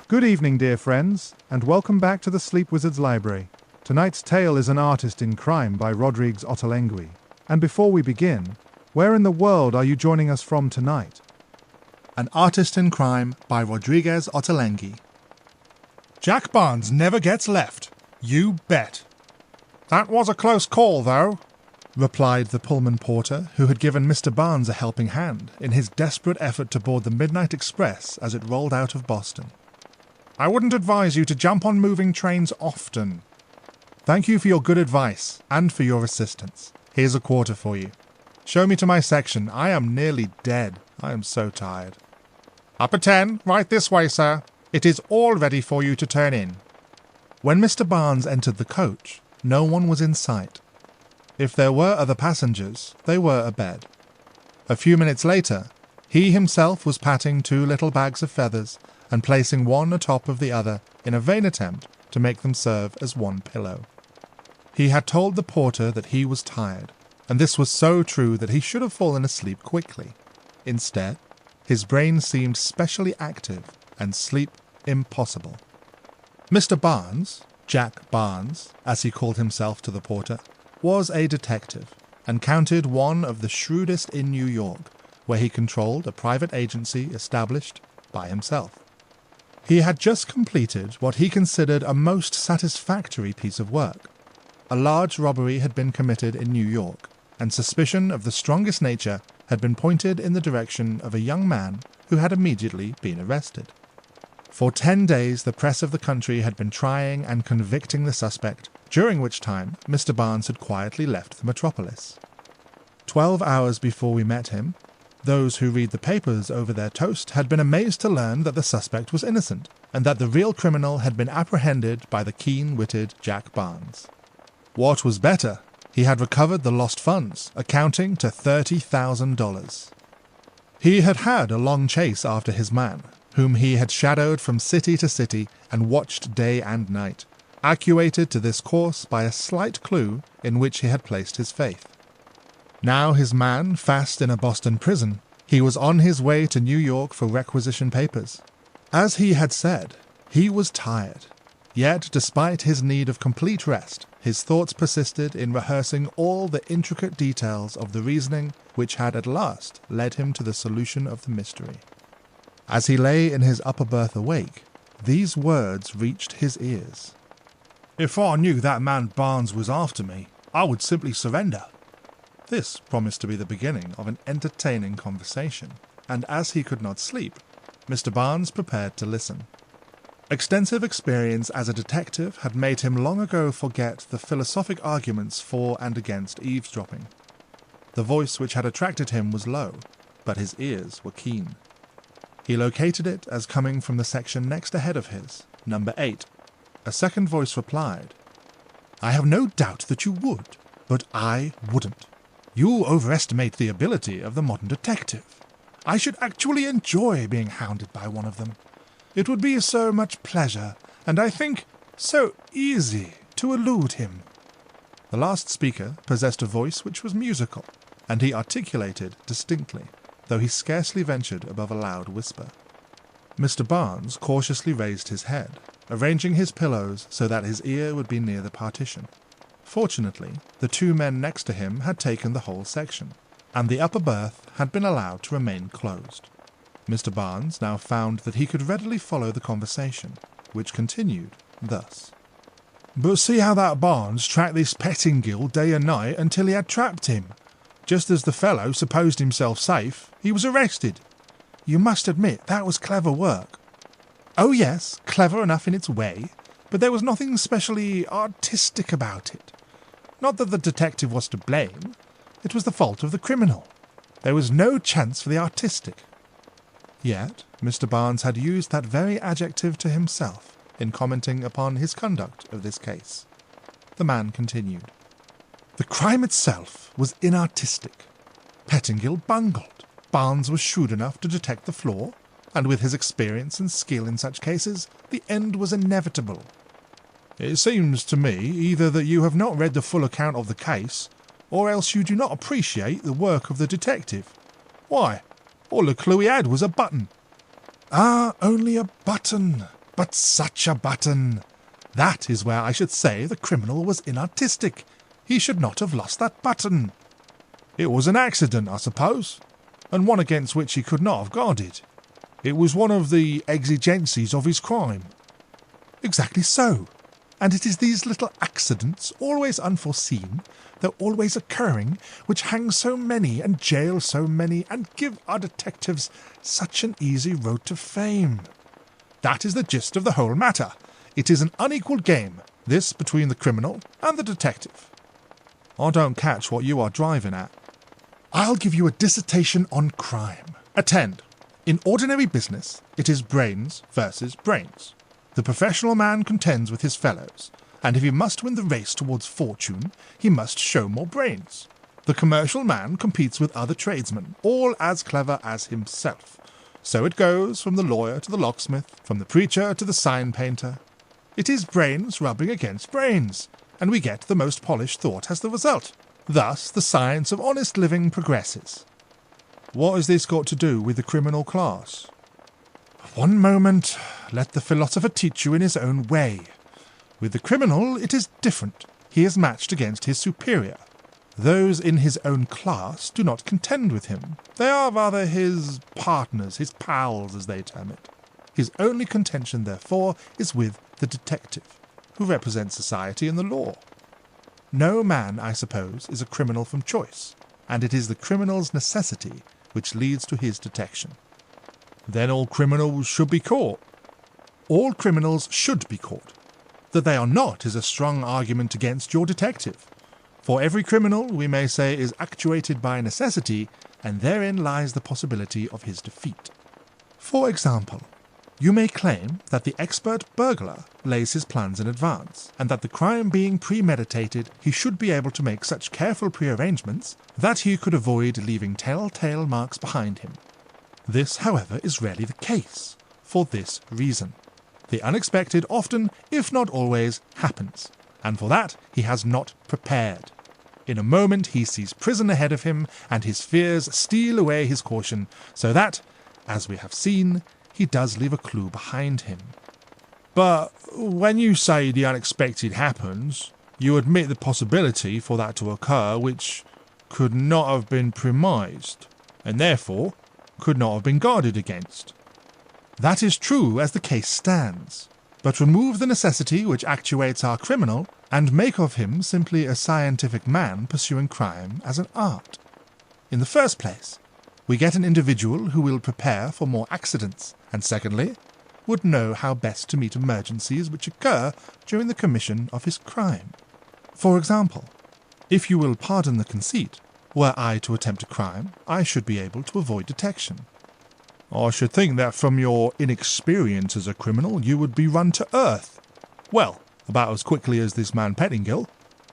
Good evening, dear friends, and welcome back to the Sleep Wizard's Library. Tonight's tale is An Artist in Crime by Rodrigues Ottolengui. And before we begin, where in the world are you joining us from tonight? An Artist in Crime by Rodrigues Ottolengui. Jack Barnes never gets left. You bet. That was a close call, though, replied the Pullman porter, who had given Mr. Barnes a helping hand in his desperate effort to board the Midnight Express as it rolled out of Boston. I wouldn't advise you to jump on moving trains often. Thank you for your good advice and for your assistance. Here's a quarter for you. Show me to my section. I am nearly dead. I am so tired. Upper 10, right this way, sir. It is all ready for you to turn in. When Mr. Barnes entered the coach, no one was in sight. If there were other passengers, they were abed. A few minutes later, he himself was patting two little bags of feathers and placing one atop of the other in a vain attempt to make them serve as one pillow. He had told the porter that he was tired, and this was so true that he should have fallen asleep quickly. Instead, his brain seemed specially active and sleep impossible. Mr. Barnes, Jack Barnes, as he called himself to the porter, was a detective and counted one of the shrewdest in New York, where he controlled a private agency established by himself. He had just completed what he considered a most satisfactory piece of work. A large robbery had been committed in New York, and suspicion of the strongest nature had been pointed in the direction of a young man who had immediately been arrested. For 10 days the press of the country had been trying and convicting the suspect, during which time Mr. Barnes had quietly left the metropolis. 12 hours before we met him, those who read the papers over their toast had been amazed to learn that the suspect was innocent, and that the real criminal had been apprehended by the keen-witted Jack Barnes. What was better, he had recovered the lost funds, amounting to $30,000. He had had a long chase after his man, whom he had shadowed from city to city and watched day and night, actuated to this course by a slight clue in which he had placed his faith. Now his man fast in a Boston prison, he was on his way to New York for requisition papers. As he had said, he was tired. Yet, despite his need of complete rest, his thoughts persisted in rehearsing all the intricate details of the reasoning which had at last led him to the solution of the mystery. As he lay in his upper berth awake, these words reached his ears. "If I knew that man Barnes was after me, I would simply surrender." This promised to be the beginning of an entertaining conversation, and as he could not sleep, Mr. Barnes prepared to listen. Extensive experience as a detective had made him long ago forget the philosophic arguments for and against eavesdropping. The voice which had attracted him was low, but his ears were keen. He located it as coming from the section next ahead of his, number 8. A second voice replied, "I have no doubt that you would, but I wouldn't. You overestimate the ability of the modern detective. I should actually enjoy being hounded by one of them. It would be so much pleasure, and I think so easy to elude him." The last speaker possessed a voice which was musical, and he articulated distinctly, though he scarcely ventured above a loud whisper. Mr. Barnes cautiously raised his head, arranging his pillows so that his ear would be near the partition. Fortunately, the two men next to him had taken the whole section, and the upper berth had been allowed to remain closed. Mr. Barnes now found that he could readily follow the conversation, which continued thus. "But see how that Barnes tracked this Pettingill day and night until he had trapped him. Just as the fellow supposed himself safe, he was arrested. You must admit that was clever work." "Oh yes, clever enough in its way, but there was nothing specially artistic about it. Not that the detective was to blame. It was the fault of the criminal. There was no chance for the artistic." Yet Mr. Barnes had used that very adjective to himself in commenting upon his conduct of this case. The man continued. "The crime itself was inartistic. Pettingill bungled. Barnes was shrewd enough to detect the flaw, and with his experience and skill in such cases, the end was inevitable. It seems to me either that you have not read the full account of the case, or else you do not appreciate the work of the detective. Why, all the clue he had was a button." "Ah, only a button," But such a button! That is where I should say the criminal was inartistic. He should not have lost that button. It was an accident, I suppose, and one against which he could not have guarded. It was one of the exigencies of his crime. Exactly so. And it is these little accidents, always unforeseen, though always occurring, which hang so many and jail so many and give our detectives such an easy road to fame. That is the gist of the whole matter. It is an unequal game, this between the criminal and the detective. I don't catch what you are driving at. I'll give you a dissertation on crime. Attend. In ordinary business, it is brains versus brains. The professional man contends with his fellows, and if he must win the race towards fortune, he must show more brains. The commercial man competes with other tradesmen, all as clever as himself. So it goes from the lawyer to the locksmith, from the preacher to the sign painter. It is brains rubbing against brains, and we get the most polished thought as the result. Thus the science of honest living progresses. What has this got to do with the criminal class? One moment, let the philosopher teach you in his own way. With the criminal it is different. He is matched against his superior. Those in his own class do not contend with him. They are rather his partners, his pals as they term it. His only contention, therefore, is with the detective, who represents society and the law. No man, I suppose, is a criminal from choice, and it is the criminal's necessity which leads to his detection. Then all criminals should be caught. All criminals should be caught. That they are not is a strong argument against your detective. For every criminal, we may say, is actuated by necessity, and therein lies the possibility of his defeat. For example, you may claim that the expert burglar lays his plans in advance, and that the crime being premeditated, he should be able to make such careful prearrangements that he could avoid leaving telltale marks behind him. This, however, is rarely the case, for this reason. The unexpected often, if not always, happens, and for that he has not prepared. In a moment he sees prison ahead of him, and his fears steal away his caution, so that, as we have seen, he does leave a clue behind him. But when you say the unexpected happens, you admit the possibility for that to occur which could not have been premised, and therefore could not have been guarded against. That is true as the case stands, but remove the necessity which actuates our criminal, and make of him simply a scientific man pursuing crime as an art. In the first place, we get an individual who will prepare for more accidents, and secondly, would know how best to meet emergencies which occur during the commission of his crime. For example, if you will pardon the conceit, were I to attempt a crime, I should be able to avoid detection. I should think that from your inexperience as a criminal you would be run to earth. Well, about as quickly as this man Pettingill.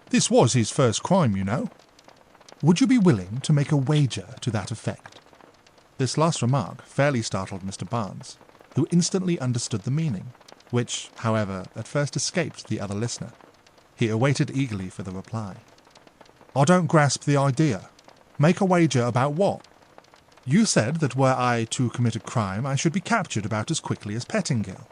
This was his first crime, you know. Would you be willing to make a wager to that effect? This last remark fairly startled Mr. Barnes, who instantly understood the meaning, which, however, at first escaped the other listener. He awaited eagerly for the reply. I don't grasp the idea. Make a wager about what? You said that were I to commit a crime, I should be captured about as quickly as Pettingill.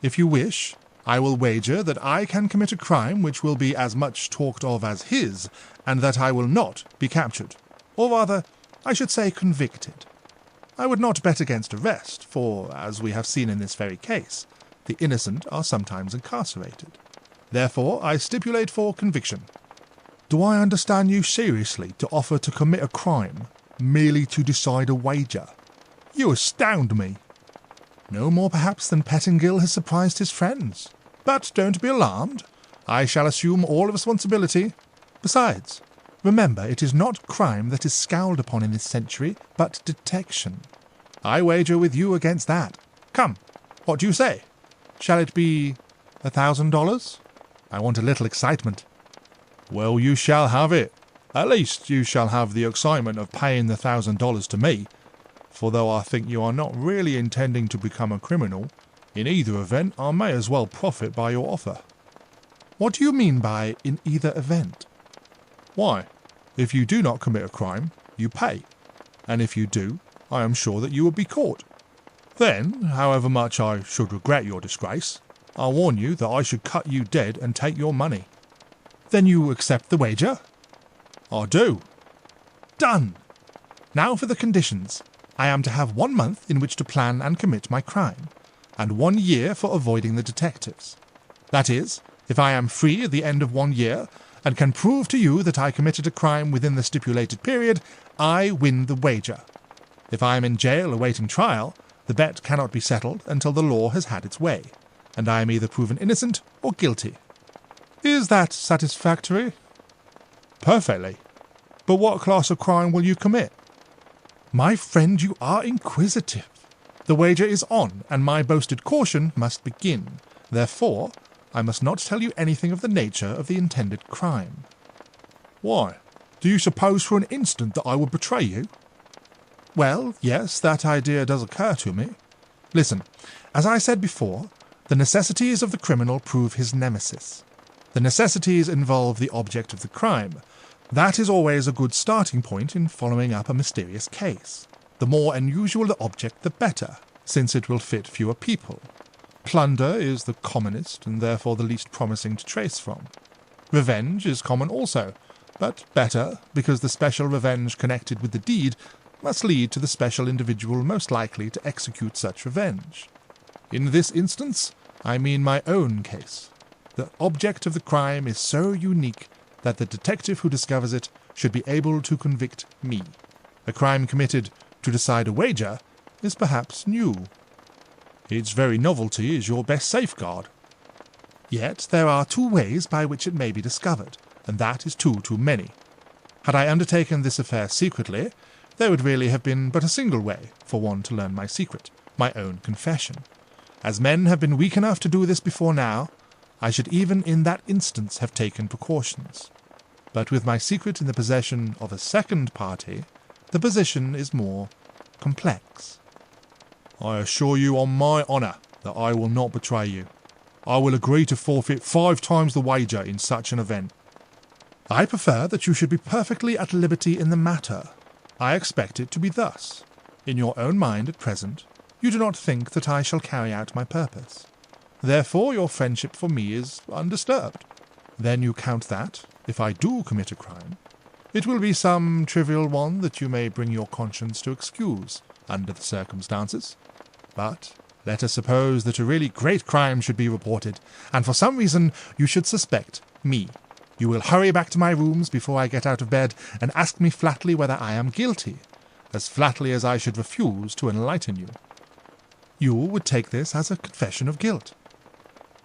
If you wish, I will wager that I can commit a crime which will be as much talked of as his, and that I will not be captured, or rather, I should say convicted. I would not bet against arrest, for, as we have seen in this very case, the innocent are sometimes incarcerated. Therefore, I stipulate for conviction. Do I understand you seriously to offer to commit a crime, merely to decide a wager? You astound me. No more perhaps than Pettingill has surprised his friends. But don't be alarmed. I shall assume all responsibility. Besides, remember, it is not crime that is scowled upon in this century, but detection. I wager with you against that. Come, what do you say? Shall it be $1,000? I want a little excitement. Well, you shall have it. At least you shall have the excitement of paying the $1,000 to me, for though I think you are not really intending to become a criminal, in either event I may as well profit by your offer. What do you mean by in either event? Why, if you do not commit a crime, you pay, and if you do, I am sure that you will be caught. Then, however much I should regret your disgrace, I warn you that I should cut you dead and take your money. Then you accept the wager? I do. Done. Now for the conditions. I am to have 1 month in which to plan and commit my crime, and 1 year for avoiding the detectives. That is, if I am free at the end of 1 year, and can prove to you that I committed a crime within the stipulated period, I win the wager. If I am in jail awaiting trial, the bet cannot be settled until the law has had its way, and I am either proven innocent or guilty. Is that satisfactory? Perfectly. But what class of crime will you commit? My friend, you are inquisitive. The wager is on, and my boasted caution must begin. Therefore, I must not tell you anything of the nature of the intended crime. Why? Do you suppose for an instant that I would betray you? Well, yes, that idea does occur to me. Listen, as I said before, the necessities of the criminal prove his nemesis. The necessities involve the object of the crime. That is always a good starting point in following up a mysterious case. The more unusual the object, the better, since it will fit fewer people. Plunder is the commonest and therefore the least promising to trace from. Revenge is common also, but better because the special revenge connected with the deed must lead to the special individual most likely to execute such revenge. In this instance, I mean my own case. The object of the crime is so unique that the detective who discovers it should be able to convict me. A crime committed to decide a wager is perhaps new. Its very novelty is your best safeguard. Yet there are 2 ways by which it may be discovered, and that is 2 too many. Had I undertaken this affair secretly, there would really have been but a single way for one to learn my secret, my own confession. As men have been weak enough to do this before now, I should even in that instance have taken precautions. But with my secret in the possession of a second party, the position is more complex. I assure you on my honour that I will not betray you. I will agree to forfeit 5 times the wager in such an event. I prefer that you should be perfectly at liberty in the matter. I expect it to be thus. In your own mind at present, you do not think that I shall carry out my purpose. Therefore your friendship for me is undisturbed. Then you count that, if I do commit a crime, it will be some trivial one that you may bring your conscience to excuse under the circumstances. But let us suppose that a really great crime should be reported, and for some reason you should suspect me. You will hurry back to my rooms before I get out of bed and ask me flatly whether I am guilty, as flatly as I should refuse to enlighten you. You would take this as a confession of guilt.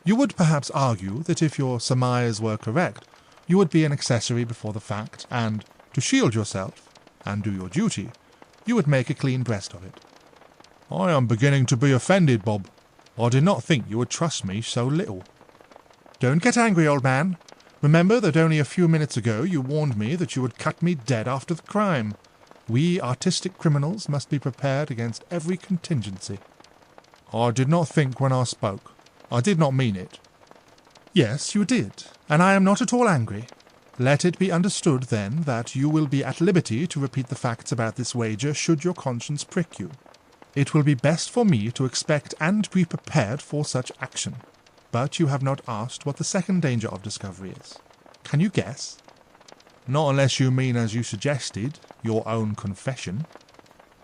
You would perhaps argue that if your surmise were correct, you would be an accessory before the fact, and, to shield yourself, and do your duty, you would make a clean breast of it. I am beginning to be offended, Bob. I did not think you would trust me so little. Don't get angry, old man. Remember that only a few minutes ago you warned me that you would cut me dead after the crime. We artistic criminals must be prepared against every contingency. I did not think when I spoke. I did not mean it. Yes, you did, and I am not at all angry. Let it be understood, then, that you will be at liberty to repeat the facts about this wager should your conscience prick you. It will be best for me to expect and be prepared for such action. But you have not asked what the second danger of discovery is. Can you guess? Not unless you mean, as you suggested, your own confession.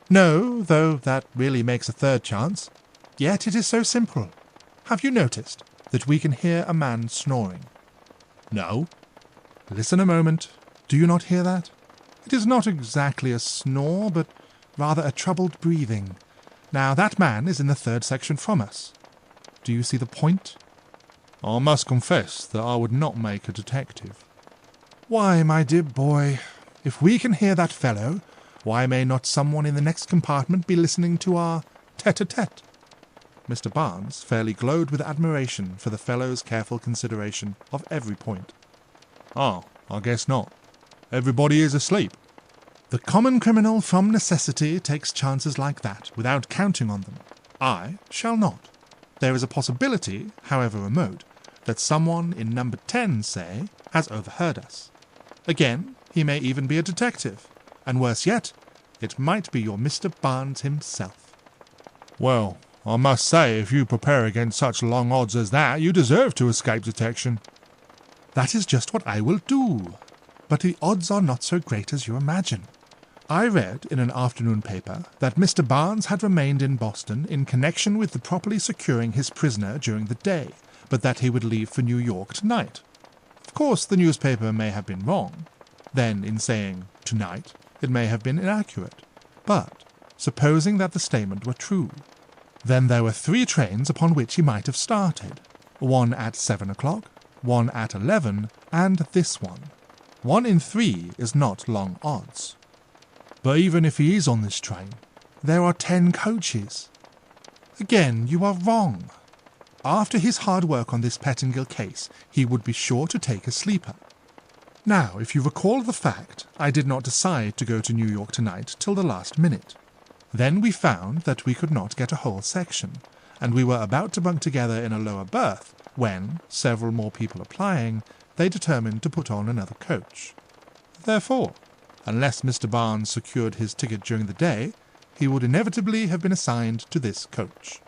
No, though that really makes a third chance. Yet it is so simple. Have you noticed that we can hear a man snoring? No. Listen a moment. Do you not hear that? It is not exactly a snore, but rather a troubled breathing. Now that man is in the 3rd section from us. Do you see the point? I must confess that I would not make a detective. Why, my dear boy, if we can hear that fellow, why may not someone in the next compartment be listening to our tete-a-tete? Mr. Barnes fairly glowed with admiration for the fellow's careful consideration of every point. Ah, I guess not. Everybody is asleep. The common criminal from necessity takes chances like that without counting on them. I shall not. There is a possibility, however remote, that someone in number 10, say, has overheard us. Again, he may even be a detective, and worse yet, it might be your Mr. Barnes himself. Well, I must say, if you prepare against such long odds as that, you deserve to escape detection. That is just what I will do. But the odds are not so great as you imagine. I read in an afternoon paper that Mr. Barnes had remained in Boston in connection with the properly securing his prisoner during the day, but that he would leave for New York tonight. Of course, the newspaper may have been wrong. Then, in saying tonight, it may have been inaccurate. But, supposing that the statement were true, then there were 3 trains upon which he might have started. One at 7 o'clock, one at 11, and this one. 1 in 3 is not long odds. But even if he is on this train, there are 10 coaches. Again, you are wrong. After his hard work on this Pettingill case, he would be sure to take a sleeper. Now, if you recall the fact, I did not decide to go to New York tonight till the last minute. Then we found that we could not get a whole section, and we were about to bunk together in a lower berth when, several more people applying, they determined to put on another coach. Therefore, unless Mr. Barnes secured his ticket during the day, he would inevitably have been assigned to this coach.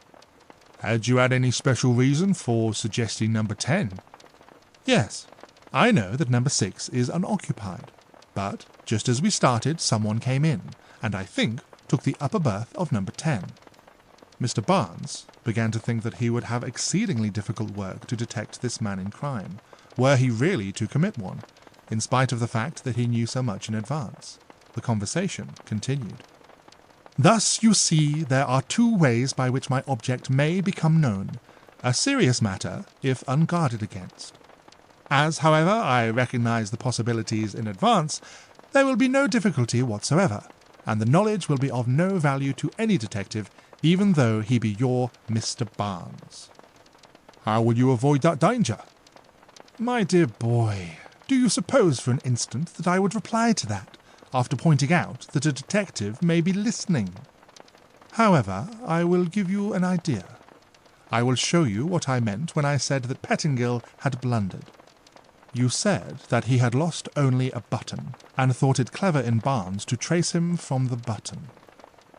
Had you had any special reason for suggesting number 10? Yes, I know that number 6 is unoccupied, but just as we started, someone came in, and I think took the upper berth of number 10. Mr. Barnes began to think that he would have exceedingly difficult work to detect this man in crime, were he really to commit one, in spite of the fact that he knew so much in advance. The conversation continued. Thus, you see, there are 2 ways by which my object may become known, a serious matter if unguarded against. As, however, I recognize the possibilities in advance, there will be no difficulty whatsoever, and the knowledge will be of no value to any detective, even though he be your Mr. Barnes. How will you avoid that danger? My dear boy, do you suppose for an instant that I would reply to that, after pointing out that a detective may be listening? However, I will give you an idea. I will show you what I meant when I said that Pettingill had blundered. You said that he had lost only a button, and thought it clever in Barnes to trace him from the button.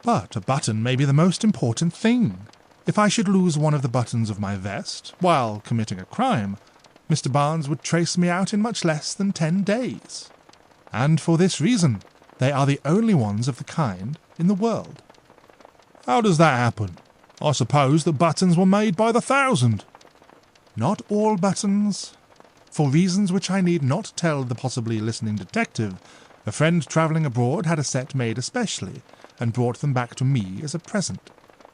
But a button may be the most important thing. If I should lose one of the buttons of my vest while committing a crime, Mr. Barnes would trace me out in much less than 10 days. And for this reason, they are the only ones of the kind in the world. How does that happen? I suppose the buttons were made by the 1,000. Not all buttons. For reasons which I need not tell the possibly listening detective, a friend travelling abroad had a set made especially, and brought them back to me as a present.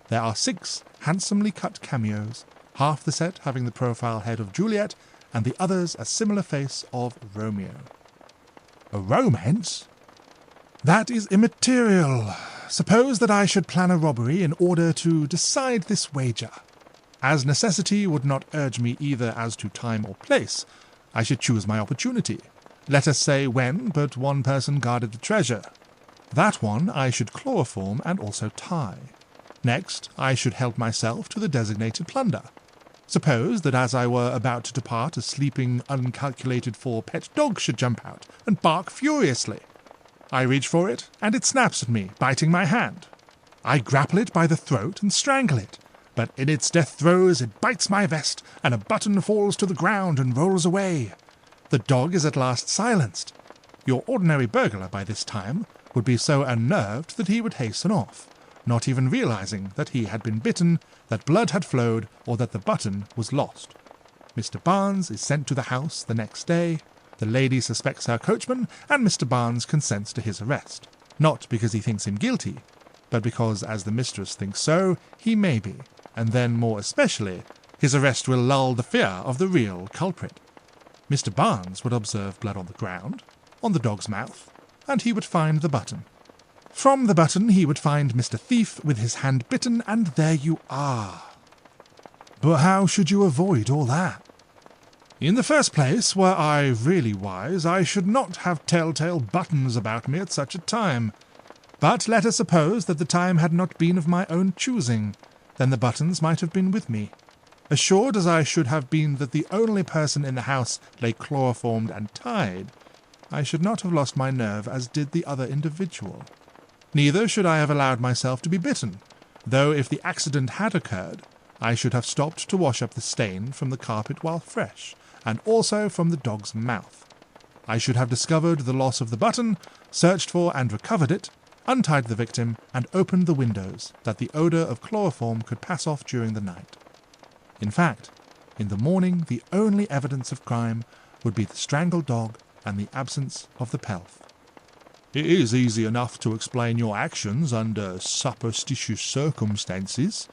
There are 6 handsomely cut cameos, half the set having the profile head of Juliet, and the others a similar face of Romeo. A romance? That is immaterial. Suppose that I should plan a robbery in order to decide this wager. As necessity would not urge me either as to time or place, I should choose my opportunity. Let us say when but one person guarded the treasure. That one I should chloroform and also tie. Next, I should help myself to the designated plunder. Suppose that as I were about to depart, a sleeping, uncalculated for pet dog should jump out and bark furiously. I reach for it, and it snaps at me, biting my hand. I grapple it by the throat and strangle it, but in its death throes it bites my vest, and a button falls to the ground and rolls away. The dog is at last silenced. Your ordinary burglar by this time would be so unnerved that he would hasten off, not even realizing that he had been bitten, that blood had flowed, or that the button was lost. Mr. Barnes is sent to the house the next day. The lady suspects her coachman, and Mr. Barnes consents to his arrest, not because he thinks him guilty, but because, as the mistress thinks so, he may be, and then more especially, his arrest will lull the fear of the real culprit. Mr. Barnes would observe blood on the ground, on the dog's mouth, and he would find the button. From the button he would find Mr. Thief with his hand bitten, and there you are. But how should you avoid all that? In the first place, were I really wise, I should not have telltale buttons about me at such a time. But let us suppose that the time had not been of my own choosing, then the buttons might have been with me. Assured as I should have been that the only person in the house lay chloroformed and tied, I should not have lost my nerve as did the other individual. Neither should I have allowed myself to be bitten, though if the accident had occurred, I should have stopped to wash up the stain from the carpet while fresh, and also from the dog's mouth. I should have discovered the loss of the button, searched for and recovered it, untied the victim, and opened the windows that the odour of chloroform could pass off during the night. In fact, in the morning the only evidence of crime would be the strangled dog and the absence of the pelf. It is easy enough to explain your actions under superstitious circumstances,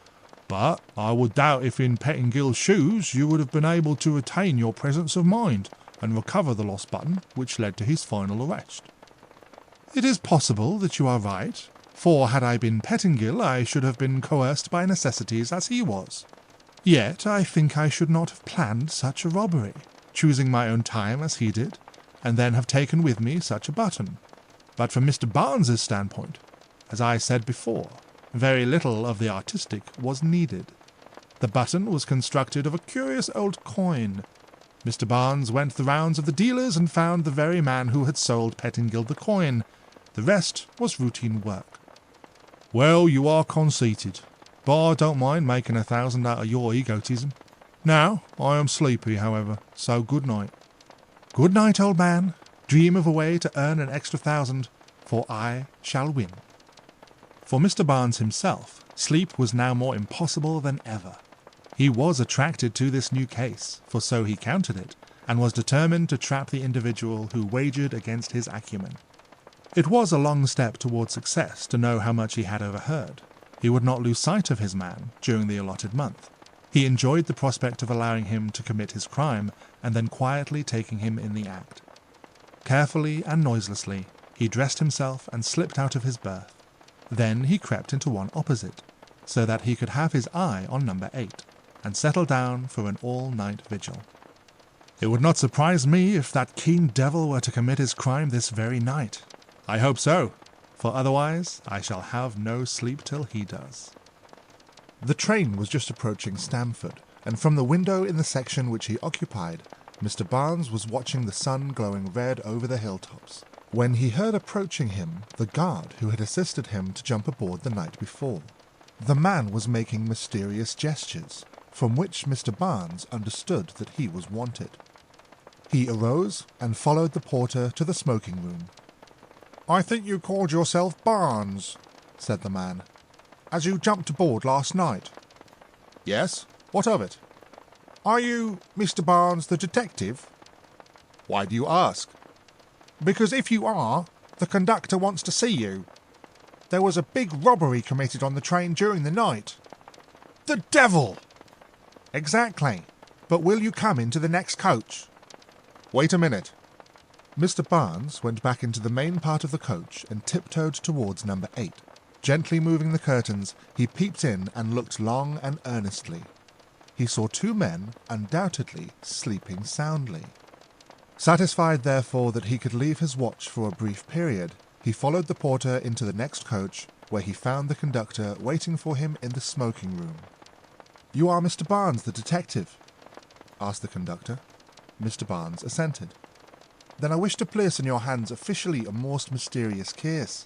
but I would doubt if in Pettingill's shoes you would have been able to retain your presence of mind and recover the lost button which led to his final arrest. It is possible that you are right, for had I been Pettingill I should have been coerced by necessities as he was. Yet I think I should not have planned such a robbery, choosing my own time as he did, and then have taken with me such a button. But from Mr. Barnes's standpoint, as I said before, very little of the artistic was needed. The button was constructed of a curious old coin. Mr. Barnes went the rounds of the dealers and found the very man who had sold Pettingill the coin. The rest was routine work. Well, you are conceited, but I don't mind making 1,000 out of your egotism. Now, I am sleepy, however, so good night. Good night, old man. Dream of a way to earn an extra 1,000, for I shall win. For Mr. Barnes himself, sleep was now more impossible than ever. He was attracted to this new case, for so he counted it, and was determined to trap the individual who wagered against his acumen. It was a long step toward success to know how much he had overheard. He would not lose sight of his man during the allotted month. He enjoyed the prospect of allowing him to commit his crime and then quietly taking him in the act. Carefully and noiselessly, he dressed himself and slipped out of his berth. Then he crept into one opposite, so that he could have his eye on number 8, and settle down for an all-night vigil. It would not surprise me if that keen devil were to commit his crime this very night. I hope so, for otherwise I shall have no sleep till he does. The train was just approaching Stamford, and from the window in the section which he occupied, Mr. Barnes was watching the sun glowing red over the hilltops, when he heard approaching him the guard who had assisted him to jump aboard the night before. The man was making mysterious gestures, from which Mr. Barnes understood that he was wanted. He arose and followed the porter to the smoking room. "I think you called yourself Barnes," said the man, "as you jumped aboard last night." "Yes, what of it?" "Are you Mr. Barnes the detective?" "Why do you ask?" "Because if you are, the conductor wants to see you. There was a big robbery committed on the train during the night." "The devil!" "Exactly. But will you come into the next coach?" "Wait a minute." Mr. Barnes went back into the main part of the coach and tiptoed towards number 8. Gently moving the curtains, he peeped in and looked long and earnestly. He saw 2 men, undoubtedly sleeping soundly. Satisfied, therefore, that he could leave his watch for a brief period, he followed the porter into the next coach, where he found the conductor waiting for him in the smoking room. "You are Mr. Barnes, the detective?" asked the conductor. Mr. Barnes assented. "Then I wish to place in your hands officially a most mysterious case.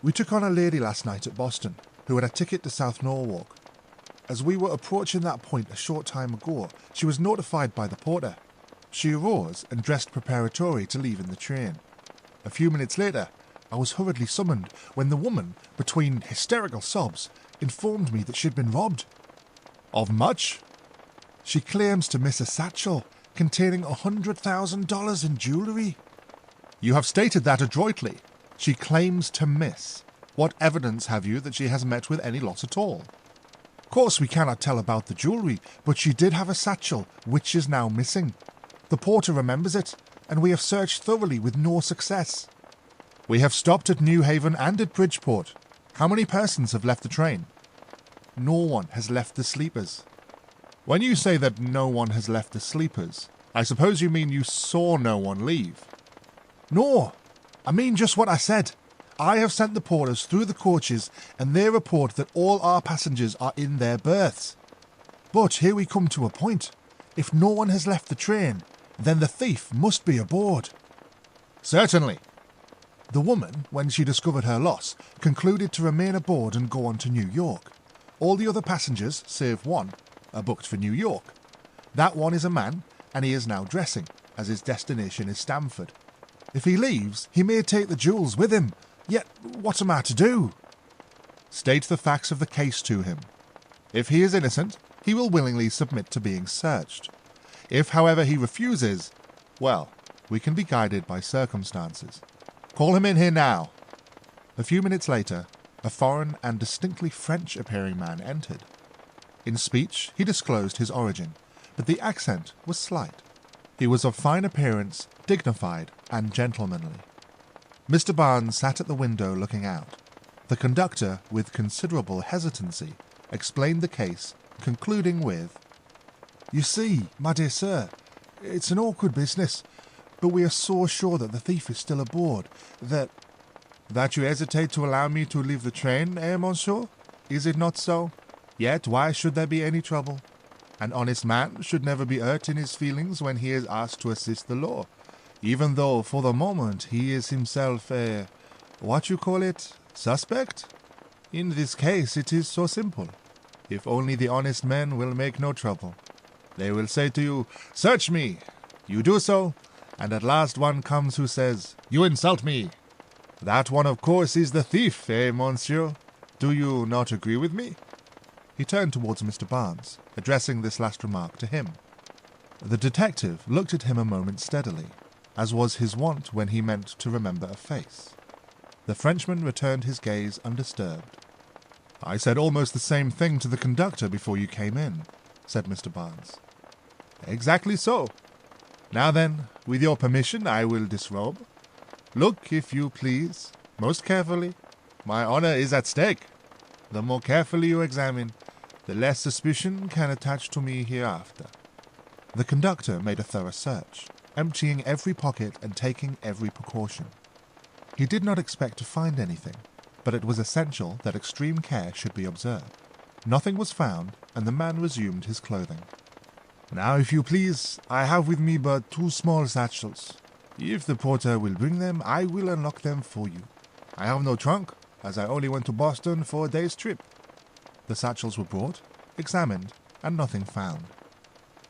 We took on a lady last night at Boston, who had a ticket to South Norwalk. As we were approaching that point a short time ago, she was notified by the porter. She arose and dressed preparatory to leaving the train. A few minutes later, I was hurriedly summoned when the woman, between hysterical sobs, informed me that she'd been robbed." "Of much?" "She claims to miss a satchel containing $100,000 in jewellery." "You have stated that adroitly." "She claims to miss. What evidence have you that she has met with any loss at all?" "Of course we cannot tell about the jewellery, but she did have a satchel, which is now missing. The porter remembers it, and we have searched thoroughly with no success." "We have stopped at New Haven and at Bridgeport. How many persons have left the train?" "No one has left the sleepers." "When you say that no one has left the sleepers, I suppose you mean you saw no one leave?" "No, I mean just what I said. I have sent the porters through the coaches, and they report that all our passengers are in their berths. But here we come to a point. If no one has left the train, then the thief must be aboard." "Certainly." The woman, when she discovered her loss, concluded to remain aboard and go on to New York. All the other passengers, save one, are booked for New York. That one is a man, and he is now dressing, as his destination is Stamford. If he leaves, he may take the jewels with him. Yet, what am I to do? State the facts of the case to him. If he is innocent, he will willingly submit to being searched. If, however, he refuses, well, we can be guided by circumstances. Call him in here now. A few minutes later, a foreign and distinctly French-appearing man entered. In speech, he disclosed his origin, but the accent was slight. He was of fine appearance, dignified and gentlemanly. Mr. Barnes sat at the window looking out. The conductor, with considerable hesitancy, explained the case, concluding with, "You see, my dear sir, it's an awkward business, but we are so sure that the thief is still aboard, that—" "That you hesitate to allow me to leave the train, monsieur? Is it not so? Yet why should there be any trouble? An honest man should never be hurt in his feelings when he is asked to assist the law, even though for the moment he is himself suspect? In this case it is so simple. If only the honest men will make no trouble. They will say to you, 'Search me!' You do so, and at last one comes who says, 'You insult me!' That one, of course, is the thief, monsieur? Do you not agree with me?" He turned towards Mr. Barnes, addressing this last remark to him. The detective looked at him a moment steadily, as was his wont when he meant to remember a face. The Frenchman returned his gaze undisturbed. "I said almost the same thing to the conductor before you came in," said Mr. Barnes. "Exactly so. Now then, with your permission, I will disrobe. Look, if you please, most carefully. My honor is at stake. The more carefully you examine, the less suspicion can attach to me hereafter." The conductor made a thorough search, emptying every pocket and taking every precaution. He did not expect to find anything, but it was essential that extreme care should be observed. Nothing was found, and the man resumed his clothing. "Now, if you please, I have with me but 2 small satchels. If the porter will bring them, I will unlock them for you. I have no trunk, as I only went to Boston for a day's trip." The satchels were brought, examined, and nothing found.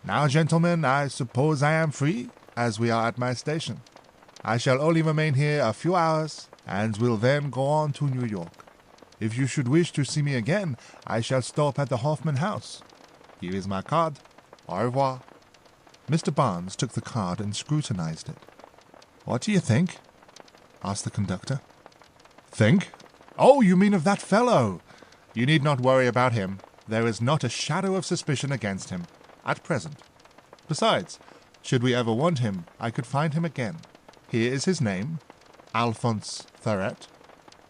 "Now, gentlemen, I suppose I am free, as we are at my station. I shall only remain here a few hours, and will then go on to New York. If you should wish to see me again, I shall stop at the Hoffman House. Here is my card. Au revoir." Mr. Barnes took the card and scrutinized it. "What do you think?" asked the conductor. "Think? Oh, you mean of that fellow? You need not worry about him. There is not a shadow of suspicion against him, at present. Besides, should we ever want him, I could find him again. Here is his name, Alphonse Thurret.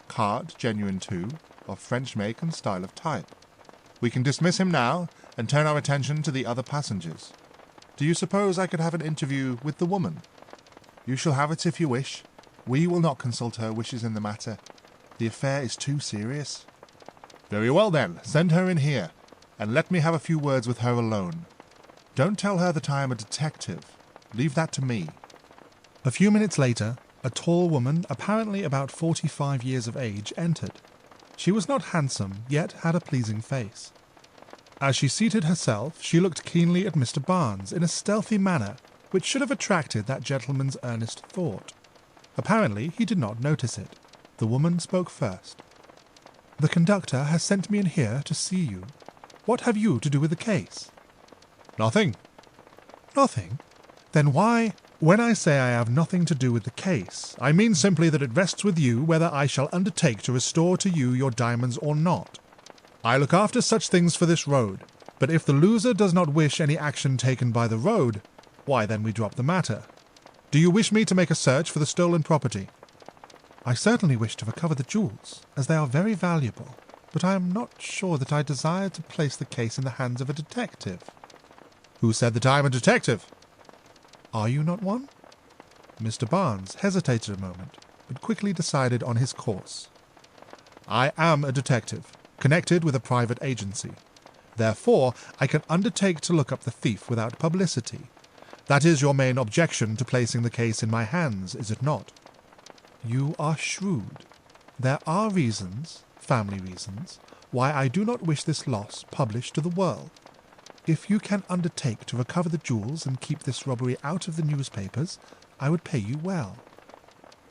Card, genuine too, of French make and style of type. We can dismiss him now, and turn our attention to the other passengers. Do you suppose I could have an interview with the woman?" "You shall have it if you wish. We will not consult her wishes in the matter. The affair is too serious." "Very well then, send her in here, and let me have a few words with her alone. Don't tell her that I am a detective. Leave that to me." A few minutes later, a tall woman, apparently about 45 years of age, entered. She was not handsome, yet had a pleasing face. As she seated herself, she looked keenly at Mr. Barnes in a stealthy manner which should have attracted that gentleman's earnest thought. Apparently, he did not notice it. The woman spoke first. "The conductor has sent me in here to see you. What have you to do with the case?" "Nothing." "Nothing? Then why—" "When I say I have nothing to do with the case, I mean simply that it rests with you whether I shall undertake to restore to you your diamonds or not. I look after such things for this road, but if the loser does not wish any action taken by the road, why then we drop the matter. Do you wish me to make a search for the stolen property?" "I certainly wish to recover the jewels, as they are very valuable, but I am not sure that I desire to place the case in the hands of a detective." "Who said that I am a detective?" "Are you not one?" Mr. Barnes hesitated a moment, but quickly decided on his course. "I am a detective, connected with a private agency. Therefore, I can undertake to look up the thief without publicity. That is your main objection to placing the case in my hands, is it not?" You are shrewd. There are reasons, family reasons, why I do not wish this loss published to the world. If you can undertake to recover the jewels and keep this robbery out of the newspapers, I would pay you well.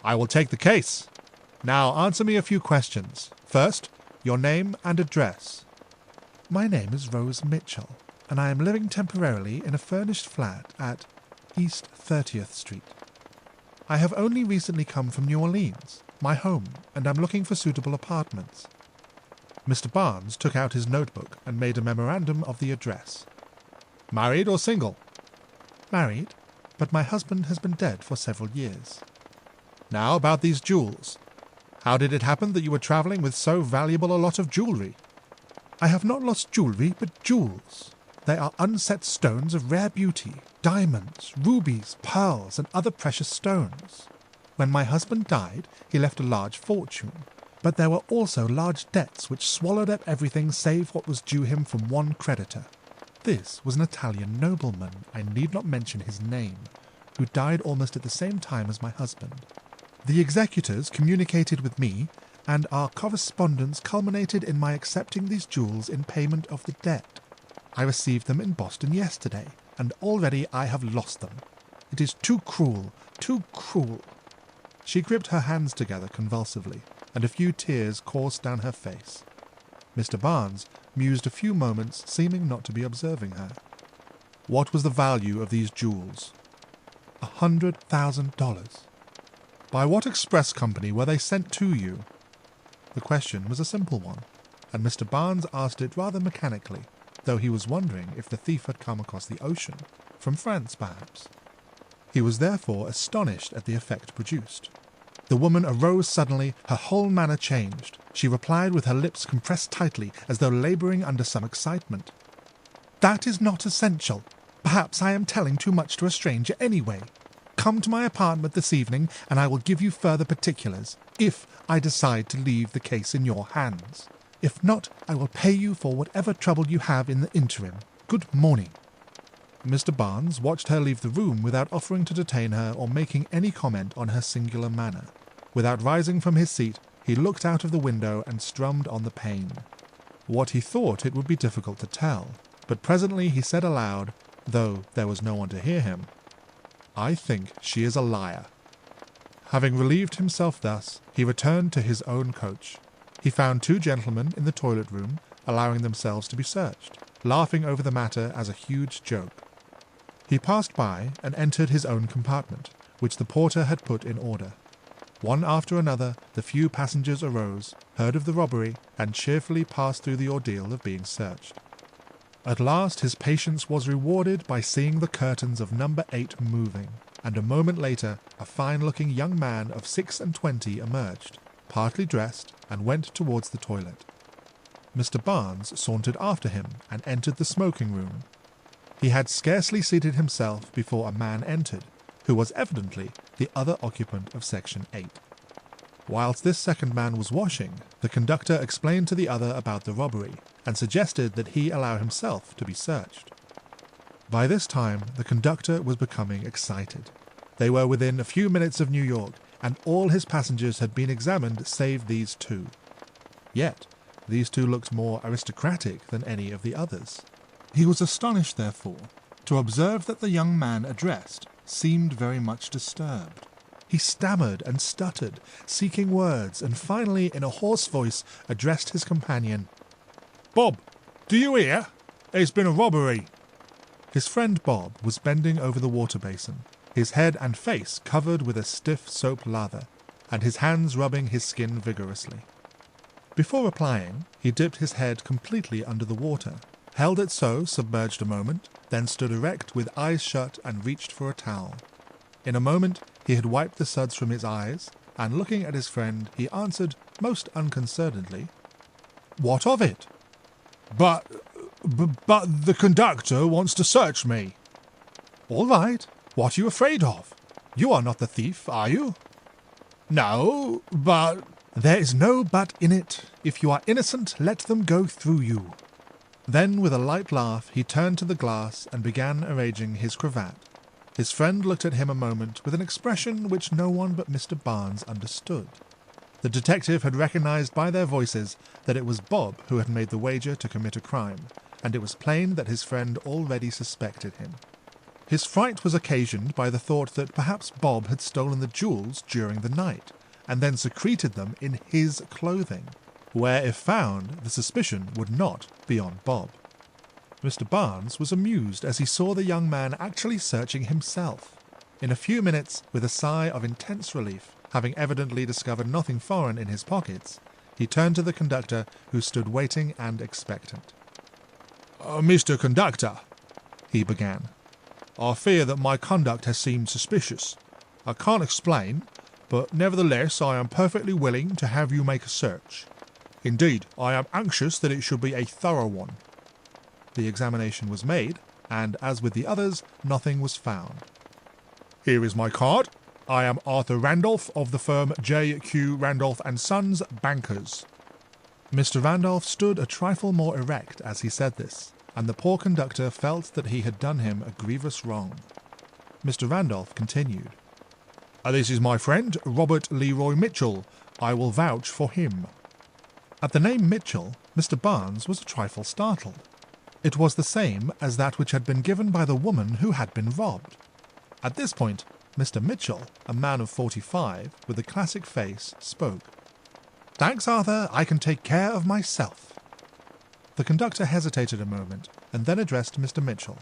I will take the case. Now answer me a few questions. First, your name and address. My name is Rose Mitchell, and I am living temporarily in a furnished flat at East 30th Street. I have only recently come from New Orleans, my home, and am looking for suitable apartments. Mr. Barnes took out his notebook and made a memorandum of the address. Married or single? Married, but my husband has been dead for several years. Now about these jewels. How did it happen that you were travelling with so valuable a lot of jewellery? I have not lost jewellery, but jewels. They are unset stones of rare beauty, diamonds, rubies, pearls, and other precious stones. When my husband died, he left a large fortune, but there were also large debts which swallowed up everything save what was due him from one creditor. This was an Italian nobleman, I need not mention his name, who died almost at the same time as my husband. The executors communicated with me, and our correspondence culminated in my accepting these jewels in payment of the debt. I received them in Boston yesterday, and already I have lost them. It is too cruel, too cruel. She gripped her hands together convulsively, and a few tears coursed down her face. Mr. Barnes mused a few moments, seeming not to be observing her. What was the value of these jewels? $100,000. By what express company were they sent to you? The question was a simple one, and Mr. Barnes asked it rather mechanically, though he was wondering if the thief had come across the ocean, from France perhaps. He was therefore astonished at the effect produced. The woman arose suddenly, her whole manner changed. She replied with her lips compressed tightly, as though labouring under some excitement. "That is not essential. Perhaps I am telling too much to a stranger anyway. Come to my apartment this evening, and I will give you further particulars, if I decide to leave the case in your hands. If not, I will pay you for whatever trouble you have in the interim. Good morning." Mr. Barnes watched her leave the room without offering to detain her or making any comment on her singular manner. Without rising from his seat, he looked out of the window and strummed on the pane. What he thought it would be difficult to tell, but presently he said aloud, though there was no one to hear him, "I think she is a liar." Having relieved himself thus, he returned to his own coach. He found two gentlemen in the toilet room, allowing themselves to be searched, laughing over the matter as a huge joke. He passed by and entered his own compartment, which the porter had put in order. One after another, the few passengers arose, heard of the robbery, and cheerfully passed through the ordeal of being searched. At last his patience was rewarded by seeing the curtains of number 8 moving, and a moment later a fine-looking young man of 26 emerged, partly dressed, and went towards the toilet. Mr. Barnes sauntered after him and entered the smoking room. He had scarcely seated himself before a man entered, who was evidently the other occupant of Section 8. Whilst this second man was washing, the conductor explained to the other about the robbery, and suggested that he allow himself to be searched. By this time the conductor was becoming excited. They were within a few minutes of New York, and all his passengers had been examined save these two. Yet these two looked more aristocratic than any of the others. He was astonished, therefore, to observe that the young man addressed seemed very much disturbed. He stammered and stuttered, seeking words, and finally, in a hoarse voice, addressed his companion. "Bob, do you hear? There's been a robbery." His friend Bob was bending over the water basin, his head and face covered with a stiff soap lather, and his hands rubbing his skin vigorously. Before replying, he dipped his head completely under the water, held it so submerged a moment, then stood erect with eyes shut and reached for a towel. In a moment he had wiped the suds from his eyes, and looking at his friend, he answered most unconcernedly, "What of it?" But the conductor wants to search me." "All right. What are you afraid of? You are not the thief, are you?" "No, but—" "There is no but in it. If you are innocent, let them go through you." Then, with a light laugh, he turned to the glass and began arranging his cravat. His friend looked at him a moment with an expression which no one but Mr. Barnes understood. The detective had recognized by their voices that it was Bob who had made the wager to commit a crime, and it was plain that his friend already suspected him. His fright was occasioned by the thought that perhaps Bob had stolen the jewels during the night, and then secreted them in his clothing, where, if found, the suspicion would not be on Bob. Mr. Barnes was amused as he saw the young man actually searching himself. In a few minutes, with a sigh of intense relief, having evidently discovered nothing foreign in his pockets, he turned to the conductor, who stood waiting and expectant. Mr. Conductor, he began, I fear that my conduct has seemed suspicious. I can't explain, but nevertheless I am perfectly willing to have you make a search. Indeed, I am anxious that it should be a thorough one. The examination was made, and as with the others, nothing was found. Here is my card. I am Arthur Randolph of the firm J.Q. Randolph & Sons, Bankers. Mr. Randolph stood a trifle more erect as he said this, and the poor conductor felt that he had done him a grievous wrong. Mr. Randolph continued. This is my friend, Robert Leroy Mitchell. I will vouch for him. At the name Mitchell, Mr. Barnes was a trifle startled. It was the same as that which had been given by the woman who had been robbed. At this point, Mr. Mitchell, a man of 45, with a classic face, spoke. "Thanks, Arthur, I can take care of myself." The conductor hesitated a moment, and then addressed Mr. Mitchell.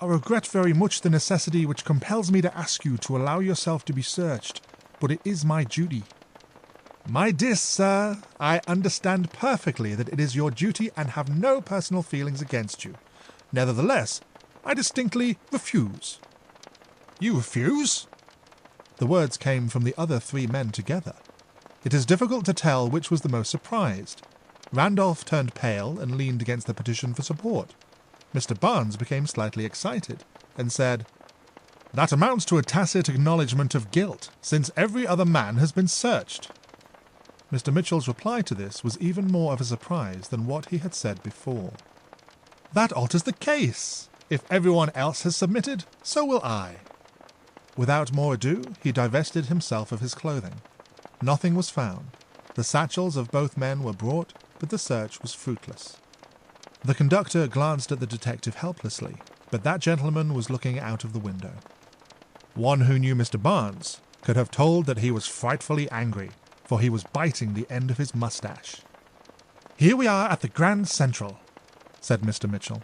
"I regret very much the necessity which compels me to ask you to allow yourself to be searched, but it is my duty." "My dear sir, I understand perfectly that it is your duty and have no personal feelings against you. Nevertheless, I distinctly refuse." You refuse? The words came from the other three men together. It is difficult to tell which was the most surprised. Randolph turned pale and leaned against the petition for support. Mr. Barnes became slightly excited and said, "That amounts to a tacit acknowledgement of guilt, since every other man has been searched." Mr. Mitchell's reply to this was even more of a surprise than what he had said before. "That alters the case. If everyone else has submitted, so will I." Without more ado, he divested himself of his clothing. Nothing was found. The satchels of both men were brought, but the search was fruitless. The conductor glanced at the detective helplessly, but that gentleman was looking out of the window. One who knew Mr. Barnes could have told that he was frightfully angry, for he was biting the end of his mustache. "Here we are at the Grand Central," said Mr. Mitchell.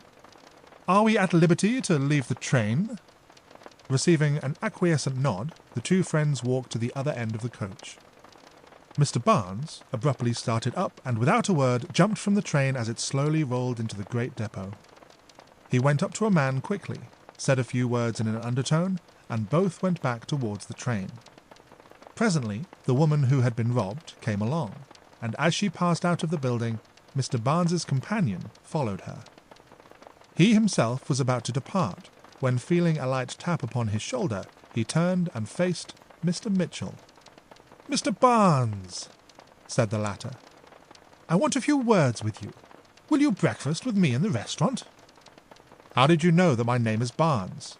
"Are we at liberty to leave the train?" Receiving an acquiescent nod, the two friends walked to the other end of the coach. Mr. Barnes abruptly started up and without a word jumped from the train as it slowly rolled into the great depot. He went up to a man quickly, said a few words in an undertone, and both went back towards the train. Presently, the woman who had been robbed came along, and as she passed out of the building, Mr. Barnes's companion followed her. He himself was about to depart, when feeling a light tap upon his shoulder, he turned and faced Mr. Mitchell. "Mr. Barnes," said the latter, "I want a few words with you. Will you breakfast with me in the restaurant?" "How did you know that my name is Barnes?"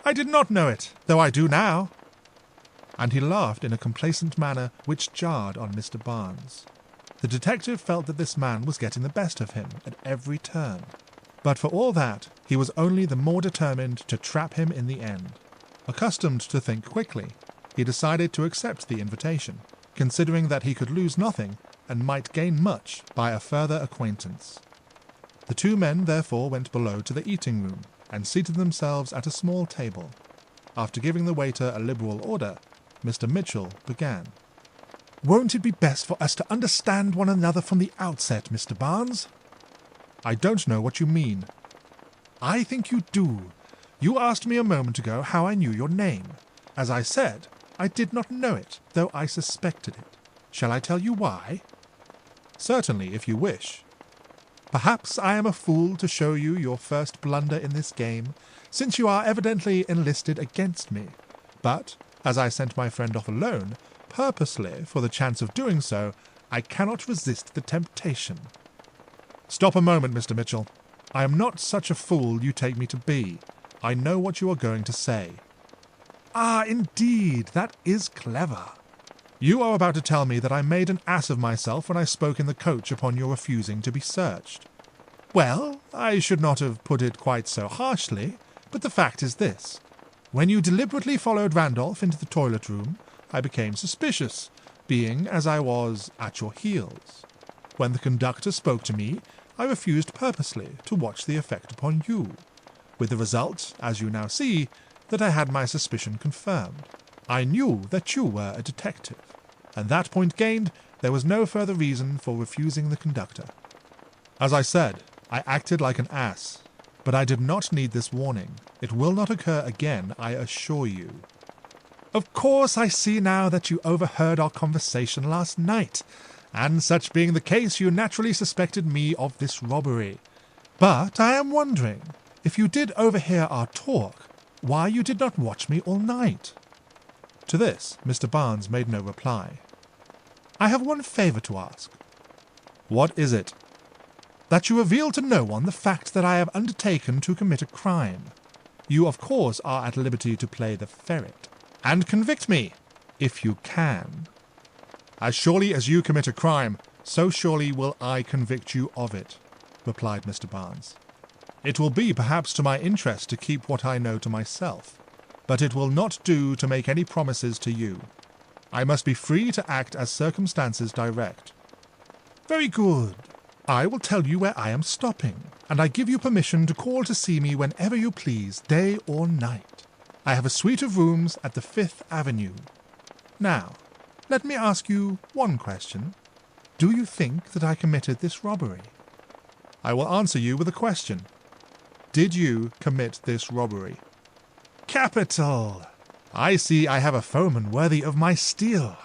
"I did not know it, though I do now." And he laughed in a complacent manner which jarred on Mr. Barnes. The detective felt that this man was getting the best of him at every turn. But for all that, he was only the more determined to trap him in the end. Accustomed to think quickly, he decided to accept the invitation, considering that he could lose nothing and might gain much by a further acquaintance. The two men therefore went below to the eating room and seated themselves at a small table. After giving the waiter a liberal order, Mr. Mitchell began. "Won't it be best for us to understand one another from the outset, Mr. Barnes?" "I don't know what you mean." "I think you do. You asked me a moment ago how I knew your name. As I said, I did not know it, though I suspected it. Shall I tell you why?" "Certainly, if you wish." "Perhaps I am a fool to show you your first blunder in this game, since you are evidently enlisted against me. But, as I sent my friend off alone, purposely for the chance of doing so, I cannot resist the temptation." "Stop a moment, Mr. Mitchell. I am not such a fool you take me to be. I know what you are going to say. Ah, indeed, that is clever. You are about to tell me that I made an ass of myself when I spoke in the coach upon your refusing to be searched. Well, I should not have put it quite so harshly, but the fact is this. When you deliberately followed Randolph into the toilet room, I became suspicious, being, as I was, at your heels. When the conductor spoke to me, I refused purposely to watch the effect upon you, with the result, as you now see, that I had my suspicion confirmed. I knew that you were a detective, and that point gained, there was no further reason for refusing the conductor. As I said, I acted like an ass, but I did not need this warning. It will not occur again, I assure you. Of course, I see now that you overheard our conversation last night, and such being the case, you naturally suspected me of this robbery. But I am wondering, if you did overhear our talk, why you did not watch me all night? To this, Mr. Barnes made no reply. I have one favour to ask. What is it? That you reveal to no one the fact that I have undertaken to commit a crime. You, of course, are at liberty to play the ferret, and convict me, if you can. As surely as you commit a crime, so surely will I convict you of it, replied Mr. Barnes. It will be perhaps to my interest to keep what I know to myself, but it will not do to make any promises to you. I must be free to act as circumstances direct. Very good. I will tell you where I am stopping, and I give you permission to call to see me whenever you please, day or night. I have a suite of rooms at the 5th Avenue. Now, let me ask you one question. Do you think that I committed this robbery? I will answer you with a question. Did you commit this robbery? Capital! I see I have a foeman worthy of my steel.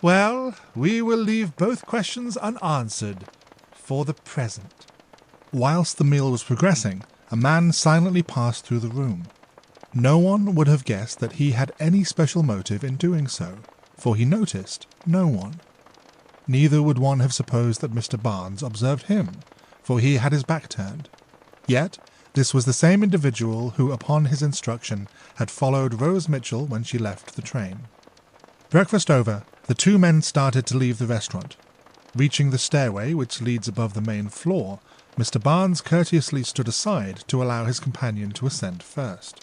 Well, we will leave both questions unanswered, for the present. Whilst the meal was progressing, a man silently passed through the room. No one would have guessed that he had any special motive in doing so, for he noticed no one. Neither would one have supposed that Mr. Barnes observed him, for he had his back turned. Yet, this was the same individual who, upon his instruction, had followed Rose Mitchell when she left the train. Breakfast over, the two men started to leave the restaurant. Reaching the stairway which leads above the main floor, Mr. Barnes courteously stood aside to allow his companion to ascend first.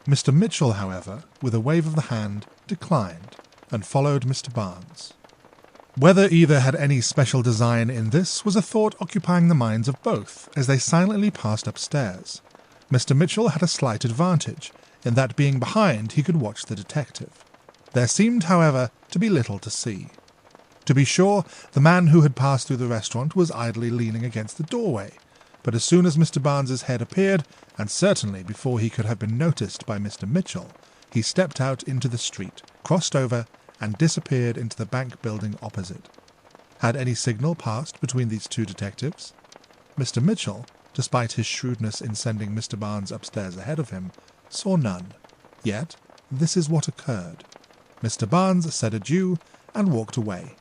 Mr. Mitchell, however, with a wave of the hand, declined, and followed Mr. Barnes. Whether either had any special design in this was a thought occupying the minds of both as they silently passed upstairs. Mr. Mitchell had a slight advantage, in that being behind he could watch the detective. There seemed, however, to be little to see. To be sure, the man who had passed through the restaurant was idly leaning against the doorway, but as soon as Mr. Barnes's head appeared, and certainly before he could have been noticed by Mr. Mitchell, he stepped out into the street, crossed over, and disappeared into the bank building opposite. Had any signal passed between these two detectives? Mr. Mitchell, despite his shrewdness in sending Mr. Barnes upstairs ahead of him, saw none. Yet, this is what occurred. Mr. Barnes said adieu and walked away.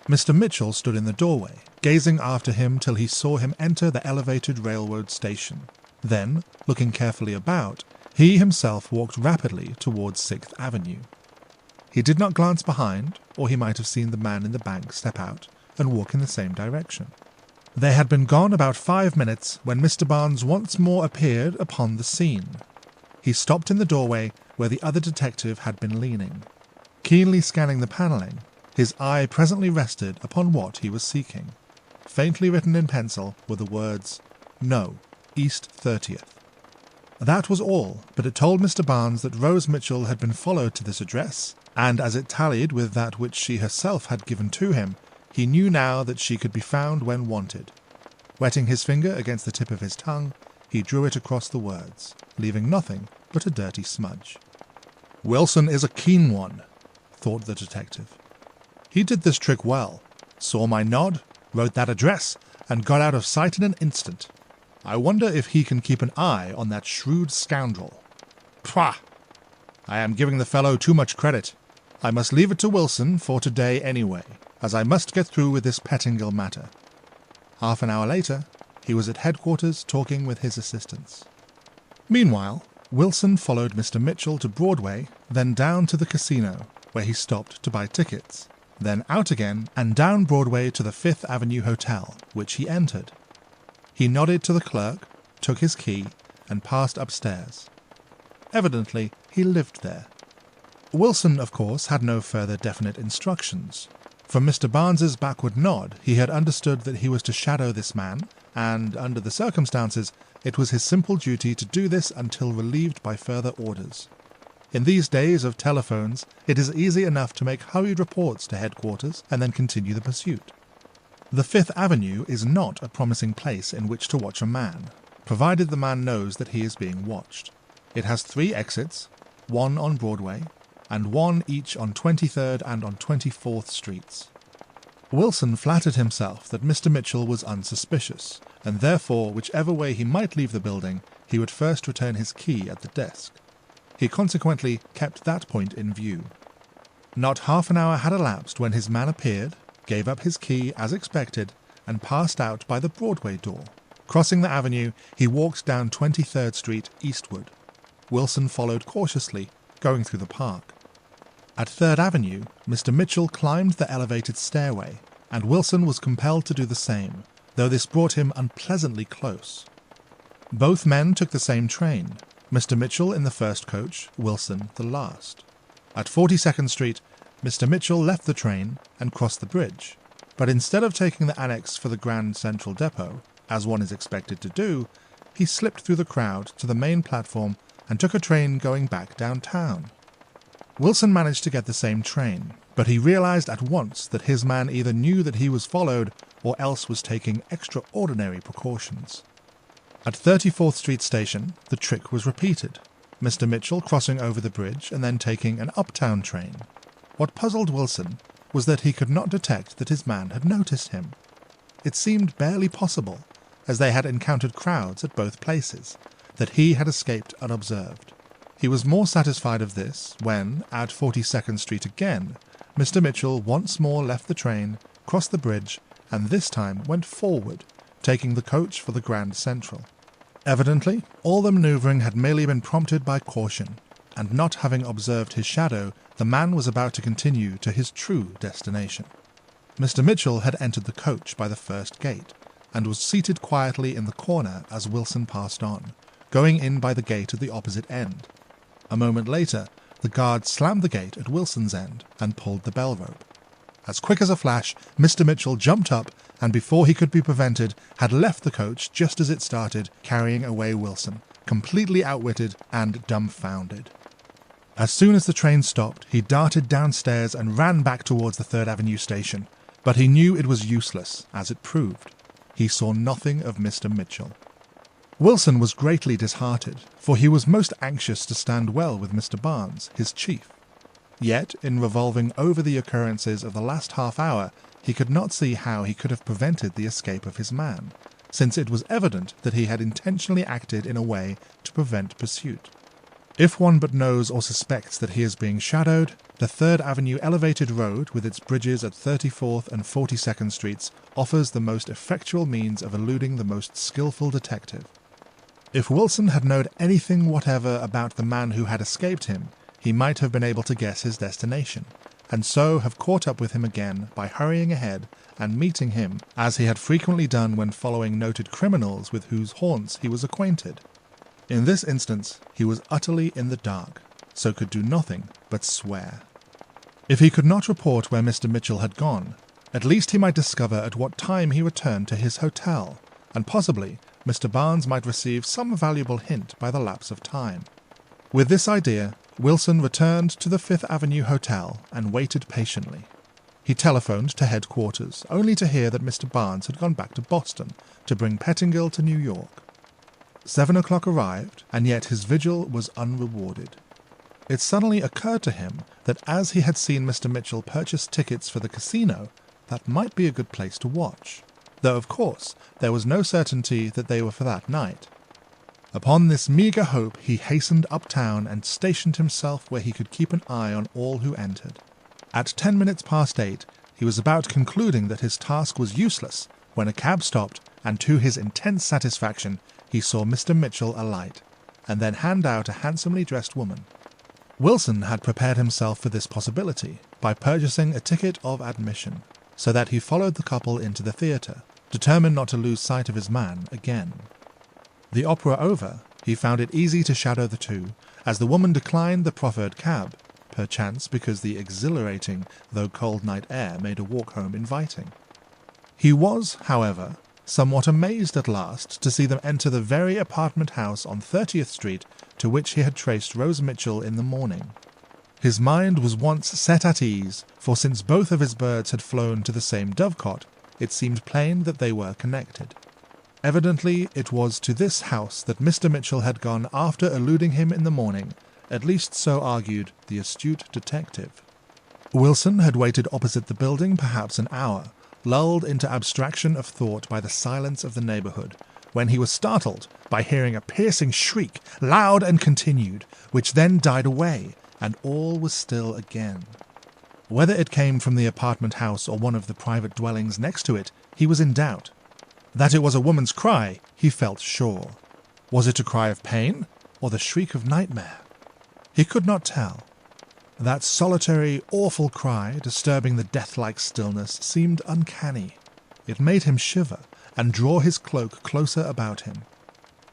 Mr. Mitchell stood in the doorway, gazing after him till he saw him enter the elevated railroad station. Then, looking carefully about, he himself walked rapidly towards 6th Avenue. He did not glance behind, or he might have seen the man in the bank step out and walk in the same direction. They had been gone about 5 minutes when Mr. Barnes once more appeared upon the scene. He stopped in the doorway where the other detective had been leaning. Keenly scanning the panelling, his eye presently rested upon what he was seeking. Faintly written in pencil were the words, "No, East 30th." That was all, but it told Mr. Barnes that Rose Mitchell had been followed to this address, and as it tallied with that which she herself had given to him, he knew now that she could be found when wanted. Wetting his finger against the tip of his tongue, he drew it across the words, leaving nothing but a dirty smudge. "Wilson is a keen one," thought the detective. He did this trick well, saw my nod, wrote that address, and got out of sight in an instant. I wonder if he can keep an eye on that shrewd scoundrel. Pah! I am giving the fellow too much credit. I must leave it to Wilson for today anyway, as I must get through with this Pettingill matter. Half an hour later, he was at headquarters talking with his assistants. Meanwhile, Wilson followed Mr. Mitchell to Broadway, then down to the casino, where he stopped to buy tickets, then out again and down Broadway to the Fifth Avenue Hotel, which he entered. He nodded to the clerk, took his key, and passed upstairs. Evidently, he lived there. Wilson, of course, had no further definite instructions. From Mr. Barnes's backward nod, he had understood that he was to shadow this man, and, under the circumstances, it was his simple duty to do this until relieved by further orders. In these days of telephones, it is easy enough to make hurried reports to headquarters and then continue the pursuit. The Fifth Avenue is not a promising place in which to watch a man, provided the man knows that he is being watched. It has 3 exits, one on Broadway, and one each on 23rd and on 24th Streets. Wilson flattered himself that Mr. Mitchell was unsuspicious, and therefore whichever way he might leave the building, he would first return his key at the desk. He consequently kept that point in view. Not half an hour had elapsed when his man appeared, gave up his key as expected, and passed out by the Broadway door. Crossing the avenue, he walked down 23rd Street eastward. Wilson followed cautiously, going through the park. At 3rd Avenue, Mr. Mitchell climbed the elevated stairway, and Wilson was compelled to do the same, though this brought him unpleasantly close. Both men took the same train, Mr. Mitchell in the first coach, Wilson the last. At 42nd Street, Mr. Mitchell left the train and crossed the bridge, but instead of taking the annex for the Grand Central Depot, as one is expected to do, he slipped through the crowd to the main platform and took a train going back downtown. Wilson managed to get the same train, but he realized at once that his man either knew that he was followed or else was taking extraordinary precautions. At 34th Street Station, the trick was repeated, Mr. Mitchell crossing over the bridge and then taking an uptown train. What puzzled Wilson was that he could not detect that his man had noticed him. It seemed barely possible, as they had encountered crowds at both places, that he had escaped unobserved. He was more satisfied of this when, at 42nd Street again, Mr. Mitchell once more left the train, crossed the bridge, and this time went forward, taking the coach for the Grand Central. Evidently, all the manoeuvring had merely been prompted by caution, and not having observed his shadow, the man was about to continue to his true destination. Mr. Mitchell had entered the coach by the first gate, and was seated quietly in the corner as Wilson passed on, going in by the gate at the opposite end. A moment later, the guard slammed the gate at Wilson's end and pulled the bell rope. As quick as a flash, Mr. Mitchell jumped up and before he could be prevented, had left the coach just as it started, carrying away Wilson, completely outwitted and dumbfounded. As soon as the train stopped, he darted downstairs and ran back towards the 3rd Avenue station, but he knew it was useless, as it proved. He saw nothing of Mr. Mitchell. Wilson was greatly disheartened, for he was most anxious to stand well with Mr. Barnes, his chief. Yet, in revolving over the occurrences of the last half hour, he could not see how he could have prevented the escape of his man, since it was evident that he had intentionally acted in a way to prevent pursuit. If one but knows or suspects that he is being shadowed, the 3rd Avenue elevated road with its bridges at 34th and 42nd Streets offers the most effectual means of eluding the most skillful detective. If Wilson had known anything whatever about the man who had escaped him, he might have been able to guess his destination, and so have caught up with him again by hurrying ahead and meeting him, as he had frequently done when following noted criminals with whose haunts he was acquainted. In this instance, he was utterly in the dark, so could do nothing but swear. If he could not report where Mr. Mitchell had gone, at least he might discover at what time he returned to his hotel, and possibly Mr. Barnes might receive some valuable hint by the lapse of time. With this idea, Wilson returned to the Fifth Avenue Hotel and waited patiently. He telephoned to headquarters, only to hear that Mr. Barnes had gone back to Boston to bring Pettingill to New York. 7 o'clock arrived, and yet his vigil was unrewarded. It suddenly occurred to him that as he had seen Mr. Mitchell purchase tickets for the casino, that might be a good place to watch, though of course there was no certainty that they were for that night. Upon this meagre hope he hastened uptown and stationed himself where he could keep an eye on all who entered. At 10 minutes past 8, he was about concluding that his task was useless when a cab stopped, and to his intense satisfaction he saw Mr. Mitchell alight, and then hand out a handsomely dressed woman. Wilson had prepared himself for this possibility by purchasing a ticket of admission, so that he followed the couple into the theatre, determined not to lose sight of his man again. The opera over, he found it easy to shadow the two, as the woman declined the proffered cab, perchance because the exhilarating though cold night air made a walk home inviting. He was, however, somewhat amazed at last to see them enter the very apartment house on 30th Street to which he had traced Rose Mitchell in the morning. His mind was once set at ease, for since both of his birds had flown to the same dovecot, it seemed plain that they were connected. Evidently it was to this house that Mr. Mitchell had gone after eluding him in the morning, at least so argued the astute detective. Wilson had waited opposite the building perhaps an hour, lulled into abstraction of thought by the silence of the neighbourhood, when he was startled by hearing a piercing shriek, loud and continued, which then died away, and all was still again. Whether it came from the apartment house or one of the private dwellings next to it, he was in doubt. That it was a woman's cry, he felt sure. Was it a cry of pain, or the shriek of nightmare? He could not tell. That solitary, awful cry, disturbing the death-like stillness, seemed uncanny. It made him shiver, and draw his cloak closer about him.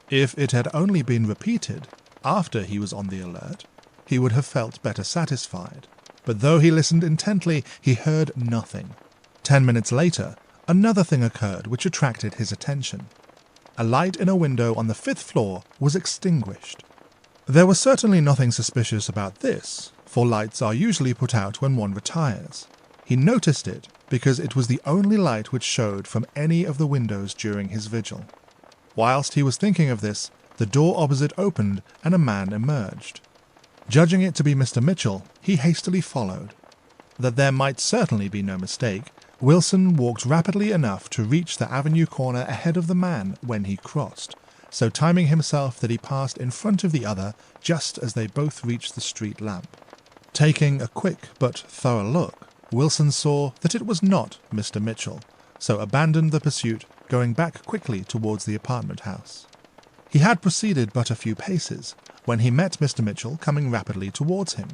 If it had only been repeated, after he was on the alert, he would have felt better satisfied. But though he listened intently, he heard nothing. 10 minutes later, another thing occurred which attracted his attention. A light in a window on the 5th floor was extinguished. There was certainly nothing suspicious about this, for lights are usually put out when one retires. He noticed it because it was the only light which showed from any of the windows during his vigil. Whilst he was thinking of this, the door opposite opened and a man emerged. Judging it to be Mr. Mitchell, he hastily followed. That there might certainly be no mistake, Wilson walked rapidly enough to reach the avenue corner ahead of the man when he crossed, so timing himself that he passed in front of the other just as they both reached the street lamp. Taking a quick but thorough look, Wilson saw that it was not Mr. Mitchell, so abandoned the pursuit, going back quickly towards the apartment house. He had proceeded but a few paces when he met Mr. Mitchell coming rapidly towards him.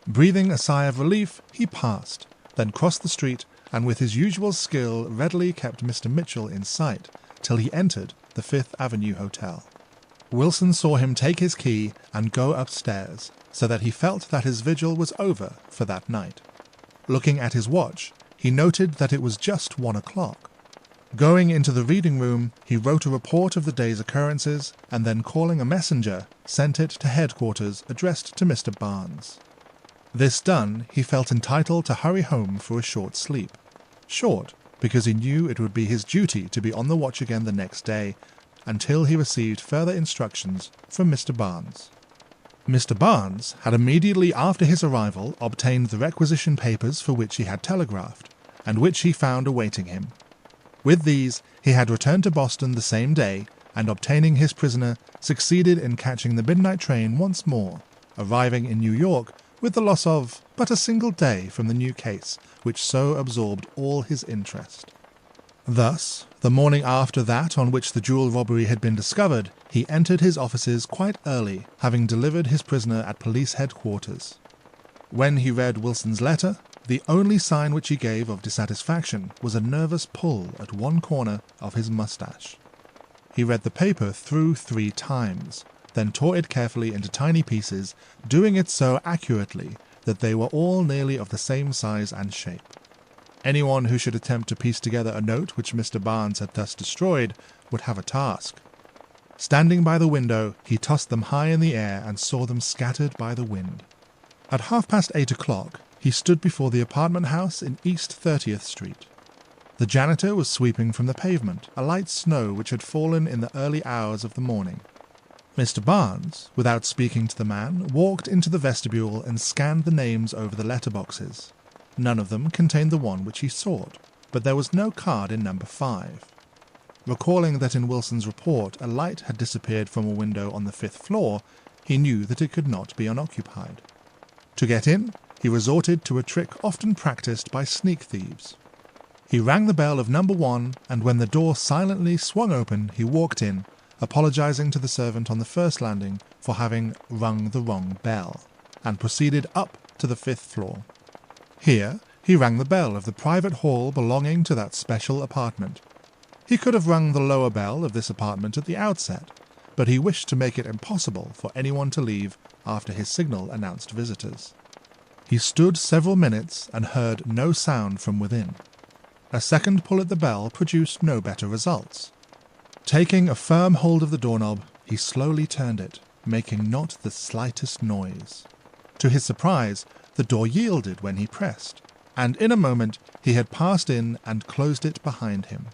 Breathing a sigh of relief, he passed, then crossed the street, and with his usual skill readily kept Mr. Mitchell in sight till he entered the 5th Avenue Hotel. Wilson saw him take his key and go upstairs, so that he felt that his vigil was over for that night. Looking at his watch, he noted that it was just 1 o'clock. Going into the reading room, he wrote a report of the day's occurrences, and then calling a messenger, sent it to headquarters addressed to Mr. Barnes. This done, he felt entitled to hurry home for a short sleep. Short, because he knew it would be his duty to be on the watch again the next day, until he received further instructions from Mr. Barnes. Mr. Barnes had immediately after his arrival obtained the requisition papers for which he had telegraphed, and which he found awaiting him. With these, he had returned to Boston the same day, and obtaining his prisoner, succeeded in catching the midnight train once more, arriving in New York with the loss of but a single day from the new case which so absorbed all his interest. Thus, the morning after that on which the jewel robbery had been discovered, he entered his offices quite early, having delivered his prisoner at police headquarters. When he read Wilson's letter, the only sign which he gave of dissatisfaction was a nervous pull at one corner of his moustache. He read the paper through 3 times, then tore it carefully into tiny pieces, doing it so accurately that they were all nearly of the same size and shape. Anyone who should attempt to piece together a note which Mr. Barnes had thus destroyed would have a task. Standing by the window, he tossed them high in the air and saw them scattered by the wind. At 8:30 o'clock, he stood before the apartment house in East 30th Street. The janitor was sweeping from the pavement a light snow which had fallen in the early hours of the morning. Mr. Barnes, without speaking to the man, walked into the vestibule and scanned the names over the letterboxes. None of them contained the one which he sought, but there was no card in number 5. Recalling that in Wilson's report a light had disappeared from a window on the 5th floor, he knew that it could not be unoccupied. To get in, he resorted to a trick often practiced by sneak thieves. He rang the bell of number 1, and when the door silently swung open, he walked in, apologising to the servant on the first landing for having rung the wrong bell, and proceeded up to the 5th floor. Here he rang the bell of the private hall belonging to that special apartment. He could have rung the lower bell of this apartment at the outset, but he wished to make it impossible for anyone to leave after his signal announced visitors. He stood several minutes and heard no sound from within. A second pull at the bell produced no better results. Taking a firm hold of the doorknob, he slowly turned it, making not the slightest noise. To his surprise, the door yielded when he pressed, and in a moment he had passed in and closed it behind him.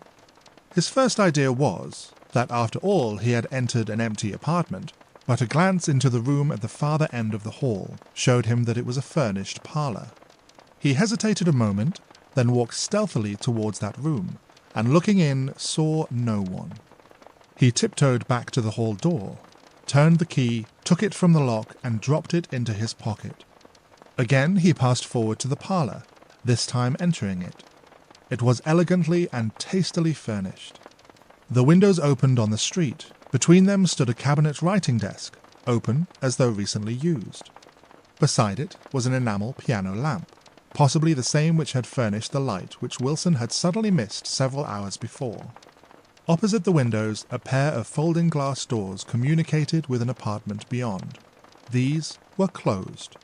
His first idea was that after all he had entered an empty apartment, but a glance into the room at the farther end of the hall showed him that it was a furnished parlour. He hesitated a moment, then walked stealthily towards that room, and looking in saw no one. He tiptoed back to the hall door, turned the key, took it from the lock and dropped it into his pocket. Again he passed forward to the parlour, this time entering it. It was elegantly and tastily furnished. The windows opened on the street. Between them stood a cabinet writing desk, open as though recently used. Beside it was an enamel piano lamp, possibly the same which had furnished the light which Wilson had suddenly missed several hours before. Opposite the windows, a pair of folding glass doors communicated with an apartment beyond. These were closed.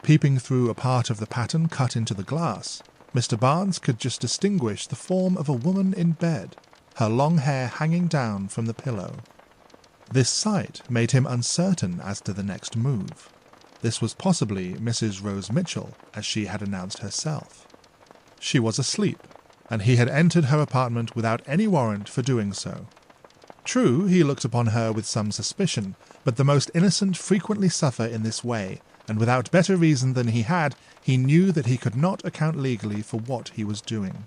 Peeping through a part of the pattern cut into the glass, Mr. Barnes could just distinguish the form of a woman in bed, her long hair hanging down from the pillow. This sight made him uncertain as to the next move. This was possibly Mrs. Rose Mitchell, as she had announced herself. She was asleep, and he had entered her apartment without any warrant for doing so. True, he looked upon her with some suspicion, but the most innocent frequently suffer in this way, and without better reason than he had, he knew that he could not account legally for what he was doing.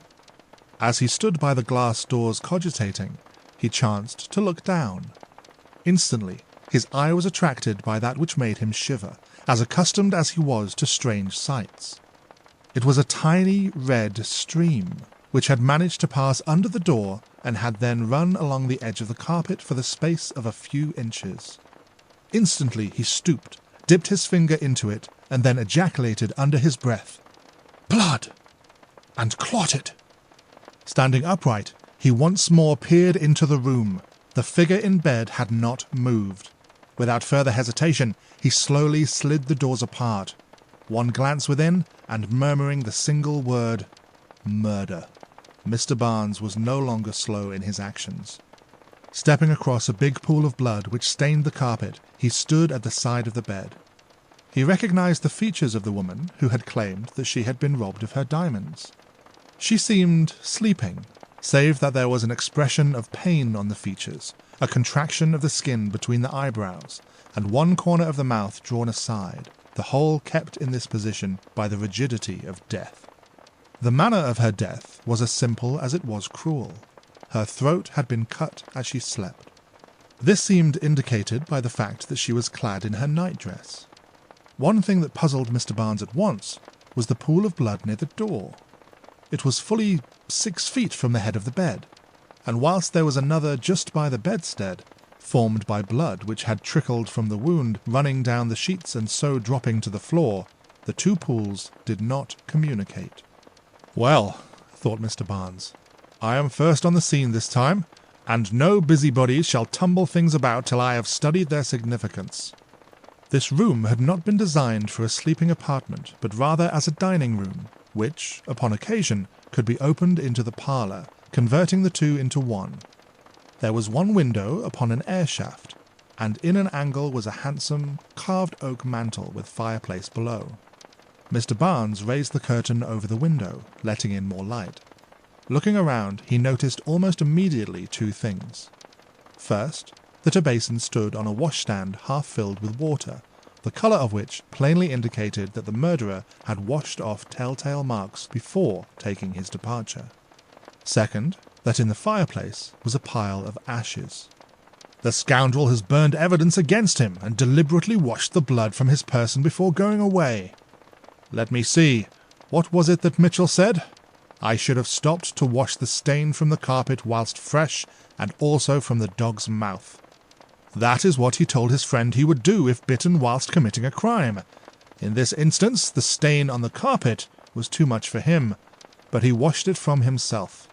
As he stood by the glass doors cogitating, he chanced to look down. Instantly, his eye was attracted by that which made him shiver, as accustomed as he was to strange sights. It was a tiny red stream, which had managed to pass under the door and had then run along the edge of the carpet for the space of a few inches. Instantly he stooped, dipped his finger into it, and then ejaculated under his breath, "Blood!" and clotted. Standing upright, he once more peered into the room. The figure in bed had not moved. Without further hesitation, he slowly slid the doors apart. One glance within, and murmuring the single word, "Murder," Mr. Barnes was no longer slow in his actions. Stepping across a big pool of blood which stained the carpet, he stood at the side of the bed. He recognized the features of the woman who had claimed that she had been robbed of her diamonds. She seemed sleeping, save that there was an expression of pain on the features, a contraction of the skin between the eyebrows, and one corner of the mouth drawn aside, the whole kept in this position by the rigidity of death. The manner of her death was as simple as it was cruel. Her throat had been cut as she slept. This seemed indicated by the fact that she was clad in her nightdress. One thing that puzzled Mr. Barnes at once was the pool of blood near the door. It was fully 6 feet from the head of the bed, and whilst there was another just by the bedstead, formed by blood which had trickled from the wound, running down the sheets and so dropping to the floor, the two pools did not communicate. "Well," thought Mr. Barnes, "I am first on the scene this time, and no busybodies shall tumble things about till I have studied their significance." This room had not been designed for a sleeping apartment, but rather as a dining room, which, upon occasion, could be opened into the parlour, converting the two into one. There was one window upon an air shaft, and in an angle was a handsome, carved oak mantel with fireplace below. Mr. Barnes raised the curtain over the window, letting in more light. Looking around, he noticed almost immediately two things. First, that a basin stood on a washstand half filled with water, the colour of which plainly indicated that the murderer had washed off telltale marks before taking his departure. Second, that in the fireplace was a pile of ashes. "The scoundrel has burned evidence against him and deliberately washed the blood from his person before going away. Let me see, what was it that Mitchell said? I should have stopped to wash the stain from the carpet whilst fresh, and also from the dog's mouth. That is what he told his friend he would do if bitten whilst committing a crime. In this instance, the stain on the carpet was too much for him, but he washed it from himself.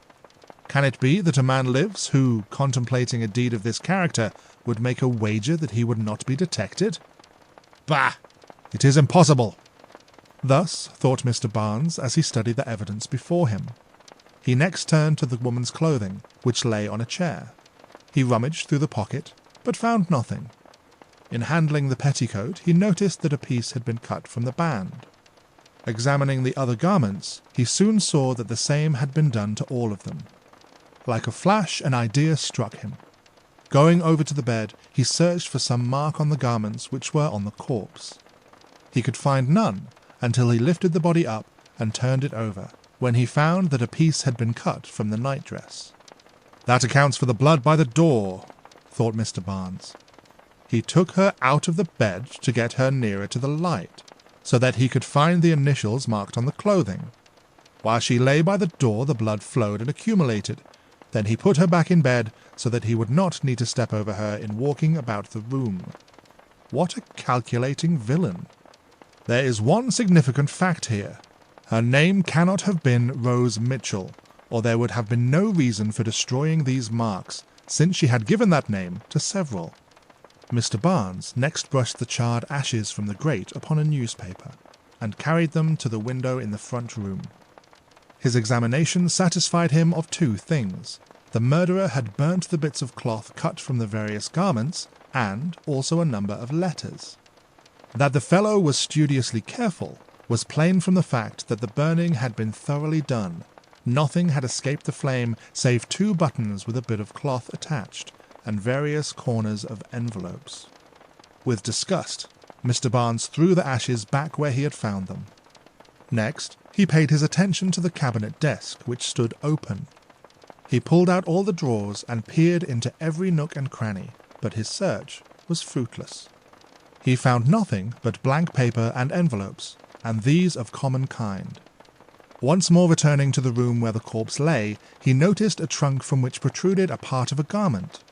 Can it be that a man lives who, contemplating a deed of this character, would make a wager that he would not be detected? Bah! It is impossible. Thus thought Mr. Barnes as he studied the evidence before him. He next turned to the woman's clothing, which lay on a chair. He rummaged through the pocket, but found nothing. In handling the petticoat, he noticed that a piece had been cut from the band. Examining the other garments, he soon saw that the same had been done to all of them. Like a flash, an idea struck him. Going over to the bed, he searched for some mark on the garments which were on the corpse. He could find none until he lifted the body up and turned it over, when he found that a piece had been cut from the nightdress. That accounts for the blood by the door, thought Mr. Barnes. He took her out of the bed to get her nearer to the light, so that he could find the initials marked on the clothing. While she lay by the door, the blood flowed and accumulated. Then he put her back in bed so that he would not need to step over her in walking about the room. What a calculating villain! There is one significant fact here. Her name cannot have been Rose Mitchell, or there would have been no reason for destroying these marks, since she had given that name to several. Mr. Barnes next brushed the charred ashes from the grate upon a newspaper, and carried them to the window in the front room. His examination satisfied him of two things. The murderer had burnt the bits of cloth cut from the various garments, and also a number of letters. That the fellow was studiously careful was plain from the fact that the burning had been thoroughly done. Nothing had escaped the flame save 2 buttons with a bit of cloth attached, and various corners of envelopes. With disgust, Mr. Barnes threw the ashes back where he had found them. Next, he paid his attention to the cabinet desk, which stood open. He pulled out all the drawers and peered into every nook and cranny, but his search was fruitless. He found nothing but blank paper and envelopes, and these of common kind. Once more returning to the room where the corpse lay, he noticed a trunk from which protruded a part of a garment.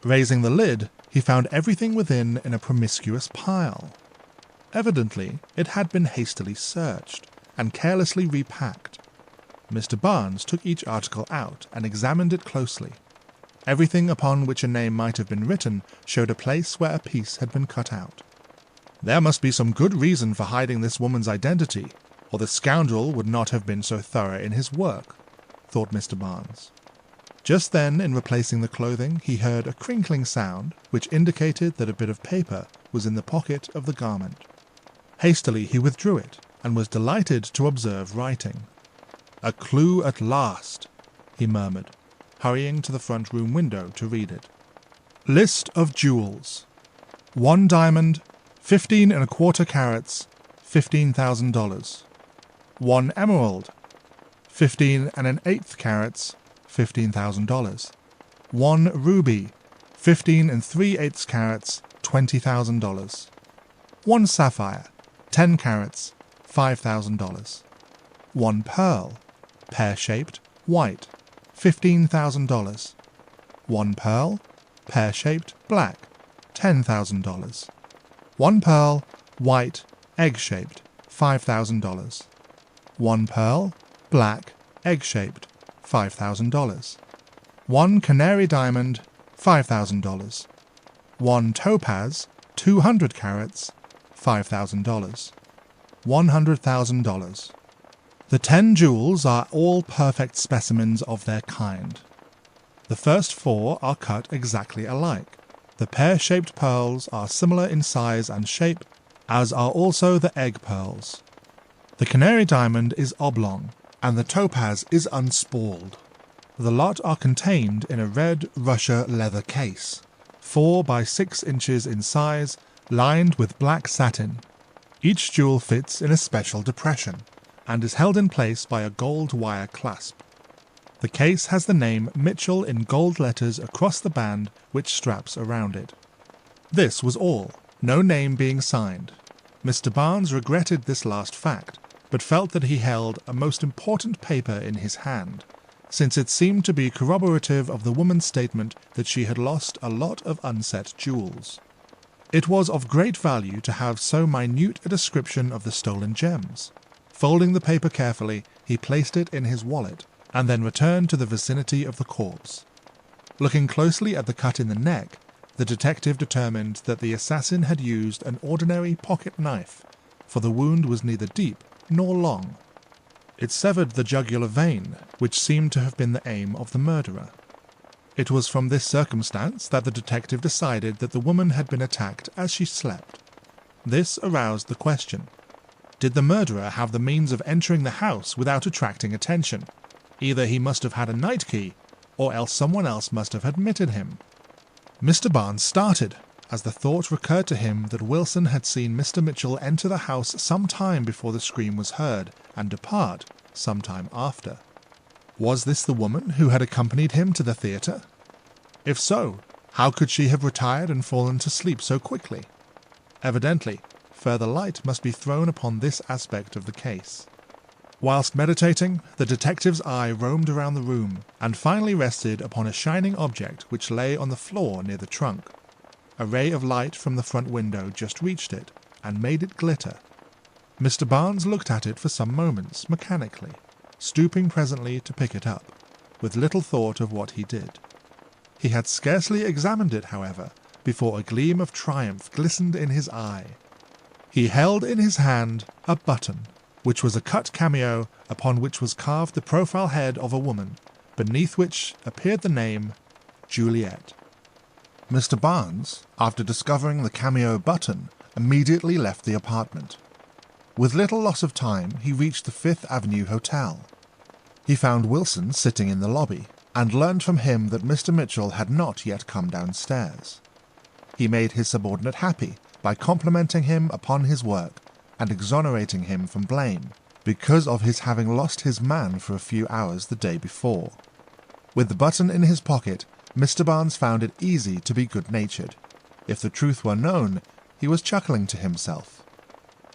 Raising the lid, he found everything within in a promiscuous pile. Evidently, it had been hastily searched, and carelessly repacked. Mr. Barnes took each article out and examined it closely. Everything upon which a name might have been written showed a place where a piece had been cut out. There must be some good reason for hiding this woman's identity, or the scoundrel would not have been so thorough in his work, thought Mr. Barnes. Just then, in replacing the clothing, he heard a crinkling sound which indicated that a bit of paper was in the pocket of the garment. Hastily he withdrew it, and was delighted to observe writing. "A clue at last," he murmured, hurrying to the front room window to read it. List of jewels. 1 diamond, 15 1/4 carats, $15,000. 1 emerald, 15 1/8 carats, $15,000. 1 ruby, 15 3/8 carats, $20,000. 1 sapphire, 10 carats, $5,000. 1 pearl, pear-shaped, white, $15,000. 1 pearl, pear-shaped, black, $10,000. 1 pearl, white, egg-shaped, $5,000. 1 pearl, black, egg-shaped, $5,000. 1 canary diamond, $5,000. 1 topaz, 200 carats, $5,000. $100,000. The 10 jewels are all perfect specimens of their kind. The first 4 are cut exactly alike. The pear-shaped pearls are similar in size and shape, as are also the egg pearls. The canary diamond is oblong, and the topaz is unspalled. The lot are contained in a red Russia leather case, 4 by 6 inches in size, lined with black satin. Each jewel fits in a special depression, and is held in place by a gold wire clasp. The case has the name Mitchell in gold letters across the band which straps around it. This was all, no name being signed. Mr. Barnes regretted this last fact, but felt that he held a most important paper in his hand, since it seemed to be corroborative of the woman's statement that she had lost a lot of unset jewels. It was of great value to have so minute a description of the stolen gems. Folding the paper carefully, he placed it in his wallet, and then returned to the vicinity of the corpse. Looking closely at the cut in the neck, the detective determined that the assassin had used an ordinary pocket knife, for the wound was neither deep nor long. It severed the jugular vein, which seemed to have been the aim of the murderer. It was from this circumstance that the detective decided that the woman had been attacked as she slept. This aroused the question: did the murderer have the means of entering the house without attracting attention? Either he must have had a night key, or else someone else must have admitted him. Mr. Barnes started, as the thought recurred to him that Wilson had seen Mr. Mitchell enter the house some time before the scream was heard, and depart some time after. Was this the woman who had accompanied him to the theatre? If so, how could she have retired and fallen to sleep so quickly? Evidently, further light must be thrown upon this aspect of the case. Whilst meditating, the detective's eye roamed around the room, and finally rested upon a shining object which lay on the floor near the trunk. A ray of light from the front window just reached it, and made it glitter. Mr. Barnes looked at it for some moments, mechanically, stooping presently to pick it up, with little thought of what he did. He had scarcely examined it, however, before a gleam of triumph glistened in his eye. He held in his hand a button, which was a cut cameo upon which was carved the profile head of a woman, beneath which appeared the name Juliet. Mr. Barnes, after discovering the cameo button, immediately left the apartment. With little loss of time, he reached the Fifth Avenue Hotel. He found Wilson sitting in the lobby, and learned from him that Mr. Mitchell had not yet come downstairs. He made his subordinate happy by complimenting him upon his work, and exonerating him from blame, because of his having lost his man for a few hours the day before. With the button in his pocket, Mr. Barnes found it easy to be good-natured. If the truth were known, he was chuckling to himself.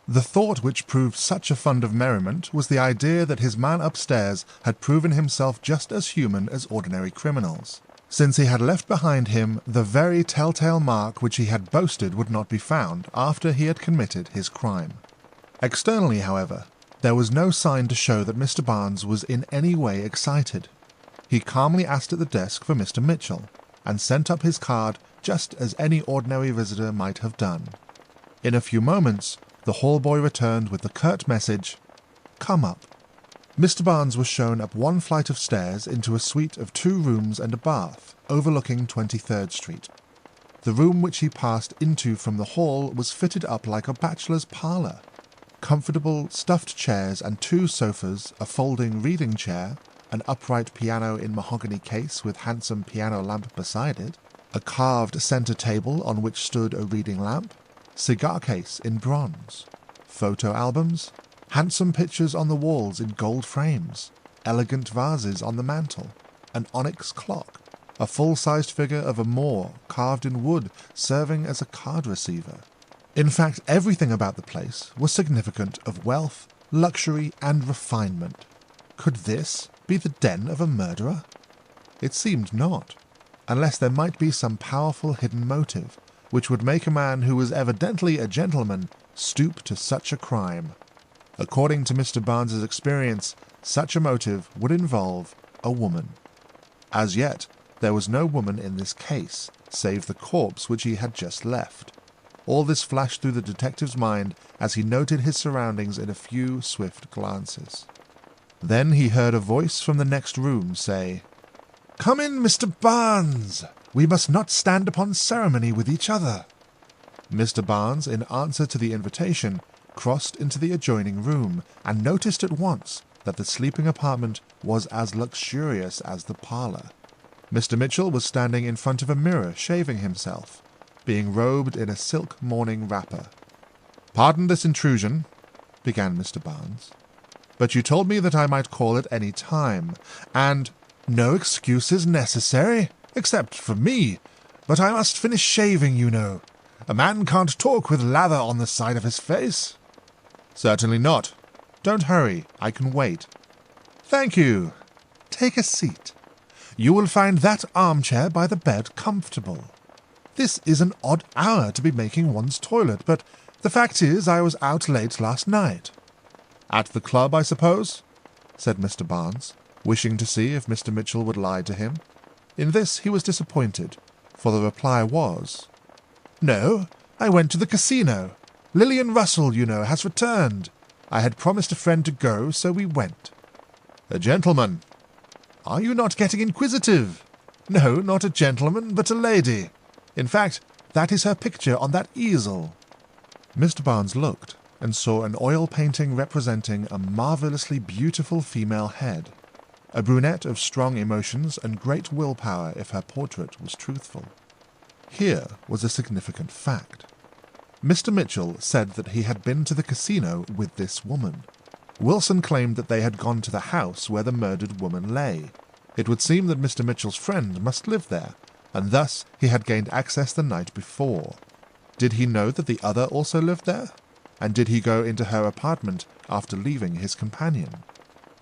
The thought which proved such a fund of merriment was the idea that his man upstairs had proven himself just as human as ordinary criminals, since he had left behind him the very telltale mark which he had boasted would not be found after he had committed his crime. Externally, however, there was no sign to show that Mr. Barnes was in any way excited. He calmly asked at the desk for Mr. Mitchell, and sent up his card just as any ordinary visitor might have done. In a few moments, the hall boy returned with the curt message, "Come up." Mr. Barnes was shown up one flight of stairs into a suite of 2 rooms and a bath, overlooking 23rd Street. The room which he passed into from the hall was fitted up like a bachelor's parlour. Comfortable stuffed chairs and 2 sofas, a folding reading chair, an upright piano in mahogany case with handsome piano lamp beside it, a carved centre table on which stood a reading lamp, cigar case in bronze, photo albums, handsome pictures on the walls in gold frames, elegant vases on the mantel, an onyx clock, a full-sized figure of a Moor carved in wood serving as a card receiver. In fact, everything about the place was significant of wealth, luxury, and refinement. Could this be the den of a murderer? It seemed not, unless there might be some powerful hidden motive, which would make a man who was evidently a gentleman stoop to such a crime. According to Mr. Barnes's experience, such a motive would involve a woman. As yet, there was no woman in this case, save the corpse which he had just left. All this flashed through the detective's mind as he noted his surroundings in a few swift glances. Then he heard a voice from the next room say, "Come in, Mr. Barnes. We must not stand upon ceremony with each other." Mr. Barnes, in answer to the invitation, crossed into the adjoining room, and noticed at once that the sleeping apartment was as luxurious as the parlour. Mr. Mitchell was standing in front of a mirror shaving himself, being robed in a silk morning wrapper. "Pardon this intrusion," began Mr. Barnes, "but you told me that I might call at any time, and—" "No excuse is necessary, except for me, but I must finish shaving, you know. A man can't talk with lather on the side of his face." "Certainly not. Don't hurry, I can wait. Thank you. Take a seat. You will find that armchair by the bed comfortable. This is an odd hour to be making one's toilet, but the fact is I was out late last night. At the club, I suppose? Said Mr. Barnes, wishing to see if Mr. Mitchell would lie to him. In this he was disappointed, for the reply was, No, I went to the casino. Lillian Russell, you know, has returned. I had promised a friend to go, so we went. A gentleman. Are you not getting inquisitive? No, not a gentleman, but a lady. In fact, that is her picture on that easel. Mr. Barnes looked, and saw an oil painting representing a marvellously beautiful female head, a brunette of strong emotions and great willpower if her portrait was truthful. Here was a significant fact. Mr. Mitchell said that he had been to the casino with this woman. Wilson claimed that they had gone to the house where the murdered woman lay. It would seem that Mr. Mitchell's friend must live there, and thus he had gained access the night before. Did he know that the other also lived there? And did he go into her apartment after leaving his companion?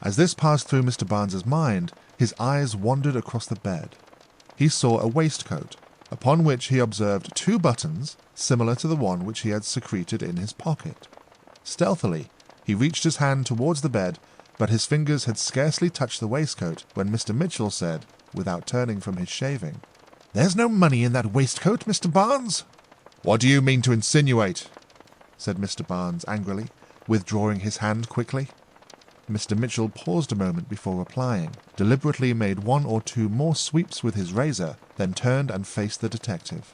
As this passed through Mr. Barnes's mind, his eyes wandered across the bed. He saw a waistcoat, upon which he observed 2 buttons similar to the one which he had secreted in his pocket. Stealthily, he reached his hand towards the bed, but his fingers had scarcely touched the waistcoat when Mr. Mitchell said, without turning from his shaving, "There's no money in that waistcoat, Mr. Barnes." "What do you mean to insinuate?" said Mr. Barnes angrily, withdrawing his hand quickly. Mr. Mitchell paused a moment before replying, deliberately made 1 or 2 more sweeps with his razor, then turned and faced the detective.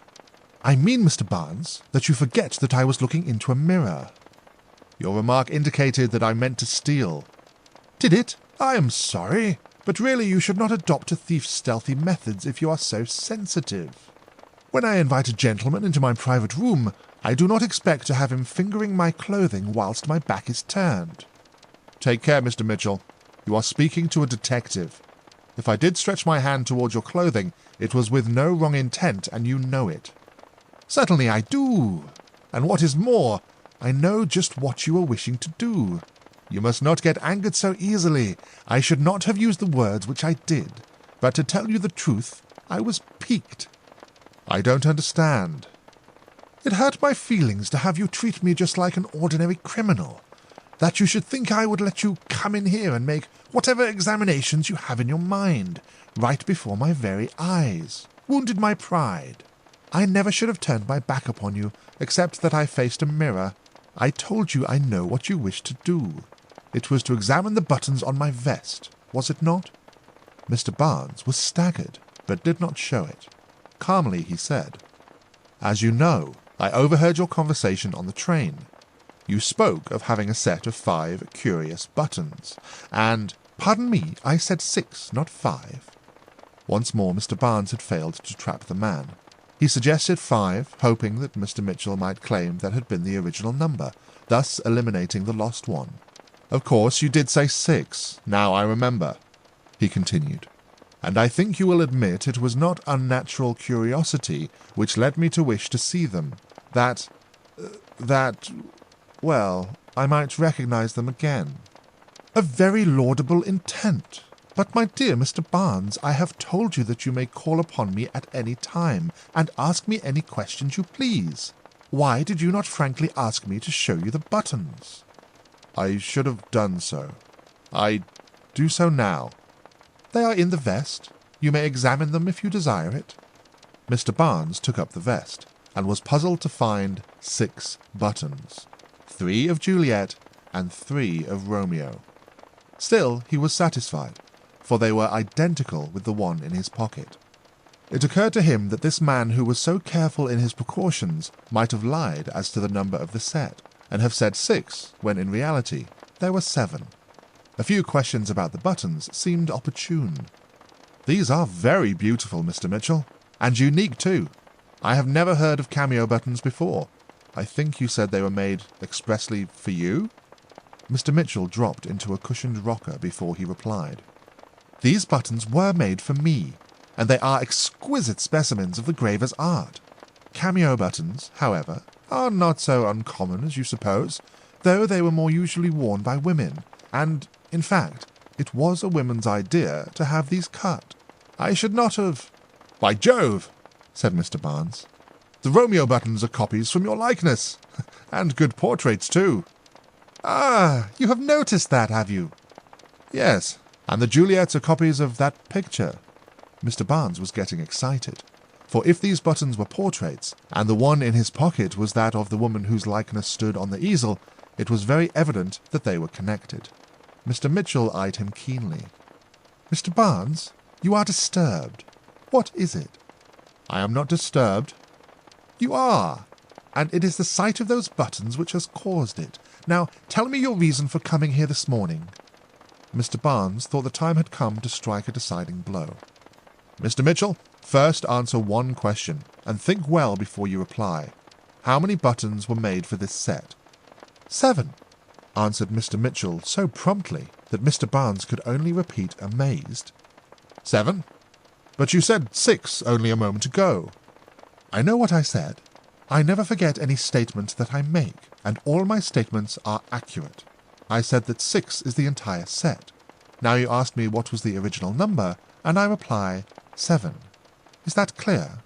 "I mean, Mr. Barnes, that you forget that I was looking into a mirror." "Your remark indicated that I meant to steal." "Did it? I am sorry, but really you should not adopt a thief's stealthy methods if you are so sensitive. When I invite a gentleman into my private room, I do not expect to have him fingering my clothing whilst my back is turned." "Take care, Mr. Mitchell. You are speaking to a detective. If I did stretch my hand towards your clothing, it was with no wrong intent, and you know it." "Certainly I do. And what is more, I know just what you were wishing to do. You must not get angered so easily. I should not have used the words which I did. But to tell you the truth, I was piqued." "I don't understand." "It hurt my feelings to have you treat me just like an ordinary criminal. That you should think I would let you come in here and make whatever examinations you have in your mind, right before my very eyes, wounded my pride. I never should have turned my back upon you, except that I faced a mirror. I told you I know what you wish to do. It was to examine the buttons on my vest, was it not?" Mr. Barnes was staggered, but did not show it. Calmly he said, "As you know, I overheard your conversation on the train. You spoke of having a set of 5 curious buttons, and—" "Pardon me, I said 6, not 5. Once more Mr. Barnes had failed to trap the man. He suggested 5, hoping that Mr. Mitchell might claim that had been the original number, thus eliminating the lost one. "Of course, you did say 6, now I remember," he continued, "and I think you will admit it was not unnatural curiosity which led me to wish to see them. Well, I might recognize them again." "A very laudable intent. But, my dear Mr. Barnes, I have told you that you may call upon me at any time, and ask me any questions you please. Why did you not frankly ask me to show you the buttons?" "I should have done so. I do so now." "They are in the vest. You may examine them if you desire it." Mr. Barnes took up the vest, and was puzzled to find 6 buttons, 3 of Juliet and 3 of Romeo. Still, he was satisfied, for they were identical with the one in his pocket. It occurred to him that this man who was so careful in his precautions might have lied as to the number of the set, and have said 6, when in reality there were 7. A few questions about the buttons seemed opportune. "These are very beautiful, Mr. Mitchell, and unique too. I have never heard of cameo buttons before. I think you said they were made expressly for you?" Mr. Mitchell dropped into a cushioned rocker before he replied. "These buttons were made for me, and they are exquisite specimens of the graver's art. Cameo buttons, however, are not so uncommon as you suppose, though they were more usually worn by women, and, in fact, it was a woman's idea to have these cut. I should not have... By Jove, said Mr. Barnes. The Romeo buttons are copies from your likeness, and good portraits too. Ah, you have noticed that, have you? Yes, and the Juliets are copies of that picture. Mr. Barnes was getting excited, for if these buttons were portraits, and the one in his pocket was that of the woman whose likeness stood on the easel, it was very evident that they were connected. Mr. Mitchell eyed him keenly. Mr. Barnes, you are disturbed. What is it? I am not disturbed. You are, and it is the sight of those buttons which has caused it. Now, tell me your reason for coming here this morning. Mr. Barnes thought the time had come to strike a deciding blow. Mr. Mitchell, first answer one question, and think well before you reply. How many buttons were made for this set? 7, answered Mr. Mitchell so promptly that Mr. Barnes could only repeat amazed. 7? But you said 6 only a moment ago. I know what I said. I never forget any statement that I make, and all my statements are accurate. I said that 6 is the entire set. Now you ask me what was the original number, and I reply 7. Is that clear?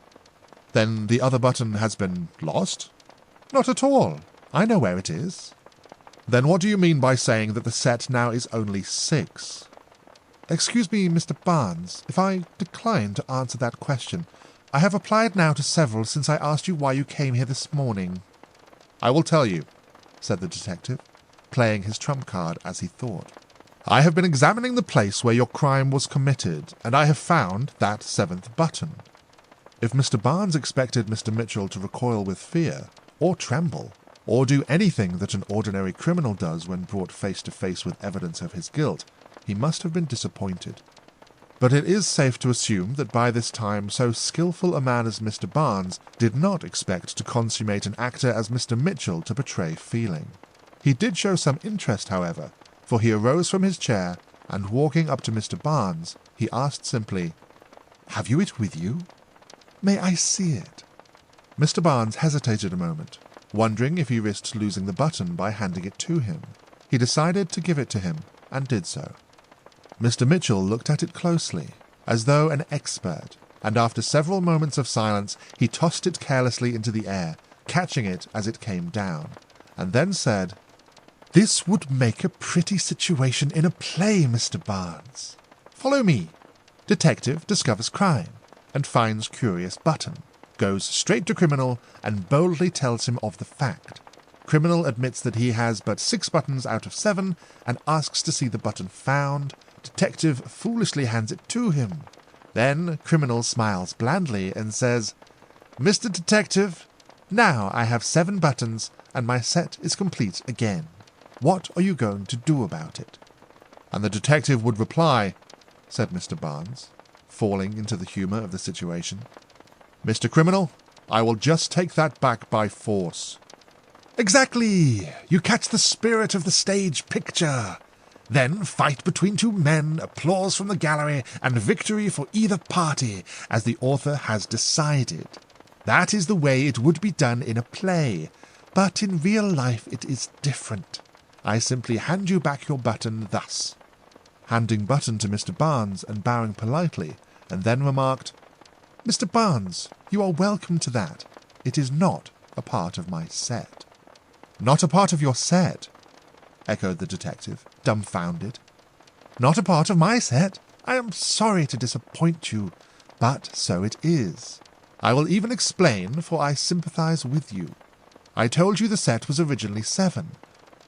Then the other button has been lost? Not at all. I know where it is. Then what do you mean by saying that the set now is only 6? Excuse me, Mr. Barnes, if I decline to answer that question. I have applied now to several since I asked you why you came here this morning. I will tell you, said the detective, playing his trump card as he thought. I have been examining the place where your crime was committed, and I have found that 7th button. If Mr. Barnes expected Mr. Mitchell to recoil with fear, or tremble, or do anything that an ordinary criminal does when brought face to face with evidence of his guilt, he must have been disappointed. But it is safe to assume that by this time so skilful a man as Mr. Barnes did not expect to consummate an actor as Mr. Mitchell to betray feeling. He did show some interest, however, for he arose from his chair, and walking up to Mr. Barnes, he asked simply, "Have you it with you? May I see it?" Mr. Barnes hesitated a moment, wondering if he risked losing the button by handing it to him. He decided to give it to him, and did so. Mr. Mitchell looked at it closely, as though an expert, and after several moments of silence he tossed it carelessly into the air, catching it as it came down, and then said, "This would make a pretty situation in a play, Mr. Barnes. Follow me. Detective discovers crime, and finds curious button, goes straight to criminal, and boldly tells him of the fact. Criminal admits that he has but 6 buttons out of 7, and asks to see the button found. Detective foolishly hands it to him. Then criminal smiles blandly and says, 'Mr. Detective, now I have 7 buttons, and my set is complete again. What are you going to do about it?' And the detective would reply," said Mr. Barnes, falling into the humour of the situation, "Mr. Criminal, I will just take that back by force." "Exactly! You catch the spirit of the stage picture. Then fight between 2 men, applause from the gallery, and victory for either party, as the author has decided. That is the way it would be done in a play, but in real life it is different. I simply hand you back your button thus," handing button to Mr. Barnes and bowing politely, and then remarked, "Mr. Barnes, you are welcome to that. It is not a part of my set." "Not a part of your set?" echoed the detective, dumbfounded. "Not a part of my set? I am sorry to disappoint you, but so it is. I will even explain, for I sympathize with you. I told you the set was originally 7.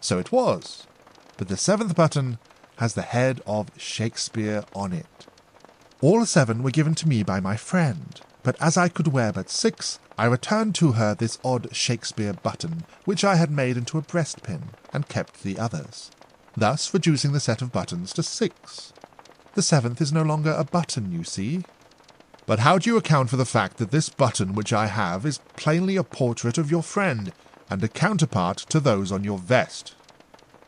So it was. But the 7th button has the head of Shakespeare on it. All 7 were given to me by my friend, but as I could wear but 6, I returned to her this odd Shakespeare button, which I had made into a breastpin, and kept the others, thus reducing the set of buttons to 6. The 7th is no longer a button, you see. But how do you account for the fact that this button which I have is plainly a portrait of your friend, and a counterpart to those on your vest?"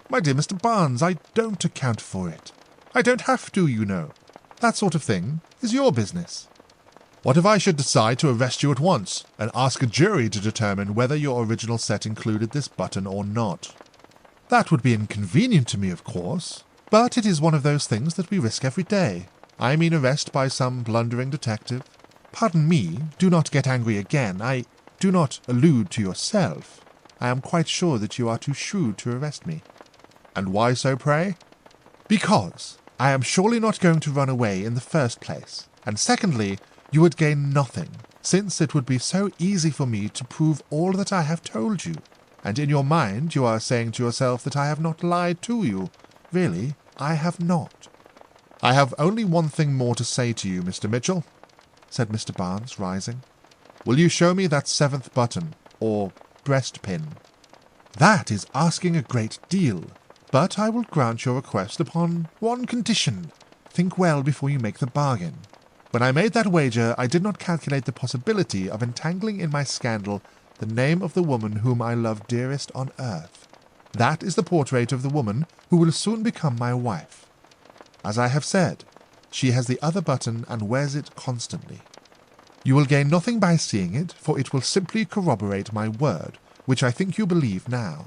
"My dear Mr. Barnes, I don't account for it. I don't have to, you know. That sort of thing is your business." "What if I should decide to arrest you at once, and ask a jury to determine whether your original set included this button or not?" That would be inconvenient to me, of course, but it is one of those things that we risk every day. I mean arrest by some blundering detective. Pardon me, do not get angry again. I do not allude to yourself. I am quite sure that you are too shrewd to arrest me. And why so, pray? Because I am surely not going to run away in the first place, and secondly, you would gain nothing, since it would be so easy for me to prove all that I have told you, and in your mind you are saying to yourself that I have not lied to you. Really, I have not. I have only one thing more to say to you, Mr. Mitchell, said Mr. Barnes, rising. Will you show me that 7th button, or breastpin? That is asking a great deal, but I will grant your request upon one condition. Think well before you make the bargain. When I made that wager, I did not calculate the possibility of entangling in my scandal the name of the woman whom I love dearest on earth. That is the portrait of the woman who will soon become my wife. As I have said, she has the other button and wears it constantly. You will gain nothing by seeing it, for it will simply corroborate my word, which I think you believe now.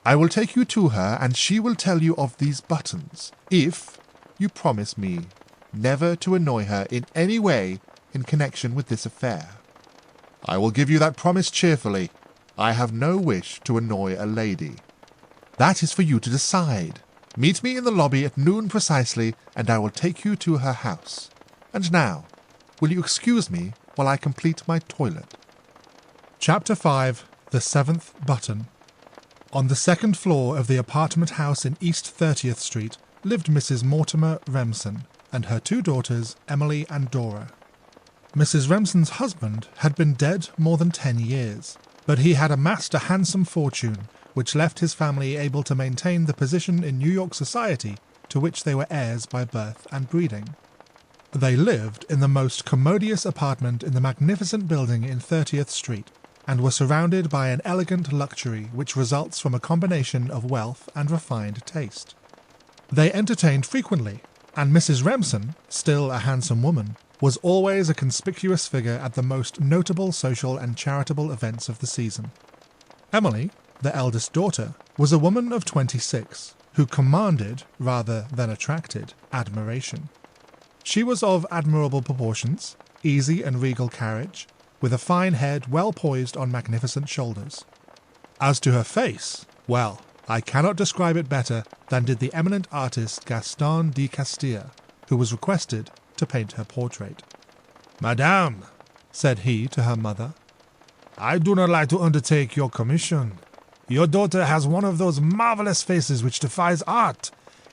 I will take you to her, and she will tell you of these buttons, if you promise me never to annoy her in any way in connection with this affair. I will give you that promise cheerfully. I have no wish to annoy a lady. That is for you to decide. Meet me in the lobby at noon precisely, and I will take you to her house. And now, will you excuse me while I complete my toilet? Chapter 5. The 7th Button. On the 2nd floor of the apartment house in East 30th Street lived Mrs. Mortimer Remsen and her 2 daughters, Emily and Dora. Mrs. Remsen's husband had been dead more than 10 years, but he had amassed a handsome fortune, which left his family able to maintain the position in New York society to which they were heirs by birth and breeding. They lived in the most commodious apartment in the magnificent building in 30th Street, and were surrounded by an elegant luxury which results from a combination of wealth and refined taste. They entertained frequently, and Mrs. Remsen, still a handsome woman, was always a conspicuous figure at the most notable social and charitable events of the season. Emily, the eldest daughter, was a woman of 26, who commanded, rather than attracted, admiration. She was of admirable proportions, easy and regal carriage, with a fine head well poised on magnificent shoulders. As to her face, well, I cannot describe it better than did the eminent artist Gaston de Castilla, who was requested to paint her portrait. "Madame," said he to her mother, "I do not like to undertake your commission. Your daughter has one of those marvelous faces which defies art.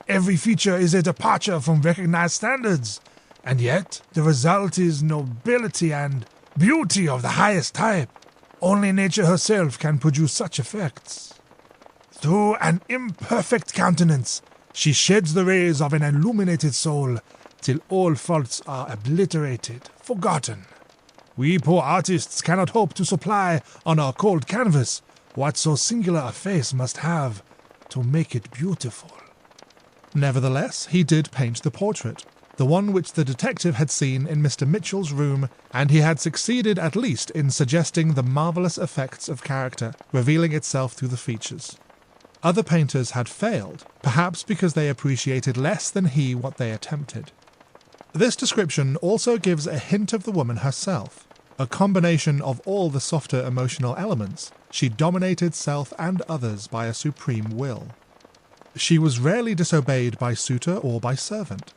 Every feature is a departure from recognized standards, and yet the result is nobility and beauty of the highest type. Only nature herself can produce such effects. Through an imperfect countenance, she sheds the rays of an illuminated soul, till all faults are obliterated, forgotten. We poor artists cannot hope to supply on our cold canvas what so singular a face must have to make it beautiful." Nevertheless, he did paint the portrait, the one which the detective had seen in Mr. Mitchell's room, and he had succeeded at least in suggesting the marvellous effects of character, revealing itself through the features. Other painters had failed, perhaps because they appreciated less than he what they attempted. This description also gives a hint of the woman herself. A combination of all the softer emotional elements, she dominated self and others by a supreme will. She was rarely disobeyed by suitor or by servant.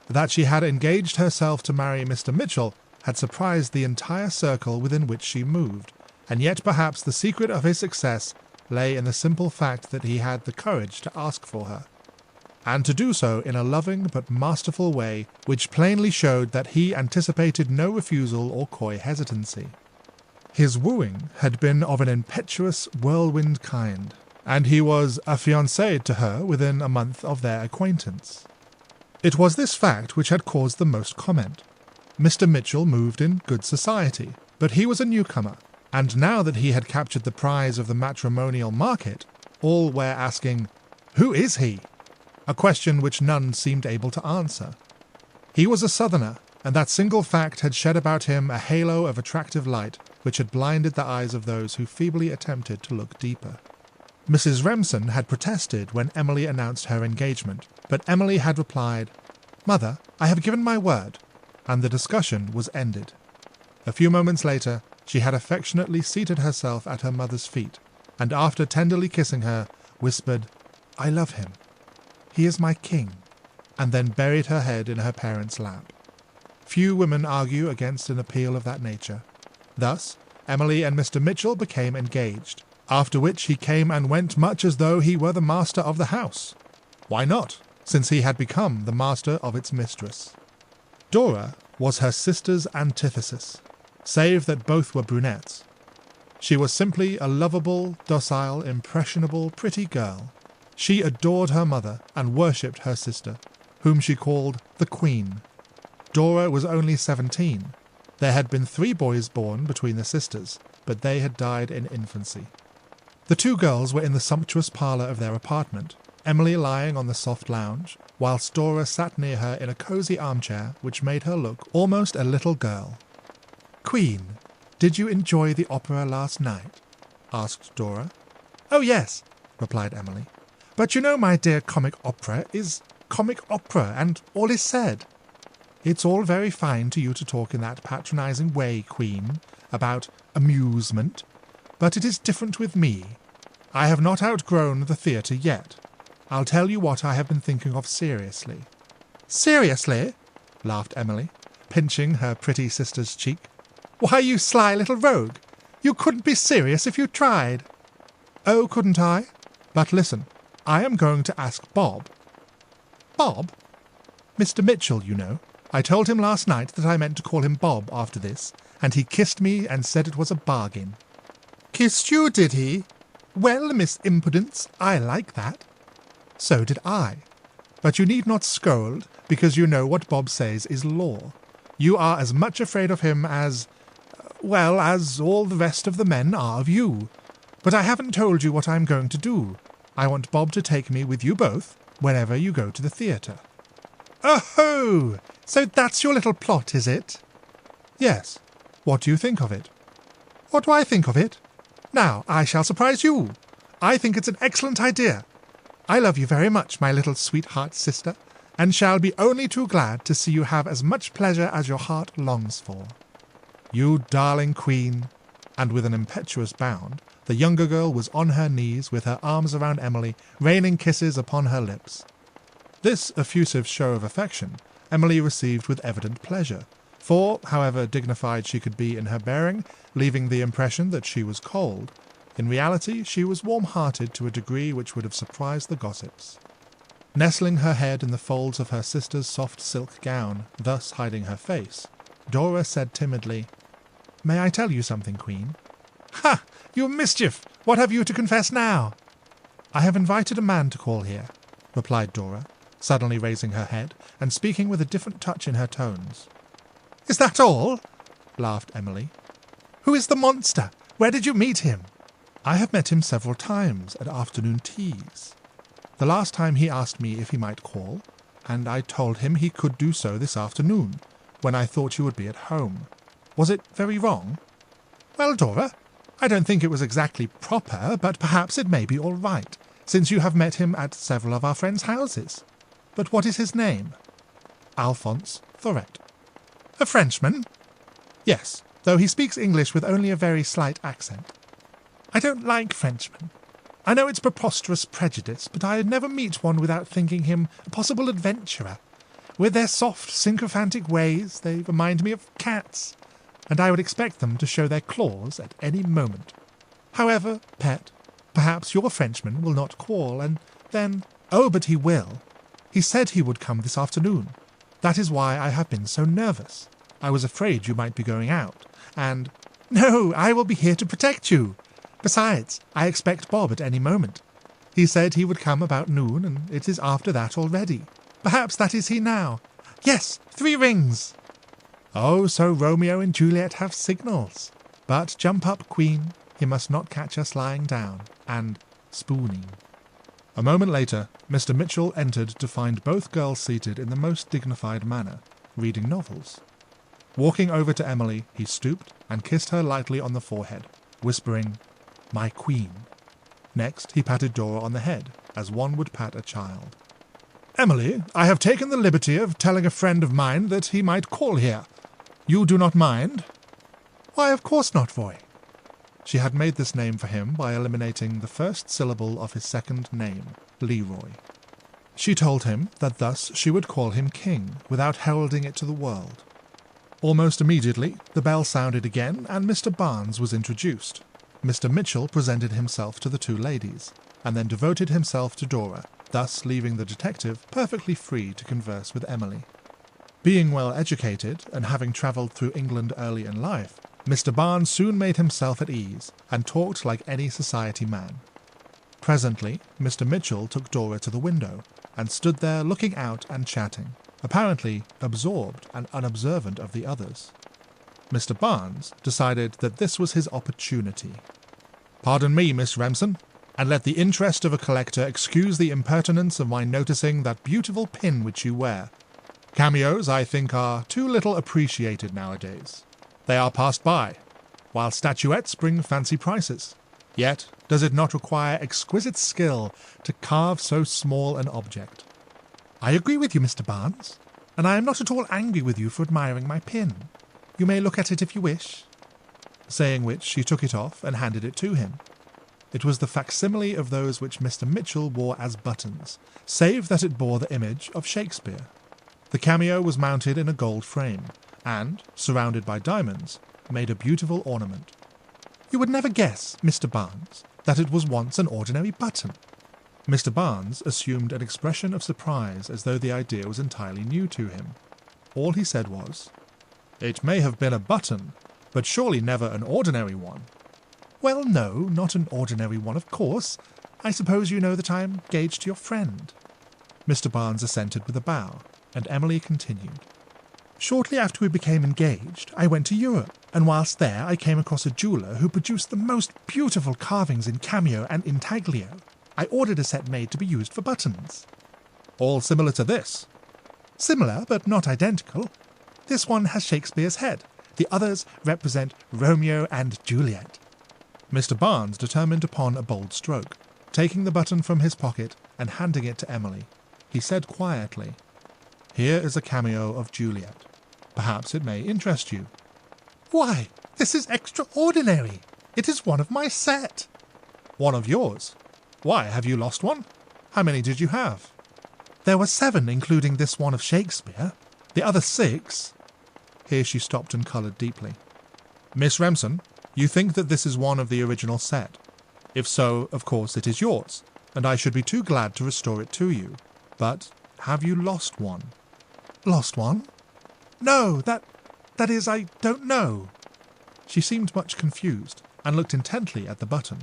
That she had engaged herself to marry Mr. Mitchell had surprised the entire circle within which she moved, and yet perhaps the secret of his success lay in the simple fact that he had the courage to ask for her, and to do so in a loving but masterful way which plainly showed that he anticipated no refusal or coy hesitancy. His wooing had been of an impetuous whirlwind kind, and he was affianced to her within a month of their acquaintance. It was this fact which had caused the most comment. Mr. Mitchell moved in good society, but he was a newcomer, and now that he had captured the prize of the matrimonial market, all were asking, "Who is he?" a question which none seemed able to answer. He was a southerner, and that single fact had shed about him a halo of attractive light which had blinded the eyes of those who feebly attempted to look deeper. Mrs. Remsen had protested when Emily announced her engagement, but Emily had replied, "Mother, I have given my word," and the discussion was ended. A few moments later, she had affectionately seated herself at her mother's feet, and after tenderly kissing her, whispered, "I love him. He is my king," and then buried her head in her parents' lap. Few women argue against an appeal of that nature. Thus, Emily and Mr. Mitchell became engaged, after which he came and went much as though he were the master of the house. Why not, since he had become the master of its mistress? Dora was her sister's antithesis, save that both were brunettes. She was simply a lovable, docile, impressionable, pretty girl. She adored her mother and worshipped her sister, whom she called the Queen. Dora was only 17. There had been 3 boys born between the sisters, but they had died in infancy. The 2 girls were in the sumptuous parlour of their apartment, Emily lying on the soft lounge, whilst Dora sat near her in a cosy armchair which made her look almost a little girl. "Queen, did you enjoy the opera last night?" asked Dora. "Oh, yes," replied Emily. "But you know, my dear, comic opera is comic opera, and all is said. It's all very fine to you to talk in that patronising way, Queen, about amusement, but it is different with me. I have not outgrown the theatre yet. I'll tell you what I have been thinking of seriously." "Seriously?" laughed Emily, pinching her pretty sister's cheek. "Why, you sly little rogue! You couldn't be serious if you tried." "Oh, couldn't I? But listen, I am going to ask Bob." "Bob?" "Mr. Mitchell, you know. I told him last night that I meant to call him Bob after this, and he kissed me and said it was a bargain." "Kissed you, did he? Well, Miss Impudence, I like that." "So did I. But you need not scold, because you know what Bob says is law. You are as much afraid of him as all the rest of the men are of you. But I haven't told you what I'm going to do. I want Bob to take me with you both, whenever you go to the theatre." "Oh-ho! So that's your little plot, is it?" "Yes. What do you think of it?" "What do I think of it? Now, I shall surprise you. I think it's an excellent idea. I love you very much, my little sweetheart sister, and shall be only too glad to see you have as much pleasure as your heart longs for." "You darling Queen!" And with an impetuous bound, the younger girl was on her knees with her arms around Emily, raining kisses upon her lips. This effusive show of affection Emily received with evident pleasure, for, however dignified she could be in her bearing, leaving the impression that she was cold, in reality she was warm-hearted to a degree which would have surprised the gossips. Nestling her head in the folds of her sister's soft silk gown, thus hiding her face, Dora said timidly, "May I tell you something, Queen?" "Ha! You mischief! What have you to confess now?" "I have invited a man to call here," replied Dora, suddenly raising her head and speaking with a different touch in her tones. "Is that all?" laughed Emily. "Who is the monster? Where did you meet him?" "I have met him several times at afternoon teas. The last time he asked me if he might call, and I told him he could do so this afternoon, when I thought you would be at home. Was it very wrong?" "Well, Dora, I don't think it was exactly proper, but perhaps it may be all right, since you have met him at several of our friends' houses. But what is his name?" "Alphonse Thorette." "A Frenchman?" "Yes, though he speaks English with only a very slight accent." "I don't like Frenchmen. I know it's preposterous prejudice, but I never meet one without thinking him a possible adventurer. With their soft, sycophantic ways, they remind me of cats, and I would expect them to show their claws at any moment. However, pet, perhaps your Frenchman will not call, and then—" "Oh, but he will. He said he would come this afternoon. That is why I have been so nervous. I was afraid you might be going out, and—" "No, I will be here to protect you. Besides, I expect Bob at any moment. He said he would come about noon, and it is after that already. Perhaps that is he now. Yes, 3 rings. Oh, so Romeo and Juliet have signals. But jump up, Queen. He must not catch us lying down, and spooning." A moment later, Mr. Mitchell entered to find both girls seated in the most dignified manner, reading novels. Walking over to Emily, he stooped and kissed her lightly on the forehead, whispering, "My Queen." Next, he patted Dora on the head, as one would pat a child. "Emily, I have taken the liberty of telling a friend of mine that he might call here. You do not mind?" "Why, of course not, Foy." She had made this name for him by eliminating the first syllable of his second name, Leroy. She told him that thus she would call him King, without heralding it to the world. Almost immediately, the bell sounded again, and Mr. Barnes was introduced. Mr. Mitchell presented himself to the two ladies, and then devoted himself to Dora, thus leaving the detective perfectly free to converse with Emily. Being well educated, and having travelled through England early in life, Mr. Barnes soon made himself at ease, and talked like any society man. Presently, Mr. Mitchell took Dora to the window, and stood there looking out and chatting, apparently absorbed and unobservant of the others. Mr. Barnes decided that this was his opportunity. "Pardon me, Miss Remsen, and let the interest of a collector excuse the impertinence of my noticing that beautiful pin which you wear. Cameos, I think, are too little appreciated nowadays. They are passed by, while statuettes bring fancy prices. Yet does it not require exquisite skill to carve so small an object?" "I agree with you, Mr. Barnes, and I am not at all angry with you for admiring my pin. You may look at it if you wish." Saying which, she took it off and handed it to him. It was the facsimile of those which Mr. Mitchell wore as buttons, save that it bore the image of Shakespeare. The cameo was mounted in a gold frame, and, surrounded by diamonds, made a beautiful ornament. "You would never guess, Mr. Barnes, that it was once an ordinary button." Mr. Barnes assumed an expression of surprise as though the idea was entirely new to him. All he said was, "It may have been a button, but surely never an ordinary one." "Well, no, not an ordinary one, of course. I suppose you know that I am engaged to your friend." Mr. Barnes assented with a bow, and Emily continued. "Shortly after we became engaged, I went to Europe, and whilst there I came across a jeweller who produced the most beautiful carvings in cameo and intaglio. I ordered a set made to be used for buttons." "All similar to this?" "Similar, but not identical. This one has Shakespeare's head. The others represent Romeo and Juliet." Mr. Barnes determined upon a bold stroke. Taking the button from his pocket and handing it to Emily, he said quietly, "Here is a cameo of Juliet. Perhaps it may interest you." "Why, this is extraordinary! It is one of my set." "One of yours? Why, have you lost one? How many did you have?" "There were 7, including this one of Shakespeare. The other 6... Here she stopped and coloured deeply. "Miss Remsen, you think that this is one of the original set. If so, of course it is yours, and I should be too glad to restore it to you. But have you lost one?" "Lost one? No, that is, I don't know." She seemed much confused, and looked intently at the button.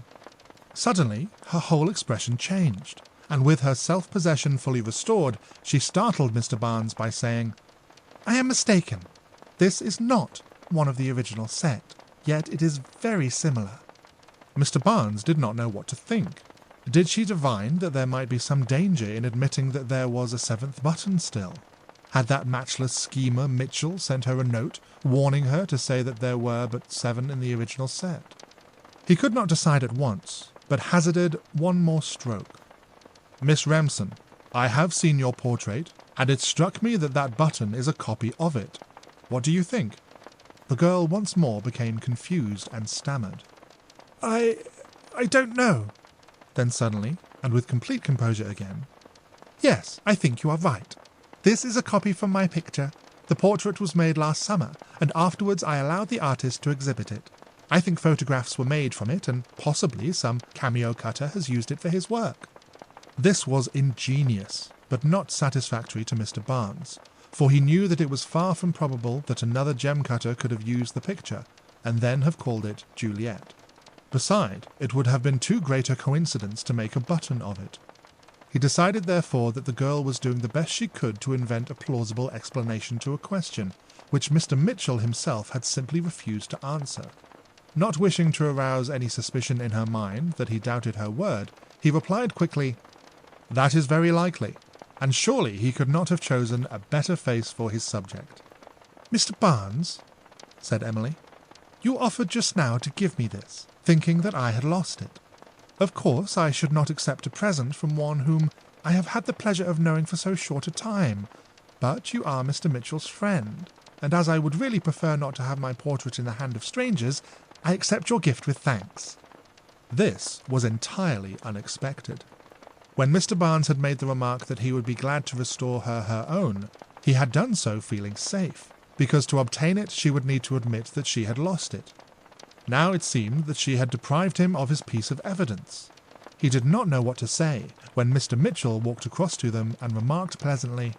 Suddenly, her whole expression changed, and with her self-possession fully restored, she startled Mr. Barnes by saying, "I am mistaken. This is not one of the original set, yet it is very similar." Mr. Barnes did not know what to think. Did she divine that there might be some danger in admitting that there was a 7th button still? Had that matchless schemer Mitchell sent her a note warning her to say that there were but 7 in the original set? He could not decide at once, but hazarded one more stroke. "Miss Remsen, I have seen your portrait, and it struck me that that button is a copy of it. What do you think?" The girl once more became confused and stammered. I don't know." Then suddenly, and with complete composure again, "Yes, I think you are right. This is a copy from my picture. The portrait was made last summer, and afterwards I allowed the artist to exhibit it. I think photographs were made from it, and possibly some cameo cutter has used it for his work." This was ingenious, but not satisfactory to Mr. Barnes, for he knew that it was far from probable that another gem cutter could have used the picture, and then have called it Juliet. Beside, it would have been too great a coincidence to make a button of it. He decided therefore that the girl was doing the best she could to invent a plausible explanation to a question, which Mr. Mitchell himself had simply refused to answer. Not wishing to arouse any suspicion in her mind that he doubted her word, he replied quickly, "That is very likely, and surely he could not have chosen a better face for his subject." "Mr. Barnes," said Emily, "you offered just now to give me this, thinking that I had lost it. Of course, I should not accept a present from one whom I have had the pleasure of knowing for so short a time, but you are Mr. Mitchell's friend, and as I would really prefer not to have my portrait in the hand of strangers, I accept your gift with thanks." This was entirely unexpected. When Mr. Barnes had made the remark that he would be glad to restore her own, he had done so feeling safe, because to obtain it she would need to admit that she had lost it. Now it seemed that she had deprived him of his piece of evidence. He did not know what to say when Mr. Mitchell walked across to them and remarked pleasantly,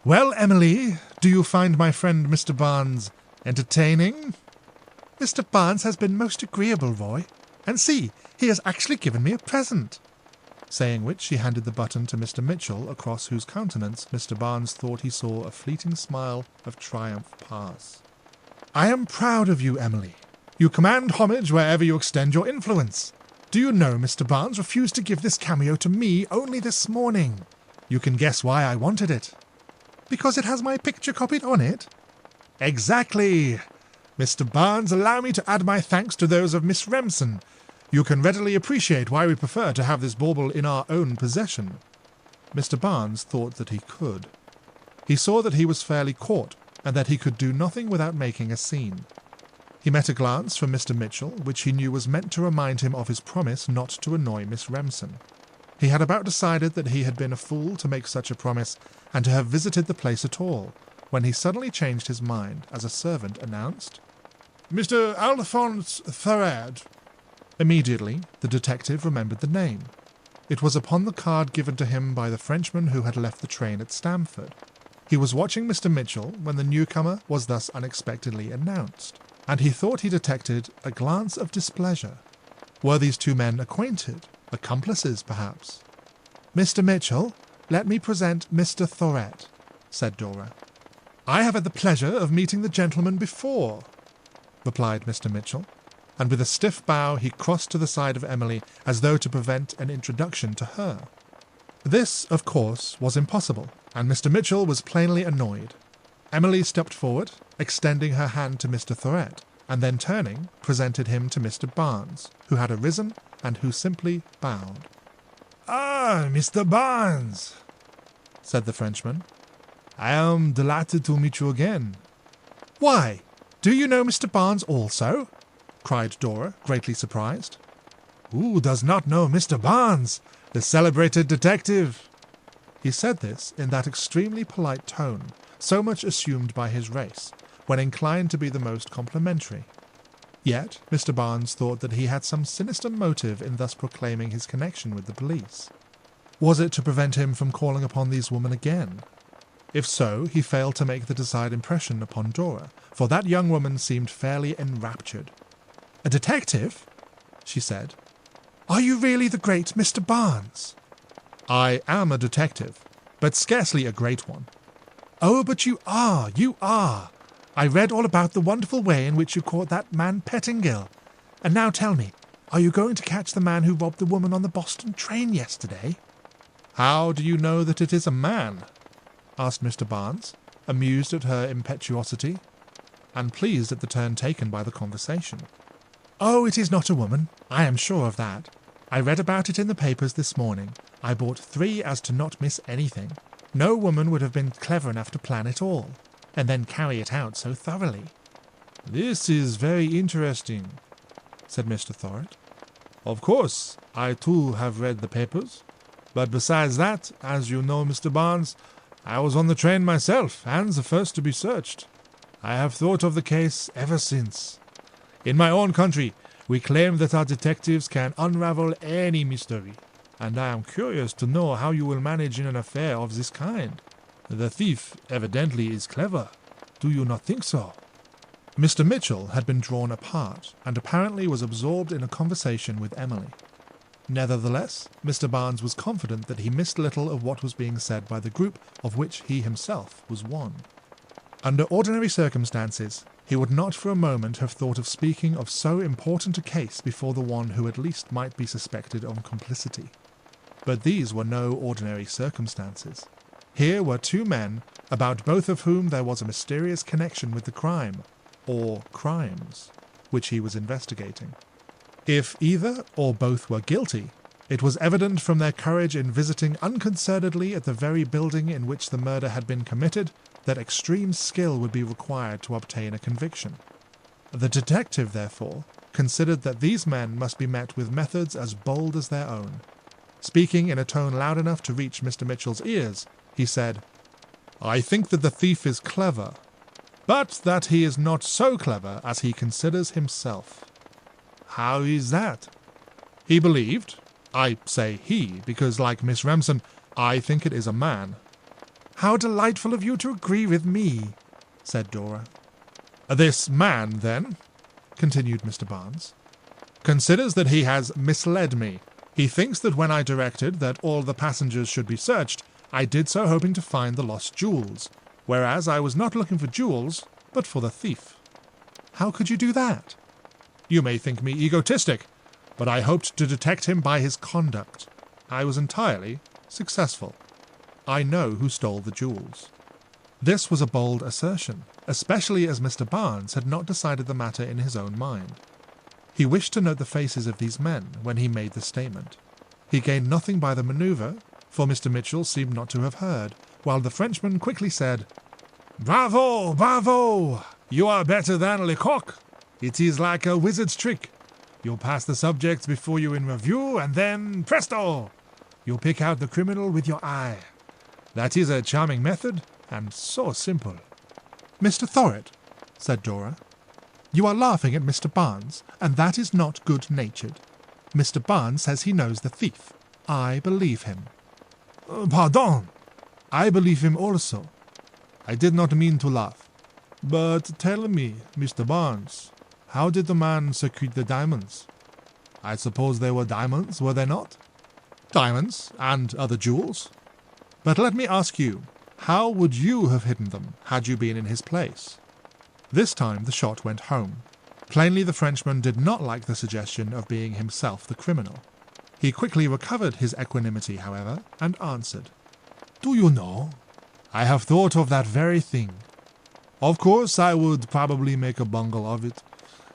"Well, Emily, do you find my friend Mr. Barnes entertaining?" "Mr. Barnes has been most agreeable, Roy, and see, he has actually given me a present." Saying which, she handed the button to Mr. Mitchell, across whose countenance Mr. Barnes thought he saw a fleeting smile of triumph pass. "I am proud of you, Emily. You command homage wherever you extend your influence. Do you know Mr. Barnes refused to give this cameo to me only this morning? You can guess why I wanted it." "Because it has my picture copied on it?" "Exactly. Mr. Barnes, allow me to add my thanks to those of Miss Remsen. You can readily appreciate why we prefer to have this bauble in our own possession." Mr. Barnes thought that he could. He saw that he was fairly caught, and that he could do nothing without making a scene. He met a glance from Mr. Mitchell, which he knew was meant to remind him of his promise not to annoy Miss Remsen. He had about decided that he had been a fool to make such a promise, and to have visited the place at all, when he suddenly changed his mind as a servant announced, "Mr. Alphonse Thorad." Immediately, the detective remembered the name. It was upon the card given to him by the Frenchman who had left the train at Stamford. He was watching Mr. Mitchell when the newcomer was thus unexpectedly announced, and he thought he detected a glance of displeasure. Were these two men acquainted? Accomplices, perhaps? "Mr. Mitchell, let me present Mr. Thoret," said Dora. "I have had the pleasure of meeting the gentleman before," replied Mr. Mitchell, and with a stiff bow he crossed to the side of Emily as though to prevent an introduction to her. This, of course, was impossible, and Mr. Mitchell was plainly annoyed. Emily stepped forward, extending her hand to Mr. Thoret, and then turning, presented him to Mr. Barnes, who had arisen and who simply bowed. "Ah, Mr. Barnes," said the Frenchman. "I am delighted to meet you again." "Why, do you know Mr. Barnes also?" cried Dora, greatly surprised. "Who does not know Mr. Barnes, the celebrated detective?" He said this in that extremely polite tone, so much assumed by his race, when inclined to be the most complimentary. Yet Mr. Barnes thought that he had some sinister motive in thus proclaiming his connection with the police. Was it to prevent him from calling upon these women again? If so, he failed to make the desired impression upon Dora, for that young woman seemed fairly enraptured. "A detective?" she said. "Are you really the great Mr. Barnes?" "I am a detective, but scarcely a great one." "Oh, but you are, you are! I read all about the wonderful way in which you caught that man Pettingill. And now tell me, are you going to catch the man who robbed the woman on the Boston train yesterday?" "How do you know that it is a man?" asked Mr. Barnes, amused at her impetuosity, and pleased at the turn taken by the conversation. "Oh, it is not a woman, I am sure of that. I read about it in the papers this morning. I bought 3 as to not miss anything. No woman would have been clever enough to plan it all, and then carry it out so thoroughly." "This is very interesting," said Mr. Thoret. "Of course, I too have read the papers, but besides that, as you know, Mr. Barnes, I was on the train myself, and the first to be searched. I have thought of the case ever since. In my own country, we claim that our detectives can unravel any mystery, and I am curious to know how you will manage in an affair of this kind. The thief evidently is clever. Do you not think so?" Mr. Mitchell had been drawn apart, and apparently was absorbed in a conversation with Emily. Nevertheless, Mr. Barnes was confident that he missed little of what was being said by the group of which he himself was one. Under ordinary circumstances, he would not for a moment have thought of speaking of so important a case before the one who at least might be suspected of complicity. But these were no ordinary circumstances. Here were 2 men, about both of whom there was a mysterious connection with the crime, or crimes, which he was investigating. If either or both were guilty, it was evident from their courage in visiting unconcernedly at the very building in which the murder had been committed that extreme skill would be required to obtain a conviction. The detective, therefore, considered that these men must be met with methods as bold as their own. Speaking in a tone loud enough to reach Mr. Mitchell's ears, he said, "I think that the thief is clever, but that he is not so clever as he considers himself." "How is that?" "He believed, I say he, because like Miss Remsen, I think it is a man." "How delightful of you to agree with me," said Dora. "This man, then," continued Mr. Barnes, "considers that he has misled me. He thinks that when I directed that all the passengers should be searched, I did so hoping to find the lost jewels, whereas I was not looking for jewels, but for the thief." "How could you do that?" "You may think me egotistic, but I hoped to detect him by his conduct. I was entirely successful. I know who stole the jewels." This was a bold assertion, especially as Mr. Barnes had not decided the matter in his own mind. He wished to note the faces of these men when he made the statement. He gained nothing by the manoeuvre, for Mr. Mitchell seemed not to have heard, while the Frenchman quickly said, "Bravo, bravo! You are better than Lecoq. It is like a wizard's trick. You pass the subjects before you in review, and then, presto! You pick out the criminal with your eye. That is a charming method, and so simple." "Mr. Thorett," said Dora, "you are laughing at Mr. Barnes, and that is not good-natured. Mr. Barnes says he knows the thief. I believe him." Pardon. I believe him also. I did not mean to laugh. But tell me, Mr. Barnes, how did the man secrete the diamonds? I suppose they were diamonds, were they not?" "Diamonds, and other jewels. But let me ask you, how would you have hidden them had you been in his place?" This time the shot went home. Plainly the Frenchman did not like the suggestion of being himself the criminal. He quickly recovered his equanimity, however, and answered, "Do you know, I have thought of that very thing. Of course, I would probably make a bungle of it.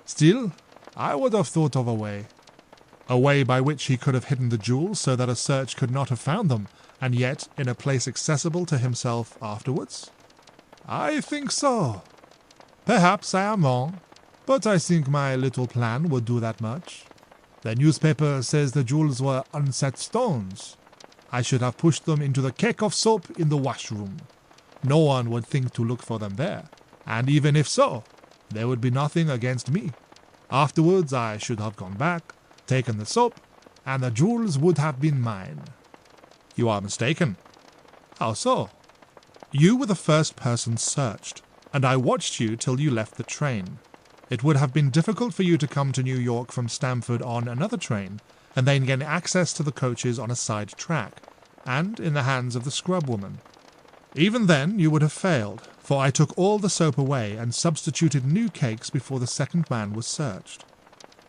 Still, I would have thought of a way." "A way by which he could have hidden the jewels so that a search could not have found them, and yet in a place accessible to himself afterwards?" "I think so. Perhaps I am wrong, but I think my little plan would do that much. The newspaper says the jewels were unset stones. I should have pushed them into the cake of soap in the washroom. No one would think to look for them there, and even if so, there would be nothing against me. Afterwards I should have gone back, taken the soap, and the jewels would have been mine." "You are mistaken." "How so?" "You were the first person searched, and I watched you till you left the train. It would have been difficult for you to come to New York from Stamford on another train, and then gain access to the coaches on a side track, and in the hands of the scrub woman. Even then you would have failed, for I took all the soap away and substituted new cakes before the second man was searched."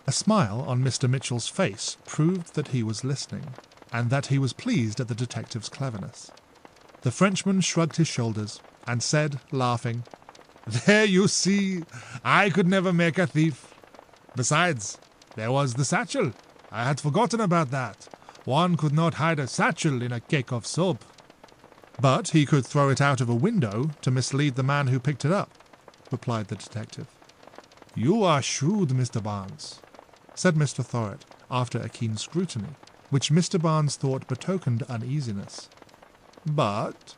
A smile on Mr. Mitchell's face proved that he was listening, and that he was pleased at the detective's cleverness. The Frenchman shrugged his shoulders, and said, laughing, "There you see, I could never make a thief. Besides, there was the satchel. I had forgotten about that. One could not hide a satchel in a cake of soap." "But he could throw it out of a window to mislead the man who picked it up," replied the detective. "You are shrewd, Mr. Barnes," said Mr. Thorett, after a keen scrutiny, which Mr. Barnes thought betokened uneasiness. "But,"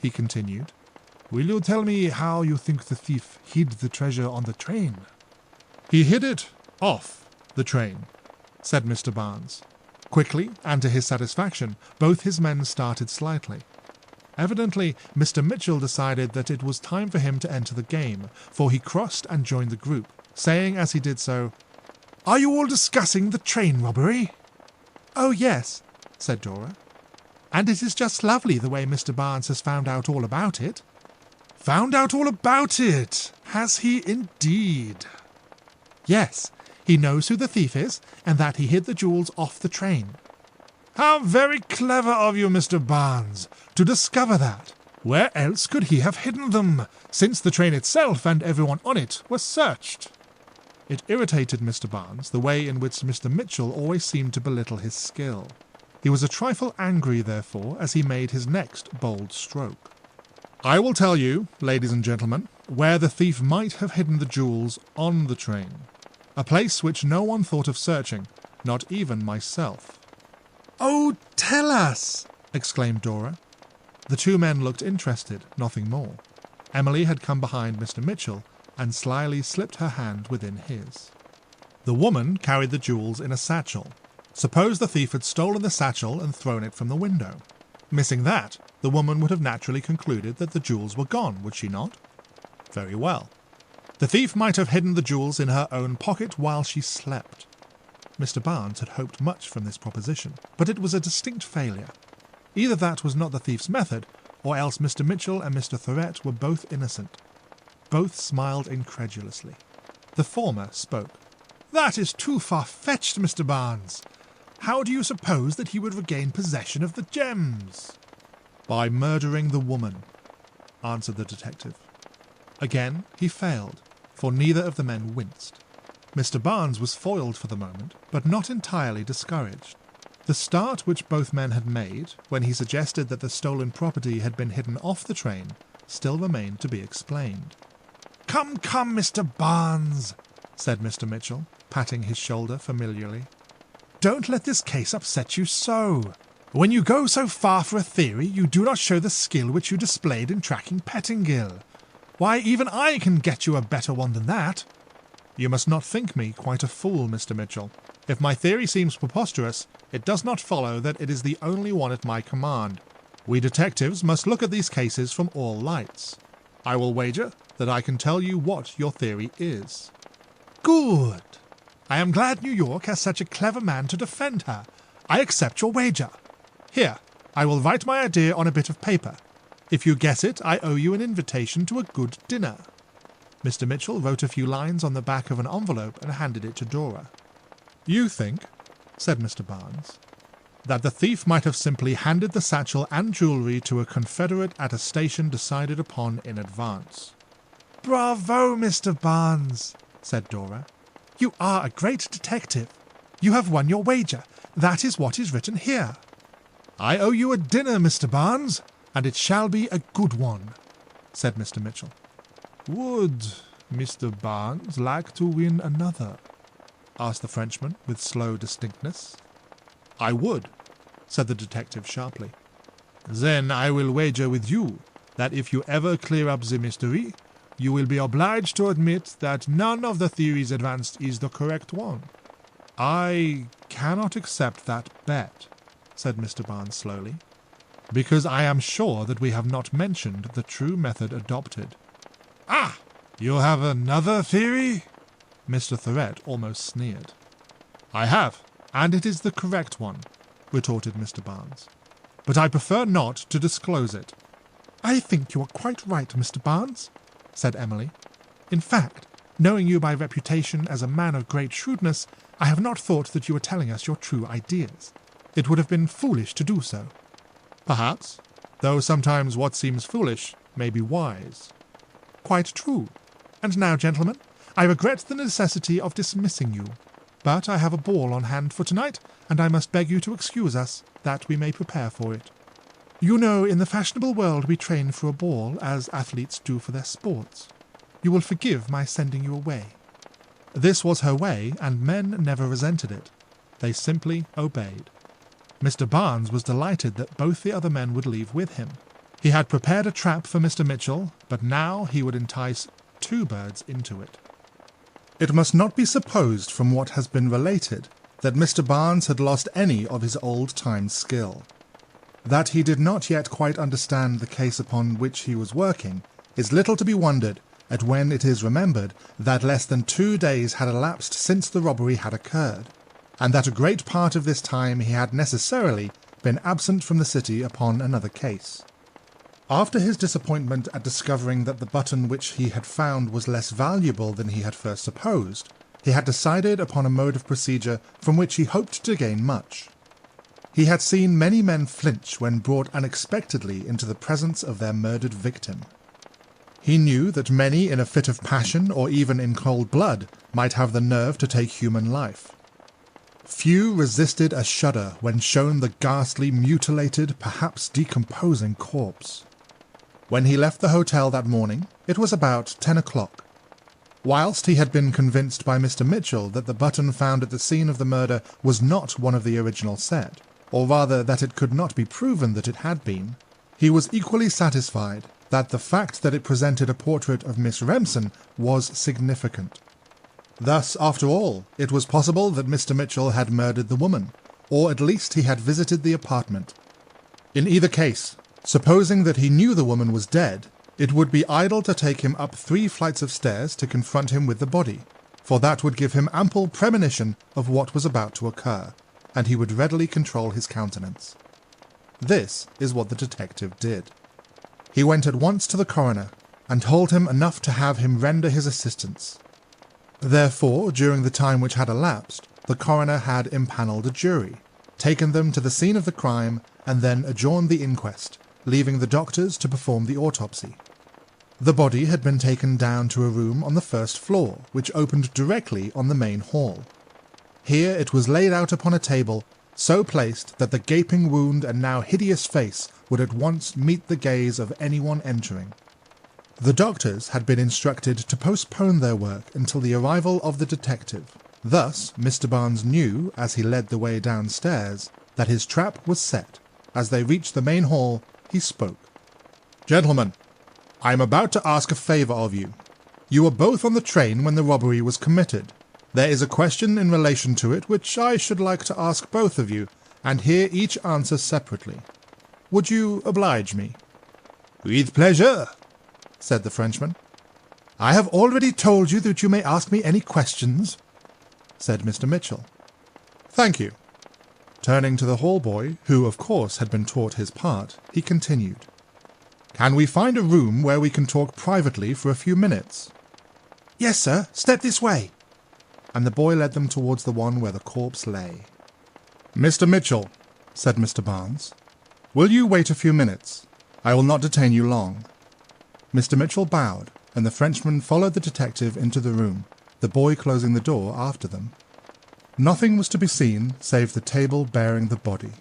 he continued, "will you tell me how you think the thief hid the treasure on the train?" "He hid it off the train," said Mr. Barnes. Quickly, and to his satisfaction, both his men started slightly. Evidently, Mr. Mitchell decided that it was time for him to enter the game, for he crossed and joined the group, saying as he did so, "Are you all discussing the train robbery?" "Oh, yes," said Dora. "And it is just lovely the way Mr. Barnes has found out all about it." "Found out all about it? Has he indeed?" "Yes, he knows who the thief is, and that he hid the jewels off the train." "How very clever of you, Mr. Barnes, to discover that. Where else could he have hidden them, since the train itself and everyone on it were searched?" It irritated Mr. Barnes the way in which Mr. Mitchell always seemed to belittle his skill. He was a trifle angry, therefore, as he made his next bold stroke. "I will tell you, ladies and gentlemen, where the thief might have hidden the jewels on the train. A place which no one thought of searching, not even myself." "Oh, tell us!" exclaimed Dora. The two men looked interested, nothing more. Emily had come behind Mr. Mitchell and slyly slipped her hand within his. The woman carried the jewels in a satchel. Suppose the thief had stolen the satchel and thrown it from the window. Missing that, the woman would have naturally concluded that the jewels were gone, would she not? Very well. The thief might have hidden the jewels in her own pocket while she slept. Mr. Barnes had hoped much from this proposition, but it was a distinct failure. Either that was not the thief's method, or else Mr. Mitchell and Mr. Thorett were both innocent. Both smiled incredulously. The former spoke. "That is too far-fetched, Mr. Barnes. How do you suppose that he would regain possession of the gems?" "By murdering the woman," answered the detective. Again he failed, for neither of the men winced. Mr. Barnes was foiled for the moment, but not entirely discouraged. The start which both men had made, when he suggested that the stolen property had been hidden off the train, still remained to be explained. Come, Mr. Barnes," said Mr. Mitchell, patting his shoulder familiarly. "Don't let this case upset you so. When you go so far for a theory, you do not show the skill which you displayed in tracking Pettingill. Why, even I can get you a better one than that." "You must not think me quite a fool, Mr. Mitchell. If my theory seems preposterous, it does not follow that it is the only one at my command. We detectives must look at these cases from all lights. I will wager that I can tell you what your theory is." "Good. I am glad New York has such a clever man to defend her. I accept your wager. Here, I will write my idea on a bit of paper. If you guess it, I owe you an invitation to a good dinner." Mr. Mitchell wrote a few lines on the back of an envelope and handed it to Dora. "You think," said Mr. Barnes, "that the thief might have simply handed the satchel and jewellery to a confederate at a station decided upon in advance." "Bravo, Mr. Barnes," said Dora. "You are a great detective. You have won your wager. That is what is written here." "I owe you a dinner, Mr. Barnes, and it shall be a good one," said Mr. Mitchell. "Would Mr. Barnes like to win another?" asked the Frenchman with slow distinctness. "I would," said the detective sharply. "Then I will wager with you that if you ever clear up the mystery, you will be obliged to admit that none of the theories advanced is the correct one." "I cannot accept that bet," said Mr. Barnes slowly, "because I am sure that we have not mentioned the true method adopted." "Ah, you have another theory?" Mr. Thorett almost sneered. "I have, and it is the correct one," retorted Mr. Barnes. "But I prefer not to disclose it." "I think you are quite right, Mr. Barnes," said Emily. "In fact, knowing you by reputation as a man of great shrewdness, I have not thought that you were telling us your true ideas. It would have been foolish to do so." "Perhaps, though sometimes what seems foolish may be wise." "Quite true. And now, gentlemen, I regret the necessity of dismissing you, but I have a ball on hand for tonight, and I must beg you to excuse us, that we may prepare for it. You know, in the fashionable world we train for a ball, as athletes do for their sports. You will forgive my sending you away." This was her way, and men never resented it. They simply obeyed. Mr. Barnes was delighted that both the other men would leave with him. He had prepared a trap for Mr. Mitchell, but now he would entice two birds into it. It must not be supposed from what has been related that Mr. Barnes had lost any of his old-time skill. That he did not yet quite understand the case upon which he was working is little to be wondered at when it is remembered that less than 2 days had elapsed since the robbery had occurred, and that a great part of this time he had necessarily been absent from the city upon another case. After his disappointment at discovering that the button which he had found was less valuable than he had first supposed, he had decided upon a mode of procedure from which he hoped to gain much. He had seen many men flinch when brought unexpectedly into the presence of their murdered victim. He knew that many in a fit of passion or even in cold blood might have the nerve to take human life. Few resisted a shudder when shown the ghastly, mutilated, perhaps decomposing corpse. When he left the hotel that morning, it was about 10 o'clock. Whilst he had been convinced by Mr. Mitchell that the button found at the scene of the murder was not one of the original set, or rather that it could not be proven that it had been, he was equally satisfied that the fact that it presented a portrait of Miss Remsen was significant. Thus, after all, it was possible that Mr. Mitchell had murdered the woman, or at least he had visited the apartment. In either case, supposing that he knew the woman was dead, it would be idle to take him up 3 flights of stairs to confront him with the body, for that would give him ample premonition of what was about to occur, and he would readily control his countenance. This is what the detective did. He went at once to the coroner, and told him enough to have him render his assistance. Therefore, during the time which had elapsed, the coroner had impanelled a jury, taken them to the scene of the crime, and then adjourned the inquest, leaving the doctors to perform the autopsy. The body had been taken down to a room on the first floor, which opened directly on the main hall. Here it was laid out upon a table, so placed that the gaping wound and now hideous face would at once meet the gaze of anyone entering. The doctors had been instructed to postpone their work until the arrival of the detective. Thus, Mr. Barnes knew, as he led the way downstairs, that his trap was set. As they reached the main hall, he spoke. "Gentlemen, I am about to ask a favour of you. You were both on the train when the robbery was committed. There is a question in relation to it which I should like to ask both of you, and hear each answer separately. Would you oblige me?" "With pleasure," said the Frenchman. "I have already told you that you may ask me any questions," said Mr. Mitchell. "Thank you." Turning to the hall boy, who of course had been taught his part, he continued, "Can we find a room where we can talk privately for a few minutes?" "Yes, sir. Step this way." And the boy led them towards the one where the corpse lay. "Mr. Mitchell," said Mr. Barnes, "will you wait a few minutes? I will not detain you long." Mr. Mitchell bowed, and the Frenchman followed the detective into the room, the boy closing the door after them. Nothing was to be seen save the table bearing the body,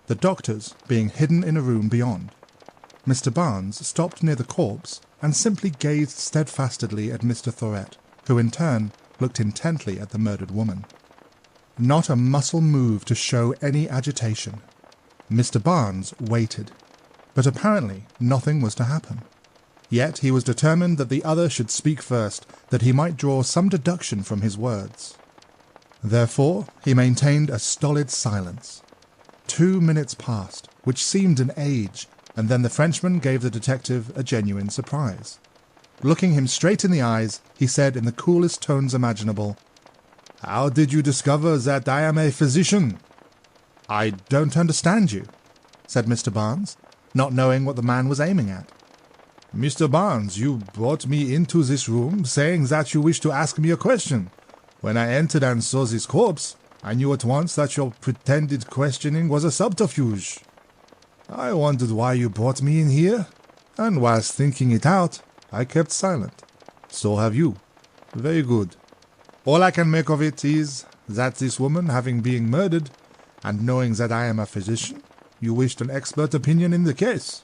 the doctors being hidden in a room beyond. Mr. Barnes stopped near the corpse and simply gazed steadfastly at Mr. Thorett, who in turn looked intently at the murdered woman. Not a muscle moved to show any agitation. Mr. Barnes waited, but apparently nothing was to happen. Yet he was determined that the other should speak first, that he might draw some deduction from his words. Therefore he maintained a stolid silence. 2 minutes passed, which seemed an age, and then the Frenchman gave the detective a genuine surprise. Looking him straight in the eyes, he said in the coolest tones imaginable, "How did you discover that I am a physician?" "I don't understand you," said Mr. Barnes, not knowing what the man was aiming at. "Mr. Barnes, you brought me into this room, saying that you wished to ask me a question. When I entered and saw this corpse, I knew at once that your pretended questioning was a subterfuge. I wondered why you brought me in here, and whilst thinking it out, I kept silent. So have you. Very good. All I can make of it is that this woman having been murdered, and knowing that I am a physician, you wished an expert opinion in the case.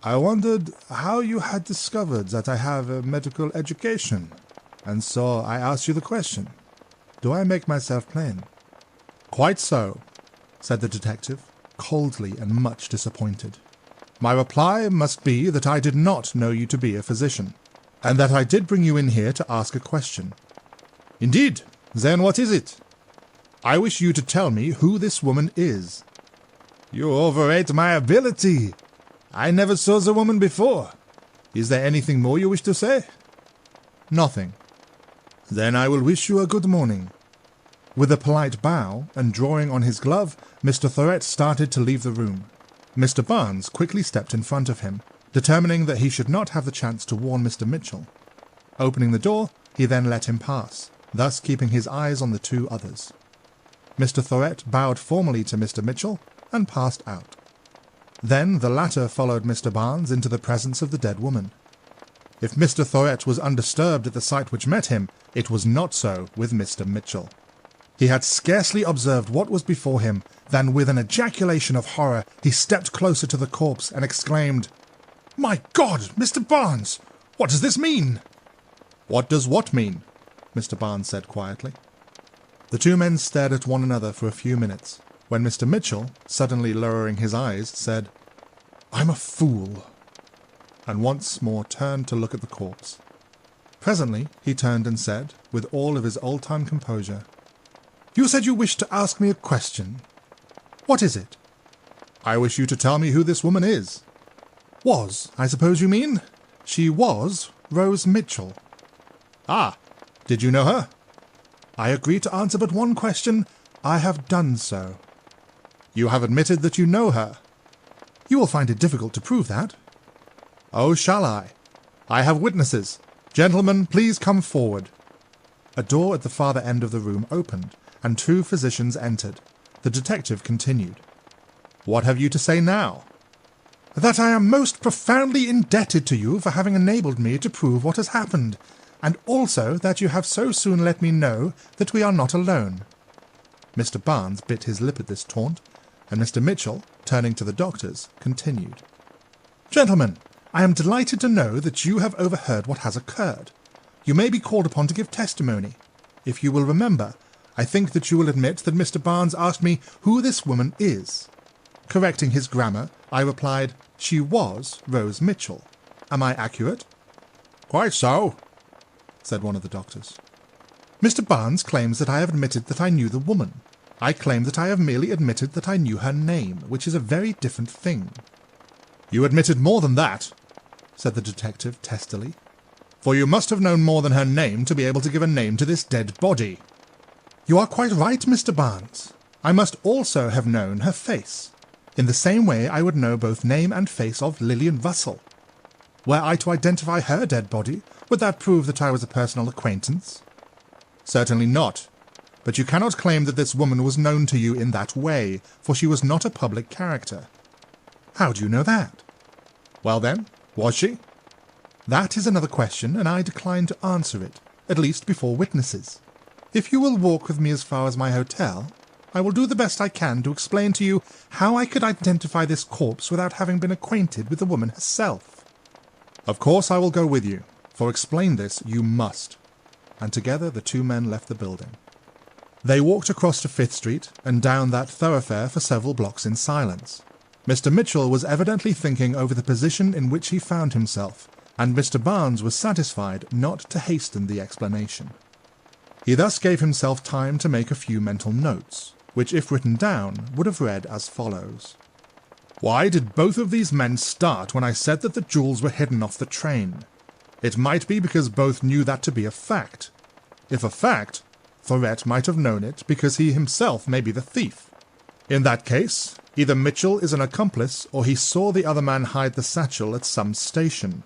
I wondered how you had discovered that I have a medical education, and so I asked you the question. Do I make myself plain?" "Quite so," said the detective, coldly and much disappointed. "My reply must be that I did not know you to be a physician, and that I did bring you in here to ask a question." "Indeed? Then what is it?" "I wish you to tell me who this woman is." "You overrate my ability. I never saw the woman before. Is there anything more you wish to say?" "Nothing." "Then I will wish you a good morning." With a polite bow, and drawing on his glove, Mr. Thorett started to leave the room. Mr. Barnes quickly stepped in front of him, determining that he should not have the chance to warn Mr. Mitchell. Opening the door, he then let him pass, thus keeping his eyes on the 2 others. Mr. Thorett bowed formally to Mr. Mitchell, and passed out. Then the latter followed Mr. Barnes into the presence of the dead woman. If Mr. Thorett was undisturbed at the sight which met him, it was not so with Mr. Mitchell. He had scarcely observed what was before him than with an ejaculation of horror he stepped closer to the corpse and exclaimed, "My God, Mr. Barnes! What does this mean?" "What does what mean?" Mr. Barnes said quietly. The two men stared at one another for a few minutes, when Mr. Mitchell, suddenly lowering his eyes, said, "I'm a fool," and once more turned to look at the corpse. Presently he turned and said, with all of his old-time composure, "You said you wished to ask me a question. What is it?" "I wish you to tell me who this woman is." "Was, I suppose you mean? She was Rose Mitchell." "Ah, did you know her?" "I agree to answer but one question. I have done so." "You have admitted that you know her?" "You will find it difficult to prove that." "Oh, shall I? I have witnesses. Gentlemen, please come forward." A door at the farther end of the room opened, and two physicians entered. The detective continued, "What have you to say now?" "That I am most profoundly indebted to you for having enabled me to prove what has happened, and also that you have so soon let me know that we are not alone." Mr. Barnes bit his lip at this taunt, and Mr. Mitchell, turning to the doctors, continued, "Gentlemen, I am delighted to know that you have overheard what has occurred. You may be called upon to give testimony. If you will remember, I think that you will admit that Mr. Barnes asked me who this woman is. Correcting his grammar, I replied, she was Rose Mitchell. Am I accurate?" "Quite so," said one of the doctors. "Mr. Barnes claims that I have admitted that I knew the woman. I claim that I have merely admitted that I knew her name, which is a very different thing." "You admitted more than that," said the detective testily, "for you must have known more than her name to be able to give a name to this dead body." "You are quite right, Mr. Barnes. I must also have known her face. In the same way I would know both name and face of Lillian Russell. Were I to identify her dead body, would that prove that I was a personal acquaintance?" "Certainly not. But you cannot claim that this woman was known to you in that way, for she was not a public character." "How do you know that?" "Well then, was she?" "That is another question, and I decline to answer it, at least before witnesses. If you will walk with me as far as my hotel, I will do the best I can to explain to you how I could identify this corpse without having been acquainted with the woman herself." "Of course I will go with you, for explain this you must." And together the two men left the building. They walked across to Fifth Street and down that thoroughfare for several blocks in silence. Mr. Mitchell was evidently thinking over the position in which he found himself, and Mr. Barnes was satisfied not to hasten the explanation. He thus gave himself time to make a few mental notes, which, if written down, would have read as follows. "Why did both of these men start when I said that the jewels were hidden off the train? It might be because both knew that to be a fact. If a fact, Thorett might have known it because he himself may be the thief. In that case, either Mitchell is an accomplice or he saw the other man hide the satchel at some station.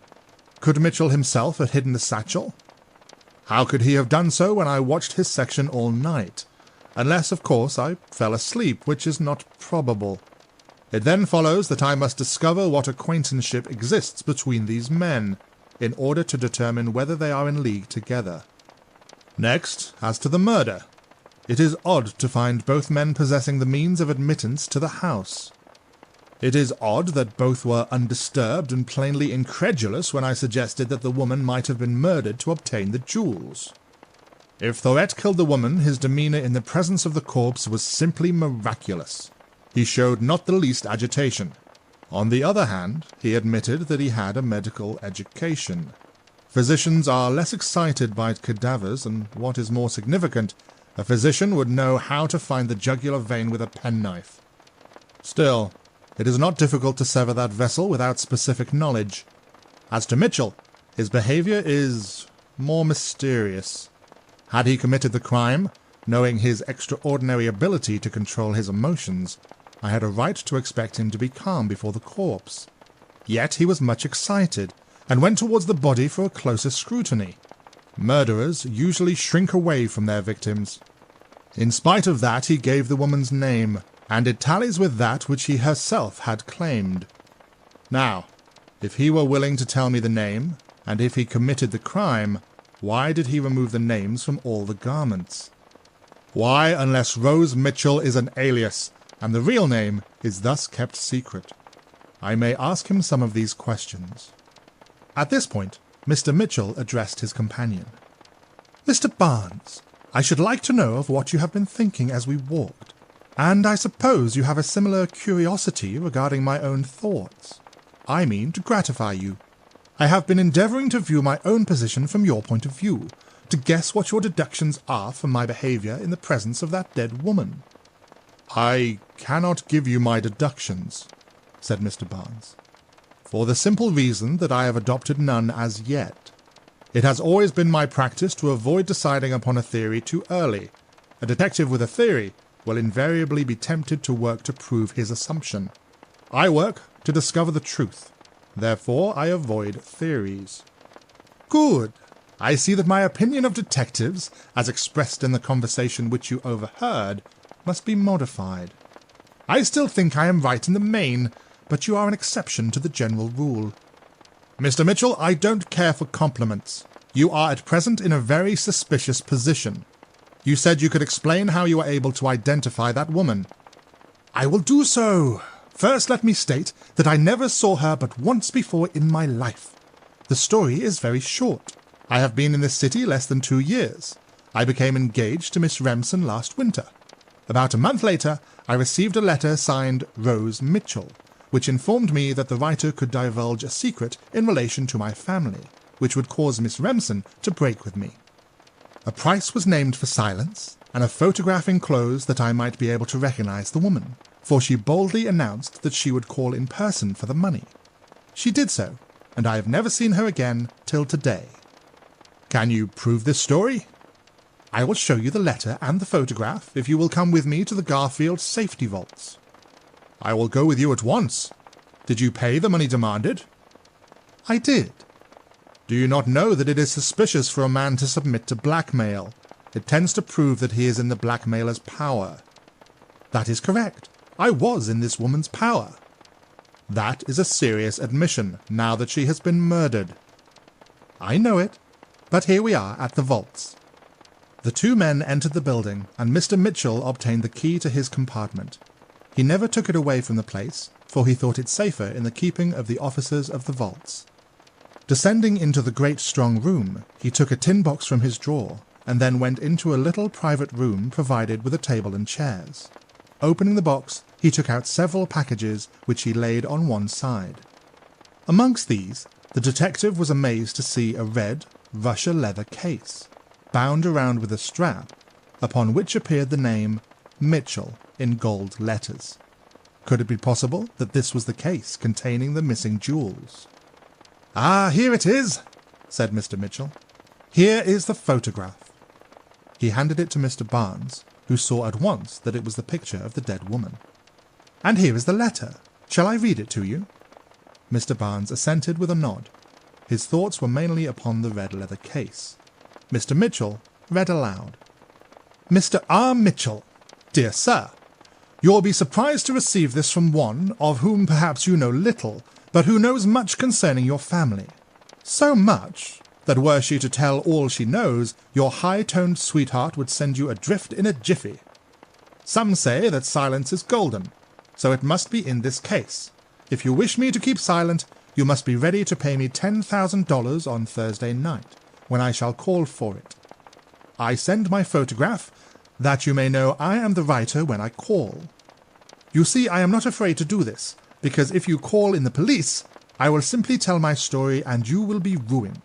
Could Mitchell himself have hidden the satchel? How could he have done so when I watched his section all night? Unless, of course, I fell asleep, which is not probable. It then follows that I must discover what acquaintanceship exists between these men, in order to determine whether they are in league together. Next, as to the murder. It is odd to find both men possessing the means of admittance to the house. It is odd that both were undisturbed and plainly incredulous when I suggested that the woman might have been murdered to obtain the jewels. If Thorett killed the woman, his demeanour in the presence of the corpse was simply miraculous. He showed not the least agitation. On the other hand, he admitted that he had a medical education. Physicians are less excited by cadavers, and what is more significant, a physician would know how to find the jugular vein with a penknife. Still, it is not difficult to sever that vessel without specific knowledge. As to Mitchell, his behaviour is more mysterious. Had he committed the crime, knowing his extraordinary ability to control his emotions, I had a right to expect him to be calm before the corpse. Yet he was much excited, and went towards the body for a closer scrutiny. Murderers usually shrink away from their victims. In spite of that, he gave the woman's name, and it tallies with that which he herself had claimed. Now, if he were willing to tell me the name, And if he committed the crime, why did he remove the names from all the garments? Why, unless Rose Mitchell is an alias, and the real name is thus kept secret? I may ask him some of these questions. At this point, Mr. Mitchell addressed his companion. Mr. Barnes, I should like to know of what you have been thinking as we walked, and I suppose you have a similar curiosity regarding my own thoughts. I mean to gratify you. I have been endeavouring to view my own position from your point of view, to guess what your deductions are from my behaviour in the presence of that dead woman. I cannot give you my deductions, said Mr. Barnes, for the simple reason that I have adopted none as yet. It has always been my practice to avoid deciding upon a theory too early. A detective with a theory will invariably be tempted to work to prove his assumption. I work to discover the truth. Therefore, I avoid theories. Good. I see that my opinion of detectives, as expressed in the conversation which you overheard, must be modified. I still think I am right in the main, but you are an exception to the general rule. Mr. Mitchell, I don't care for compliments. You are at present in a very suspicious position. You said you could explain how you were able to identify that woman. I will do so. First, let me state that I never saw her but once before in my life. The story is very short. I have been in this city less than 2 years. I became engaged to Miss Remsen last winter. About a month later, I received a letter signed Rose Mitchell, which informed me that the writer could divulge a secret in relation to my family, which would cause Miss Remsen to break with me. A price was named for silence, and a photograph enclosed that I might be able to recognize the woman, for she boldly announced that she would call in person for the money. She did so, and I have never seen her again till today. Can you prove this story? I will show you the letter and the photograph if you will come with me to the Garfield safety vaults. I will go with you at once. Did you pay the money demanded? I did. Do you not know that it is suspicious for a man to submit to blackmail? It tends to prove that he is in the blackmailer's power. That is correct. I was in this woman's power. That is a serious admission, now that she has been murdered. I know it, but here we are at the vaults. The two men entered the building, and Mr. Mitchell obtained the key to his compartment. He never took it away from the place, for he thought it safer in the keeping of the officers of the vaults. Descending into the great strong room, he took a tin box from his drawer, and then went into a little private room provided with a table and chairs. Opening the box, he took out several packages which he laid on one side. Amongst these, the detective was amazed to see a red Russia leather case, bound around with a strap, upon which appeared the name Mitchell in gold letters. Could it be possible that this was the case containing the missing jewels? Ah, here it is, said Mr. Mitchell. Here is the photograph. He handed it to Mr. Barnes, who saw at once that it was the picture of the dead woman. And here is the letter. Shall I read it to you? Mr. Barnes assented with a nod. His thoughts were mainly upon the red leather case. Mr. Mitchell read aloud. Mr. R. Mitchell, dear sir, you will be surprised to receive this from one of whom perhaps you know little, but who knows much concerning your family. So much that were she to tell all she knows, your high-toned sweetheart would send you adrift in a jiffy. Some say that silence is golden, so it must be in this case. If you wish me to keep silent, you must be ready to pay me $10,000 on Thursday night, when I shall call for it. I send my photograph, that you may know I am the writer when I call. You see, I am not afraid to do this, because if you call in the police, I will simply tell my story and you will be ruined.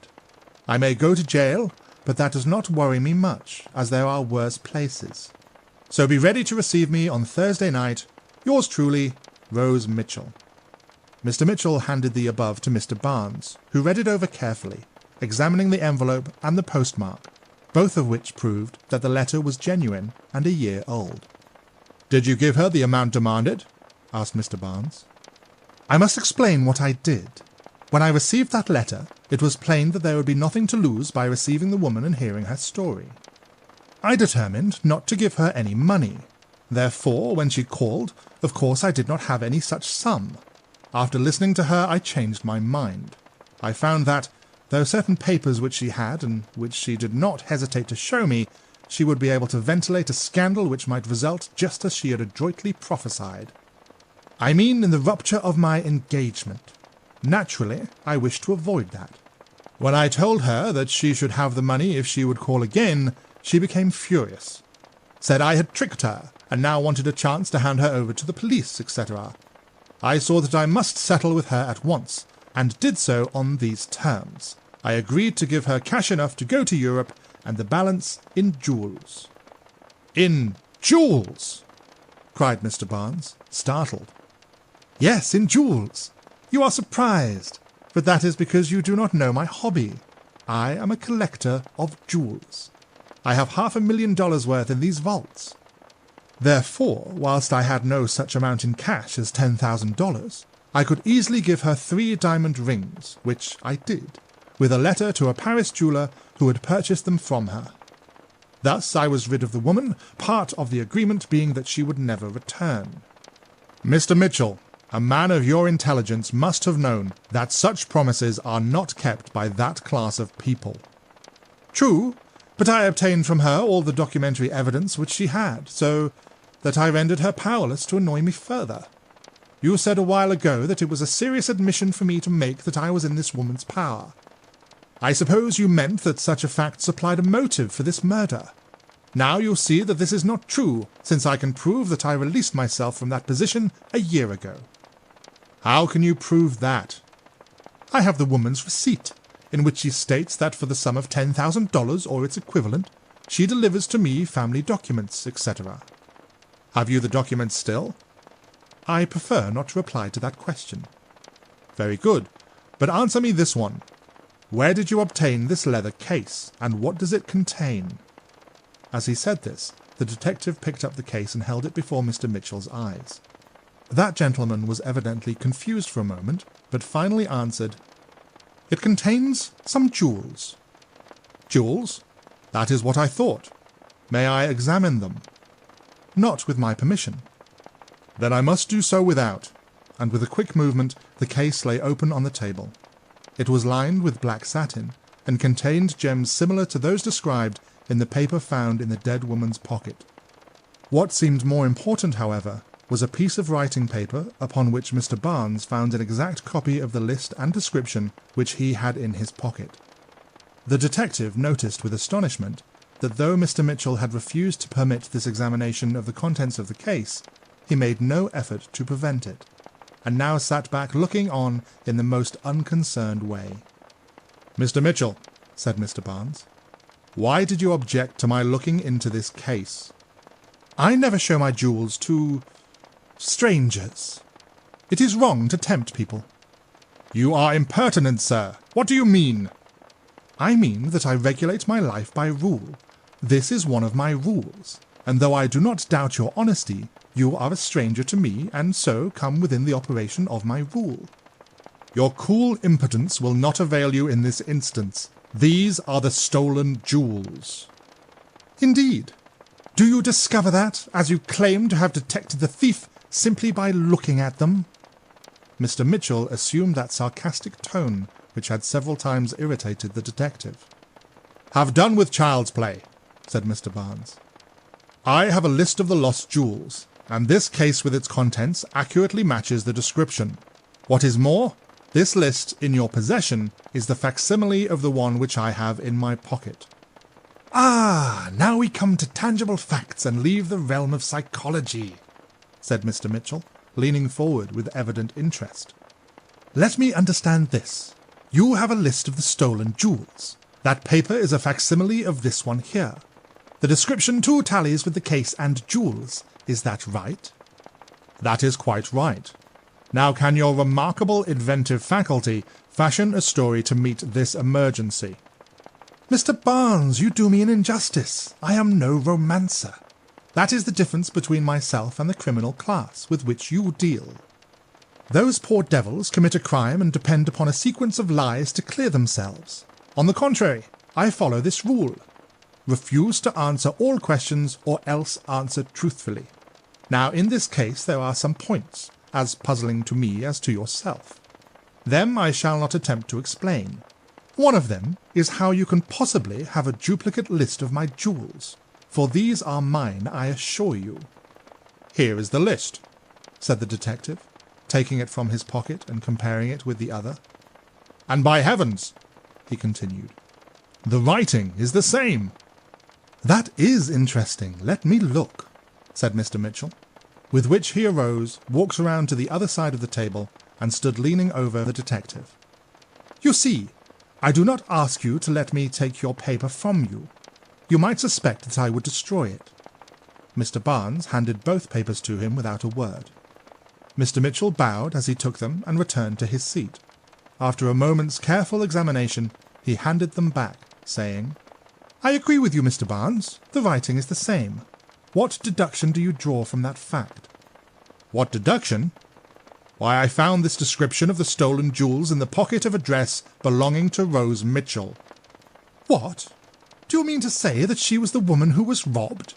I may go to jail, but that does not worry me much, as there are worse places. So be ready to receive me on Thursday night. Yours truly, Rose Mitchell. Mr. Mitchell handed the above to Mr. Barnes, who read it over carefully, examining the envelope and the postmark, both of which proved that the letter was genuine and a year old. "Did you give her the amount demanded?" asked Mr. Barnes. "I must explain what I did. When I received that letter, it was plain that there would be nothing to lose by receiving the woman and hearing her story. I determined not to give her any money. Therefore, when she called, of course I did not have any such sum. After listening to her, I changed my mind. I found that, though certain papers which she had, and which she did not hesitate to show me, she would be able to ventilate a scandal which might result just as she had adroitly prophesied. I mean in the rupture of my engagement. Naturally, I wished to avoid that. When I told her that she should have the money if she would call again, she became furious. Said I had tricked her, and now wanted a chance to hand her over to the police, etc. I saw that I must settle with her at once, and did so on these terms. I agreed to give her cash enough to go to Europe, and the balance in jewels. "In jewels!" cried Mr. Barnes, startled. "Yes, in jewels. You are surprised, but that is because you do not know my hobby. I am a collector of jewels. I have $500,000 worth in these vaults. Therefore, whilst I had no such amount in cash as $10,000, I could easily give her 3 diamond rings, which I did, with a letter to a Paris jeweller who had purchased them from her. Thus I was rid of the woman, part of the agreement being that she would never return. Mr. Mitchell, a man of your intelligence must have known that such promises are not kept by that class of people." "True, but I obtained from her all the documentary evidence which she had, so that I rendered her powerless to annoy me further. You said a while ago that it was a serious admission for me to make that I was in this woman's power. I suppose you meant that such a fact supplied a motive for this murder. Now you'll see that this is not true, since I can prove that I released myself from that position a year ago." "How can you prove that?" "I have the woman's receipt, in which she states that for the sum of $10,000 or its equivalent, she delivers to me family documents, etc. "Have you the documents still?" "I prefer not to reply to that question." "Very good, but answer me this one. Where did you obtain this leather case, and what does it contain?" As he said this, the detective picked up the case and held it before Mr. Mitchell's eyes. That gentleman was evidently confused for a moment, but finally answered, "It contains some jewels." "Jewels? That is what I thought. May I examine them?" "Not with my permission." "Then I must do so without," and with a quick movement the case lay open on the table. It was lined with black satin, and contained gems similar to those described in the paper found in the dead woman's pocket. What seemed more important, however, was a piece of writing paper upon which Mr. Barnes found an exact copy of the list and description which he had in his pocket. The detective noticed with astonishment that though Mr. Mitchell had refused to permit this examination of the contents of the case, he made no effort to prevent it, and now sat back looking on in the most unconcerned way. "Mr. Mitchell," said Mr. Barnes, "why did you object to my looking into this case?" "I never show my jewels to strangers. It is wrong to tempt people." "You are impertinent, sir. What do you mean?" "I mean that I regulate my life by rule. This is one of my rules, and though I do not doubt your honesty, you are a stranger to me, and so come within the operation of my rule." "Your cool impudence will not avail you in this instance. These are the stolen jewels." "Indeed? Do you discover that, as you claim to have detected the thief, simply by looking at them?" Mr. Mitchell assumed that sarcastic tone which had several times irritated the detective. "Have done with child's play," said Mr. Barnes. "I have a list of the lost jewels, and this case with its contents accurately matches the description. What is more, this list in your possession is the facsimile of the one which I have in my pocket." "Ah, now we come to tangible facts and leave the realm of psychology," said Mr. Mitchell, leaning forward with evident interest. "Let me understand this. You have a list of the stolen jewels. That paper is a facsimile of this one here. The description too tallies with the case and jewels. Is that right?" "That is quite right. Now can your remarkable inventive faculty fashion a story to meet this emergency?" "Mr. Barnes, you do me an injustice. I am no romancer. That is the difference between myself and the criminal class with which you deal. Those poor devils commit a crime and depend upon a sequence of lies to clear themselves. On the contrary, I follow this rule. Refuse to answer all questions or else answer truthfully. Now, in this case there are some points, as puzzling to me as to yourself. Them I shall not attempt to explain. One of them is how you can possibly have a duplicate list of my jewels, for these are mine, I assure you. Here is the list, said the detective, taking it from his pocket and comparing it with the other. And by heavens, he continued, the writing is the same. That is interesting. Let me look, said Mr. Mitchell, with which he arose, walked around to the other side of the table, and stood leaning over the detective. You see, I do not ask you to let me take your paper from you. You might suspect that I would destroy it. Mr. Barnes handed both papers to him without a word. Mr. Mitchell bowed as he took them and returned to his seat. After a moment's careful examination, he handed them back, saying, I agree with you, Mr. Barnes. The writing is the same. What deduction do you draw from that fact? What deduction? Why, I found this description of the stolen jewels in the pocket of a dress belonging to Rose Mitchell. What? Do you mean to say that she was the woman who was robbed?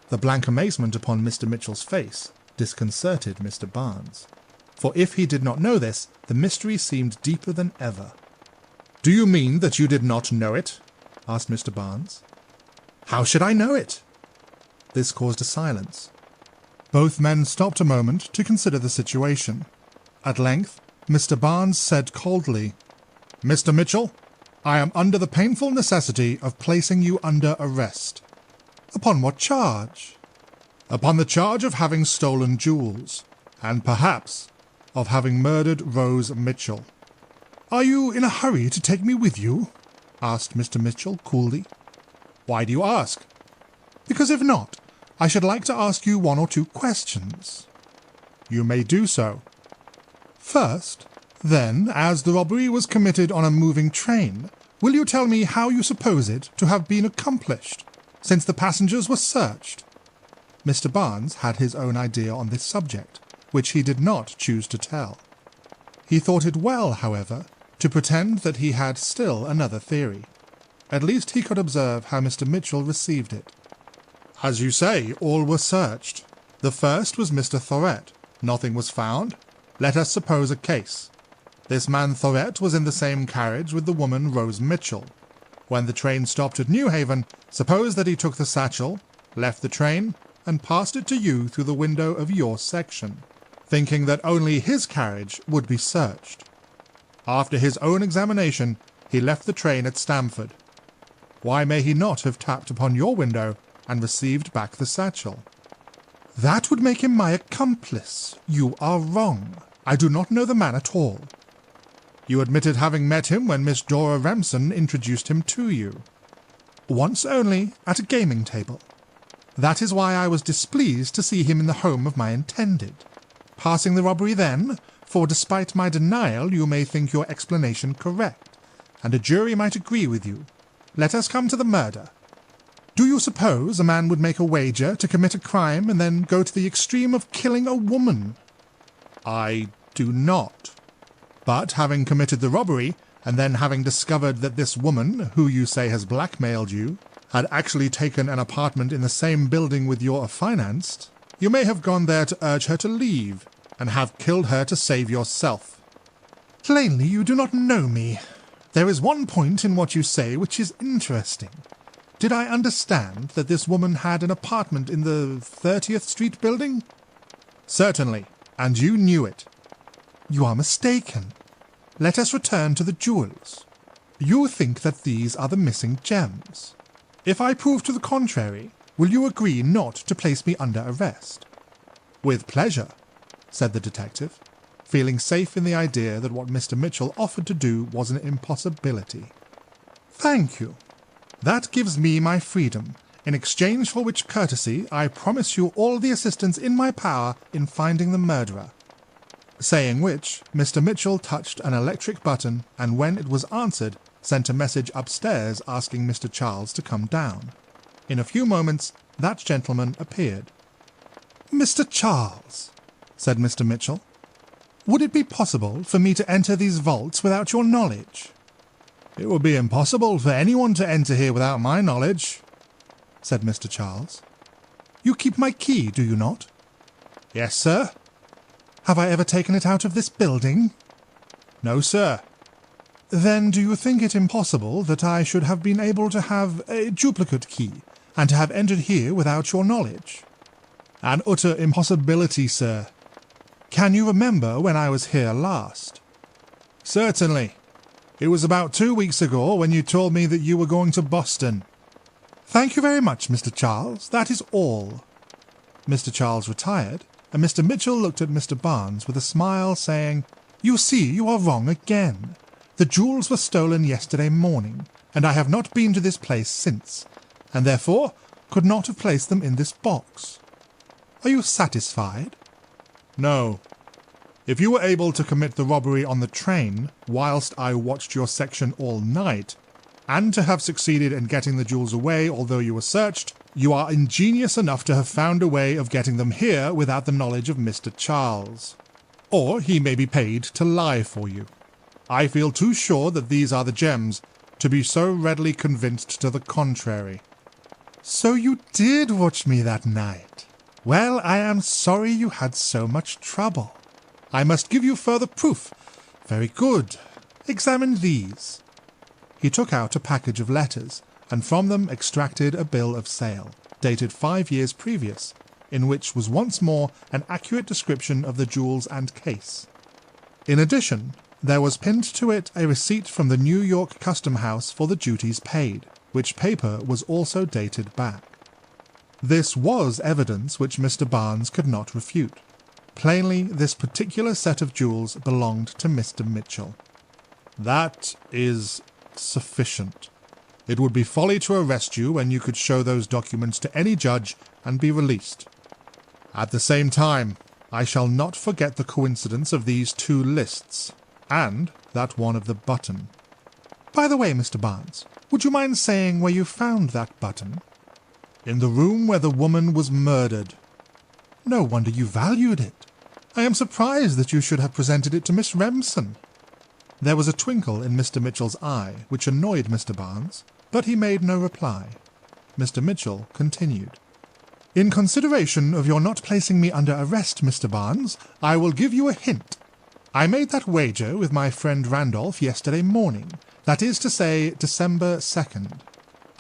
The blank amazement upon Mr. Mitchell's face disconcerted Mr. Barnes, for if he did not know this, the mystery seemed deeper than ever. Do you mean that you did not know it? Asked Mr. Barnes. How should I know it? This caused a silence. Both men stopped a moment to consider the situation. At length, Mr. Barnes said coldly, Mr. Mitchell, I am under the painful necessity of placing you under arrest. Upon what charge? Upon the charge of having stolen jewels, and perhaps of having murdered Rose Mitchell. Are you in a hurry to take me with you? Asked Mr. Mitchell coolly. Why do you ask? Because if not, I should like to ask you one or two questions. You may do so. First, then, as the robbery was committed on a moving train, will you tell me how you suppose it to have been accomplished, since the passengers were searched? Mr. Barnes had his own idea on this subject, which he did not choose to tell. He thought it well, however, to pretend that he had still another theory. At least he could observe how Mr. Mitchell received it. As you say, all were searched. The first was Mr. Thorette. Nothing was found. Let us suppose a case. This man Thorette was in the same carriage with the woman Rose Mitchell. When the train stopped at Newhaven, suppose that he took the satchel, left the train, and passed it to you through the window of your section, thinking that only his carriage would be searched. After his own examination, he left the train at Stamford. Why may he not have tapped upon your window and received back the satchel? That would make him my accomplice. You are wrong. I do not know the man at all. You admitted having met him when Miss Dora Remsen introduced him to you. Once only, at a gaming table. That is why I was displeased to see him in the home of my intended. Passing the robbery then, for despite my denial you may think your explanation correct, and a jury might agree with you. Let us come to the murder. Do you suppose a man would make a wager to commit a crime and then go to the extreme of killing a woman? I do not. But having committed the robbery, and then having discovered that this woman, who you say has blackmailed you, had actually taken an apartment in the same building with your affianced, you may have gone there to urge her to leave, and have killed her to save yourself. Plainly you do not know me. There is one point in what you say which is interesting. Did I understand that this woman had an apartment in the 30th Street building? Certainly, and you knew it. You are mistaken. Let us return to the jewels. You think that these are the missing gems. If I prove to the contrary, will you agree not to place me under arrest? With pleasure, said the detective, feeling safe in the idea that what Mr. Mitchell offered to do was an impossibility. Thank you. That gives me my freedom, in exchange for which courtesy I promise you all the assistance in my power in finding the murderer. Saying which, Mr. Mitchell touched an electric button, and when it was answered, sent a message upstairs asking Mr. Charles to come down. In a few moments, that gentleman appeared. Mr. Charles, said Mr. Mitchell, would it be possible for me to enter these vaults without your knowledge? It would be impossible for anyone to enter here without my knowledge, said Mr. Charles. You keep my key, do you not? Yes, sir. Have I ever taken it out of this building? No, sir. Then do you think it impossible that I should have been able to have a duplicate key, and to have entered here without your knowledge? An utter impossibility, sir. Can you remember when I was here last? Certainly. It was about 2 weeks ago when you told me that you were going to Boston. Thank you very much, Mr. Charles. That is all. Mr. Charles retired, and Mr. Mitchell looked at Mr. Barnes with a smile, saying, You see, you are wrong again. The jewels were stolen yesterday morning, and I have not been to this place since, and therefore could not have placed them in this box. Are you satisfied? No. If you were able to commit the robbery on the train whilst I watched your section all night, and to have succeeded in getting the jewels away although you were searched, you are ingenious enough to have found a way of getting them here without the knowledge of Mr. Charles. Or he may be paid to lie for you. I feel too sure that these are the gems to be so readily convinced to the contrary. So you did watch me that night. Well, I am sorry you had so much trouble. I must give you further proof. Very good. Examine these. He took out a package of letters, and from them extracted a bill of sale, dated 5 years previous, in which was once more an accurate description of the jewels and case. In addition, there was pinned to it a receipt from the New York Custom House for the duties paid, which paper was also dated back. This was evidence which Mr. Barnes could not refute. Plainly, this particular set of jewels belonged to Mr. Mitchell. That is sufficient. It would be folly to arrest you when you could show those documents to any judge and be released. At the same time, I shall not forget the coincidence of these 2 lists, and that one of the button. By the way, Mr. Barnes, would you mind saying where you found that button? In the room where the woman was murdered. No wonder you valued it. I am surprised that you should have presented it to Miss Remsen. There was a twinkle in Mr. Mitchell's eye which annoyed Mr. Barnes, but he made no reply. Mr. Mitchell continued. In consideration of your not placing me under arrest, Mr. Barnes, I will give you a hint. I made that wager with my friend Randolph yesterday morning, that is to say, December 2nd.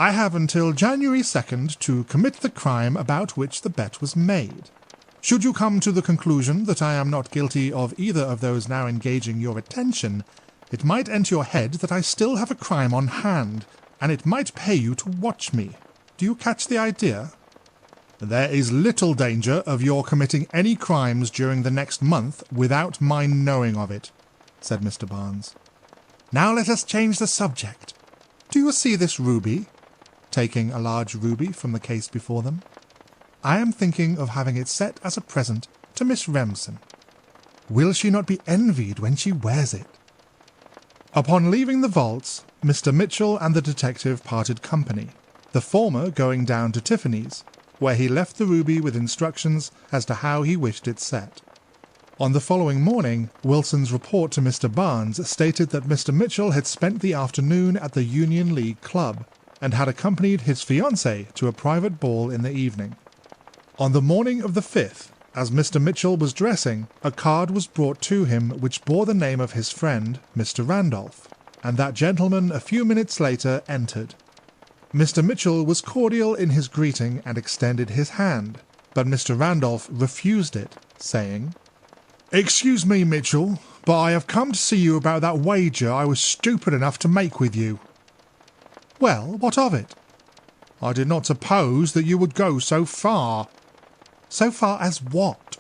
I have until January 2nd to commit the crime about which the bet was made. Should you come to the conclusion that I am not guilty of either of those now engaging your attention, it might enter your head that I still have a crime on hand, and it might pay you to watch me. Do you catch the idea? There is little danger of your committing any crimes during the next month without my knowing of it, said Mr. Barnes. Now let us change the subject. Do you see this ruby? Taking a large ruby from the case before them. I am thinking of having it set as a present to Miss Remsen. Will she not be envied when she wears it? Upon leaving the vaults, Mr. Mitchell and the detective parted company, the former going down to Tiffany's, where he left the ruby with instructions as to how he wished it set. On the following morning, Wilson's report to Mr. Barnes stated that Mr. Mitchell had spent the afternoon at the Union League Club, and had accompanied his fiancée to a private ball in the evening. On the morning of the 5th, as Mr. Mitchell was dressing, a card was brought to him which bore the name of his friend, Mr. Randolph, and that gentleman a few minutes later entered. Mr. Mitchell was cordial in his greeting and extended his hand, but Mr. Randolph refused it, saying, "Excuse me, Mitchell, but I have come to see you about that wager I was stupid enough to make with you." "Well, what of it?" "I did not suppose that you would go so far." "So far as what?"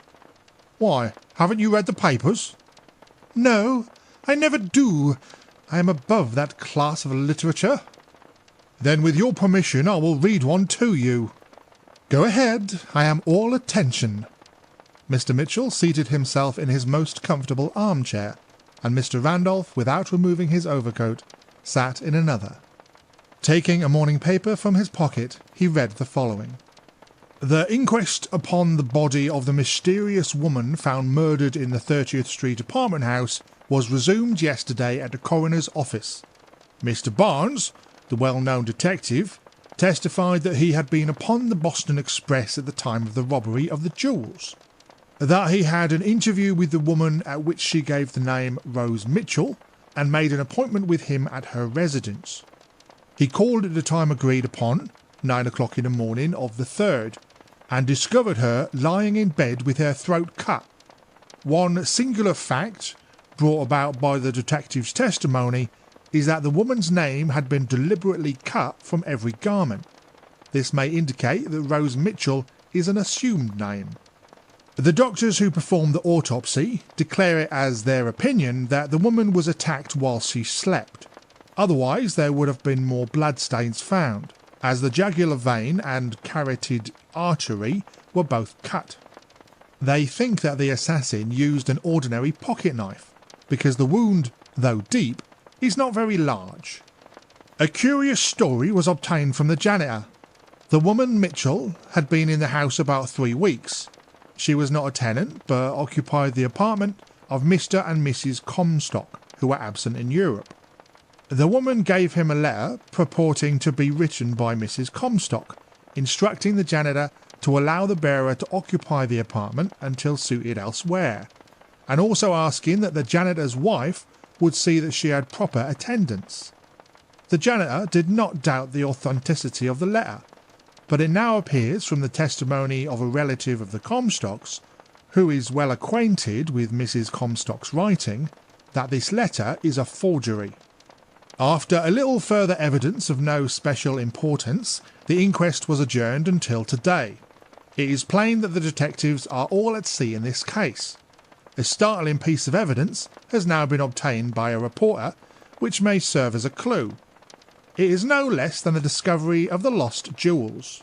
"Why, haven't you read the papers?" "No, I never do. I am above that class of literature." "Then with your permission I will read one to you." "Go ahead, I am all attention." Mr. Mitchell seated himself in his most comfortable armchair, and Mr. Randolph, without removing his overcoat, sat in another. Taking a morning paper from his pocket, he read the following. "The inquest upon the body of the mysterious woman found murdered in the 30th Street apartment house was resumed yesterday at the coroner's office. Mr. Barnes, the well-known detective, testified that he had been upon the Boston Express at the time of the robbery of the jewels, that he had an interview with the woman at which she gave the name Rose Mitchell, and made an appointment with him at her residence. He called at the time agreed upon, 9 o'clock in the morning of the 3rd, and discovered her lying in bed with her throat cut. One singular fact, brought about by the detective's testimony, is that the woman's name had been deliberately cut from every garment. This may indicate that Rose Mitchell is an assumed name. The doctors who performed the autopsy declare it as their opinion that the woman was attacked while she slept. Otherwise, there would have been more bloodstains found, as the jugular vein and carotid artery were both cut. They think that the assassin used an ordinary pocket knife, because the wound, though deep, is not very large. A curious story was obtained from the janitor. The woman Mitchell had been in the house about 3 weeks. She was not a tenant, but occupied the apartment of Mr. and Mrs. Comstock, who were absent in Europe. The woman gave him a letter purporting to be written by Mrs. Comstock, instructing the janitor to allow the bearer to occupy the apartment until suited elsewhere, and also asking that the janitor's wife would see that she had proper attendance. The janitor did not doubt the authenticity of the letter, but it now appears from the testimony of a relative of the Comstocks, who is well acquainted with Mrs. Comstock's writing, that this letter is a forgery. After a little further evidence of no special importance, the inquest was adjourned until today. It is plain that the detectives are all at sea in this case. A startling piece of evidence has now been obtained by a reporter, which may serve as a clue. It is no less than the discovery of the lost jewels.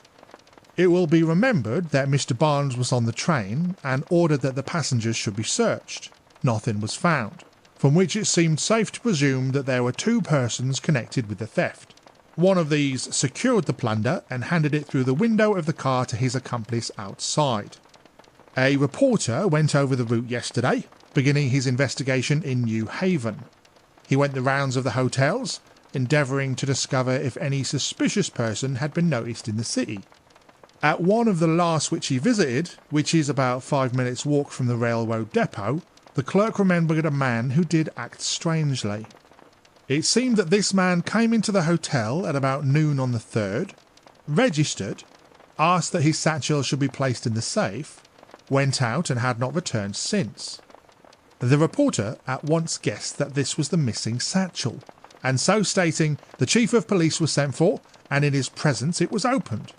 It will be remembered that Mr. Barnes was on the train and ordered that the passengers should be searched. Nothing was found, from which it seemed safe to presume that there were 2 persons connected with the theft. One of these secured the plunder and handed it through the window of the car to his accomplice outside. A reporter went over the route yesterday, beginning his investigation in New Haven. He went the rounds of the hotels, endeavouring to discover if any suspicious person had been noticed in the city. At one of the last which he visited, which is about 5 minutes' walk from the railroad depot, the clerk remembered a man who did act strangely. It seemed that this man came into the hotel at about noon on the 3rd, registered, asked that his satchel should be placed in the safe, went out and had not returned since. The reporter at once guessed that this was the missing satchel, and so stating, the chief of police was sent for, and in his presence it was opened.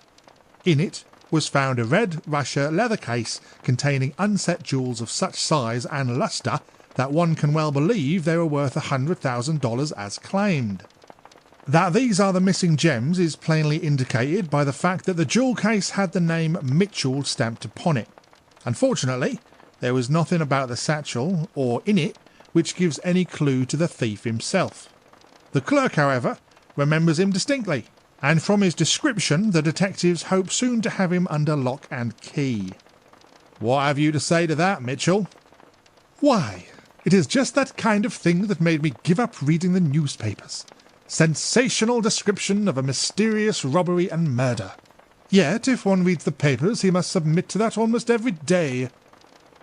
In it was found a red Russia leather case containing unset jewels of such size and lustre that one can well believe they were worth $100,000 as claimed. That these are the missing gems is plainly indicated by the fact that the jewel case had the name Mitchell stamped upon it. Unfortunately, there was nothing about the satchel or in it which gives any clue to the thief himself. The clerk, however, remembers him distinctly, and from his description the detectives hope soon to have him under lock and key. What have you to say to that, Mitchell? Why, it is just that kind of thing that made me give up reading the newspapers. Sensational description of a mysterious robbery and murder. Yet, if one reads the papers, he must submit to that almost every day.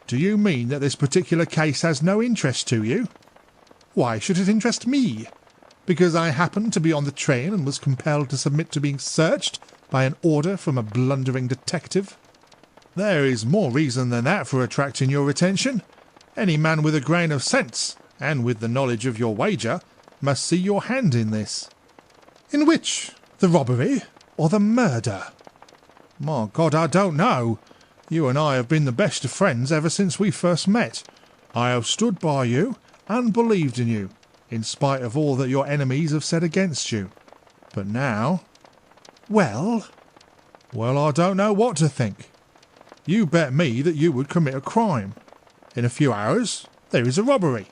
Do you mean that this particular case has no interest to you? Why should it interest me? Because I happened to be on the train and was compelled to submit to being searched by an order from a blundering detective? There is more reason than that for attracting your attention. Any man with a grain of sense, and with the knowledge of your wager, must see your hand in this. In which? The robbery or the murder? My God, I don't know. You and I have been the best of friends ever since we first met. I have stood by you and believed in you, in spite of all that your enemies have said against you. But now... Well, I don't know what to think. You bet me that you would commit a crime. In a few hours, there is a robbery.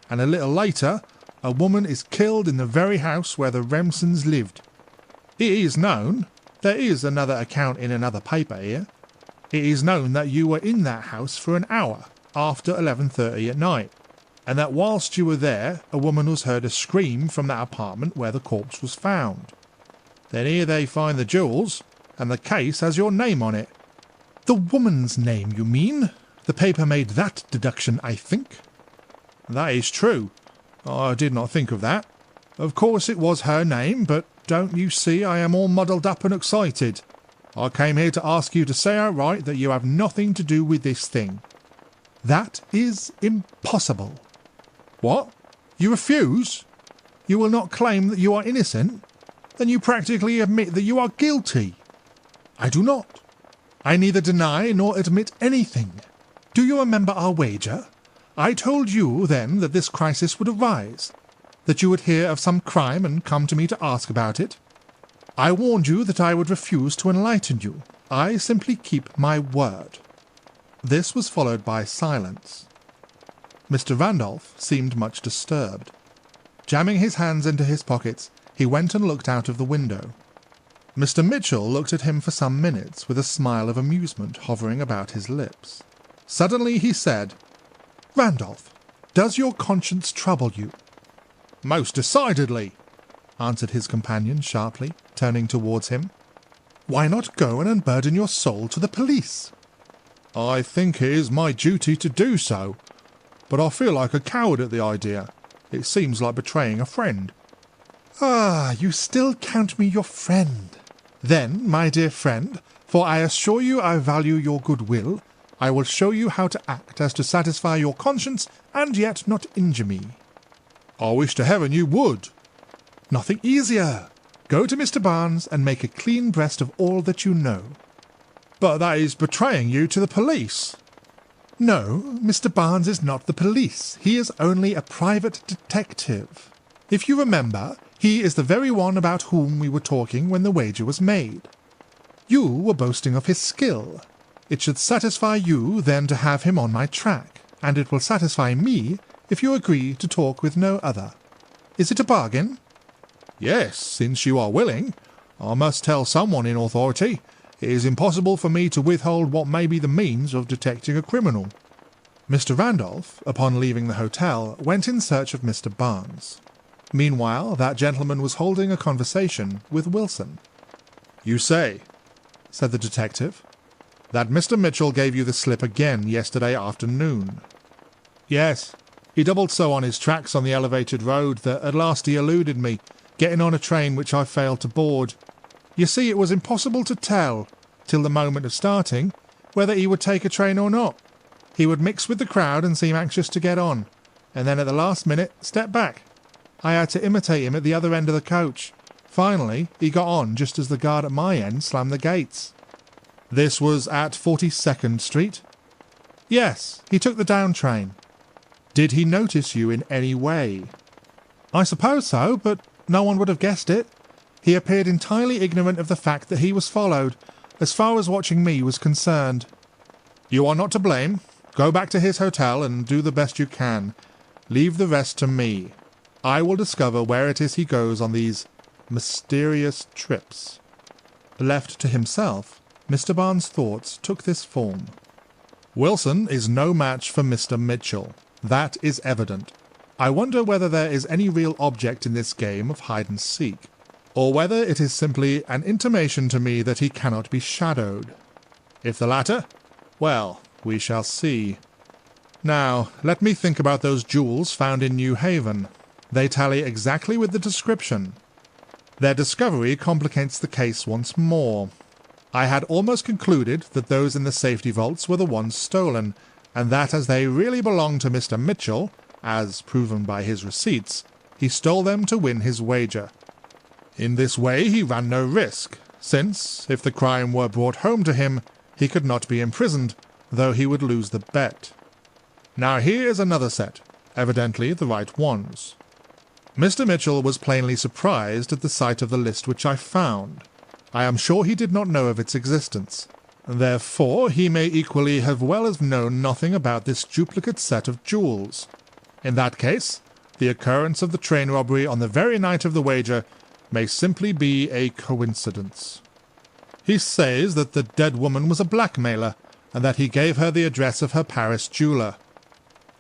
And a little later, a woman is killed in the very house where the Remsons lived. It is known, there is another account in another paper here, it is known that you were in that house for an hour after 11:30 at night, and that whilst you were there, a woman was heard to scream from that apartment where the corpse was found. Then here they find the jewels, and the case has your name on it. The woman's name, you mean? The paper made that deduction, I think. That is true. I did not think of that. Of course it was her name, but don't you see I am all muddled up and excited? I came here to ask you to say outright that you have nothing to do with this thing." "That is impossible." "What? You refuse? You will not claim that you are innocent? Then you practically admit that you are guilty." "I do not. I neither deny nor admit anything. Do you remember our wager? I told you then that this crisis would arise, that you would hear of some crime and come to me to ask about it. I warned you that I would refuse to enlighten you. I simply keep my word." This was followed by silence. Mr. Randolph seemed much disturbed. Jamming his hands into his pockets, he went and looked out of the window. Mr. Mitchell looked at him for some minutes with a smile of amusement hovering about his lips. Suddenly he said, "Randolph, does your conscience trouble you?" "Most decidedly," answered his companion sharply, turning towards him. "Why not go and unburden your soul to the police?" "I think it is my duty to do so, but I feel like a coward at the idea. It seems like betraying a friend." "Ah, you still count me your friend. Then, my dear friend, for I assure you I value your goodwill, I will show you how to act as to satisfy your conscience and yet not injure me." "I wish to heaven you would." "Nothing easier. Go to Mr. Barnes and make a clean breast of all that you know." "But that is betraying you to the police." "No, Mr. Barnes is not the police. He is only a private detective. If you remember, he is the very one about whom we were talking when the wager was made. You were boasting of his skill. It should satisfy you then to have him on my track, and it will satisfy me if you agree to talk with no other. Is it a bargain?" "Yes, since you are willing. I must tell someone in authority. It is impossible for me to withhold what may be the means of detecting a criminal." Mr. Randolph, upon leaving the hotel, went in search of Mr. Barnes. Meanwhile, that gentleman was holding a conversation with Wilson. "You say," said the detective, "that Mr. Mitchell gave you the slip again yesterday afternoon?" "Yes. He doubled so on his tracks on the elevated road that at last he eluded me, getting on a train which I failed to board. You see, it was impossible to tell, till the moment of starting, whether he would take a train or not. He would mix with the crowd and seem anxious to get on, and then at the last minute step back. I had to imitate him at the other end of the coach. Finally, he got on just as the guard at my end slammed the gates." "This was at 42nd Street?" "Yes, he took the down train." "Did he notice you in any way?" "I suppose so, but no one would have guessed it. He appeared entirely ignorant of the fact that he was followed, as far as watching me was concerned." "You are not to blame. Go back to his hotel and do the best you can. Leave the rest to me. I will discover where it is he goes on these mysterious trips." Left to himself, Mr. Barnes' thoughts took this form. "Wilson is no match for Mr. Mitchell. That is evident. I wonder whether there is any real object in this game of hide-and-seek, or whether it is simply an intimation to me that he cannot be shadowed. If the latter, well, we shall see. Now, let me think about those jewels found in New Haven. They tally exactly with the description. Their discovery complicates the case once more. I had almost concluded that those in the safety vaults were the ones stolen, and that as they really belonged to Mr. Mitchell, as proven by his receipts, he stole them to win his wager. In this way he ran no risk, since, if the crime were brought home to him, he could not be imprisoned, though he would lose the bet. Now here is another set, evidently the right ones. Mr. Mitchell was plainly surprised at the sight of the list which I found. I am sure he did not know of its existence. Therefore he may equally have well have known nothing about this duplicate set of jewels. In that case, the occurrence of the train robbery on the very night of the wager may simply be a coincidence. He says that the dead woman was a blackmailer, and that he gave her the address of her Paris jeweller.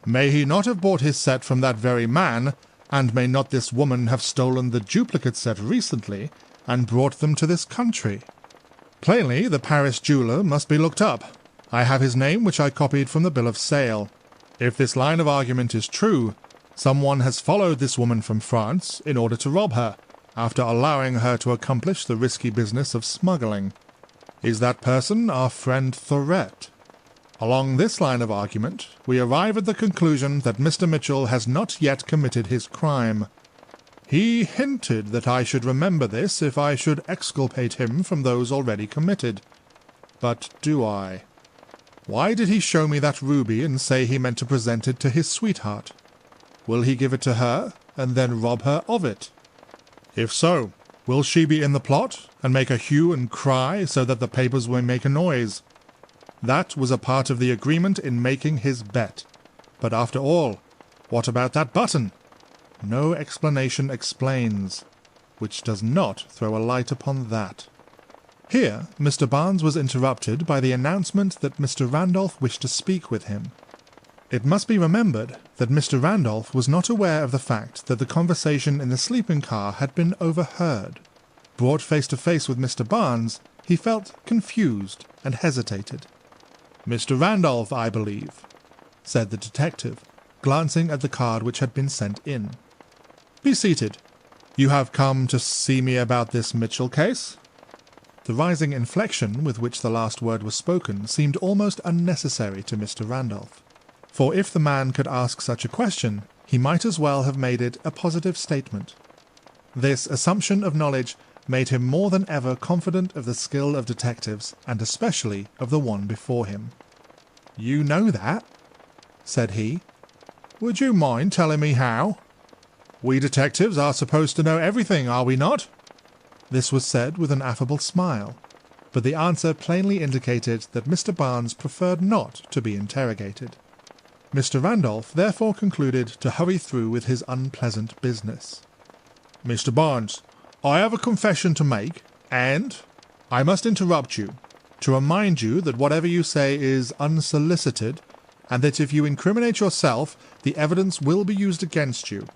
May he not have bought his set from that very man, and may not this woman have stolen the duplicate set recently, and brought them to this country? Plainly, the Paris jeweller must be looked up. I have his name, which I copied from the bill of sale. If this line of argument is true, Someone has followed this woman from France in order to rob her, after allowing her to accomplish the risky business of smuggling. Is that person our friend Thorette? Along this line of argument, we arrive at the conclusion that Mr. Mitchell has not yet committed his crime. He hinted that I should remember this if I should exculpate him from those already committed. But do I? Why did he show me that ruby and say he meant to present it to his sweetheart? Will he give it to her, and then rob her of it? If so, will she be in the plot, and make a hue and cry so that the papers will make a noise? That was a part of the agreement in making his bet. But after all, what about that button? No explanation explains, which does not throw a light upon that. Here, Mr. Barnes was interrupted by the announcement that Mr. Randolph wished to speak with him. It must be remembered that Mr. Randolph was not aware of the fact that the conversation in the sleeping car had been overheard. Brought face to face with Mr. Barnes, he felt confused and hesitated. "Mr. Randolph, I believe," said the detective, glancing at the card which had been sent in. "Be seated. You have come to see me about this Mitchell case?" The rising inflection with which the last word was spoken seemed almost unnecessary to Mr. Randolph. For if the man could ask such a question, he might as well have made it a positive statement. This assumption of knowledge made him more than ever confident of the skill of detectives, and especially of the one before him. "You know that?" said he. "Would you mind telling me how? We detectives are supposed to know everything, are we not?" This was said with an affable smile, but the answer plainly indicated that Mr. Barnes preferred not to be interrogated. Mr. Randolph therefore concluded to hurry through with his unpleasant business. "Mr. Barnes, I have a confession to make, and I must interrupt you to remind you that whatever you say is unsolicited, and that if you incriminate yourself, the evidence will be used against you.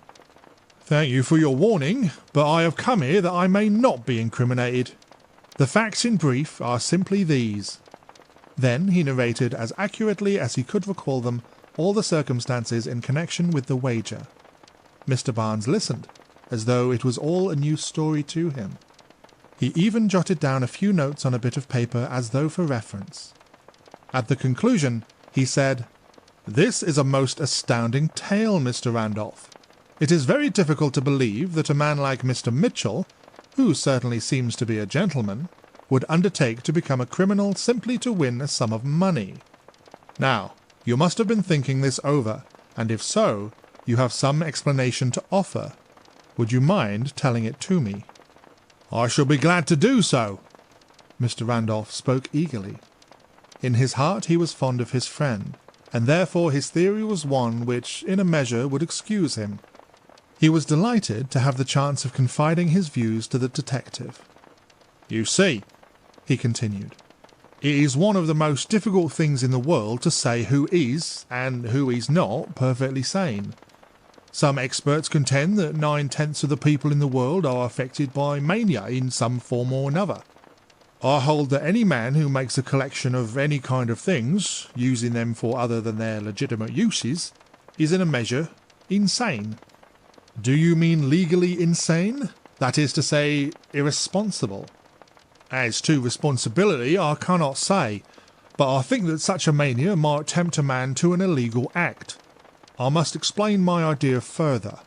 Thank you for your warning, but I have come here that I may not be incriminated. The facts in brief are simply these." Then he narrated as accurately as he could recall them all the circumstances in connection with the wager. Mr. Barnes listened, as though it was all a new story to him. He even jotted down a few notes on a bit of paper as though for reference. At the conclusion, he said, "This is a most astounding tale, Mr. Randolph. It is very difficult to believe that a man like Mr. Mitchell, who certainly seems to be a gentleman, would undertake to become a criminal simply to win a sum of money. Now, you must have been thinking this over, and if so, you have some explanation to offer. Would you mind telling it to me?" "I shall be glad to do so." Mr. Randolph spoke eagerly. In his heart he was fond of his friend, and therefore his theory was one which, in a measure, would excuse him. He was delighted to have the chance of confiding his views to the detective. "You see," he continued, "it is one of the most difficult things in the world to say who is, and who is not, perfectly sane. Some experts contend that 9/10 of the people in the world are affected by mania in some form or another. I hold that any man who makes a collection of any kind of things, using them for other than their legitimate uses, is in a measure insane." "Do you mean legally insane? That is to say, irresponsible?" "As to responsibility, I cannot say, but I think that such a mania might tempt a man to an illegal act. I must explain my idea further.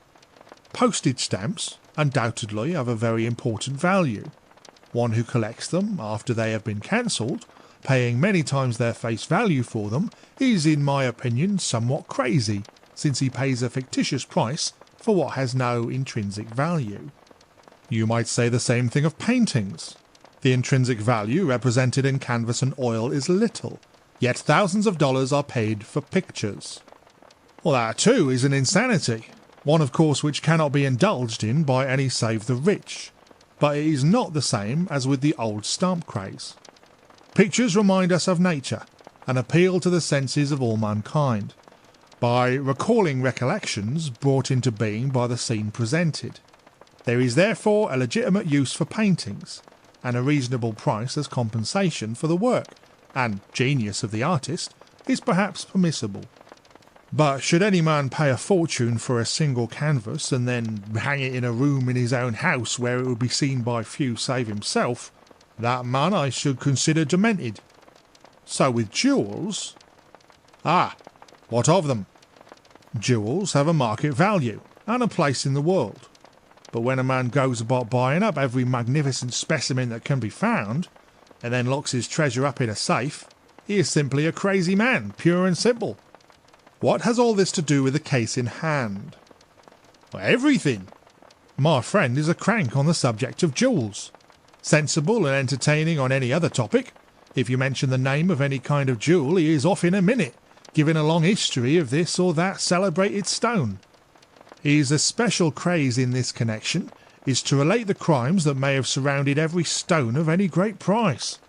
Postage stamps undoubtedly have a very important value. One who collects them after they have been cancelled, paying many times their face value for them, is in my opinion somewhat crazy, since he pays a fictitious price for what has no intrinsic value. You might say the same thing of paintings. The intrinsic value represented in canvas and oil is little, yet thousands of dollars are paid for pictures. Well, that too is an insanity, one of course which cannot be indulged in by any save the rich, but it is not the same as with the old stamp craze. Pictures remind us of nature, and appeal to the senses of all mankind, by recalling recollections brought into being by the scene presented. There is therefore a legitimate use for paintings, and a reasonable price as compensation for the work, and genius of the artist is perhaps permissible. But should any man pay a fortune for a single canvas and then hang it in a room in his own house where it would be seen by few save himself, that man I should consider demented. So with jewels... Ah, what of them? Jewels have a market value and a place in the world. But when a man goes about buying up every magnificent specimen that can be found, and then locks his treasure up in a safe, he is simply a crazy man, pure and simple. What has all this to do with the case in hand? Everything. My friend is a crank on the subject of jewels. Sensible and entertaining on any other topic. If you mention the name of any kind of jewel, he is off in a minute, giving a long history of this or that celebrated stone. His especial craze in this connection is to relate the crimes that may have surrounded every stone of any great price.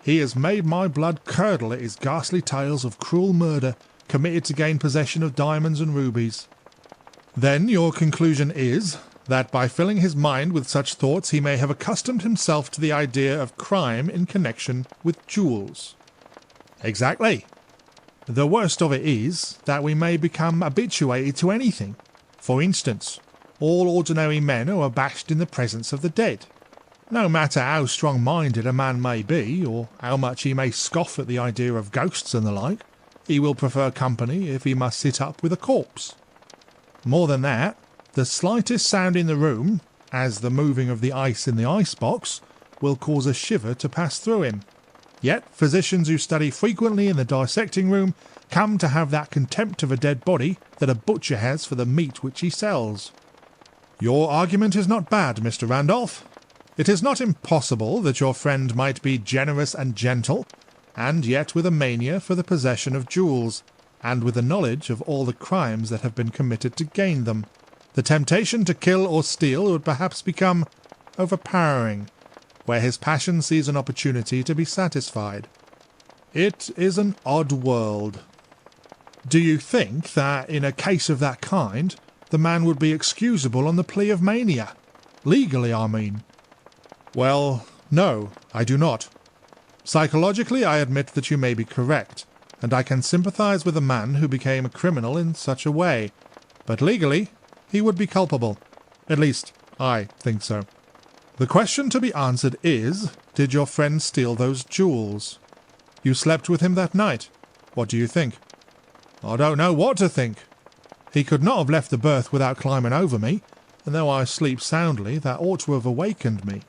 He has made my blood curdle at his ghastly tales of cruel murder committed to gain possession of diamonds and rubies. Then your conclusion is that by filling his mind with such thoughts he may have accustomed himself to the idea of crime in connection with jewels. Exactly. The worst of it is that we may become habituated to anything. For instance, all ordinary men are abashed in the presence of the dead. No matter how strong-minded a man may be, or how much he may scoff at the idea of ghosts and the like, he will prefer company if he must sit up with a corpse. More than that, the slightest sound in the room, as the moving of the ice in the icebox, will cause a shiver to pass through him. Yet physicians who study frequently in the dissecting room come to have that contempt of a dead body that a butcher has for the meat which he sells. Your argument is not bad, Mr. Randolph. It is not impossible that your friend might be generous and gentle, and yet with a mania for the possession of jewels, and with a knowledge of all the crimes that have been committed to gain them. The temptation to kill or steal would perhaps become overpowering, where his passion sees an opportunity to be satisfied. It is an odd world. Do you think that in a case of that kind, the man would be excusable on the plea of mania? Legally, I mean. Well, no, I do not. Psychologically, I admit that you may be correct, and I can sympathize with a man who became a criminal in such a way. But legally, he would be culpable. At least, I think so. The question to be answered is, did your friend steal those jewels? You slept with him that night. What do you think? I don't know what to think. He could not have left the berth without climbing over me, and though I sleep soundly, that ought to have awakened me.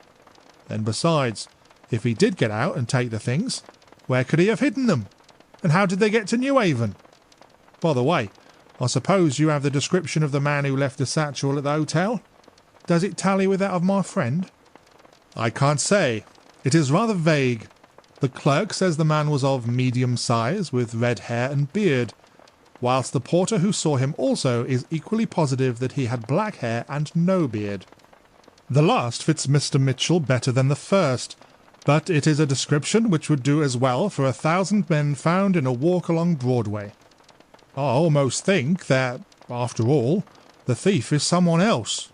Then besides, if he did get out and take the things, where could he have hidden them? And how did they get to Newhaven? By the way, I suppose you have the description of the man who left the satchel at the hotel? Does it tally with that of my friend? I can't say. It is rather vague. The clerk says the man was of medium size, with red hair and beard, whilst the porter who saw him also is equally positive that he had black hair and no beard. The last fits Mr. Mitchell better than the first, but it is a description which would do as well for 1,000 men found in a walk along Broadway. I almost think that, after all, the thief is someone else.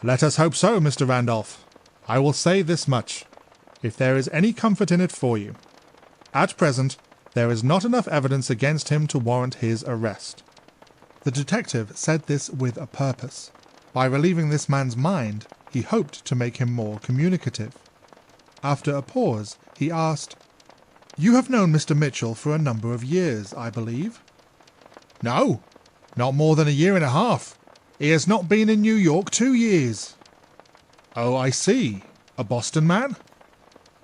Let us hope so, Mr. Randolph. I will say this much, if there is any comfort in it for you. At present, there is not enough evidence against him to warrant his arrest. The detective said this with a purpose. By relieving this man's mind, he hoped to make him more communicative. After a pause, he asked, "You have known Mr. Mitchell for a number of years, I believe?" "No, not more than a year and a half. He has not been in New York 2 years." "Oh, I see. A Boston man?"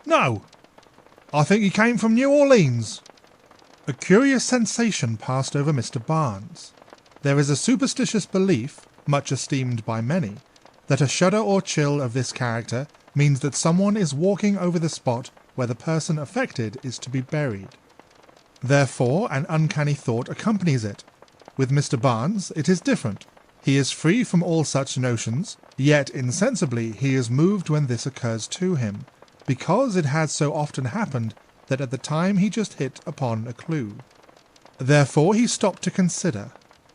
"No. I think he came from New Orleans." A curious sensation passed over Mr. Barnes. There is a superstitious belief, much esteemed by many, that a shudder or chill of this character means that someone is walking over the spot where the person affected is to be buried. Therefore, an uncanny thought accompanies it. With Mr. Barnes, it is different. He is free from all such notions, yet insensibly he is moved when this occurs to him, because it has so often happened that at the time he just hit upon a clue. Therefore he stopped to consider.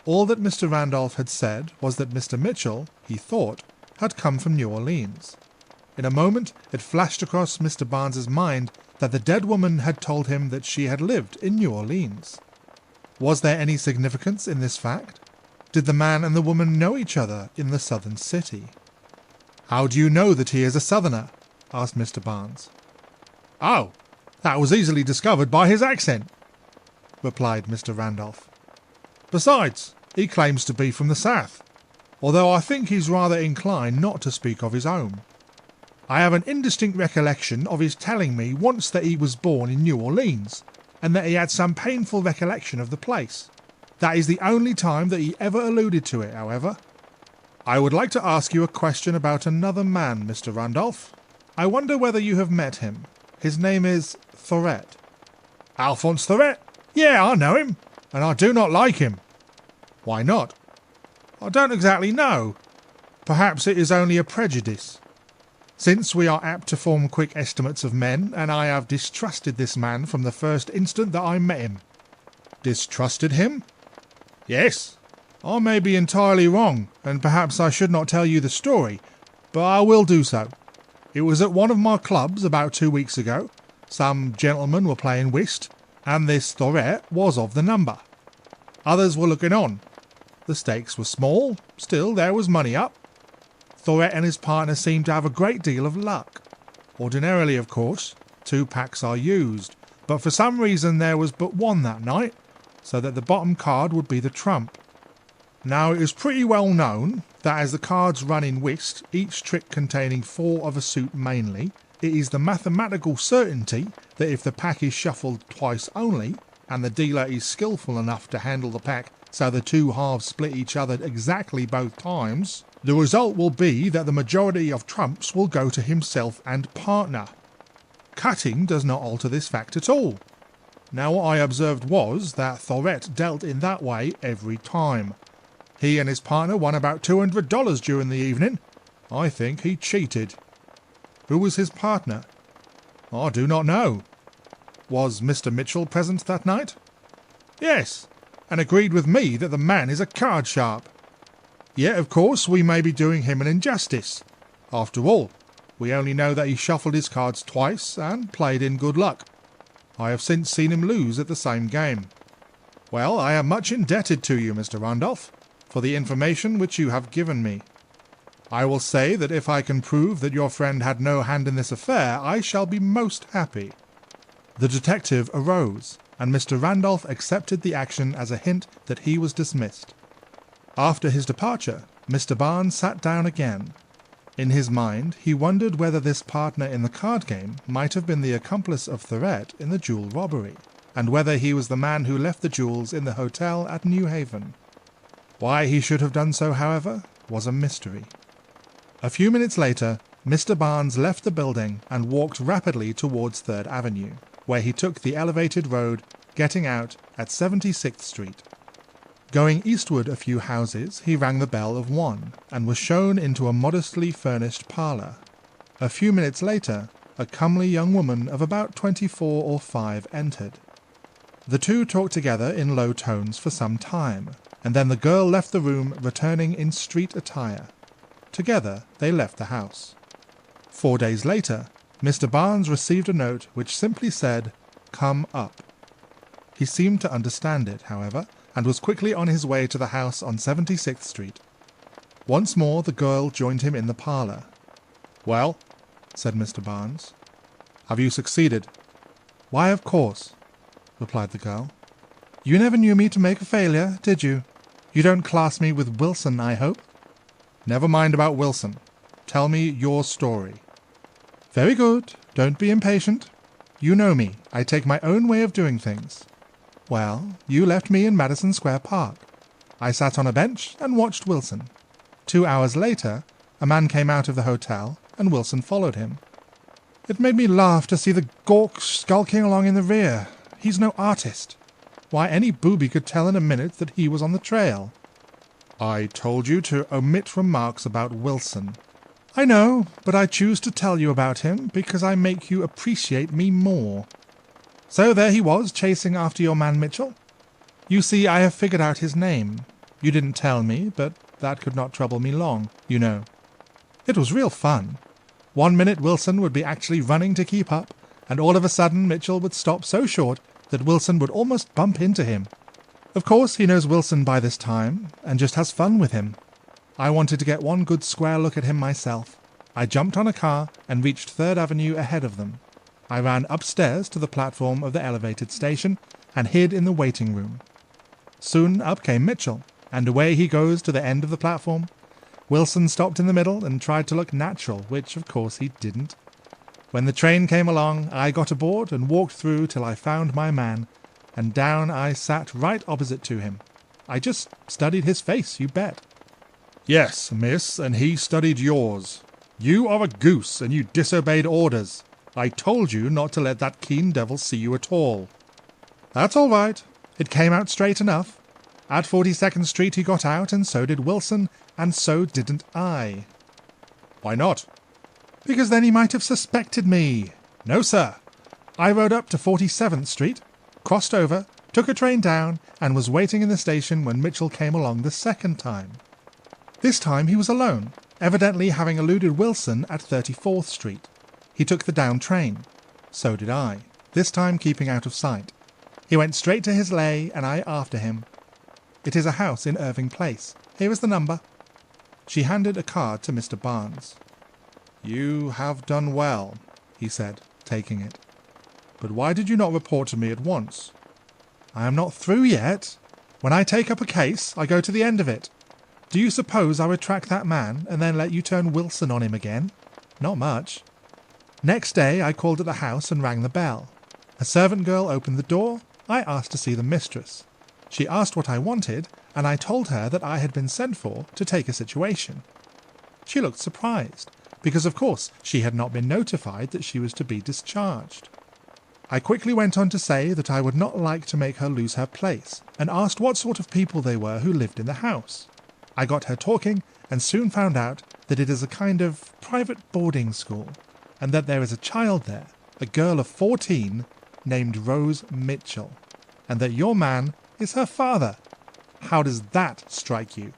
All that Mr. Randolph had said was that Mr. Mitchell, he thought, had come from New Orleans. In a moment it flashed across Mr. Barnes's mind that the dead woman had told him that she had lived in New Orleans. Was there any significance in this fact? Did the man and the woman know each other in the southern city? How do you know that he is a southerner? Asked Mr. Barnes. Oh, that was easily discovered by his accent, replied Mr. Randolph. Besides, he claims to be from the south, although I think he's rather inclined not to speak of his home. I have an indistinct recollection of his telling me once that he was born in New Orleans, and that he had some painful recollection of the place. That is the only time that he ever alluded to it, however. I would like to ask you a question about another man, Mr. Randolph. I wonder whether you have met him. His name is Thorette. Alphonse Thorette? Yeah, I know him, and I do not like him. Why not? I don't exactly know. Perhaps it is only a prejudice. Since we are apt to form quick estimates of men, and I have distrusted this man from the first instant that I met him. Distrusted him? Yes. I may be entirely wrong, and perhaps I should not tell you the story, but I will do so. It was at one of my clubs about 2 weeks ago. Some gentlemen were playing whist, and this Thorette was of the number. Others were looking on. The stakes were small, still there was money up. Thorette and his partner seemed to have a great deal of luck. Ordinarily, of course, 2 packs are used, but for some reason there was but one that night, so that the bottom card would be the trump. Now it is pretty well known that as the cards run in whist, each trick containing 4 of a suit mainly, it is the mathematical certainty that if the pack is shuffled twice only, and the dealer is skillful enough to handle the pack so the 2 halves split each other exactly both times, the result will be that the majority of trumps will go to himself and partner. Cutting does not alter this fact at all. Now what I observed was that Thorette dealt in that way every time. He and his partner won about $200 during the evening. I think he cheated. Who was his partner? I do not know. Was Mr. Mitchell present that night? Yes, and agreed with me that the man is a card sharp. Yet, of course, we may be doing him an injustice. After all, we only know that he shuffled his cards twice and played in good luck. I have since seen him lose at the same game. Well, I am much indebted to you, Mr. Randolph, for the information which you have given me. I will say that if I can prove that your friend had no hand in this affair, I shall be most happy. The detective arose, and Mr. Randolph accepted the action as a hint that he was dismissed. After his departure, Mr. Barnes sat down again. In his mind, he wondered whether this partner in the card game might have been the accomplice of Thorette in the jewel robbery, and whether he was the man who left the jewels in the hotel at New Haven. Why he should have done so, however, was a mystery. A few minutes later, Mr. Barnes left the building and walked rapidly towards 3rd Avenue, where he took the elevated road, getting out at 76th Street. Going eastward a few houses, he rang the bell of one, and was shown into a modestly furnished parlour. A few minutes later, a comely young woman of about 24 or 5 entered. The two talked together in low tones for some time, and then the girl left the room, returning in street attire. Together they left the house. 4 days later, Mr. Barnes received a note which simply said, "Come up." He seemed to understand it, however, and was quickly on his way to the house on 76th Street. Once more the girl joined him in the parlour. "Well," said Mr. Barnes, "have you succeeded?" "Why, of course," replied the girl. "You never knew me to make a failure, did you? You don't class me with Wilson, I hope?" "Never mind about Wilson. Tell me your story." "Very good. Don't be impatient. You know me. I take my own way of doing things. Well, you left me in Madison Square Park. I sat on a bench and watched Wilson. 2 hours later, a man came out of the hotel, and Wilson followed him. It made me laugh to see the gawk skulking along in the rear. He's no artist. Why, any booby could tell in a minute that he was on the trail." "I told you to omit remarks about Wilson." "I know, but I choose to tell you about him because I make you appreciate me more. So there he was, chasing after your man Mitchell. You see, I have figured out his name. You didn't tell me, but that could not trouble me long, you know. It was real fun. 1 minute Wilson would be actually running to keep up, and all of a sudden Mitchell would stop so short that Wilson would almost bump into him. Of course, he knows Wilson by this time, and just has fun with him. I wanted to get one good square look at him myself. I jumped on a car and reached 3rd Avenue ahead of them. I ran upstairs to the platform of the elevated station and hid in the waiting room. Soon up came Mitchell, and away he goes to the end of the platform. Wilson stopped in the middle and tried to look natural, which of course he didn't. When the train came along, I got aboard and walked through till I found my man, and down I sat right opposite to him. I just studied his face, you bet. Yes, miss, and he studied yours. You are a goose, and you disobeyed orders. I told you not to let that keen devil see you at all. That's all right. It came out straight enough. At 42nd Street he got out, and so did Wilson, and so didn't I. Why not? Because then he might have suspected me. No, sir. I rode up to 47th Street, crossed over, took a train down, and was waiting in the station when Mitchell came along the second time. This time he was alone, evidently having eluded Wilson at 34th Street. He took the down train. So did I, this time keeping out of sight. He went straight to his lay, and I after him. It is a house in Irving Place. Here is the number. She handed a card to Mr. Barnes. You have done well, he said, taking it. But why did you not report to me at once? I am not through yet. When I take up a case, I go to the end of it. Do you suppose I would track that man and then let you turn Wilson on him again? Not much. Next day I called at the house and rang the bell. A servant girl opened the door. I asked to see the mistress. She asked what I wanted, and I told her that I had been sent for to take a situation. She looked surprised, because of course she had not been notified that she was to be discharged. I quickly went on to say that I would not like to make her lose her place, and asked what sort of people they were who lived in the house. I got her talking, and soon found out that it is a kind of private boarding school, and that there is a child there, a girl of 14, named Rose Mitchell, and that your man is her father. How does that strike you?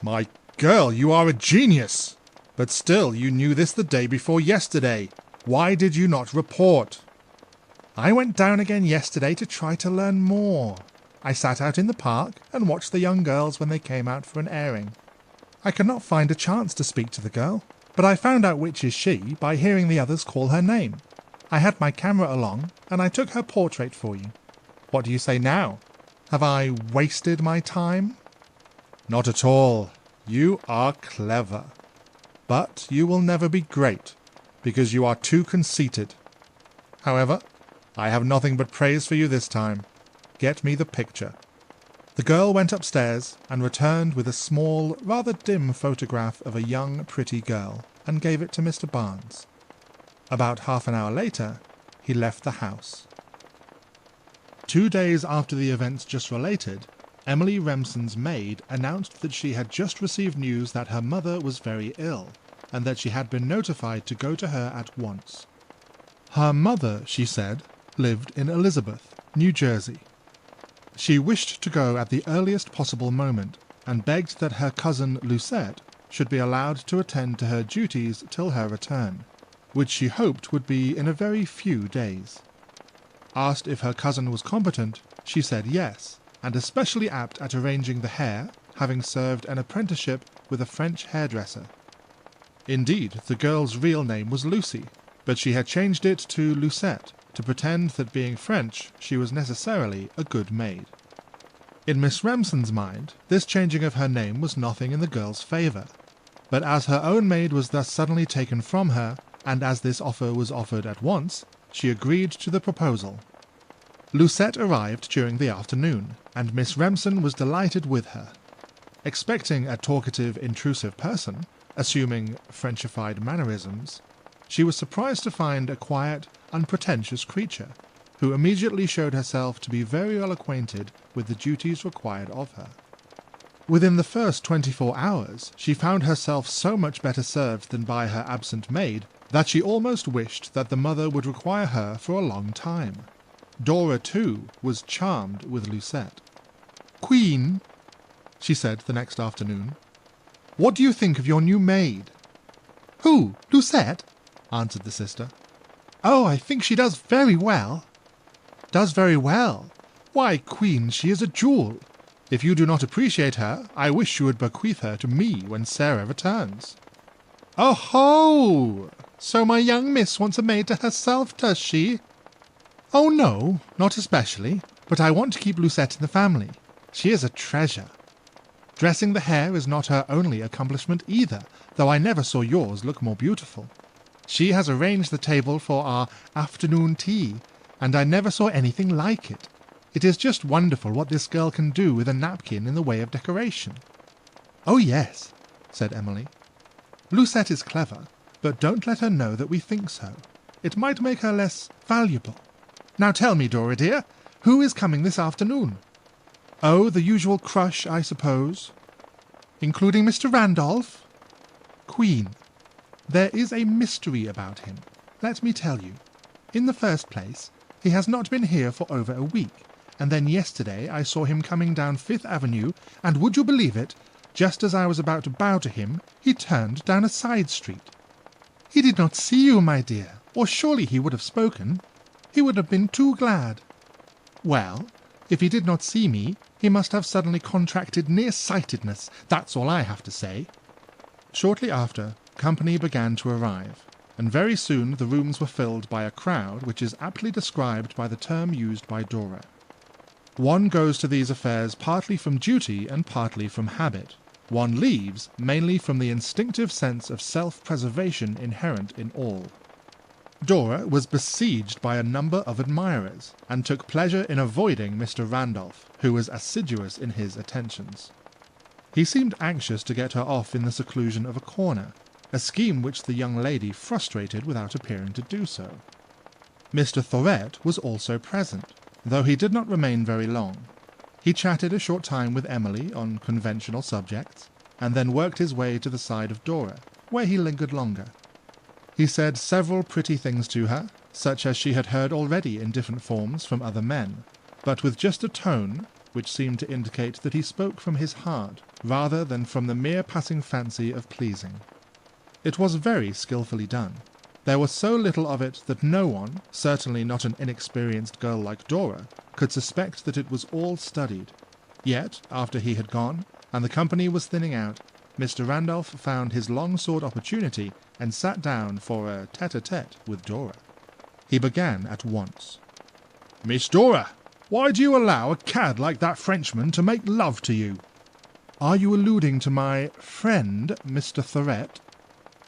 My girl, you are a genius! But still, you knew this the day before yesterday. Why did you not report? I went down again yesterday to try to learn more. I sat out in the park and watched the young girls when they came out for an airing. I could not find a chance to speak to the girl, but I found out which is she by hearing the others call her name. I had my camera along, and I took her portrait for you. What do you say now? Have I wasted my time? Not at all. You are clever. But you will never be great, because you are too conceited. However, I have nothing but praise for you this time. Get me the picture. The girl went upstairs and returned with a small, rather dim photograph of a young, pretty girl, and gave it to Mr. Barnes. About half an hour later, he left the house. 2 days after the events just related, Emily Remsen's maid announced that she had just received news that her mother was very ill, and that she had been notified to go to her at once. Her mother, she said, lived in Elizabeth, New Jersey. She wished to go at the earliest possible moment, and begged that her cousin Lucette should be allowed to attend to her duties till her return, which she hoped would be in a very few days. Asked if her cousin was competent, she said yes, and especially apt at arranging the hair, having served an apprenticeship with a French hairdresser. Indeed, the girl's real name was Lucy, but she had changed it to Lucette, to pretend that being French she was necessarily a good maid. In Miss Remsen's mind, this changing of her name was nothing in the girl's favour, but as her own maid was thus suddenly taken from her, and as this offer was offered at once, she agreed to the proposal. Lucette arrived during the afternoon, and Miss Remsen was delighted with her. Expecting a talkative, intrusive person, assuming Frenchified mannerisms, she was surprised to find a quiet, unpretentious creature, who immediately showed herself to be very well acquainted with the duties required of her. Within the first 24 hours, she found herself so much better served than by her absent maid that she almost wished that the mother would require her for a long time. Dora, too, was charmed with Lucette. "Queen," she said the next afternoon, "what do you think of your new maid?" "Who, Lucette?" answered the sister. "Oh, I think she does very well." "Does very well? Why, Queen, she is a jewel. If you do not appreciate her, I wish you would bequeath her to me when Sarah returns." "Oh-ho! So my young miss wants a maid to herself, does she?" "Oh no, not especially, but I want to keep Lucette in the family. She is a treasure. Dressing the hair is not her only accomplishment either, though I never saw yours look more beautiful. She has arranged the table for our afternoon tea, and I never saw anything like it. It is just wonderful what this girl can do with a napkin in the way of decoration." "Oh yes," said Emily. "Lucette is clever, but don't let her know that we think so. It might make her less valuable. Now tell me, Dora dear, who is coming this afternoon?" "Oh, the usual crush, I suppose." "Including Mr. Randolph?" "Queen, there is a mystery about him. Let me tell you. In the first place, he has not been here for over a week, and then yesterday I saw him coming down Fifth Avenue, and would you believe it, just as I was about to bow to him, he turned down a side street. He did not see you, my dear, or surely he would have spoken. He would have been too glad." "Well, if he did not see me, he must have suddenly contracted nearsightedness. That's all I have to say." Shortly after, company began to arrive, and very soon the rooms were filled by a crowd which is aptly described by the term used by Dora. One goes to these affairs partly from duty and partly from habit. One leaves mainly from the instinctive sense of self-preservation inherent in all. Dora was besieged by a number of admirers, and took pleasure in avoiding Mr. Randolph, who was assiduous in his attentions. He seemed anxious to get her off in the seclusion of a corner, a scheme which the young lady frustrated without appearing to do so. Mr. Thorette was also present, though he did not remain very long. He chatted a short time with Emily on conventional subjects, and then worked his way to the side of Dora, where he lingered longer. He said several pretty things to her, such as she had heard already in different forms from other men, but with just a tone which seemed to indicate that he spoke from his heart, rather than from the mere passing fancy of pleasing. It was very skilfully done. There was so little of it that no one, certainly not an inexperienced girl like Dora, could suspect that it was all studied. Yet, after he had gone, and the company was thinning out, Mr. Randolph found his long-sought opportunity and sat down for a tete-a-tete with Dora. He began at once. "Miss Dora, why do you allow a cad like that Frenchman to make love to you?" "Are you alluding to my friend, Mr. Thorette?"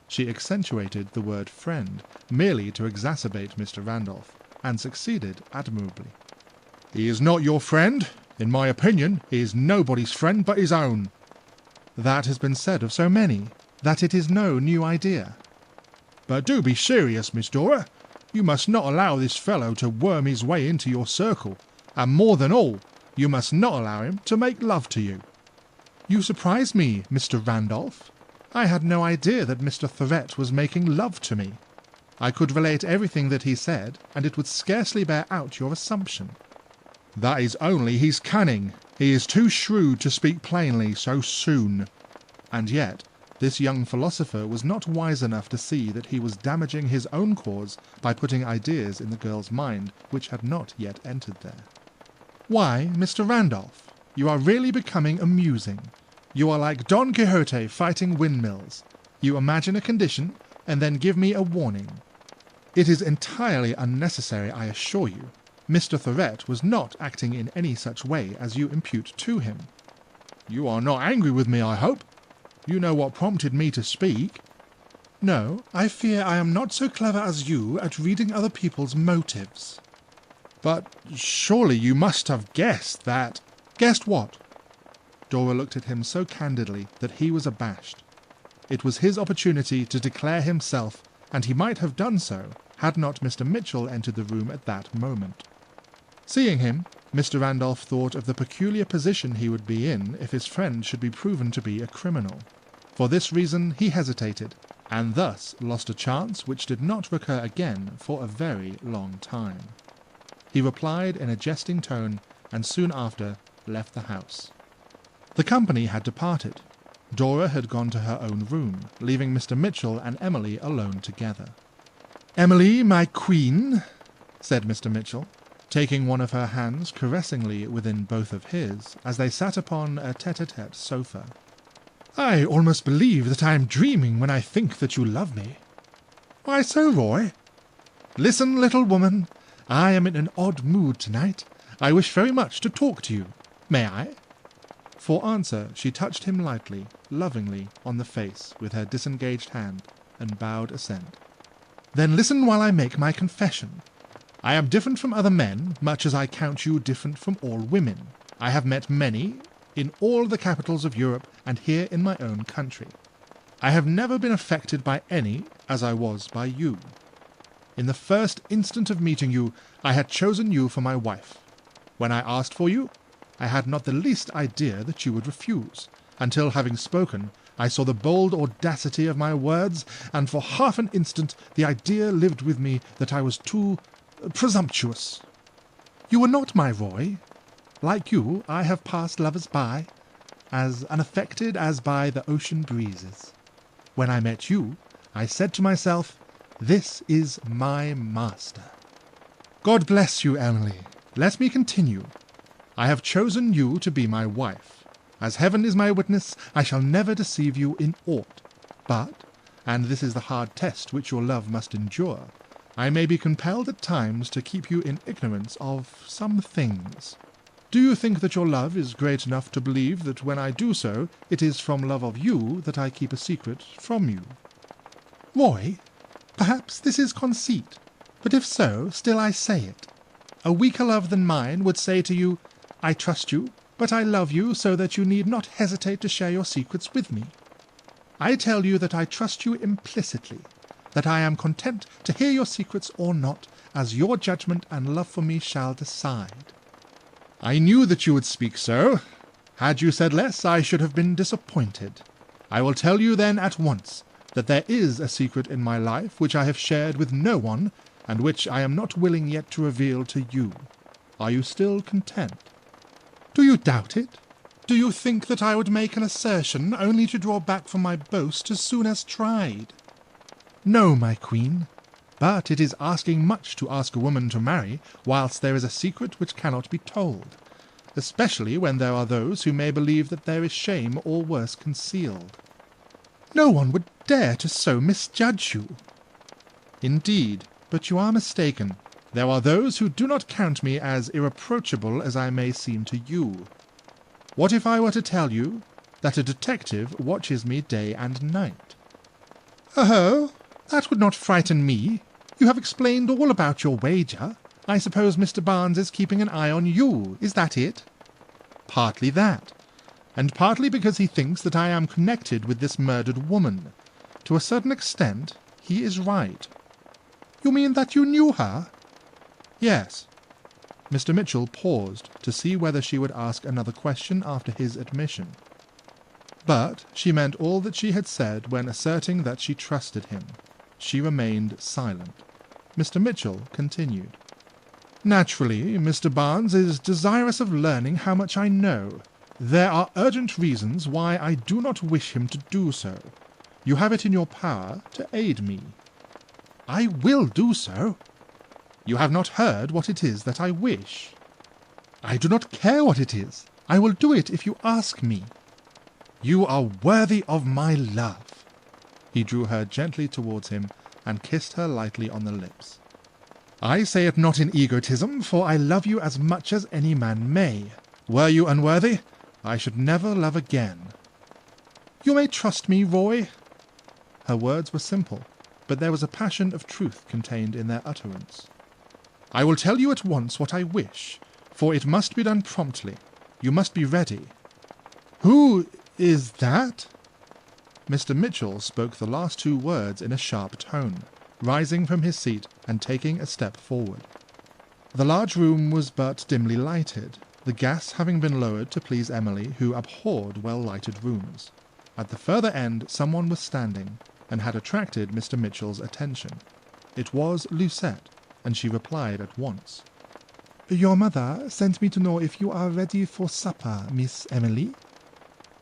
She accentuated the word friend, merely to exacerbate Mr. Randolph, and succeeded admirably. "He is not your friend. In my opinion, he is nobody's friend but his own." "That has been said of so many, that it is no new idea." "But do be serious, Miss Dora. You must not allow this fellow to worm his way into your circle, and more than all, you must not allow him to make love to you." "You surprise me, Mr. Randolph. I had no idea that Mr. Thorette was making love to me. I could relate everything that he said, and it would scarcely bear out your assumption." "That is only his cunning. He is too shrewd to speak plainly so soon." And yet, this young philosopher was not wise enough to see that he was damaging his own cause by putting ideas in the girl's mind which had not yet entered there. "Why, Mr. Randolph, you are really becoming amusing. You are like Don Quixote fighting windmills. You imagine a condition, and then give me a warning. It is entirely unnecessary, I assure you. Mr. Thorette was not acting in any such way as you impute to him." "You are not angry with me, I hope? You know what prompted me to speak." "No, I fear I am not so clever as you at reading other people's motives." "But surely you must have guessed that—" "Guessed what?" Dora looked at him so candidly that he was abashed. It was his opportunity to declare himself, and he might have done so, had not Mr. Mitchell entered the room at that moment. Seeing him, Mr. Randolph thought of the peculiar position he would be in if his friend should be proven to be a criminal. For this reason he hesitated, and thus lost a chance which did not recur again for a very long time. He replied in a jesting tone, and soon after left the house. The company had departed. Dora had gone to her own room, leaving Mr. Mitchell and Emily alone together. "Emily, my queen," said Mr. Mitchell, taking one of her hands caressingly within both of his as they sat upon a tete-a-tete sofa. "I almost believe that I am dreaming when I think that you love me." "Why so, Roy?" "Listen, little woman. I am in an odd mood tonight. I wish very much to talk to you. May I?" For answer, she touched him lightly, lovingly, on the face with her disengaged hand, and bowed assent. "Then listen while I make my confession. I am different from other men, much as I count you different from all women. I have met many, in all the capitals of Europe, and here in my own country. I have never been affected by any as I was by you. In the first instant of meeting you, I had chosen you for my wife. When I asked for you, I had not the least idea that you would refuse, until, having spoken, I saw the bold audacity of my words, and for half an instant the idea lived with me that I was too presumptuous. You were not my Roy. Like you, I have passed lovers by, as unaffected as by the ocean breezes. When I met you, I said to myself, 'This is my master.' God bless you, Emily. Let me continue. I have chosen you to be my wife. As heaven is my witness, I shall never deceive you in aught. But, and this is the hard test which your love must endure, I may be compelled at times to keep you in ignorance of some things. Do you think that your love is great enough to believe that when I do so, it is from love of you that I keep a secret from you?" "Roy, perhaps this is conceit, but if so, still I say it. A weaker love than mine would say to you, 'I trust you, but I love you so that you need not hesitate to share your secrets with me.' I tell you that I trust you implicitly, that I am content to hear your secrets or not, as your judgment and love for me shall decide." "I knew that you would speak so. Had you said less, I should have been disappointed. I will tell you then at once that there is a secret in my life which I have shared with no one, and which I am not willing yet to reveal to you. Are you still content?" "Do you doubt it? Do you think that I would make an assertion only to draw back from my boast as soon as tried?" "No, my queen. But it is asking much to ask a woman to marry whilst there is a secret which cannot be told, especially when there are those who may believe that there is shame or worse concealed." "No one would dare to so misjudge you." "Indeed, but you are mistaken. There are those who do not count me as irreproachable as I may seem to you. What if I were to tell you that a detective watches me day and night?" "Oh, that would not frighten me. You have explained all about your wager. I suppose Mr. Barnes is keeping an eye on you. Is that it?" "Partly that, and partly because he thinks that I am connected with this murdered woman. To a certain extent, he is right." "You mean that you knew her?" "Yes." Mr. Mitchell paused to see whether she would ask another question after his admission. But she meant all that she had said when asserting that she trusted him. She remained silent. Mr. Mitchell continued. "Naturally, Mr. Barnes is desirous of learning how much I know. There are urgent reasons why I do not wish him to do so. You have it in your power to aid me." "I will do so." "You have not heard what it is that I wish." "I do not care what it is. I will do it if you ask me." "You are worthy of my love." He drew her gently towards him and kissed her lightly on the lips. "I say it not in egotism, for I love you as much as any man may. Were you unworthy, I should never love again." "You may trust me, Roy." Her words were simple, but there was a passion of truth contained in their utterance. "I will tell you at once what I wish, for it must be done promptly. You must be ready." "Who is that?" Mr. Mitchell spoke the last two words in a sharp tone, rising from his seat and taking a step forward. The large room was but dimly lighted, the gas having been lowered to please Emily, who abhorred well-lighted rooms. At the further end someone was standing, and had attracted Mr. Mitchell's attention. It was Lucette, and she replied at once. "Your mother sent me to know if you are ready for supper, Miss Emily."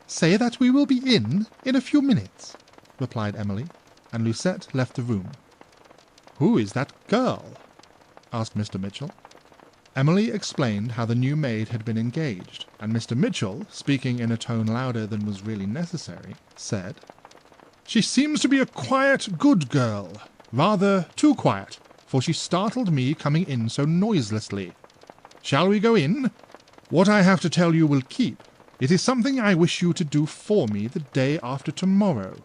"Say that we will be in a few minutes," replied Emily, and Lucette left the room. "Who is that girl?" asked Mr. Mitchell. Emily explained how the new maid had been engaged, and Mr. Mitchell, speaking in a tone louder than was really necessary, said, "She seems to be a quiet, good girl. Rather too quiet, for she startled me coming in so noiselessly. Shall we go in? What I have to tell you will keep. It is something I wish you to do for me the day after tomorrow."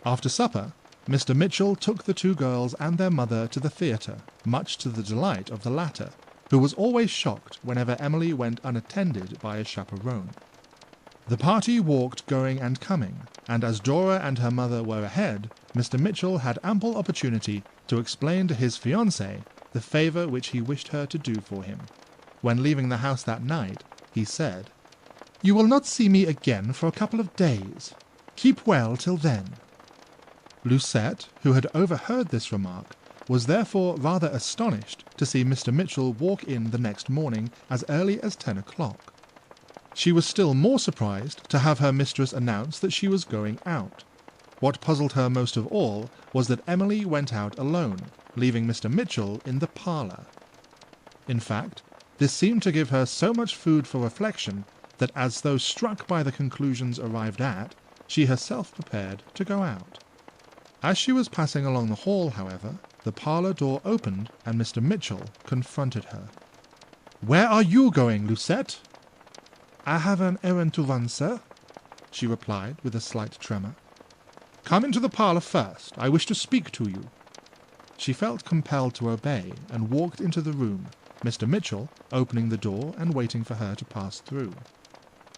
After supper, Mr. Mitchell took the two girls and their mother to the theatre, much to the delight of the latter, who was always shocked whenever Emily went unattended by a chaperone. The party walked going and coming, and as Dora and her mother were ahead, Mr. Mitchell had ample opportunity to explain to his fiancée the favour which he wished her to do for him. When leaving the house that night, he said, "You will not see me again for a couple of days. Keep well till then." Lucette, who had overheard this remark, was therefore rather astonished to see Mr. Mitchell walk in the next morning as early as 10 o'clock. She was still more surprised to have her mistress announce that she was going out. What puzzled her most of all was that Emily went out alone, leaving Mr. Mitchell in the parlour. In fact, this seemed to give her so much food for reflection that, as though struck by the conclusions arrived at, she herself prepared to go out. As she was passing along the hall, however, the parlour door opened and Mr. Mitchell confronted her. "Where are you going, Lucette?" "I have an errand to run, sir," she replied with a slight tremor. "Come into the parlour first. I wish to speak to you." She felt compelled to obey and walked into the room, Mr. Mitchell opening the door and waiting for her to pass through.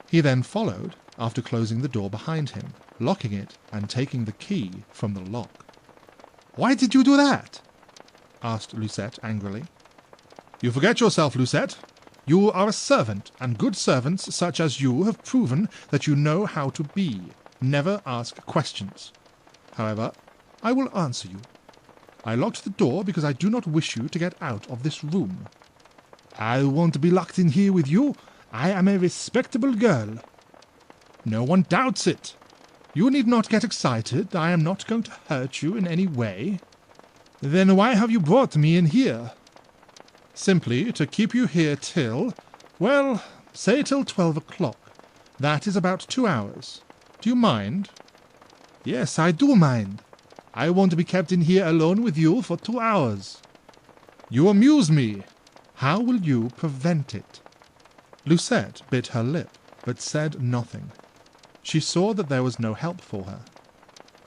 He then followed, after closing the door behind him, locking it and taking the key from the lock. "Why did you do that?" asked Lucette angrily. "You forget yourself, Lucette. You are a servant, and good servants such as you have proven that you know how to be. Never ask questions. However, I will answer you. I locked the door because I do not wish you to get out of this room." "I won't be locked in here with you. I am a respectable girl." "No one doubts it. You need not get excited. I am not going to hurt you in any way." "Then why have you brought me in here?" "Simply to keep you here till, well, say till 12 o'clock. That is about 2 hours. Do you mind?" "Yes, I do mind. I won't be kept in here alone with you for 2 hours." "You amuse me. How will you prevent it?" Lucette bit her lip, but said nothing. She saw that there was no help for her.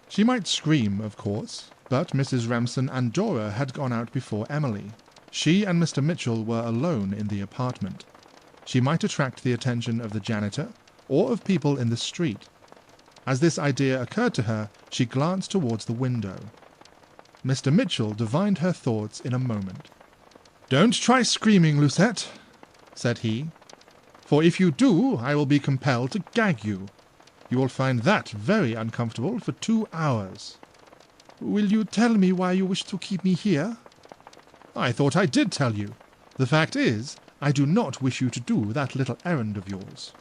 She might scream, of course, but Mrs. Remsen and Dora had gone out before Emily. She and Mr. Mitchell were alone in the apartment. She might attract the attention of the janitor or of people in the street. As this idea occurred to her, she glanced towards the window. Mr. Mitchell divined her thoughts in a moment. "Don't try screaming, Lucette," said he, "for if you do, I will be compelled to gag you. You will find that very uncomfortable for 2 hours. "Will you tell me why you wish to keep me here?" "I thought I did tell you. The fact is, I do not wish you to do that little errand of yours."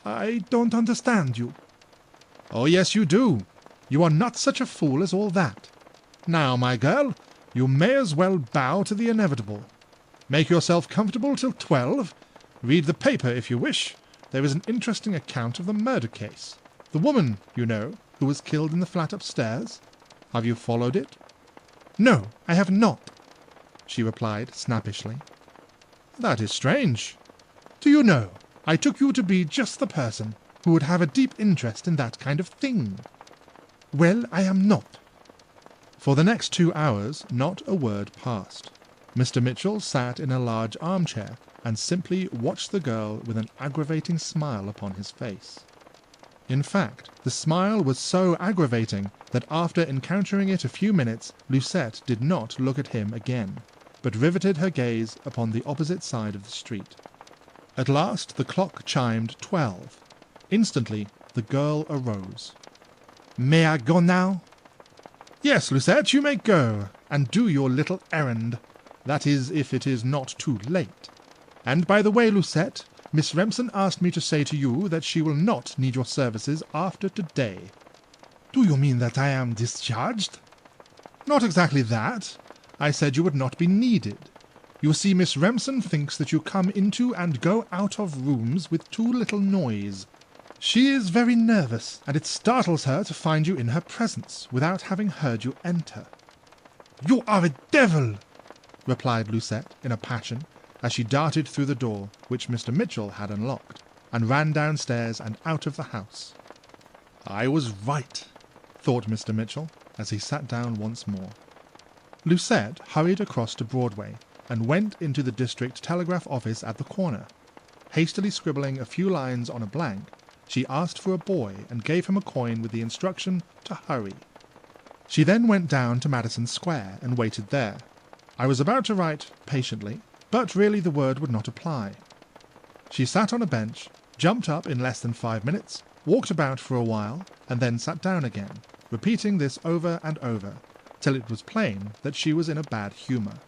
"I don't understand you." "Oh, yes, you do. You are not such a fool as all that. Now, my girl, you may as well bow to the inevitable. Make yourself comfortable till 12. Read the paper if you wish. There is an interesting account of the murder case. The woman, you know, who was killed in the flat upstairs. Have you followed it?" "No, I have not," she replied snappishly. "That is strange. Do you know, I took you to be just the person who would have a deep interest in that kind of thing." "Well, I am not." For the next 2 hours, not a word passed. Mr. Mitchell sat in a large armchair and simply watched the girl with an aggravating smile upon his face. In fact, the smile was so aggravating that after encountering it a few minutes, Lucette did not look at him again, but riveted her gaze upon the opposite side of the street. At last the clock chimed 12. Instantly the girl arose. "May I go now?" "Yes, Lucette, you may go, and do your little errand. That is, if it is not too late. And by the way, Lucette, Miss Remsen asked me to say to you that she will not need your services after today." "Do you mean that I am discharged?" "Not exactly that. I said you would not be needed. You see, Miss Remsen thinks that you come into and go out of rooms with too little noise. She is very nervous, and it startles her to find you in her presence without having heard you enter." "You are a devil!" replied Lucette in a passion, as she darted through the door, which Mr. Mitchell had unlocked, and ran downstairs and out of the house. "I was right," thought Mr. Mitchell, as he sat down once more. Lucette hurried across to Broadway and went into the district telegraph office at the corner. Hastily scribbling a few lines on a blank, she asked for a boy and gave him a coin with the instruction to hurry. She then went down to Madison Square and waited there. I was about to write patiently, but really the word would not apply. She sat on a bench, jumped up in less than 5 minutes, walked about for a while, and then sat down again, repeating this over and over, till it was plain that she was in a bad humour.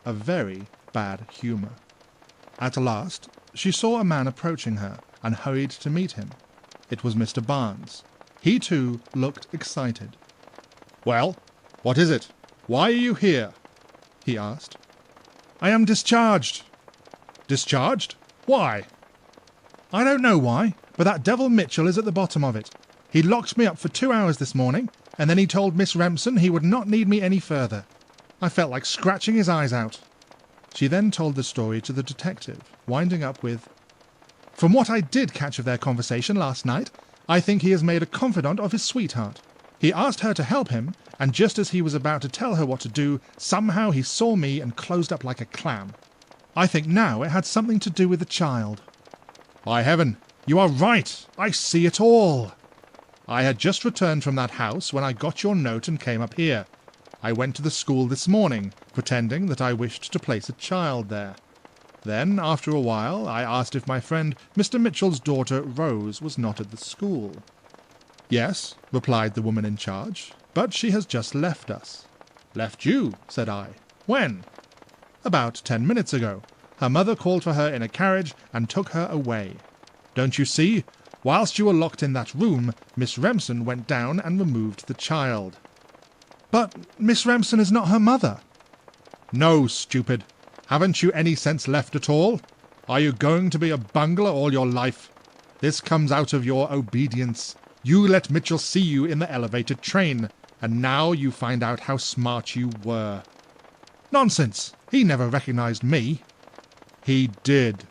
A very bad humour. At last, she saw a man approaching her, and hurried to meet him. It was Mr. Barnes. He, too, looked excited. "Well, what is it? Why are you here?" he asked. "I am discharged." "Discharged? Why?" "I don't know why, but that devil Mitchell is at the bottom of it. He locked me up for 2 hours this morning, and then he told Miss Remsen he would not need me any further. I felt like scratching his eyes out." She then told the story to the detective, winding up with, "From what I did catch of their conversation last night, I think he has made a confidant of his sweetheart. He asked her to help him, and just as he was about to tell her what to do, somehow he saw me and closed up like a clam. I think now it had something to do with the child." "By heaven, you are right! I see it all! I had just returned from that house when I got your note and came up here. I went to the school this morning, pretending that I wished to place a child there. Then, after a while, I asked if my friend Mr. Mitchell's daughter Rose was not at the school. "Yes," replied the woman in charge, "but she has just left us." "Left you?" said I. "When?" "About 10 minutes ago. Her mother called for her in a carriage and took her away. Don't you see? Whilst you were locked in that room, Miss Remsen went down and removed the child." "But Miss Remsen is not her mother." "No, stupid. Haven't you any sense left at all? Are you going to be a bungler all your life? This comes out of your obedience. You let Mitchell see you in the elevated train, and now you find out how smart you were." "Nonsense! He never recognized me." "He did.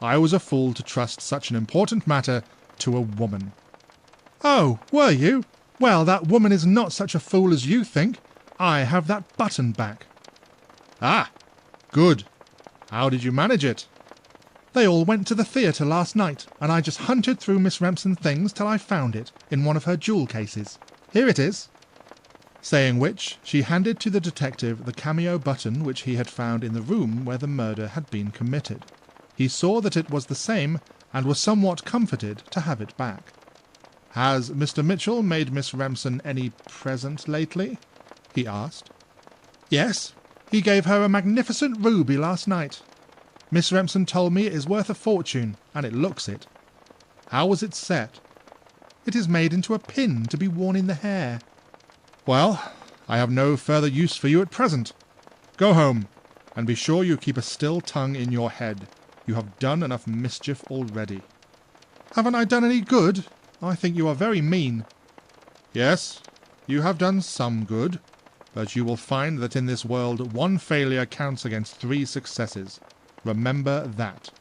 I was a fool to trust such an important matter to a woman." "Oh, were you? Well, that woman is not such a fool as you think. I have that button back." "Ah, good. How did you manage it?" "They all went to the theatre last night, and I just hunted through Miss Remsen's things till I found it in one of her jewel cases. Here it is." Saying which, she handed to the detective the cameo button which he had found in the room where the murder had been committed. He saw that it was the same, and was somewhat comforted to have it back. "Has Mr. Mitchell made Miss Remsen any present lately?" he asked. "Yes. He gave her a magnificent ruby last night. Miss Remsen told me it is worth a fortune, and it looks it." "How was it set?" "It is made into a pin to be worn in the hair." "Well, I have no further use for you at present. Go home, and be sure you keep a still tongue in your head. You have done enough mischief already." "Haven't I done any good? I think you are very mean." "Yes, you have done some good, but you will find that in this world 1 failure counts against 3 successes. Remember that."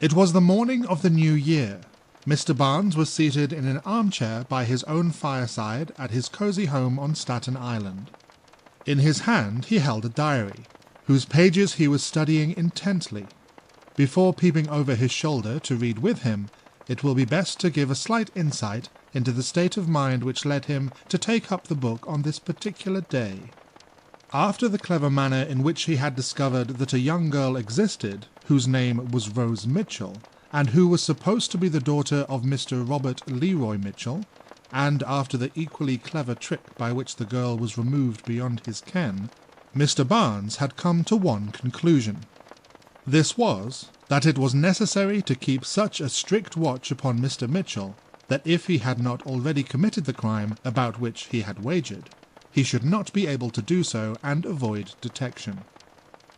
It was the morning of the new year. Mr. Barnes was seated in an armchair by his own fireside at his cosy home on Staten Island. In his hand he held a diary, whose pages he was studying intently. Before peeping over his shoulder to read with him, it will be best to give a slight insight into the state of mind which led him to take up the book on this particular day. After the clever manner in which he had discovered that a young girl existed, whose name was Rose Mitchell, and who was supposed to be the daughter of Mr. Robert Leroy Mitchell, and after the equally clever trick by which the girl was removed beyond his ken, Mr. Barnes had come to one conclusion. This was, that it was necessary to keep such a strict watch upon Mr. Mitchell, that if he had not already committed the crime about which he had wagered, he should not be able to do so and avoid detection.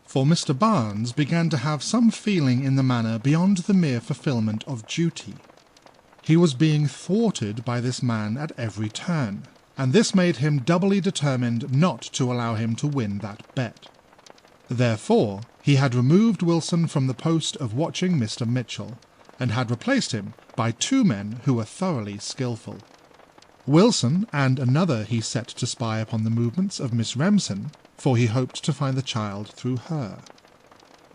for Mr. Barnes began to have some feeling in the matter beyond the mere fulfilment of duty. He was being thwarted by this man at every turn, and this made him doubly determined not to allow him to win that bet. Therefore, he had removed Wilson from the post of watching Mr. Mitchell, and had replaced him by 2 men who were thoroughly skilful. Wilson and another he set to spy upon the movements of Miss Remsen, for he hoped to find the child through her.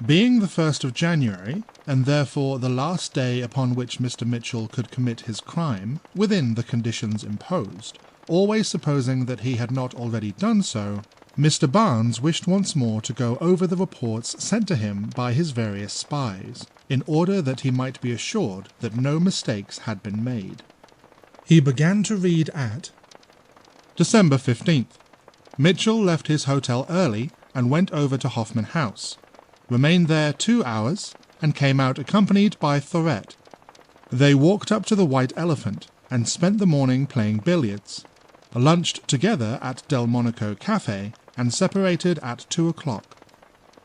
Being the 1st of January, and therefore the last day upon which Mr. Mitchell could commit his crime, within the conditions imposed, always supposing that he had not already done so, Mr. Barnes wished once more to go over the reports sent to him by his various spies, in order that he might be assured that no mistakes had been made. He began to read at December 15th. Mitchell left his hotel early and went over to Hoffman House, remained there 2 hours, and came out accompanied by Thorette. They walked up to the White Elephant and spent the morning playing billiards, lunched together at Delmonico Cafe, and separated at 2 o'clock.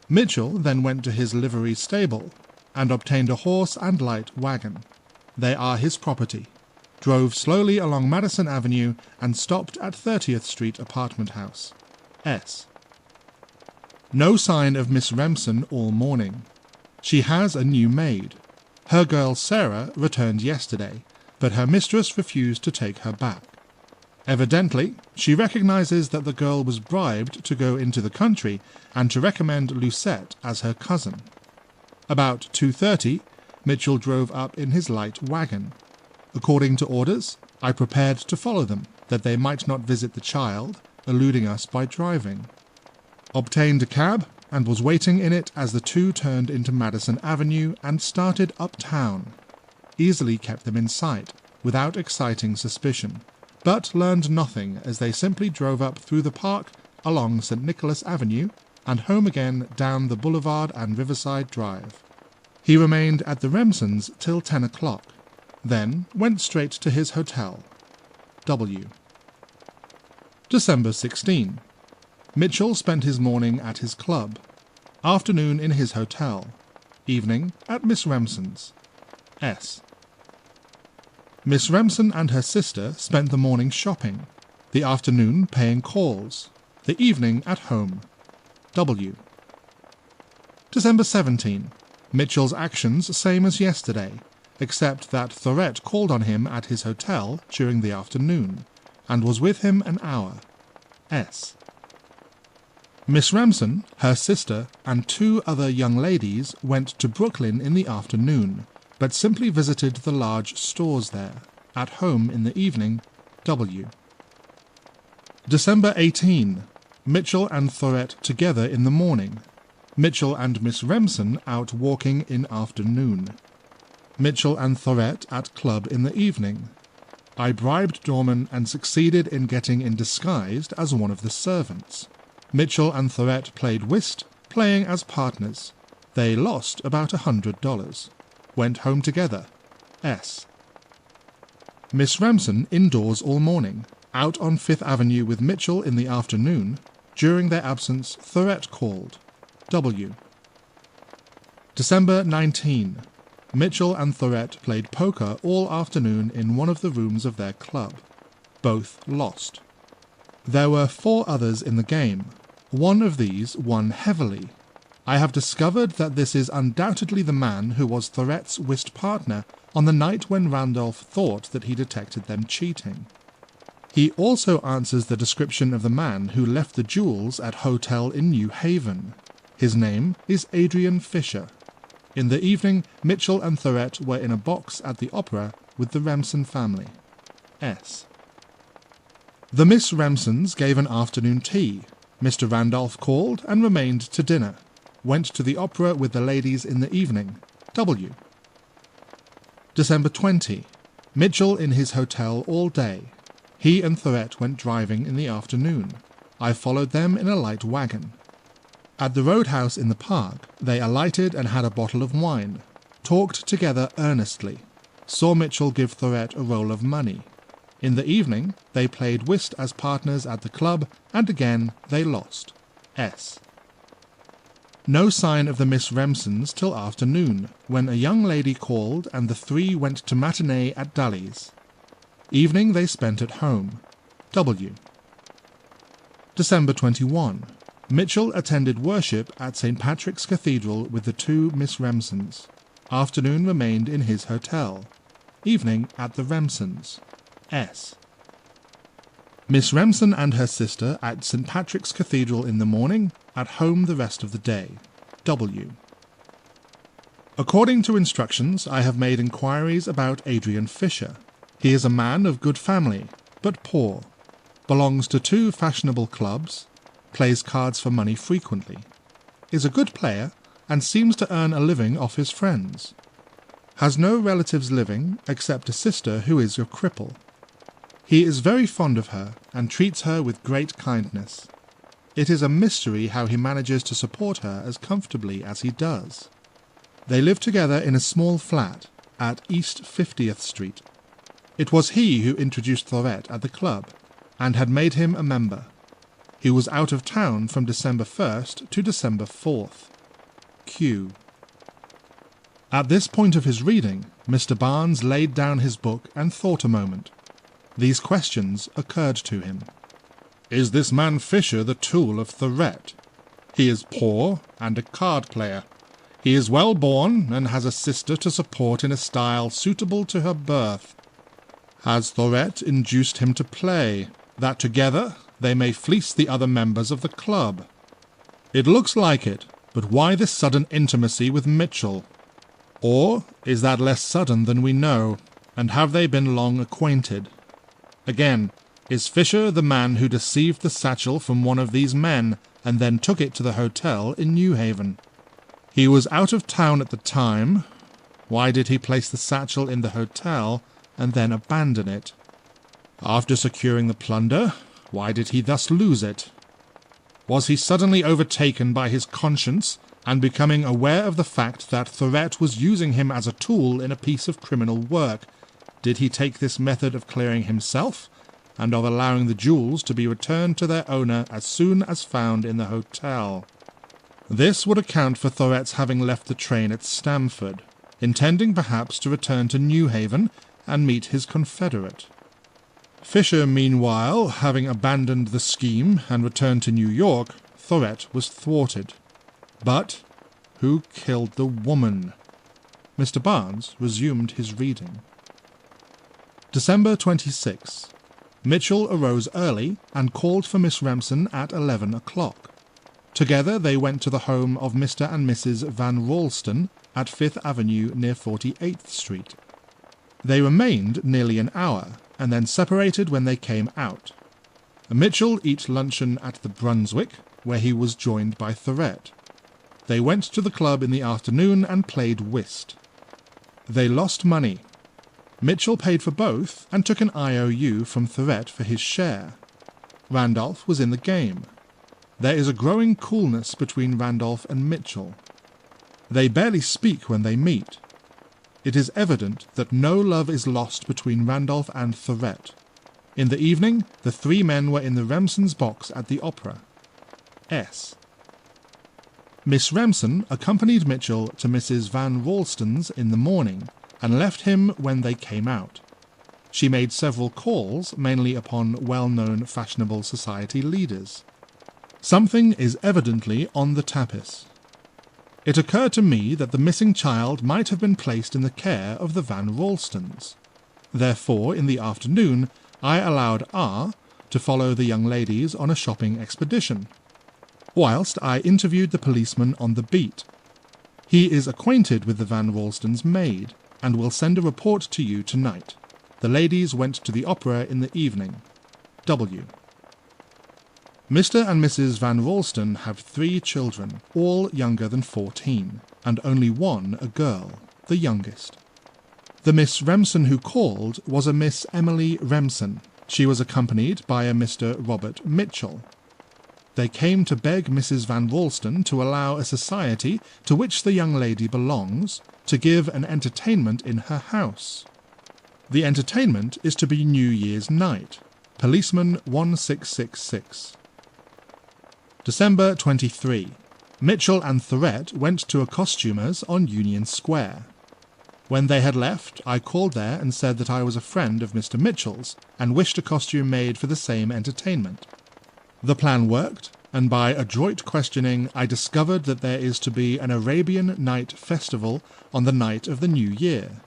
Mitchell then went to his livery stable and obtained a horse and light wagon. They are his property, drove slowly along Madison Avenue, and stopped at 30th Street apartment house, S. No sign of Miss Remsen all morning. She has a new maid. Her girl Sarah returned yesterday, but her mistress refused to take her back. Evidently, she recognizes that the girl was bribed to go into the country and to recommend Lucette as her cousin. About 2:30, Mitchell drove up in his light wagon. According to orders, I prepared to follow them, that they might not visit the child, eluding us by driving. Obtained a cab, and was waiting in it as the 2 turned into Madison Avenue and started uptown. Easily kept them in sight, without exciting suspicion, but learned nothing as they simply drove up through the park, along St. Nicholas Avenue, and home again down the Boulevard and Riverside Drive. He remained at the Remsens till 10 o'clock, then went straight to his hotel. W. December 16. Mitchell spent his morning at his club, afternoon in his hotel, evening at Miss Remsen's. S. Miss Remsen and her sister spent the morning shopping, the afternoon paying calls, the evening at home. W. December 17. Mitchell's actions same as yesterday, except that Thorette called on him at his hotel during the afternoon, and was with him an hour. S. Miss Remsen, her sister, and 2 other young ladies went to Brooklyn in the afternoon, but simply visited the large stores there, at home in the evening. W. December 18. Mitchell and Thorette together in the morning. Mitchell and Miss Remsen out walking in afternoon. Mitchell and Thorette at club in the evening. I bribed Dorman and succeeded in getting in disguised as one of the servants. Mitchell and Thorette played whist, playing as partners. They lost about $100. Went home together. S. Miss Remsen indoors all morning, out on 5th Avenue with Mitchell in the afternoon. During their absence, Thorette called. W. December 19. Mitchell and Thorette played poker all afternoon in one of the rooms of their club. Both lost. There were 4 others in the game. One of these won heavily. I have discovered that this is undoubtedly the man who was Thorette's whist partner on the night when Randolph thought that he detected them cheating. He also answers the description of the man who left the jewels at hotel in New Haven. His name is Adrian Fisher. In the evening, Mitchell and Thorette were in a box at the opera with the Remsen family. S. The Miss Remsens gave an afternoon tea. Mr. Randolph called and remained to dinner. Went to the opera with the ladies in the evening. W. December 20. Mitchell in his hotel all day. He and Thorette went driving in the afternoon. I followed them in a light wagon. At the roadhouse in the park, they alighted and had a bottle of wine. Talked together earnestly. Saw Mitchell give Thorette a roll of money. In the evening, they played whist as partners at the club, and again they lost. S. No sign of the Miss Remsons till afternoon, when a young lady called and the three went to matinee at Daly's. Evening they spent at home. W. December 21. Mitchell attended worship at St. Patrick's Cathedral with the two Miss Remsons. Afternoon remained in his hotel. Evening at the Remsons. S. Miss Remson and her sister at St. Patrick's Cathedral in the morning, at home the rest of the day. W. According to instructions, I have made inquiries about Adrian Fisher. He is a man of good family, but poor. Belongs to two fashionable clubs. Plays cards for money frequently. Is a good player, and seems to earn a living off his friends. Has no relatives living, except a sister who is a cripple. He is very fond of her, and treats her with great kindness. It is a mystery how he manages to support her as comfortably as he does. They live together in a small flat at East 50th Street. It was he who introduced Thorette at the club, and had made him a member. He was out of town from December 1st to December 4th. Q. At this point of his reading, Mr. Barnes laid down his book and thought a moment. These questions occurred to him. Is this man Fisher the tool of Thorette? He is poor and a card player. He is well born and has a sister to support in a style suitable to her birth. Has Thorette induced him to play, that together they may fleece the other members of the club? It looks like it, but why this sudden intimacy with Mitchell? Or is that less sudden than we know, and have they been long acquainted? Again, is Fisher the man who deceived the satchel from one of these men, and then took it to the hotel in New Haven? He was out of town at the time. Why did he place the satchel in the hotel, and then abandon it? After securing the plunder, why did he thus lose it? Was he suddenly overtaken by his conscience, and becoming aware of the fact that Thorette was using him as a tool in a piece of criminal work, did he take this method of clearing himself, and of allowing the jewels to be returned to their owner as soon as found in the hotel? This would account for Thorette's having left the train at Stamford, intending perhaps to return to New Haven and meet his confederate. Fisher, meanwhile, having abandoned the scheme and returned to New York, Thorette was thwarted. But who killed the woman? Mr. Barnes resumed his reading. December 26. Mitchell arose early and called for Miss Remson at 11 o'clock. Together they went to the home of Mr. and Mrs. Van Ralston at 5th Avenue near 48th Street. They remained nearly an hour, and then separated when they came out. Mitchell eat luncheon at the Brunswick, where he was joined by Thorette. They went to the club in the afternoon and played whist. They lost money. Mitchell paid for both and took an IOU from Thorette for his share. Randolph was in the game. There is a growing coolness between Randolph and Mitchell. They barely speak when they meet. It is evident that no love is lost between Randolph and Thorette. In the evening, the three men were in the Remsons' box at the opera. S. Miss Remson accompanied Mitchell to Mrs. Van Ralston's in the morning, and left him when they came out. She made several calls, mainly upon well-known fashionable society leaders. Something is evidently on the tapis. It occurred to me that the missing child might have been placed in the care of the Van Ralstons. Therefore, in the afternoon, I allowed R. to follow the young ladies on a shopping expedition, whilst I interviewed the policeman on the beat. He is acquainted with the Van Ralstons' maid, and will send a report to you tonight. The ladies went to the opera in the evening. W. Mr. and Mrs. Van Ralston have 3 children, all younger than 14, and only one a girl, the youngest. The Miss Remson who called was a Miss Emily Remson. She was accompanied by a Mr. Robert Mitchell. They came to beg Mrs. Van Ralston to allow a society to which the young lady belongs to give an entertainment in her house. The entertainment is to be New Year's night. Policeman 1666. December 23. Mitchell and Thorette went to a costumer's on Union Square. When they had left, I called there and said that I was a friend of Mr. Mitchell's and wished a costume made for the same entertainment. The plan worked, and by adroit questioning I discovered that there is to be an Arabian Night Festival on the night of the New Year.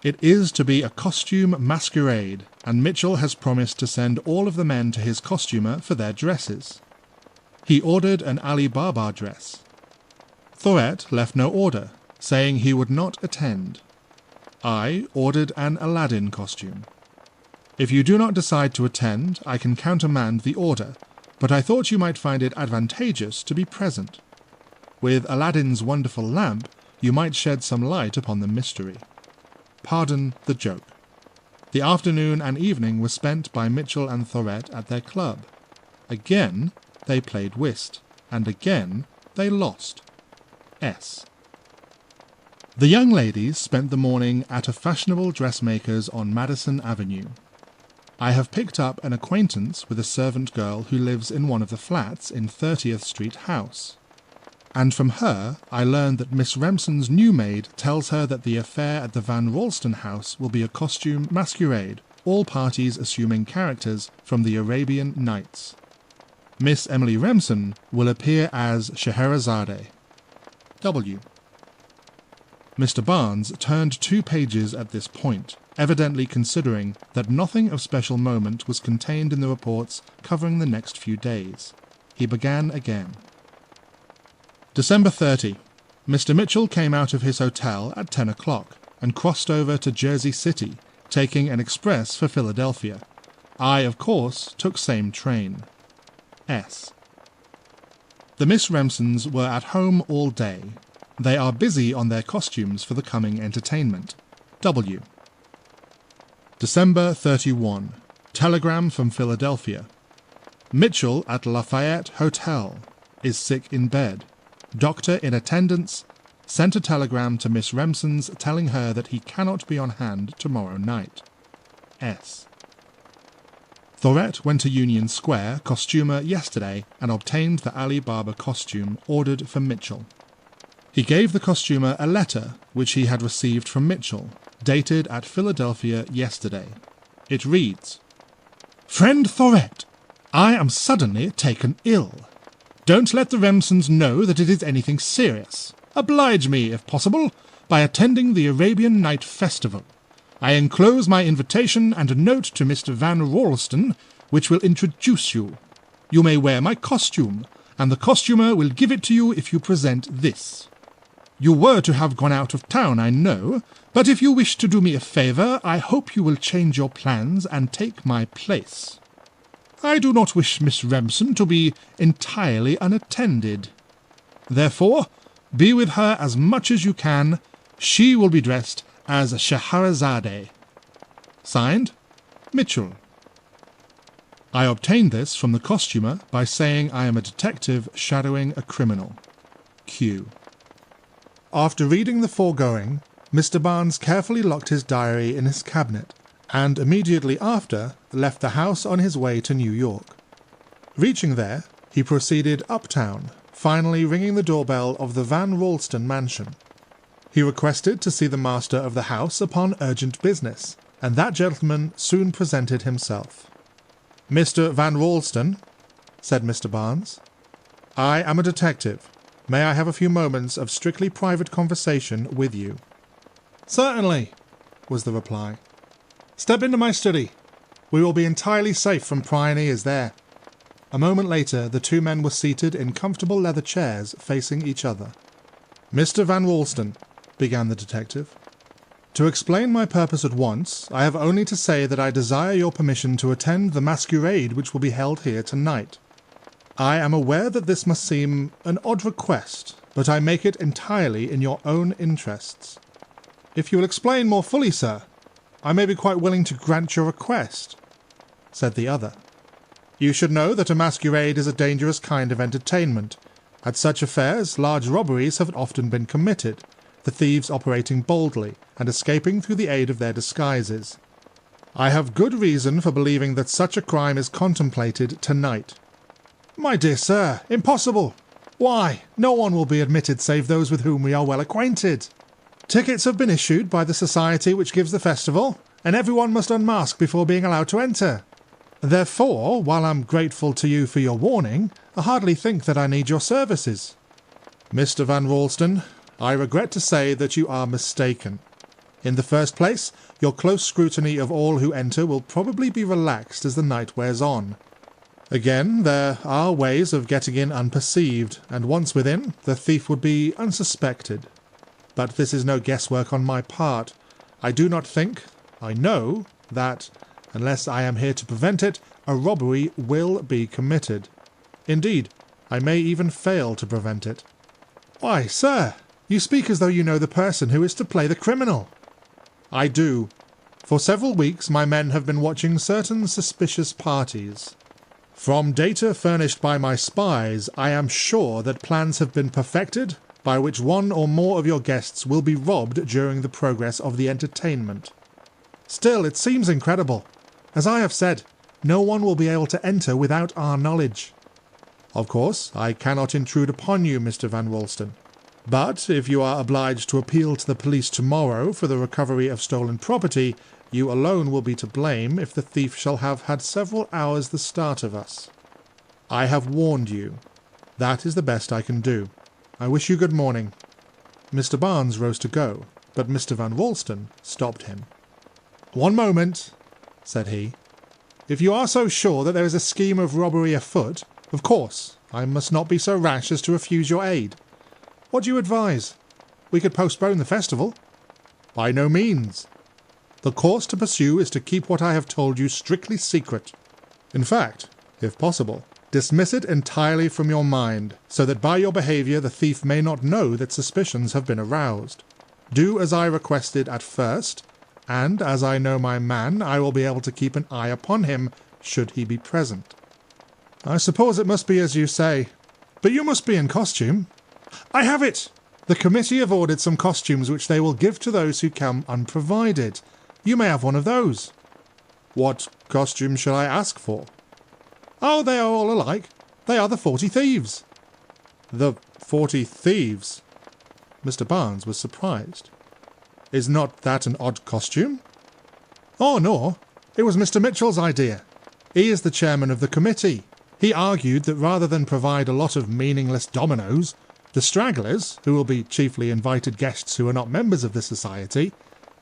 It is to be a costume masquerade, and Mitchell has promised to send all of the men to his costumer for their dresses. He ordered an Ali Baba dress. Thorette left no order, saying he would not attend. I ordered an Aladdin costume. If you do not decide to attend, I can countermand the order, but I thought you might find it advantageous to be present. With Aladdin's wonderful lamp, you might shed some light upon the mystery. Pardon the joke. The afternoon and evening were spent by Mitchell and Thorette at their club. Again, they played whist, and again they lost. S. The young ladies spent the morning at a fashionable dressmaker's on Madison Avenue. I have picked up an acquaintance with a servant girl who lives in one of the flats in 30th Street House, and from her I learned that Miss Remsen's new maid tells her that the affair at the Van Ralston house will be a costume masquerade, all parties assuming characters from the Arabian Nights. Miss Emily Remsen will appear as Scheherazade. W. Mr. Barnes turned 2 pages at this point, evidently considering that nothing of special moment was contained in the reports covering the next few days. He began again. December 30. Mr. Mitchell came out of his hotel at 10 o'clock and crossed over to Jersey City, taking an express for Philadelphia. I, of course, took same train. S. The Miss Remsens were at home all day. They are busy on their costumes for the coming entertainment. W. December 31. Telegram from Philadelphia. Mitchell at Lafayette Hotel. Is sick in bed. Doctor in attendance. Sent a telegram to Miss Remsens telling her that he cannot be on hand tomorrow night. S. Thorette went to Union Square costumer yesterday and obtained the Ali Baba costume ordered for Mitchell. He gave the costumer a letter which he had received from Mitchell, dated at Philadelphia yesterday. It reads, "Friend Thorette, I am suddenly taken ill. Don't let the Remsens know that it is anything serious. Oblige me, if possible, by attending the Arabian Night Festival. I enclose my invitation and a note to Mr. Van Ralston, which will introduce you. You may wear my costume, and the costumer will give it to you if you present this. You were to have gone out of town, I know, but if you wish to do me a favour, I hope you will change your plans and take my place. I do not wish Miss Remsen to be entirely unattended. Therefore, be with her as much as you can. She will be dressed as Scheherazade. Signed, Mitchell." I obtained this from the costumer by saying I am a detective shadowing a criminal. Q. After reading the foregoing, Mr. Barnes carefully locked his diary in his cabinet, and immediately after left the house on his way to New York. Reaching there, he proceeded uptown, finally ringing the doorbell of the Van Ralston mansion. He requested to see the master of the house upon urgent business, and that gentleman soon presented himself. "Mr. Van Ralston," said Mr. Barnes, "I am a detective. May I have a few moments of strictly private conversation with you?" "Certainly," was the reply. "Step into my study. We will be entirely safe from prying ears there." A moment later, the 2 men were seated in comfortable leather chairs facing each other. "Mr. Van Ralston," began the detective, "to explain my purpose at once, I have only to say that I desire your permission to attend the masquerade which will be held here tonight. I am aware that this must seem an odd request, but I make it entirely in your own interests. If you will explain more fully, sir, I may be quite willing to grant your request," said the other. "You should know that a masquerade is a dangerous kind of entertainment. At such affairs, large robberies have often been committed, the thieves operating boldly and escaping through the aid of their disguises. I have good reason for believing that such a crime is contemplated tonight." "My dear sir, impossible!" Why, no one will be admitted save those with whom we are well acquainted. Tickets have been issued by the society which gives the festival, and everyone must unmask before being allowed to enter. Therefore, while I'm grateful to you for your warning, I hardly think that I need your services." "Mr. Van Ralston, I regret to say that you are mistaken. In the first place, your close scrutiny of all who enter will probably be relaxed as the night wears on. Again, there are ways of getting in unperceived, and once within, the thief would be unsuspected. But this is no guesswork on my part. I do not think, I know, that, unless I am here to prevent it, a robbery will be committed. Indeed, I may even fail to prevent it." "Why, sir, you speak as though you know the person who is to play the criminal." "I do. For several weeks my men have been watching certain suspicious parties. From data furnished by my spies, I am sure that plans have been perfected by which one or more of your guests will be robbed during the progress of the entertainment. Still, it seems incredible. As I have said, no one will be able to enter without our knowledge. Of course, I cannot intrude upon you, Mr. Van Ralston. But if you are obliged to appeal to the police tomorrow for the recovery of stolen property, you alone will be to blame if the thief shall have had several hours the start of us. I have warned you. That is the best I can do. I wish you good morning." Mr. Barnes rose to go, but Mr. Van Ralston stopped him. "One moment," said he. "If you are so sure that there is a scheme of robbery afoot, of course I must not be so rash as to refuse your aid. What do you advise? We could postpone the festival." "By no means. The course to pursue is to keep what I have told you strictly secret. In fact, if possible, dismiss it entirely from your mind, so that by your behaviour the thief may not know that suspicions have been aroused. Do as I requested at first, and as I know my man, I will be able to keep an eye upon him should he be present." "I suppose it must be as you say. But you must be in costume." "I have it! The committee have ordered some costumes which they will give to those who come unprovided. You may have one of those." "What costume shall I ask for?" "Oh, they are all alike. They are the 40 Thieves." "The 40 Thieves?" Mr. Barnes was surprised. "Is not that an odd costume?" "Oh, no. It was Mr. Mitchell's idea. He is the chairman of the committee. He argued that rather than provide a lot of meaningless dominoes, the stragglers, who will be chiefly invited guests who are not members of the society,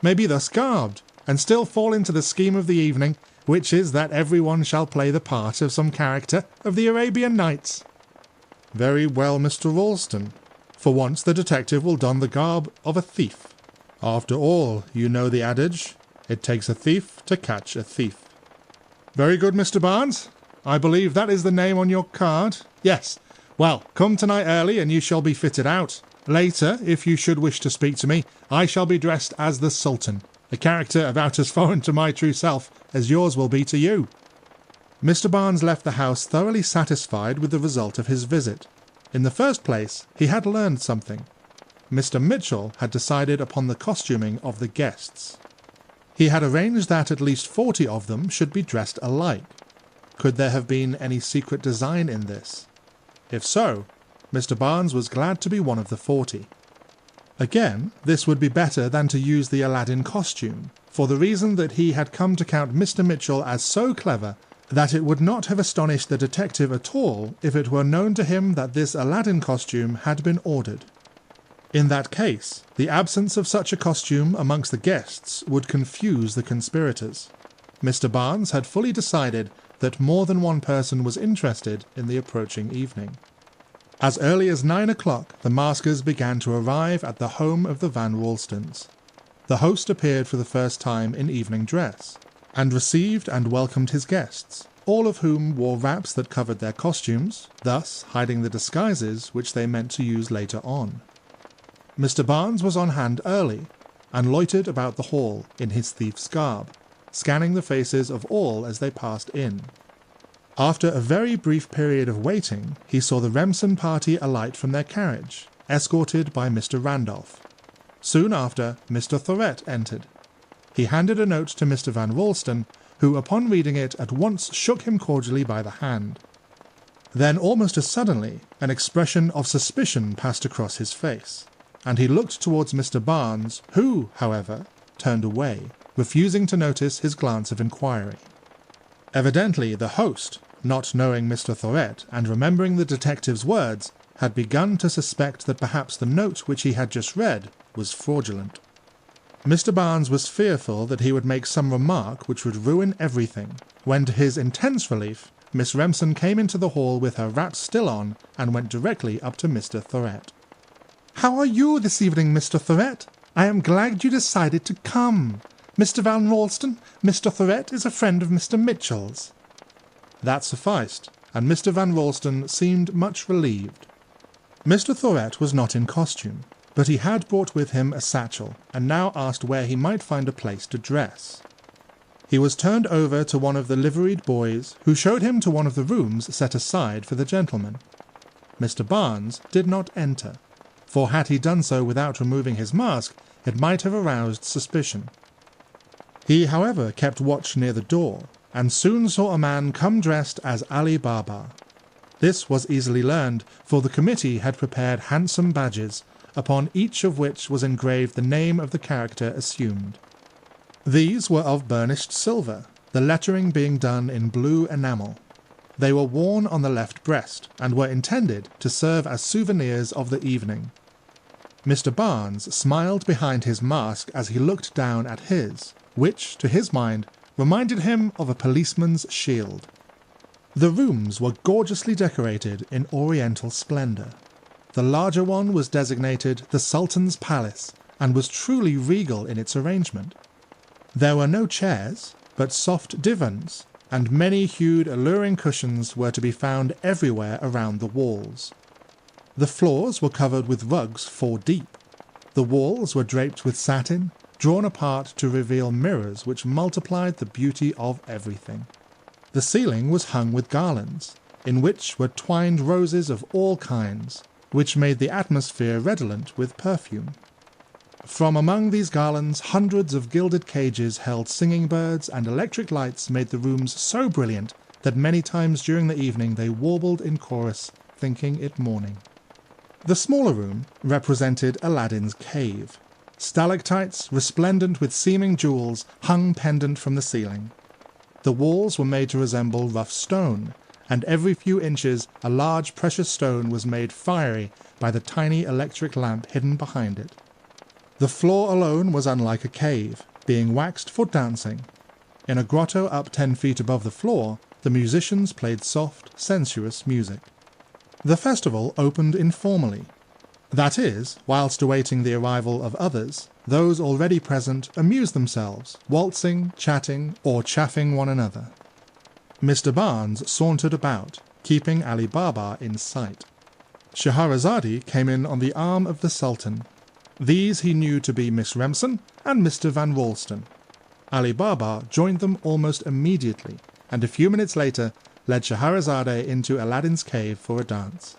may be thus garbed, and still fall into the scheme of the evening, which is that everyone shall play the part of some character of the Arabian Nights." "Very well, Mr. Ralston. For once the detective will don the garb of a thief. After all, you know the adage, it takes a thief to catch a thief." "Very good, Mr. Barnes. I believe that is the name on your card. Yes. Well, come tonight early and you shall be fitted out. Later, if you should wish to speak to me, I shall be dressed as the Sultan, a character about as foreign to my true self as yours will be to you." Mr. Barnes left the house thoroughly satisfied with the result of his visit. In the first place, he had learned something. Mr. Mitchell had decided upon the costuming of the guests. He had arranged that at least 40 of them should be dressed alike. Could there have been any secret design in this? If so, Mr. Barnes was glad to be one of the 40. Again, this would be better than to use the Aladdin costume, for the reason that he had come to count Mr. Mitchell as so clever that it would not have astonished the detective at all if it were known to him that this Aladdin costume had been ordered. In that case, the absence of such a costume amongst the guests would confuse the conspirators. Mr. Barnes had fully decided that more than one person was interested in the approaching evening. As early as 9 o'clock, the maskers began to arrive at the home of the Van Ralstons. The host appeared for the first time in evening dress, and received and welcomed his guests, all of whom wore wraps that covered their costumes, thus hiding the disguises which they meant to use later on. Mr. Barnes was on hand early, and loitered about the hall in his thief's garb, scanning the faces of all as they passed in. After a very brief period of waiting, he saw the Remsen party alight from their carriage, escorted by Mr. Randolph. Soon after, Mr. Thorett entered. He handed a note to Mr. Van Ralston, who, upon reading it, at once shook him cordially by the hand. Then, almost as suddenly, an expression of suspicion passed across his face, and he looked towards Mr. Barnes, who, however, turned away, refusing to notice his glance of inquiry. Evidently, the host, not knowing Mr. Thorett and remembering the detective's words, had begun to suspect that perhaps the note which he had just read was fraudulent. Mr. Barnes was fearful that he would make some remark which would ruin everything, when to his intense relief, Miss Remsen came into the hall with her wraps still on and went directly up to Mr. Thorett. "How are you this evening, Mr. Thorett? I am glad you decided to come. Mr. Van Ralston, Mr. Thorett is a friend of Mr. Mitchell's." That sufficed, and Mr. Van Ralston seemed much relieved. Mr. Thorett was not in costume, but he had brought with him a satchel, and now asked where he might find a place to dress. He was turned over to one of the liveried boys, who showed him to one of the rooms set aside for the gentlemen. Mr. Barnes did not enter, for had he done so without removing his mask, it might have aroused suspicion. He, however, kept watch near the door, and soon saw a man come dressed as Ali Baba. This was easily learned, for the committee had prepared handsome badges, upon each of which was engraved the name of the character assumed. These were of burnished silver, the lettering being done in blue enamel. They were worn on the left breast, and were intended to serve as souvenirs of the evening. Mr. Barnes smiled behind his mask as he looked down at his, which, to his mind, reminded him of a policeman's shield. The rooms were gorgeously decorated in oriental splendour. The larger one was designated the Sultan's Palace, and was truly regal in its arrangement. There were no chairs, but soft divans, and many-hued alluring cushions were to be found everywhere around the walls. The floors were covered with rugs 4 deep. The walls were draped with satin, drawn apart to reveal mirrors which multiplied the beauty of everything. The ceiling was hung with garlands, in which were twined roses of all kinds, which made the atmosphere redolent with perfume. From among these garlands, hundreds of gilded cages held singing birds, and electric lights made the rooms so brilliant that many times during the evening they warbled in chorus, thinking it morning. The smaller room represented Aladdin's cave. Stalactites, resplendent with seeming jewels, hung pendant from the ceiling. The walls were made to resemble rough stone, and every few inches a large precious stone was made fiery by the tiny electric lamp hidden behind it. The floor alone was unlike a cave, being waxed for dancing. In a grotto up 10 feet above the floor, the musicians played soft, sensuous music. The festival opened informally. That is, whilst awaiting the arrival of others, those already present amused themselves, waltzing, chatting, or chaffing one another. Mr. Barnes sauntered about, keeping Ali Baba in sight. Scheherazade came in on the arm of the Sultan. These he knew to be Miss Remsen and Mr. Van Ralston. Ali Baba joined them almost immediately, and a few minutes later led Scheherazade into Aladdin's cave for a dance.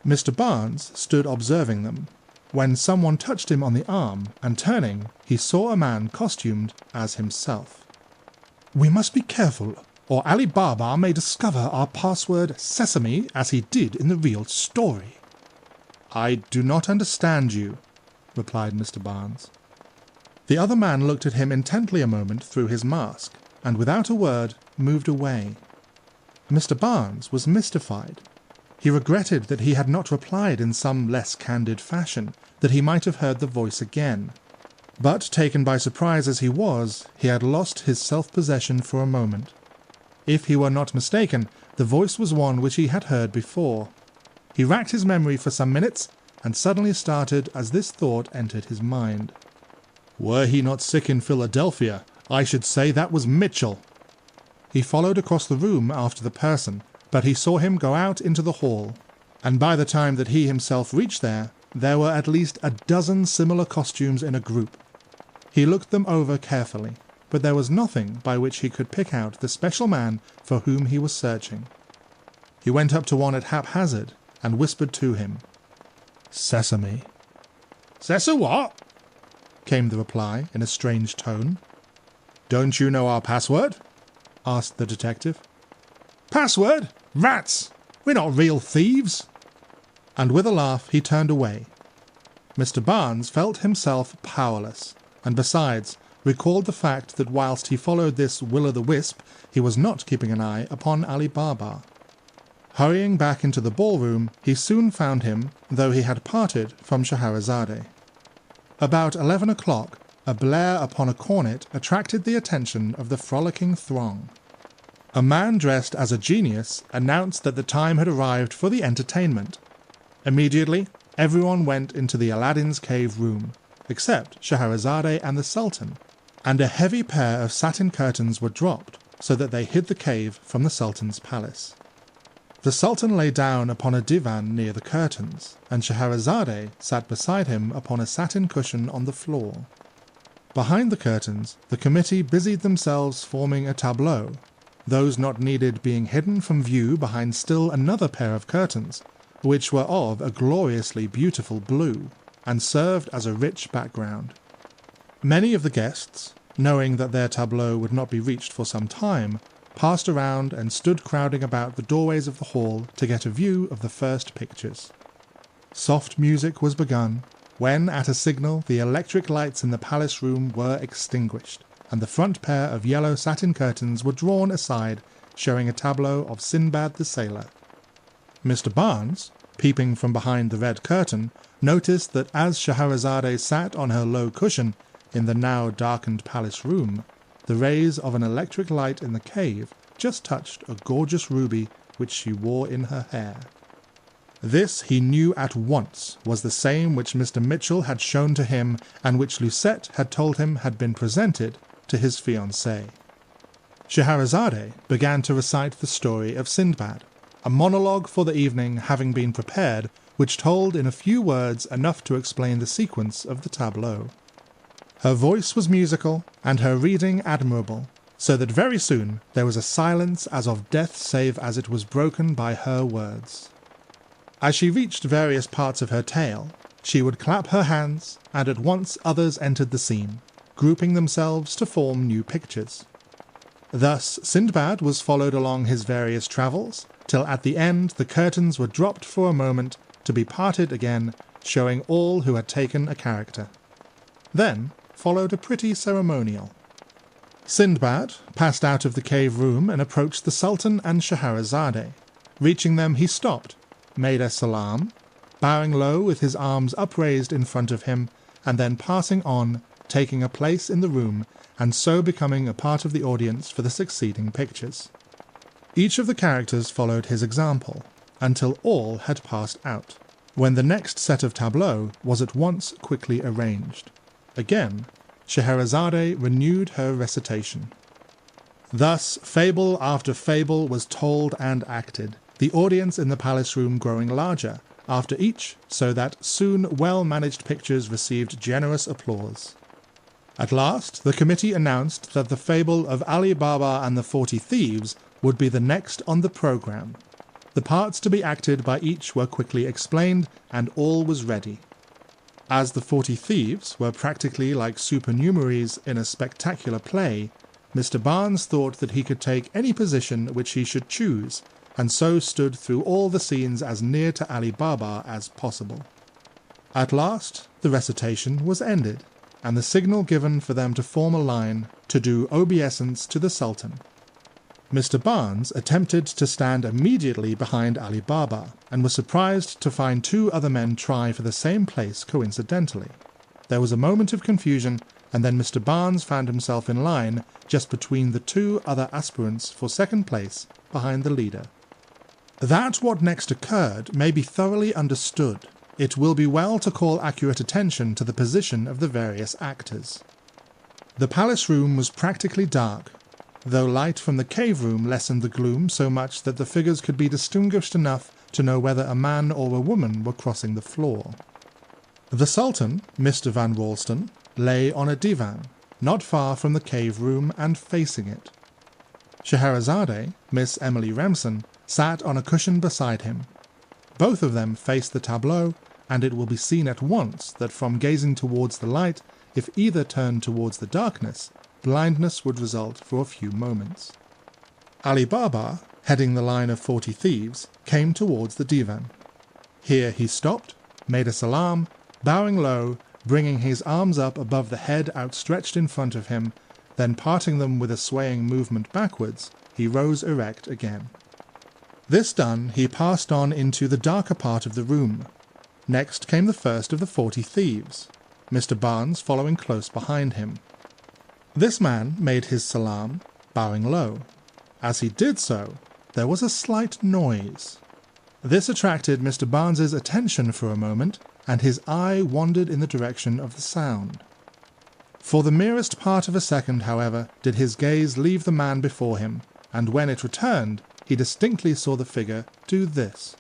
Mr. Barnes stood observing them, when someone touched him on the arm, and turning, he saw a man costumed as himself. "We must be careful, or Ali Baba may discover our password Sesame as he did in the real story." "I do not understand you," replied Mr. Barnes. The other man looked at him intently a moment through his mask, and without a word moved away. Mr. Barnes was mystified. He regretted that he had not replied in some less candid fashion, that he might have heard the voice again. But, taken by surprise as he was, he had lost his self-possession for a moment. If he were not mistaken, the voice was one which he had heard before. He racked his memory for some minutes, and suddenly started as this thought entered his mind. "Were he not sick in Philadelphia, I should say that was Mitchell." He followed across the room after the person, but he saw him go out into the hall, and by the time that he himself reached there were at least a dozen similar costumes in a group. He looked them over carefully, but there was nothing by which he could pick out the special man for whom he was searching. He went up to one at haphazard, and whispered to him, "Sesame." "Sesa what?" came the reply in a strange tone. "Don't you know our password?" asked the detective. "Password? Rats! We're not real thieves." And with a laugh he turned away. Mr. Barnes felt himself powerless, and besides recalled the fact that whilst he followed this will-o'-the-wisp, he was not keeping an eye upon Ali Baba. Hurrying back into the ballroom, he soon found him, though he had parted from Scheherazade. About 11 o'clock, a blare upon a cornet attracted the attention of the frolicking throng. A man dressed as a genius announced that the time had arrived for the entertainment. Immediately, everyone went into the Aladdin's cave room, except Scheherazade and the Sultan, and a heavy pair of satin curtains were dropped so that they hid the cave from the Sultan's palace. The Sultan lay down upon a divan near the curtains, and Scheherazade sat beside him upon a satin cushion on the floor. Behind the curtains, the committee busied themselves forming a tableau, those not needed being hidden from view behind still another pair of curtains, which were of a gloriously beautiful blue, and served as a rich background. Many of the guests, knowing that their tableau would not be reached for some time, passed around and stood crowding about the doorways of the hall to get a view of the first pictures. Soft music was begun, when at a signal the electric lights in the palace room were extinguished, and the front pair of yellow satin curtains were drawn aside, showing a tableau of Sinbad the Sailor. Mr. Barnes, peeping from behind the red curtain, noticed that as Scheherazade sat on her low cushion in the now darkened palace room, the rays of an electric light in the cave just touched a gorgeous ruby which she wore in her hair. This he knew at once was the same which Mr. Mitchell had shown to him, and which Lucette had told him had been presented to his fiancée. Scheherazade began to recite the story of Sindbad, a monologue for the evening having been prepared, which told in a few words enough to explain the sequence of the tableau. Her voice was musical, and her reading admirable, so that very soon there was a silence as of death, save as it was broken by her words. As she reached various parts of her tale, she would clap her hands, and at once others entered the scene, grouping themselves to form new pictures. Thus Sindbad was followed along his various travels, till at the end the curtains were dropped for a moment to be parted again, showing all who had taken a character. Then followed a pretty ceremonial. Sindbad passed out of the cave room and approached the Sultan and Scheherazade. Reaching them, he stopped, made a salaam, bowing low with his arms upraised in front of him, and then passing on, taking a place in the room, and so becoming a part of the audience for the succeeding pictures. Each of the characters followed his example, until all had passed out, when the next set of tableaux was at once quickly arranged. Again, Scheherazade renewed her recitation. Thus fable after fable was told and acted, the audience in the palace room growing larger after each, so that soon well-managed pictures received generous applause. At last the committee announced that the fable of Ali Baba and the 40 Thieves would be the next on the programme. The parts to be acted by each were quickly explained, and all was ready. As the 40 Thieves were practically like supernumeraries in a spectacular play, Mr. Barnes thought that he could take any position which he should choose, and so stood through all the scenes as near to Ali Baba as possible. At last the recitation was ended, and the signal given for them to form a line to do obeisance to the Sultan. Mr. Barnes attempted to stand immediately behind Ali Baba, and was surprised to find 2 other men try for the same place coincidentally. There was a moment of confusion, and then Mr. Barnes found himself in line just between the 2 other aspirants for second place behind the leader. That what next occurred may be thoroughly understood, it will be well to call accurate attention to the position of the various actors. The palace room was practically dark, though light from the cave room lessened the gloom so much that the figures could be distinguished enough to know whether a man or a woman were crossing the floor. The Sultan, Mr. Van Ralston, lay on a divan, not far from the cave room and facing it. Scheherazade, Miss Emily Remsen, sat on a cushion beside him. Both of them faced the tableau, and it will be seen at once that from gazing towards the light, if either turned towards the darkness, blindness would result for a few moments. Ali Baba, heading the line of 40 thieves, came towards the divan. Here he stopped, made a salaam, bowing low, bringing his arms up above the head outstretched in front of him, then parting them with a swaying movement backwards, he rose erect again. This done, he passed on into the darker part of the room. Next came the first of the 40 thieves, Mr. Barnes following close behind him. This man made his salaam, bowing low. As he did so, there was a slight noise. This attracted Mr. Barnes's attention for a moment, and his eye wandered in the direction of the sound. For the merest part of a second, however, did his gaze leave the man before him, and when it returned, he distinctly saw the figure do this.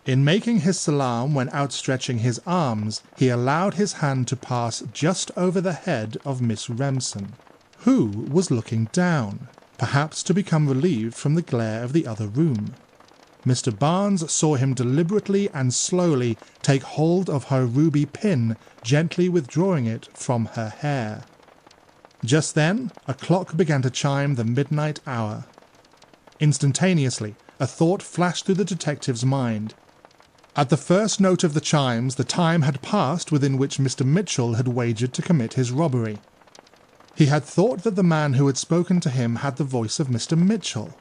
In making his salaam when outstretching his arms, he allowed his hand to pass just over the head of Miss Remsen, who was looking down, perhaps to become relieved from the glare of the other room. Mr. Barnes saw him deliberately and slowly take hold of her ruby pin, gently withdrawing it from her hair. Just then, a clock began to chime the midnight hour. Instantaneously, a thought flashed through the detective's mind. At the first note of the chimes, the time had passed within which Mr. Mitchell had wagered to commit his robbery. He had thought that the man who had spoken to him had the voice of Mr. Mitchell.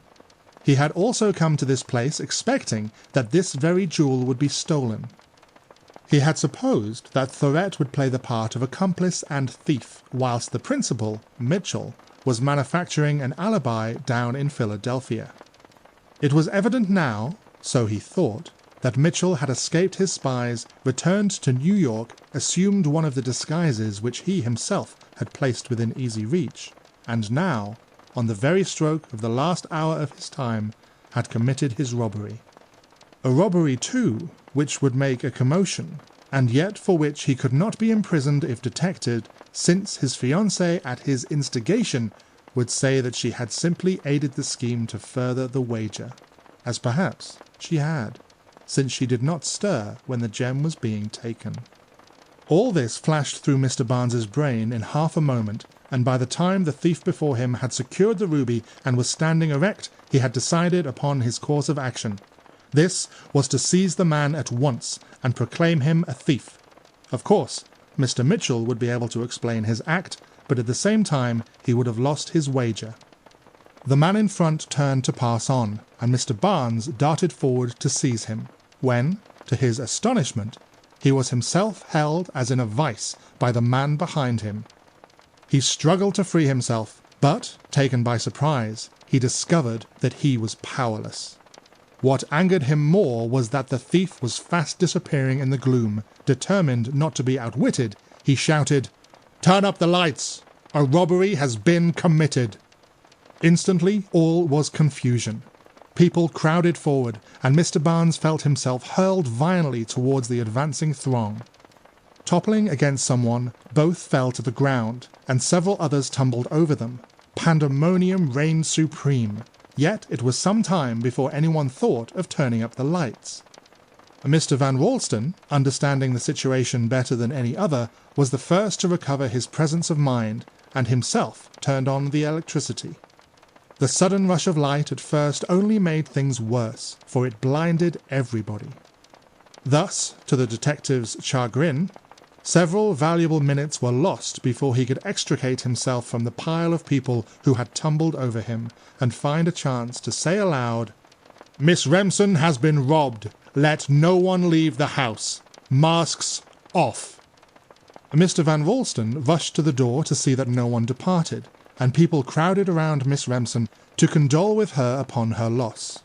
He had also come to this place expecting that this very jewel would be stolen. He had supposed that Thorette would play the part of accomplice and thief, whilst the principal, Mitchell, was manufacturing an alibi down in Philadelphia. It was evident now, so he thought, that Mitchell had escaped his spies, returned to New York, assumed one of the disguises which he himself had placed within easy reach, and now, on the very stroke of the last hour of his time, had committed his robbery. A robbery, too, which would make a commotion, and yet for which he could not be imprisoned if detected, since his fiancée at his instigation would say that she had simply aided the scheme to further the wager, as perhaps she had, since she did not stir when the gem was being taken. All this flashed through Mr. Barnes's brain in half a moment, and by the time the thief before him had secured the ruby and was standing erect, he had decided upon his course of action. This was to seize the man at once and proclaim him a thief. Of course, Mr. Mitchell would be able to explain his act, but at the same time he would have lost his wager. The man in front turned to pass on, and Mr. Barnes darted forward to seize him, when, to his astonishment, he was himself held as in a vice by the man behind him. He struggled to free himself, but, taken by surprise, he discovered that he was powerless. What angered him more was that the thief was fast disappearing in the gloom. Determined not to be outwitted, he shouted, "Turn up the lights! A robbery has been committed!" Instantly all was confusion. People crowded forward, and Mr. Barnes felt himself hurled violently towards the advancing throng. Toppling against someone, both fell to the ground, and several others tumbled over them. Pandemonium reigned supreme, yet it was some time before anyone thought of turning up the lights. Mr. Van Ralston, understanding the situation better than any other, was the first to recover his presence of mind, and himself turned on the electricity. The sudden rush of light at first only made things worse, for it blinded everybody. Thus, to the detective's chagrin, several valuable minutes were lost before he could extricate himself from the pile of people who had tumbled over him and find a chance to say aloud, "Miss Remsen has been robbed. Let no one leave the house. Masks off." Mr. Van Ralston rushed to the door to see that no one departed, and people crowded around Miss Remsen to condole with her upon her loss.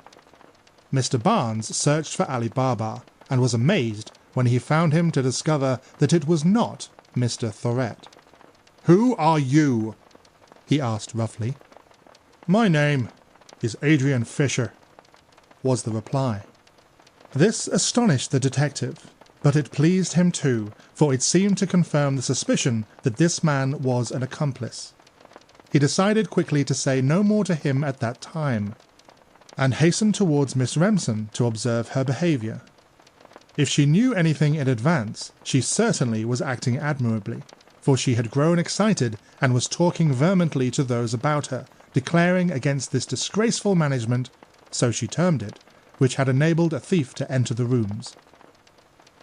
Mr. Barnes searched for Ali Baba, and was amazed when he found him to discover that it was not Mr. Thorette. "Who are you?" he asked roughly. "My name is Adrian Fisher," was the reply. This astonished the detective, but it pleased him too, for it seemed to confirm the suspicion that this man was an accomplice. He decided quickly to say no more to him at that time, and hastened towards Miss Remsen to observe her behaviour. If she knew anything in advance, she certainly was acting admirably, for she had grown excited and was talking vehemently to those about her, declaring against this disgraceful management so she termed it, which had enabled a thief to enter the rooms.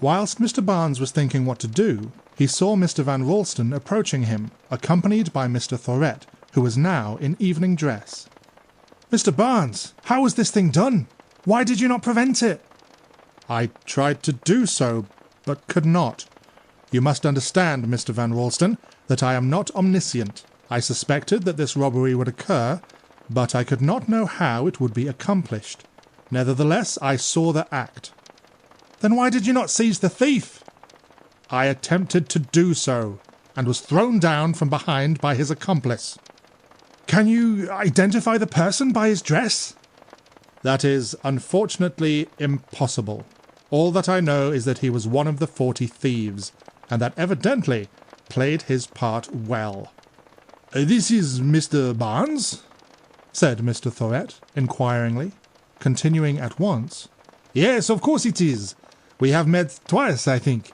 Whilst Mr. Barnes was thinking what to do, he saw Mr. Van Ralston approaching him, accompanied by Mr. Thorett, who was now in evening dress. "Mr. Barnes, how was this thing done? Why did you not prevent it?" "I tried to do so, but could not. You must understand, Mr. Van Ralston, that I am not omniscient. I suspected that this robbery would occur, but I could not know how it would be accomplished. Nevertheless, I saw the act." "Then why did you not seize the thief?" "I attempted to do so, and was thrown down from behind by his accomplice." "Can you identify the person by his dress?" "That is, unfortunately, impossible. All that I know is that he was one of the 40 thieves, and that evidently played his part well." "This is Mr. Barnes?" said Mr. Thorett, inquiringly, continuing at once. "Yes, of course it is. We have met twice, I think.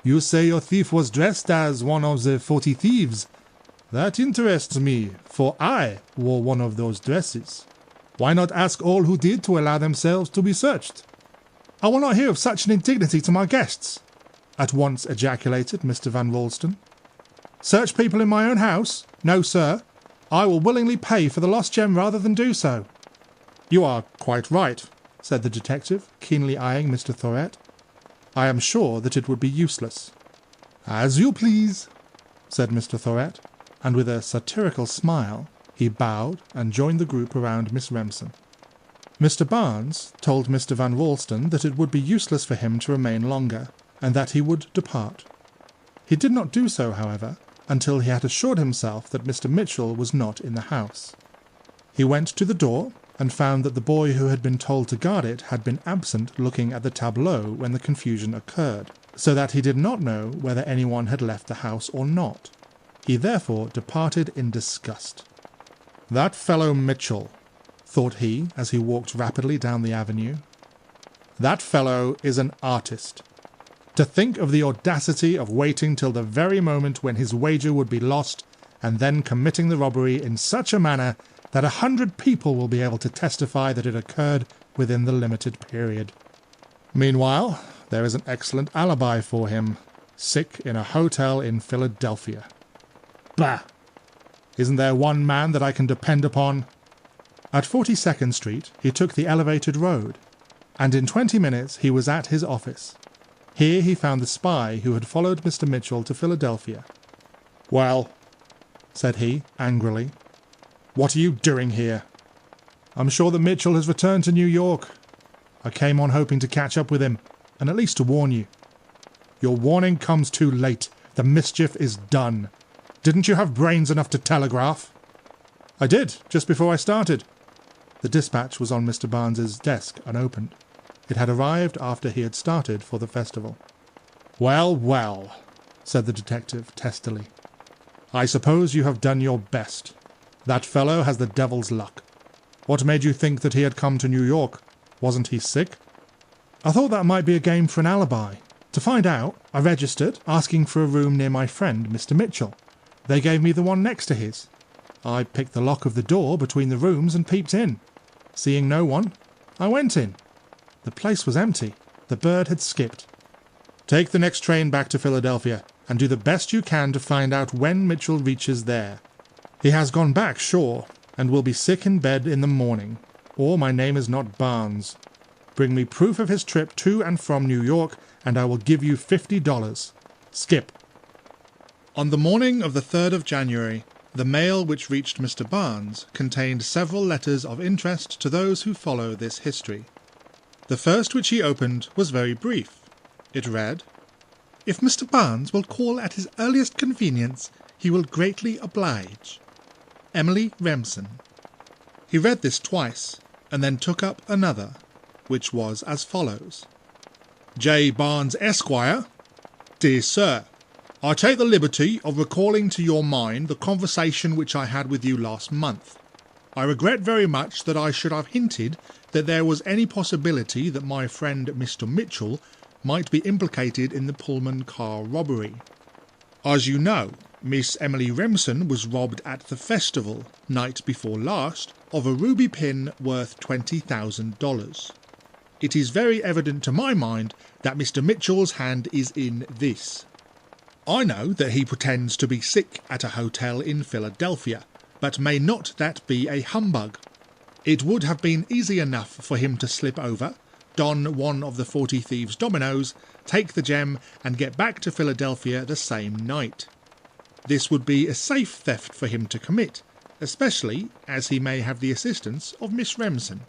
You say your thief was dressed as one of the 40 thieves. That interests me, for I wore one of those dresses. Why not ask all who did to allow themselves to be searched?" "I will not hear of such an indignity to my guests," at once ejaculated Mr. Van Ralston. "Search people in my own house? No, sir. I will willingly pay for the lost gem rather than do so." "You are quite right," said the detective, keenly eyeing Mr. Thorett. "I am sure that it would be useless." "As you please," said Mr. Thorett, and with a satirical smile he bowed and joined the group around Miss Remsen. Mr. Barnes told Mr. Van Ralston that it would be useless for him to remain longer, and that he would depart. He did not do so, however, until he had assured himself that Mr. Mitchell was not in the house. He went to the door and found that the boy who had been told to guard it had been absent looking at the tableau when the confusion occurred, so that he did not know whether anyone had left the house or not. He therefore departed in disgust. "That fellow Mitchell," thought he as he walked rapidly down the avenue. "That fellow is an artist. To think of the audacity of waiting till the very moment when his wager would be lost, and then committing the robbery in such a manner that 100 people will be able to testify that it occurred within the limited period. Meanwhile, there is an excellent alibi for him, sick in a hotel in Philadelphia. Bah! Isn't there one man that I can depend upon?" At 42nd Street he took the elevated road, and in 20 minutes he was at his office. Here he found the spy who had followed Mr. Mitchell to Philadelphia. "Well," said he, angrily, "what are you doing here?" "I'm sure that Mitchell has returned to New York. I came on hoping to catch up with him, and at least to warn you." "Your warning comes too late. The mischief is done. Didn't you have brains enough to telegraph?" "I did, just before I started." The dispatch was on Mr. Barnes's desk, unopened. It had arrived after he had started for the festival. "Well, well," said the detective testily. "I suppose you have done your best. That fellow has the devil's luck. What made you think that he had come to New York? Wasn't he sick?" "I thought that might be a game for an alibi. To find out, I registered, asking for a room near my friend, Mr. Mitchell. They gave me the one next to his. I picked the lock of the door between the rooms and peeped in. Seeing no one, I went in. The place was empty. The bird had skipped." "Take the next train back to Philadelphia, and do the best you can to find out when Mitchell reaches there. He has gone back, sure, and will be sick in bed in the morning, or my name is not Barnes. Bring me proof of his trip to and from New York, and I will give you $50. Skip." On the morning of the 3rd of January, the mail which reached Mr. Barnes contained several letters of interest to those who follow this history. The first which he opened was very brief. It read, "If Mr. Barnes will call at his earliest convenience, he will greatly oblige. Emily Remsen." He read this twice, and then took up another, which was as follows. "J. Barnes, Esquire. Dear Sir, I take the liberty of recalling to your mind the conversation which I had with you last month. I regret very much that I should have hinted that there was any possibility that my friend Mr. Mitchell might be implicated in the Pullman car robbery. As you know, Miss Emily Remsen was robbed at the festival, night before last, of a ruby pin worth $20,000. It is very evident to my mind that Mr. Mitchell's hand is in this. I know that he pretends to be sick at a hotel in Philadelphia, but may not that be a humbug? It would have been easy enough for him to slip over, don one of the 40 Thieves' dominoes, take the gem, and get back to Philadelphia the same night. This would be a safe theft for him to commit, especially as he may have the assistance of Miss Remsen.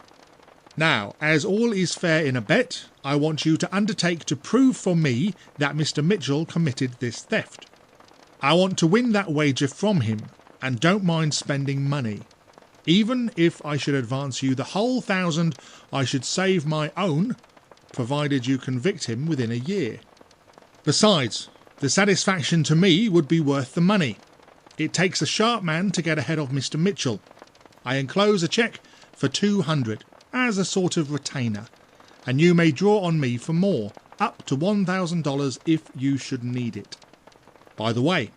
Now, as all is fair in a bet, I want you to undertake to prove for me that Mr. Mitchell committed this theft. I want to win that wager from him, and don't mind spending money. Even if I should advance you the whole 1,000, I should save my own, provided you convict him within a year. Besides, the satisfaction to me would be worth the money. It takes a sharp man to get ahead of Mr. Mitchell. I enclose a cheque for 200 as a sort of retainer, and you may draw on me for more, up to $1,000 if you should need it. By the way,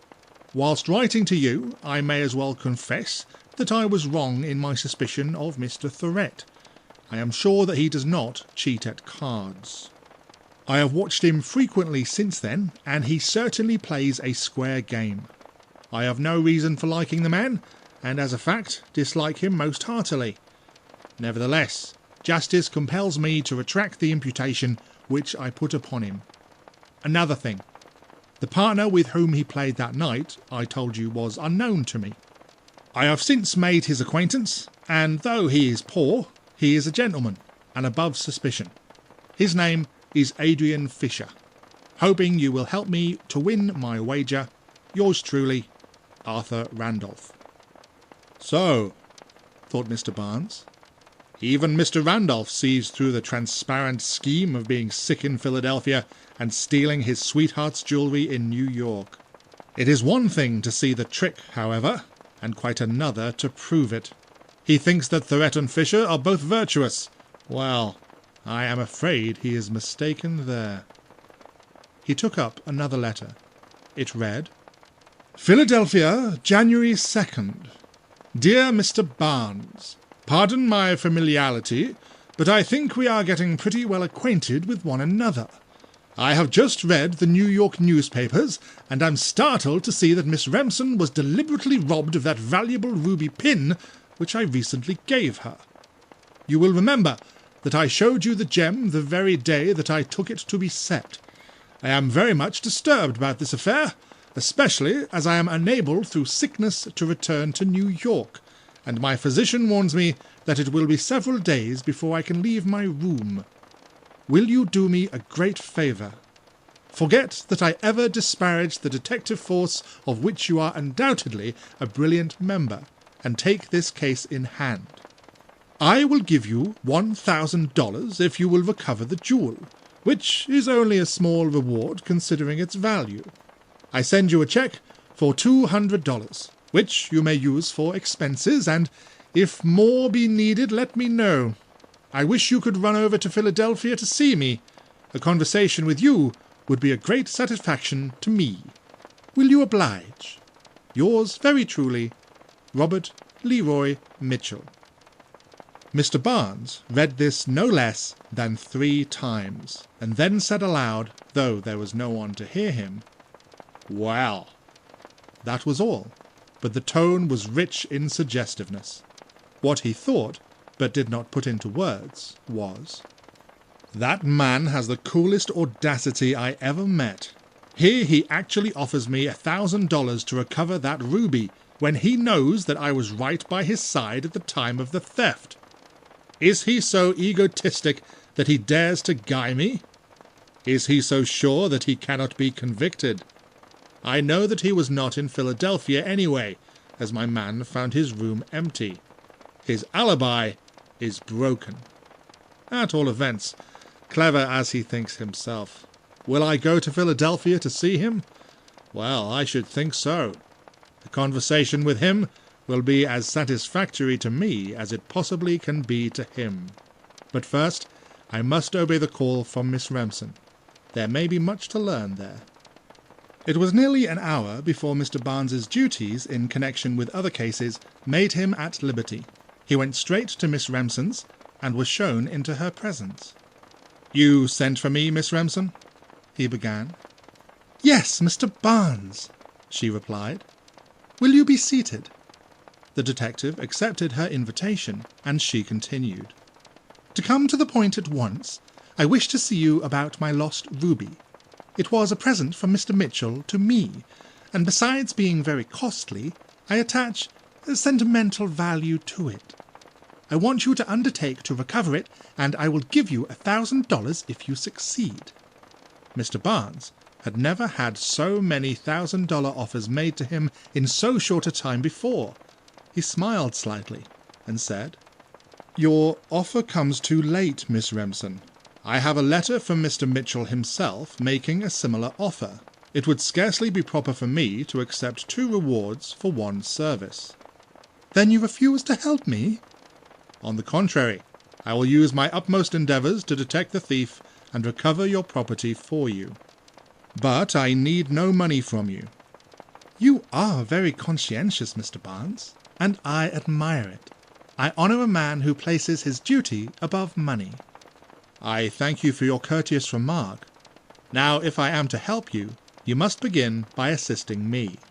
whilst writing to you, I may as well confess that I was wrong in my suspicion of Mr. Thorette. I am sure that he does not cheat at cards. I have watched him frequently since then, and he certainly plays a square game. I have no reason for liking the man, and as a fact dislike him most heartily. Nevertheless, justice compels me to retract the imputation which I put upon him. Another thing. The partner with whom he played that night, I told you, was unknown to me. I have since made his acquaintance, and though he is poor, he is a gentleman, and above suspicion. His name is Adrian Fisher. Hoping you will help me to win my wager, yours truly, Arthur Randolph. So, thought Mr. Barnes, even Mr. Randolph sees through the transparent scheme of being sick in Philadelphia and stealing his sweetheart's jewellery in New York. It is one thing to see the trick, however, and quite another to prove it. He thinks that Thorette and Fisher are both virtuous. Well, I am afraid he is mistaken there. He took up another letter. It read, Philadelphia, January 2nd. Dear Mr. Barnes, pardon my familiarity, but I think we are getting pretty well acquainted with one another. I have just read the New York newspapers, and am startled to see that Miss Remsen was deliberately robbed of that valuable ruby pin which I recently gave her. You will remember that I showed you the gem the very day that I took it to be set. I am very much disturbed about this affair, especially as I am unable through sickness to return to New York, and my physician warns me that it will be several days before I can leave my room. Will you do me a great favour? Forget that I ever disparaged the detective force of which you are undoubtedly a brilliant member, and take this case in hand. I will give you $1,000 if you will recover the jewel, which is only a small reward considering its value. I send you a cheque for $200, which you may use for expenses, and if more be needed, let me know. I wish you could run over to Philadelphia to see me. A conversation with you would be a great satisfaction to me. Will you oblige? Yours very truly, Robert Leroy Mitchell. Mr. Barnes read this no less than 3 times, and then said aloud, though there was no one to hear him, Well. That was all, but the tone was rich in suggestiveness. What he thought, but did not put into words, was, That man has the coolest audacity I ever met. Here he actually offers me $1,000 to recover that ruby, when he knows that I was right by his side at the time of the theft. Is he so egotistic that he dares to guy me? Is he so sure that he cannot be convicted? I know that he was not in Philadelphia anyway, as my man found his room empty. His alibi is broken. At all events, clever as he thinks himself. Will I go to Philadelphia to see him? Well, I should think so. The conversation with him will be as satisfactory to me as it possibly can be to him. But first, I must obey the call from Miss Remsen. There may be much to learn there. It was nearly an hour before Mr. Barnes's duties in connection with other cases made him at liberty. He went straight to Miss Remsen's and was shown into her presence. "You sent for me, Miss Remsen?" he began. "Yes, Mr. Barnes," she replied. "Will you be seated?" The detective accepted her invitation, and she continued. "To come to the point at once, I wish to see you about my lost ruby. It was a present from Mr. Mitchell to me, and besides being very costly, I attach a sentimental value to it. I want you to undertake to recover it, and I will give you $1,000 if you succeed." Mr. Barnes had never had so many $1,000 offers made to him in so short a time before. He smiled slightly and said, "Your offer comes too late, Miss Remsen. I have a letter from Mr. Mitchell himself making a similar offer. It would scarcely be proper for me to accept 2 rewards for 1 service." "Then you refuse to help me?" "On the contrary, I will use my utmost endeavours to detect the thief and recover your property for you. But I need no money from you." "You are very conscientious, Mr. Barnes, and I admire it. I honour a man who places his duty above money." "I thank you for your courteous remark. Now, if I am to help you, you must begin by assisting me."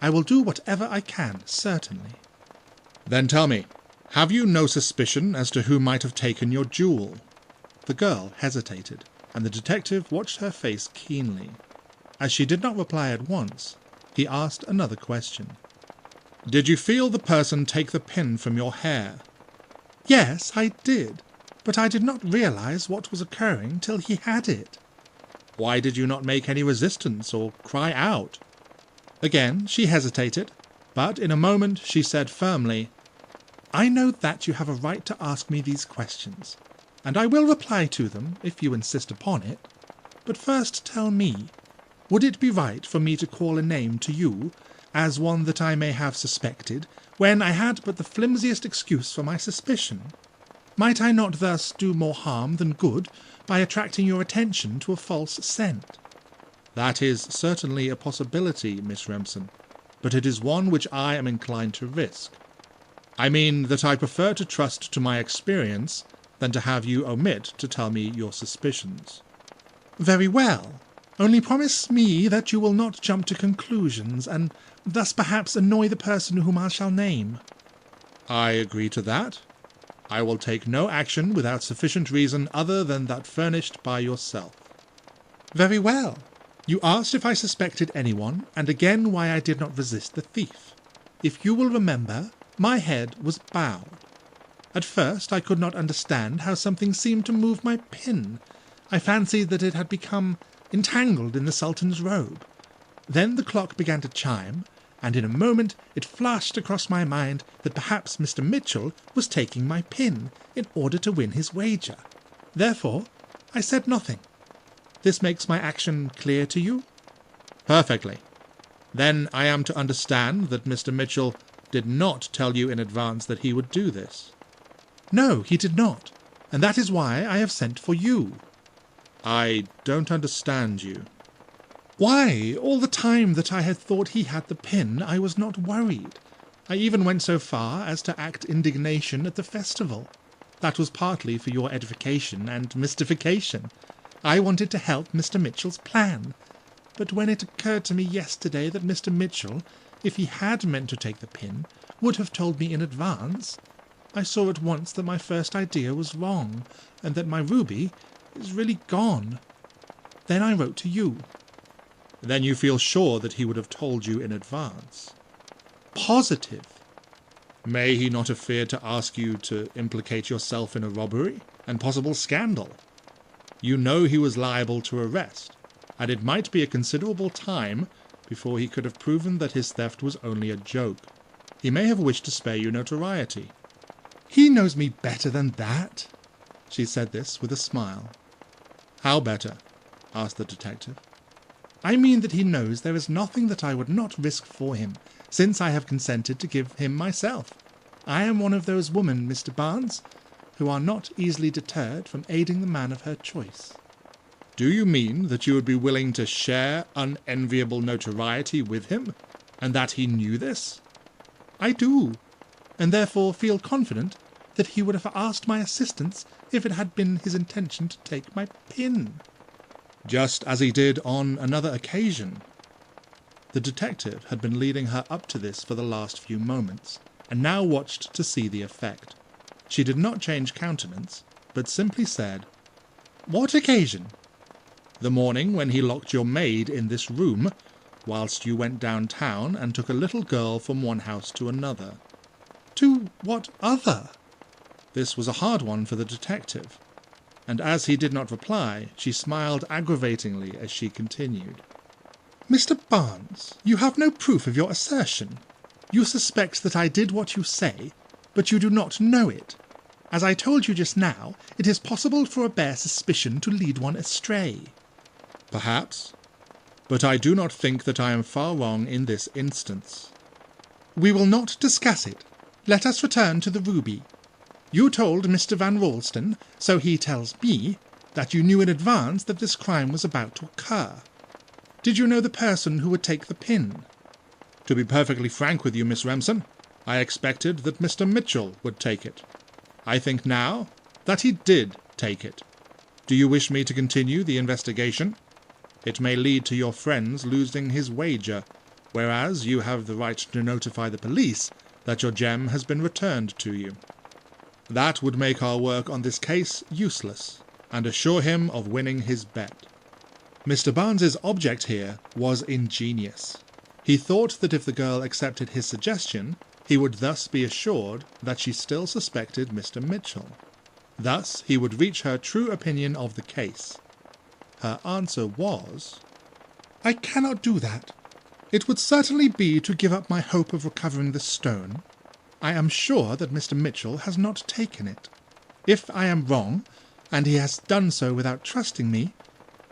"I will do whatever I can, certainly." "Then tell me, have you no suspicion as to who might have taken your jewel?" The girl hesitated, and the detective watched her face keenly. As she did not reply at once, he asked another question. "Did you feel the person take the pin from your hair?" "Yes, I did, but I did not realize what was occurring till he had it." "Why did you not make any resistance or cry out?" Again she hesitated, but in a moment she said firmly, "I know that you have a right to ask me these questions, and I will reply to them if you insist upon it. But first tell me, would it be right for me to call a name to you as one that I may have suspected, when I had but the flimsiest excuse for my suspicion? Might I not thus do more harm than good by attracting your attention to a false scent?" "That is certainly a possibility, Miss Remsen, but it is one which I am inclined to risk. I mean that I prefer to trust to my experience than to have you omit to tell me your suspicions." "Very well. Only promise me that you will not jump to conclusions, and thus perhaps annoy the person whom I shall name." "I agree to that. I will take no action without sufficient reason other than that furnished by yourself." "Very well. You asked if I suspected anyone, and again why I did not resist the thief. If you will remember, my head was bowed. At first I could not understand how something seemed to move my pin. I fancied that it had become entangled in the Sultan's robe. Then the clock began to chime, and in a moment it flashed across my mind that perhaps Mr. Mitchell was taking my pin in order to win his wager. Therefore I said nothing. This makes my action clear to you?" "Perfectly. Then I am to understand that Mr. Mitchell did not tell you in advance that he would do this?" "No, he did not, and that is why I have sent for you." "I don't understand you." "Why, all the time that I had thought he had the pin, I was not worried. I even went so far as to act indignation at the festival. That was partly for your edification and mystification. I wanted to help Mr. Mitchell's plan. But when it occurred to me yesterday that Mr. Mitchell, if he had meant to take the pin, would have told me in advance, I saw at once that my first idea was wrong, and that my ruby is really gone. Then I wrote to you." "Then you feel sure that he would have told you in advance?" "Positive." "May he not have feared to ask you to implicate yourself in a robbery and possible scandal? You know he was liable to arrest, and it might be a considerable time before he could have proven that his theft was only a joke. He may have wished to spare you notoriety." "He knows me better than that." She said this with a smile. "How better?" asked the detective. "I mean that he knows there is nothing that I would not risk for him, since I have consented to give him myself. I am one of those women, Mr. Barnes, who are not easily deterred from aiding the man of her choice." Do you mean that you would be willing to share unenviable notoriety with him, and that he knew this? I do, and therefore feel confident that he would have asked my assistance if it had been his intention to take my pin. Just as he did on another occasion. The detective had been leading her up to this for the last few moments, and now watched to see the effect. She did not change countenance, but simply said, "What occasion?" "The morning when he locked your maid in this room, whilst you went downtown and took a little girl from one house to another." "To what other?" This was a hard one for the detective, and as he did not reply, she smiled aggravatingly as she continued. "Mr. Barnes, you have no proof of your assertion. You suspect that I did what you say, but you do not know it. As I told you just now, it is possible for a bare suspicion to lead one astray." "Perhaps, but I do not think that I am far wrong in this instance." "We will not discuss it. Let us return to the ruby. You told Mr. Van Ralston, so he tells me, that you knew in advance that this crime was about to occur. Did you know the person who would take the pin?" "To be perfectly frank with you, Miss Remsen, I expected that Mr. Mitchell would take it. I think now that he did take it. Do you wish me to continue the investigation? It may lead to your friend's losing his wager, whereas you have the right to notify the police that your gem has been returned to you. That would make our work on this case useless, and assure him of winning his bet." Mr. Barnes's object here was ingenious. He thought that if the girl accepted his suggestion, he would thus be assured that she still suspected Mr. Mitchell. Thus he would reach her true opinion of the case. Her answer was, "I cannot do that. It would certainly be to give up my hope of recovering the stone. I am sure that Mr. Mitchell has not taken it. If I am wrong, and he has done so without trusting me,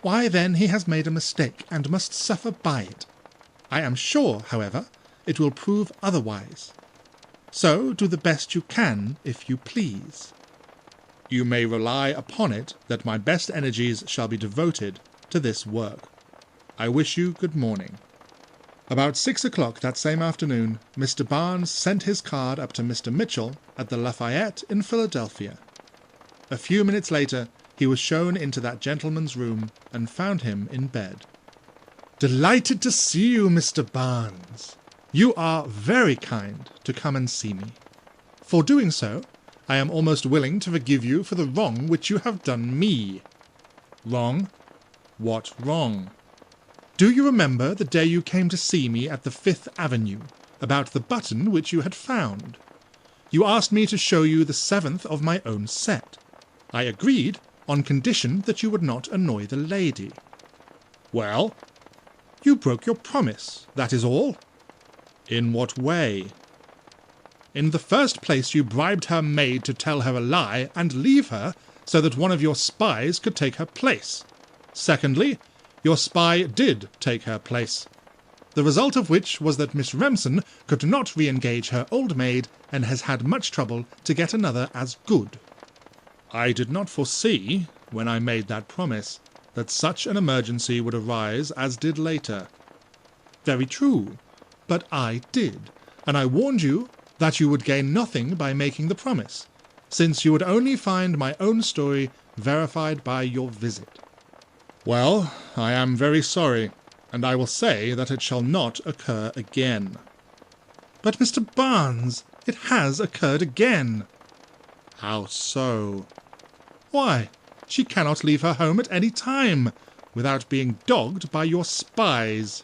why then he has made a mistake and must suffer by it. I am sure, however, it will prove otherwise. So do the best you can, if you please." "You may rely upon it that my best energies shall be devoted to this work. I wish you good morning." About 6 o'clock that same afternoon, Mr. Barnes sent his card up to Mr. Mitchell at the Lafayette in Philadelphia. A few minutes later, he was shown into that gentleman's room and found him in bed. "Delighted to see you, Mr. Barnes. You are very kind to come and see me. For doing so, I am almost willing to forgive you for the wrong which you have done me." "Wrong? What wrong?" "Do you remember the day you came to see me at the 5th Avenue, about the button which you had found? You asked me to show you the 7th of my own set. I agreed, on condition that you would not annoy the lady." "Well?" "You broke your promise, that is all." "In what way?" "In the first place, you bribed her maid to tell her a lie and leave her so that one of your spies could take her place. Secondly, your spy did take her place, the result of which was that Miss Remsen could not re-engage her old maid and has had much trouble to get another as good." "I did not foresee, when I made that promise, that such an emergency would arise as did later." "Very true, but I did, and I warned you that you would gain nothing by making the promise, since you would only find my own story verified by your visit." "Well, I am very sorry, and I will say that it shall not occur again." "But, Mr. Barnes, it has occurred again." "How so?" "Why, she cannot leave her home at any time without being dogged by your spies."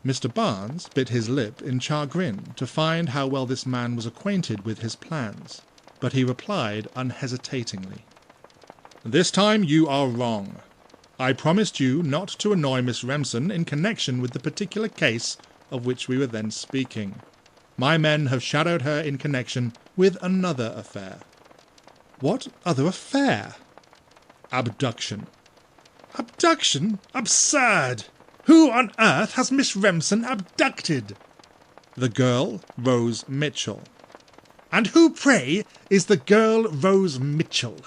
Mr. Barnes bit his lip in chagrin to find how well this man was acquainted with his plans, but he replied unhesitatingly, "This time you are wrong. I promised you not to annoy Miss Remsen in connection with the particular case of which we were then speaking. My men have shadowed her in connection with another affair." "What other affair?" "Abduction." "Abduction? Absurd! Who on earth has Miss Remsen abducted?" "The girl, Rose Mitchell." "And who, pray, is the girl Rose Mitchell?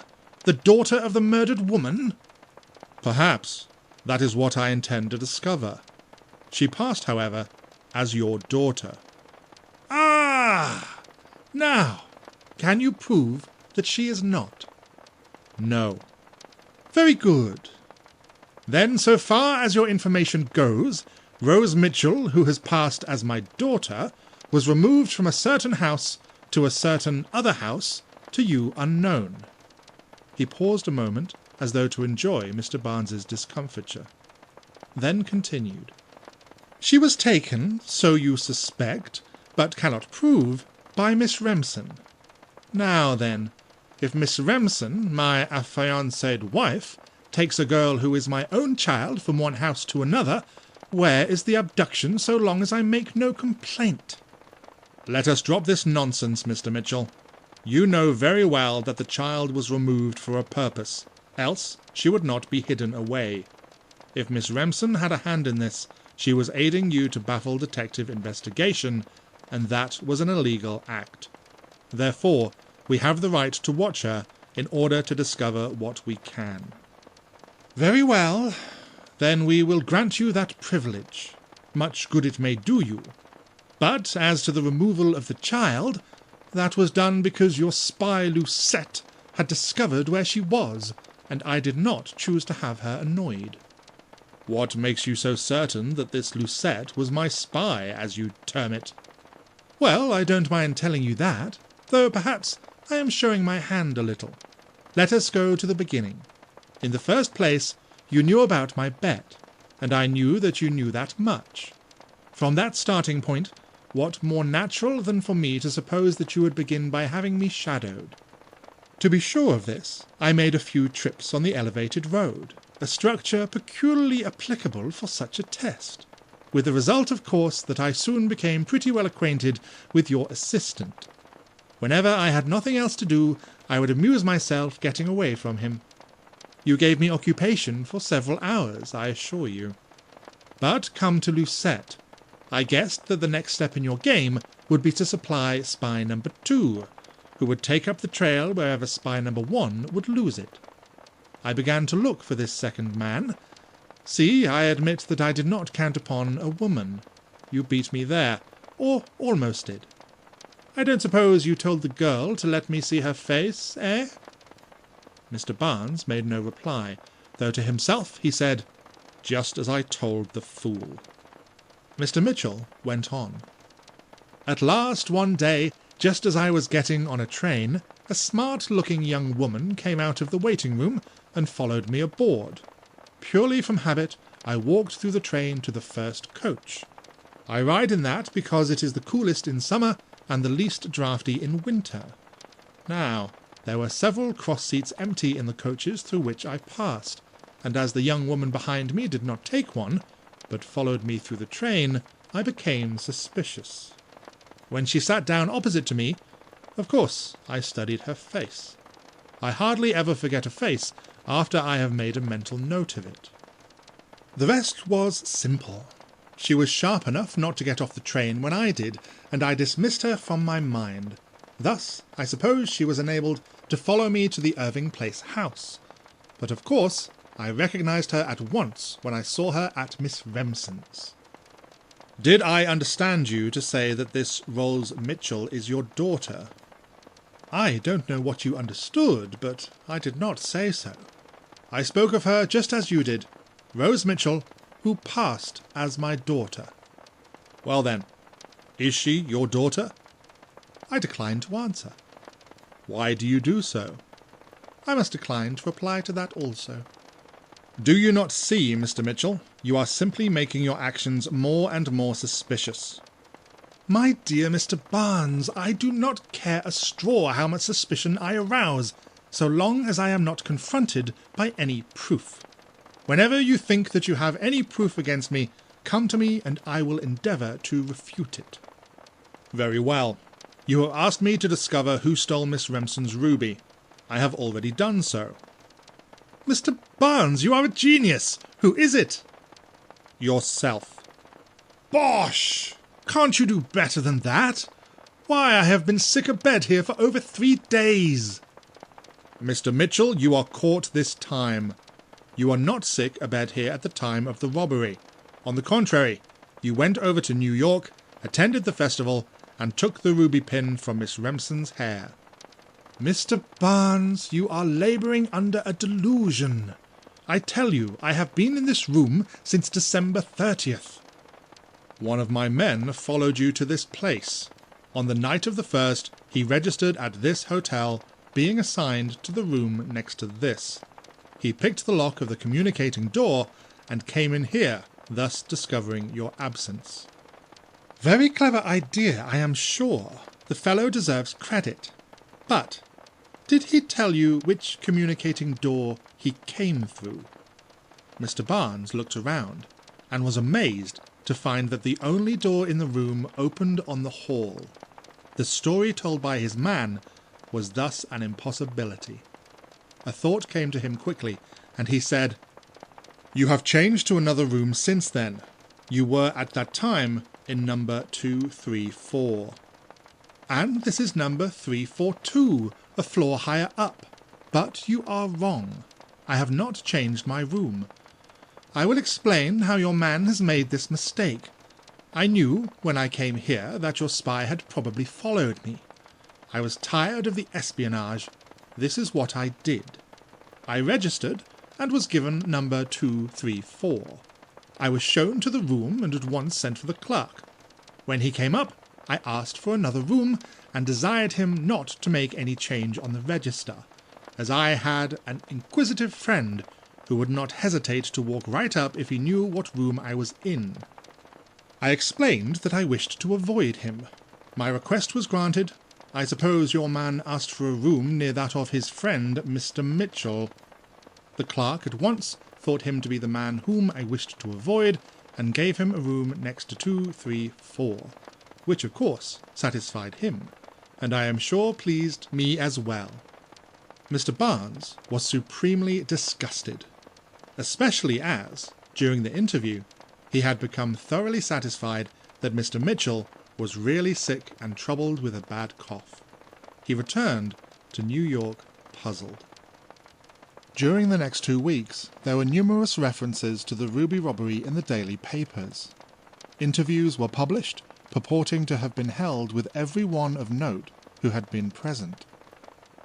The daughter of the murdered woman?" Perhaps that is what I intend to discover. She passed, however, as your daughter. Ah! Now, can you prove that she is not? No. Very good. Then, so far as your information goes, Rose Mitchell, who has passed as my daughter, was removed from a certain house to a certain other house, to you unknown. He paused a moment, as though to enjoy Mr. Barnes's discomfiture. Then continued. She was taken, so you suspect, but cannot prove, by Miss Remsen. Now then, if Miss Remsen, my affianced wife, takes a girl who is my own child from one house to another, where is the abduction so long as I make no complaint? Let us drop this nonsense, Mr. Mitchell. You know very well that the child was removed for a purpose, else she would not be hidden away. If Miss Remsen had a hand in this, she was aiding you to baffle detective investigation, and that was an illegal act. Therefore, we have the right to watch her in order to discover what we can. Very well. Then we will grant you that privilege. Much good it may do you. But as to the removal of the child, that was done because your spy Lucette had discovered where she was, and I did not choose to have her annoyed. What makes you so certain that this Lucette was my spy, as you term it? Well, I don't mind telling you that, though perhaps I am showing my hand a little. Let us go to the beginning. In the first place, you knew about my bet, and I knew that you knew that much. From that starting point, what more natural than for me to suppose that you would begin by having me shadowed? To be sure of this, I made a few trips on the elevated road, a structure peculiarly applicable for such a test, with the result, of course, that I soon became pretty well acquainted with your assistant. Whenever I had nothing else to do, I would amuse myself getting away from him. You gave me occupation for several hours, I assure you. But come to Lucette. I guessed that the next step in your game would be to supply spy number 2, who would take up the trail wherever spy number 1 would lose it. I began to look for this second man. See, I admit that I did not count upon a woman. You beat me there, or almost did. I don't suppose you told the girl to let me see her face, eh? Mr. Barnes made no reply, though to himself he said, "Just as I told the fool." Mr. Mitchell went on. At last, one day, just as I was getting on a train, a smart-looking young woman came out of the waiting-room and followed me aboard. Purely from habit, I walked through the train to the first coach. I ride in that because it is the coolest in summer and the least draughty in winter. Now, there were several cross-seats empty in the coaches through which I passed, and as the young woman behind me did not take one, but followed me through the train, I became suspicious. When she sat down opposite to me, of course, I studied her face. I hardly ever forget a face after I have made a mental note of it. The rest was simple. She was sharp enough not to get off the train when I did, and I dismissed her from my mind. Thus, I suppose she was enabled to follow me to the Irving Place house. But of course, I recognized her at once when I saw her at Miss Remsen's. Did I understand you to say that this Rose Mitchell is your daughter? I don't know what you understood, but I did not say so. I spoke of her just as you did, Rose Mitchell, who passed as my daughter. Well then, is she your daughter? I decline to answer. Why do you do so? I must decline to reply to that also. Do you not see, Mr. Mitchell, you are simply making your actions more and more suspicious? My dear Mr. Barnes, I do not care a straw how much suspicion I arouse, so long as I am not confronted by any proof. Whenever you think that you have any proof against me, come to me and I will endeavour to refute it. Very well. You have asked me to discover who stole Miss Remsen's ruby. I have already done so. Mr. Barnes, you are a genius! Who is it? Yourself. Bosh! Can't you do better than that? Why, I have been sick abed here for over 3 days. Mr. Mitchell, you are caught this time. You are not sick abed here at the time of the robbery. On the contrary, you went over to New York, attended the festival, and took the ruby pin from Miss Remsen's hair." "Mr. Barnes, you are labouring under a delusion. I tell you, I have been in this room since December 30th. "One of my men followed you to this place. On the night of the 1st, he registered at this hotel, being assigned to the room next to this. He picked the lock of the communicating door and came in here, thus discovering your absence." Very clever idea, I am sure. The fellow deserves credit. But did he tell you which communicating door he came through?" Mr. Barnes looked around and was amazed to find that the only door in the room opened on the hall. The story told by his man was thus an impossibility. A thought came to him quickly, and he said, "You have changed to another room since then. You were at that time in number 234. And this is number 342, a floor higher up. But you are wrong. I have not changed my room. I will explain how your man has made this mistake. I knew when I came here that your spy had probably followed me. I was tired of the espionage. This is what I did. I registered and was given number 234. I was shown to the room and at once sent for the clerk. When he came up, I asked for another room and desired him not to make any change on the register, as I had an inquisitive friend who would not hesitate to walk right up if he knew what room I was in. I explained that I wished to avoid him. My request was granted. I suppose your man asked for a room near that of his friend, Mr. Mitchell. The clerk at once thought him to be the man whom I wished to avoid, and gave him a room next to 234, which of course satisfied him, and I am sure pleased me as well." Mr. Barnes was supremely disgusted, especially as, during the interview, he had become thoroughly satisfied that Mr. Mitchell was really sick and troubled with a bad cough. He returned to New York puzzled. During the next 2 weeks, there were numerous references to the ruby robbery in the daily papers. Interviews were published, purporting to have been held with every one of note who had been present.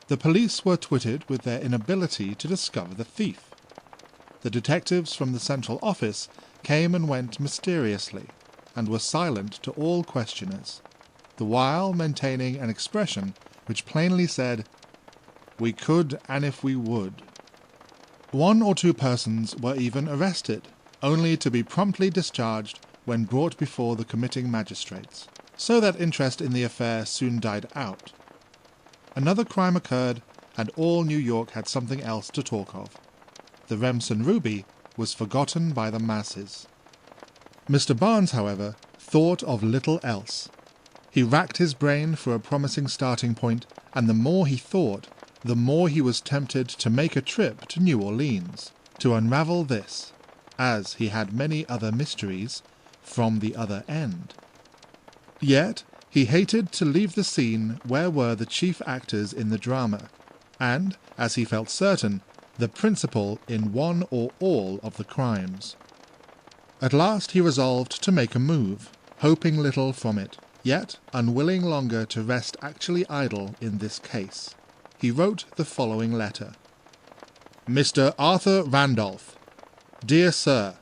The police were twitted with their inability to discover the thief. The detectives from the central office came and went mysteriously, and were silent to all questioners, the while maintaining an expression which plainly said, "We could an if we would." 1 or 2 persons were even arrested, only to be promptly discharged when brought before the committing magistrates, so that interest in the affair soon died out. Another crime occurred, and all New York had something else to talk of. The Remsen ruby was forgotten by the masses. Mr. Barnes, however, thought of little else. He racked his brain for a promising starting point, and the more he thought, the more he was tempted to make a trip to New Orleans, to unravel this, as he had many other mysteries, from the other end. Yet he hated to leave the scene where were the chief actors in the drama, and, as he felt certain, the principal in one or all of the crimes. At last he resolved to make a move, hoping little from it, yet unwilling longer to rest actually idle in this case. He wrote the following letter. "Mr. Arthur Randolph, Dear Sir,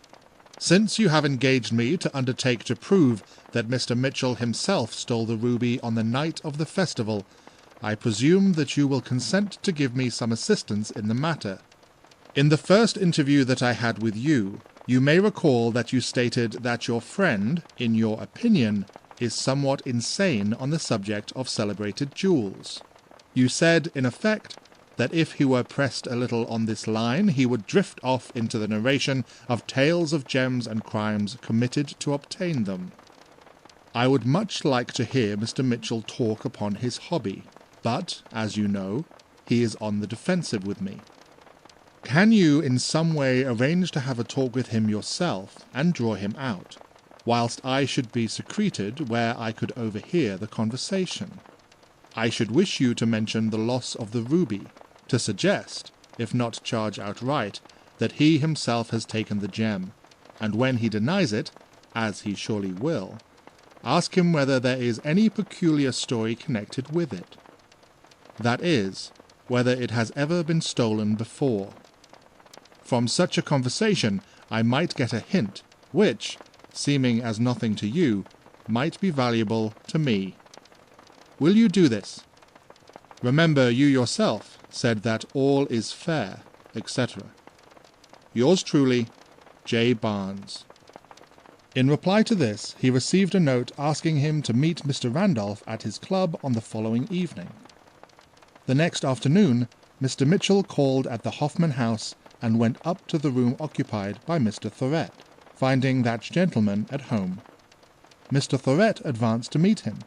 since you have engaged me to undertake to prove that Mr. Mitchell himself stole the ruby on the night of the festival, I presume that you will consent to give me some assistance in the matter. In the first interview that I had with you, you may recall that you stated that your friend, in your opinion, is somewhat insane on the subject of celebrated jewels. You said, in effect, that if he were pressed a little on this line, he would drift off into the narration of tales of gems and crimes committed to obtain them. I would much like to hear Mr. Mitchell talk upon his hobby, but, as you know, he is on the defensive with me. Can you in some way arrange to have a talk with him yourself, and draw him out, whilst I should be secreted where I could overhear the conversation? I should wish you to mention the loss of the ruby, to suggest, if not charge outright, that he himself has taken the gem, and when he denies it, as he surely will, ask him whether there is any peculiar story connected with it. That is, whether it has ever been stolen before. From such a conversation I might get a hint, which, seeming as nothing to you, might be valuable to me. Will you do this? Remember, you yourself said that all is fair, etc. Yours truly, J. Barnes. In reply to this, he received a note asking him to meet Mr. Randolph at his club on the following evening. The next afternoon, Mr. Mitchell called at the Hoffman House and went up to the room occupied by Mr. Thorett, finding that gentleman at home. Mr. Thorett advanced to meet him,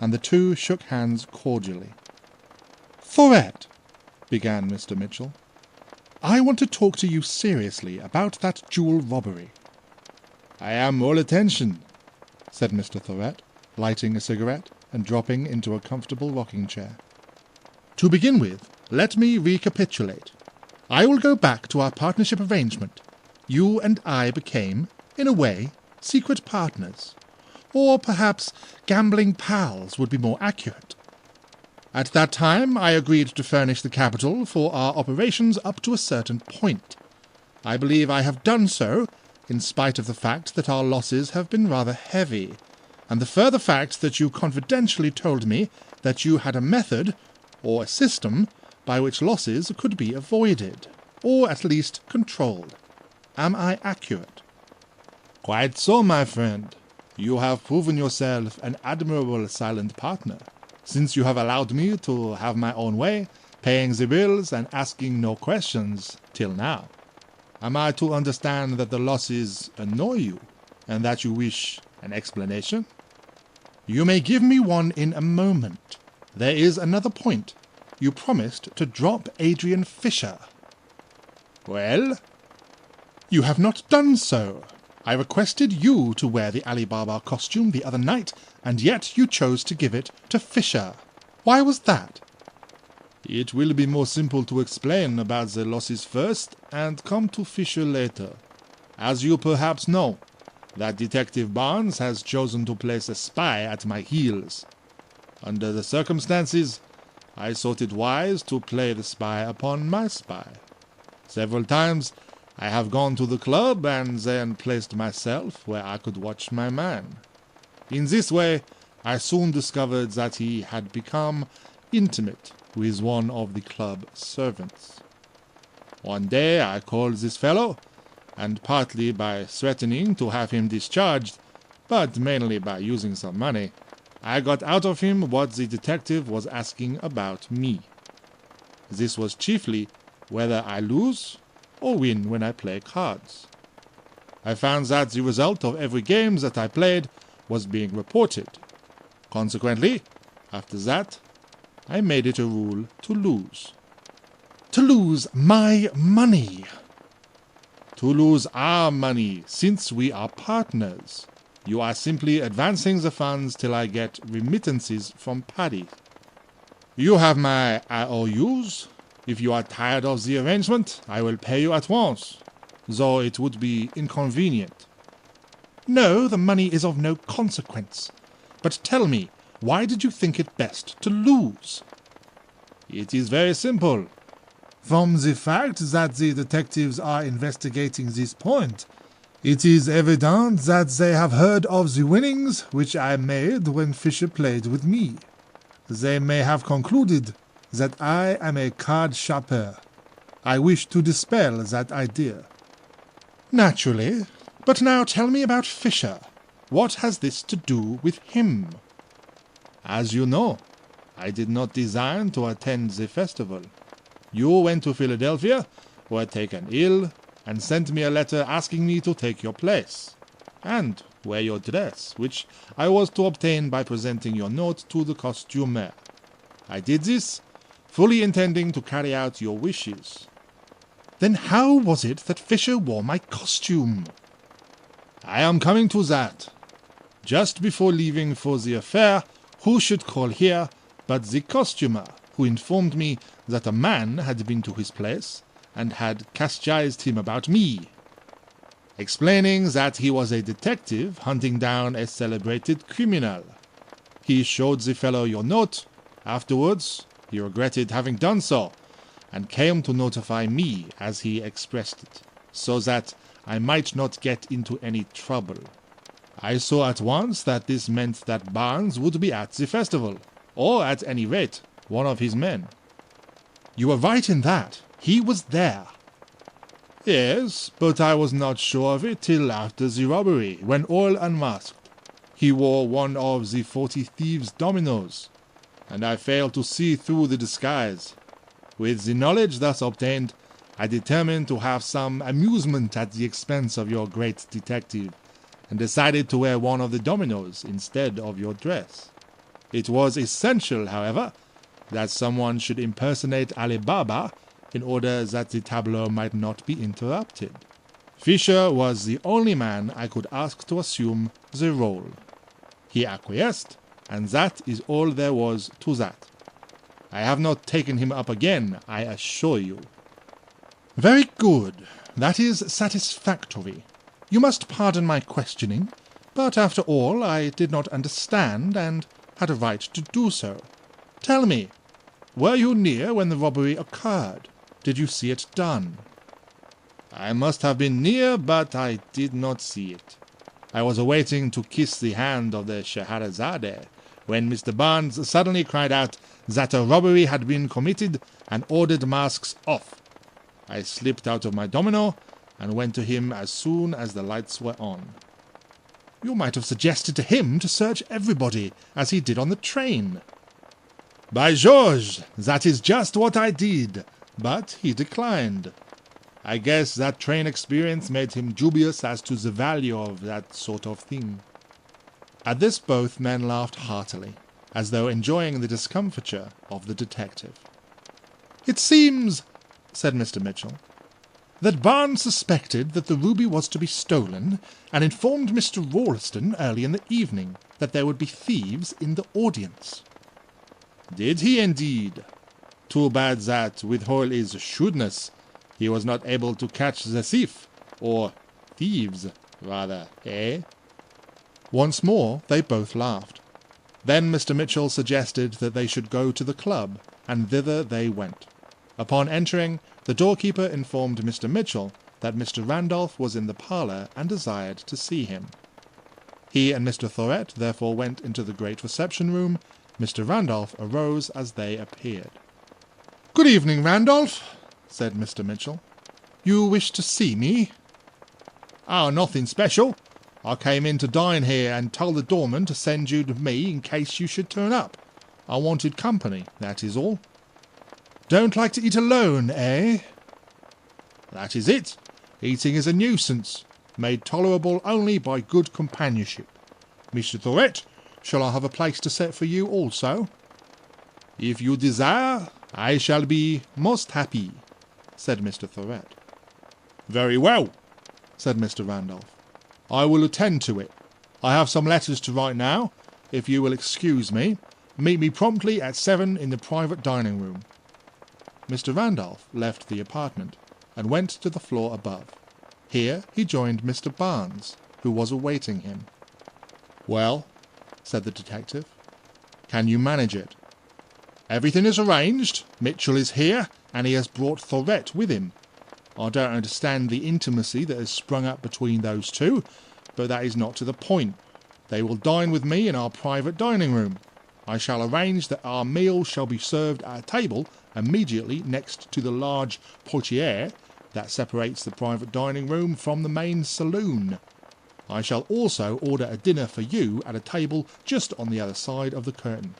and the two shook hands cordially. "Thorett," began Mr. Mitchell, "I want to talk to you seriously about that jewel robbery." "I am all attention," said Mr. Thorett, lighting a cigarette and dropping into a comfortable rocking chair. "To begin with, let me recapitulate. I will go back to our partnership arrangement. You and I became, in a way, secret partners. Or perhaps gambling pals would be more accurate. At that time, I agreed to furnish the capital for our operations up to a certain point. I believe I have done so, in spite of the fact that our losses have been rather heavy, and the further fact that you confidentially told me that you had a method, or a system, by which losses could be avoided, or at least controlled. Am I accurate?" "Quite so, my friend. You have proven yourself an admirable silent partner, since you have allowed me to have my own way, paying the bills and asking no questions till now. Am I to understand that the losses annoy you, and that you wish an explanation?" "You may give me one in a moment. There is another point. You promised to drop Adrian Fisher." "Well?" "You have not done so. I requested you to wear the Alibaba costume the other night, and yet you chose to give it to Fisher. Why was that?" "It will be more simple to explain about the losses first, and come to Fisher later. As you perhaps know, that Detective Barnes has chosen to place a spy at my heels. Under the circumstances, I thought it wise to play the spy upon my spy. Several times I have gone to the club and then placed myself where I could watch my man. In this way, I soon discovered that he had become intimate with one of the club servants. One day I called this fellow, and partly by threatening to have him discharged, but mainly by using some money, I got out of him what the detective was asking about me. This was chiefly whether I lose or win when I play cards. I found that the result of every game that I played was being reported. Consequently, after that, I made it a rule to lose." "To lose my money?" "To lose our money, since we are partners. You are simply advancing the funds till I get remittances from Paddy. You have my IOUs. If you are tired of the arrangement, I will pay you at once, though it would be inconvenient." "No, the money is of no consequence. But tell me, why did you think it best to lose?" "It is very simple. From the fact that the detectives are investigating this point, it is evident that they have heard of the winnings which I made when Fisher played with me. They may have concluded that I am a card shopper. I wish to dispel that idea." "Naturally. But now tell me about Fisher. What has this to do with him?" "As you know, I did not design to attend the festival. You went to Philadelphia, were taken ill, and sent me a letter asking me to take your place, and wear your dress, which I was to obtain by presenting your note to the costumer. I did this, fully intending to carry out your wishes." "Then how was it that Fisher wore my costume?" "I am coming to that. Just before leaving for the affair, who should call here but the costumer, who informed me that a man had been to his place, and had catechized him about me, explaining that he was a detective hunting down a celebrated criminal. He showed the fellow your note. Afterwards, he regretted having done so, and came to notify me, as he expressed it, so that I might not get into any trouble. I saw at once that this meant that Barnes would be at the festival, or at any rate, one of his men. You were right in that. He was there. Yes, but I was not sure of it till after the robbery, when all unmasked. He wore one of the 40 thieves' dominoes, and I failed to see through the disguise. With the knowledge thus obtained, I determined to have some amusement at the expense of your great detective, and decided to wear one of the dominoes instead of your dress. It was essential, however, that someone should impersonate Ali Baba in order that the tableau might not be interrupted. Fisher was the only man I could ask to assume the role. He acquiesced, and that is all there was to that. I have not taken him up again, I assure you. Very good. That is satisfactory. You must pardon my questioning, but after all I did not understand, and had a right to do so. Tell me, were you near when the robbery occurred? Did you see it done? I must have been near, but I did not see it. I was awaiting to kiss the hand of the Scheherazade, when Mr. Barnes suddenly cried out that a robbery had been committed and ordered masks off. I slipped out of my domino and went to him as soon as the lights were on. You might have suggested to him to search everybody, as he did on the train. By George, that is just what I did, but he declined. I guess that train experience made him dubious as to the value of that sort of thing. At this both men laughed heartily, as though enjoying the discomfiture of the detective. It seems, said Mr. Mitchell, that Barnes suspected that the ruby was to be stolen, and informed Mr. Ralston early in the evening that there would be thieves in the audience. Did he indeed? Too bad that, with all his shrewdness, he was not able to catch the thief, or thieves, rather, eh? Once more they both laughed. Then Mr. Mitchell suggested that they should go to the club, and thither they went. Upon entering, the doorkeeper informed Mr. Mitchell that Mr. Randolph was in the parlour and desired to see him. He and Mr. Thorett therefore went into the great reception-room. Mr. Randolph arose as they appeared. "Good evening, Randolph," said Mr. Mitchell. "You wish to see me?" "Oh, nothing special. I came in to dine here and told the doorman to send you to me in case you should turn up. I wanted company, that is all." "Don't like to eat alone, eh?" "That is it. Eating is a nuisance, made tolerable only by good companionship. Mr. Thorett, shall I have a place to set for you also?" "If you desire, I shall be most happy," said Mr. Thorett. "Very well," said Mr. Randolph. "I will attend to it. I have some letters to write now. If you will excuse me, meet me promptly at 7 in the private dining-room." Mr. Randolph left the apartment, and went to the floor above. Here he joined Mr. Barnes, who was awaiting him. "Well," said the detective, "can you manage it?" "Everything is arranged. Mitchell is here, and he has brought Thorett with him. I don't understand the intimacy that has sprung up between those two, but that is not to the point. They will dine with me in our private dining-room. I shall arrange that our meal shall be served at a table immediately next to the large portière that separates the private dining-room from the main saloon. I shall also order a dinner for you at a table just on the other side of the curtain.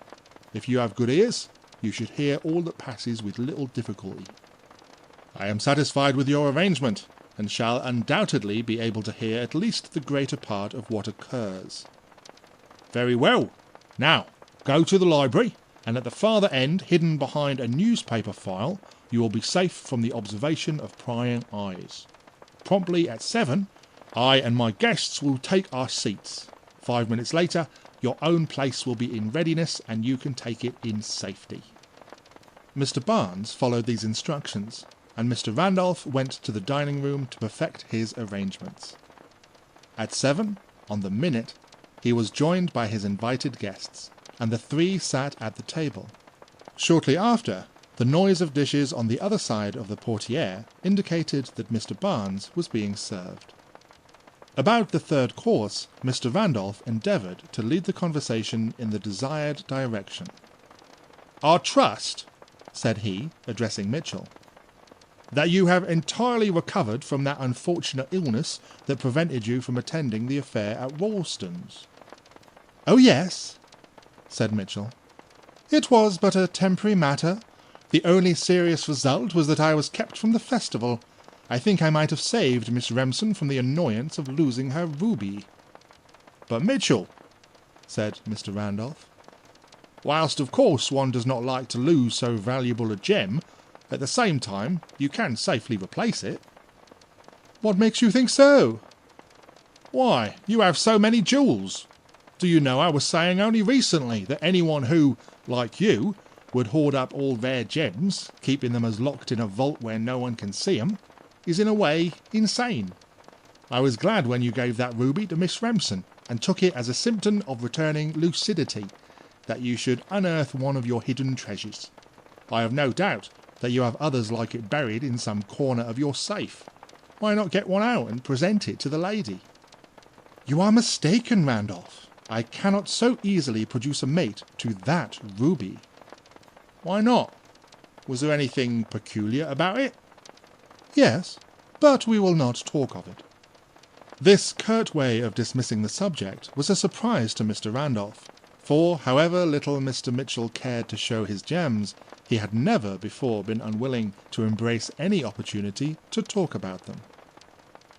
If you have good ears, you should hear all that passes with little difficulty." "I am satisfied with your arrangement, and shall undoubtedly be able to hear at least the greater part of what occurs." "Very well. Now, go to the library, and at the farther end, hidden behind a newspaper file, you will be safe from the observation of prying eyes. Promptly at 7, I and my guests will take our seats. 5 minutes later, your own place will be in readiness, and you can take it in safety." Mr. Barnes followed these instructions, and Mr. Randolph went to the dining room to perfect his arrangements. At 7, on the minute, he was joined by his invited guests, and the three sat at the table. Shortly after, the noise of dishes on the other side of the portiere indicated that Mr. Barnes was being served. About the third course, Mr. Randolph endeavoured to lead the conversation in the desired direction. "I trust," said he, addressing Mitchell, "that you have entirely recovered from that unfortunate illness that prevented you from attending the affair at Ralston's." "Oh yes," said Mitchell. "It was but a temporary matter. The only serious result was that I was kept from the festival. I think I might have saved Miss Remsen from the annoyance of losing her ruby." "But Mitchell," said Mr. Randolph, "whilst of course one does not like to lose so valuable a gem, at the same time you can safely replace it." "What makes you think so?" "Why, you have so many jewels. Do you know, I was saying only recently that anyone who, like you, would hoard up all rare gems, keeping them as locked in a vault where no one can see 'em, is in a way insane. I was glad when you gave that ruby to Miss Remsen, and took it as a symptom of returning lucidity, that you should unearth one of your hidden treasures. I have no doubt that you have others like it buried in some corner of your safe. Why not get one out and present it to the lady?" "You are mistaken, Randolph. I cannot so easily produce a mate to that ruby." "Why not? Was there anything peculiar about it?" "Yes, but we will not talk of it." This curt way of dismissing the subject was a surprise to Mr. Randolph, for however little Mr. Mitchell cared to show his gems, he had never before been unwilling to embrace any opportunity to talk about them.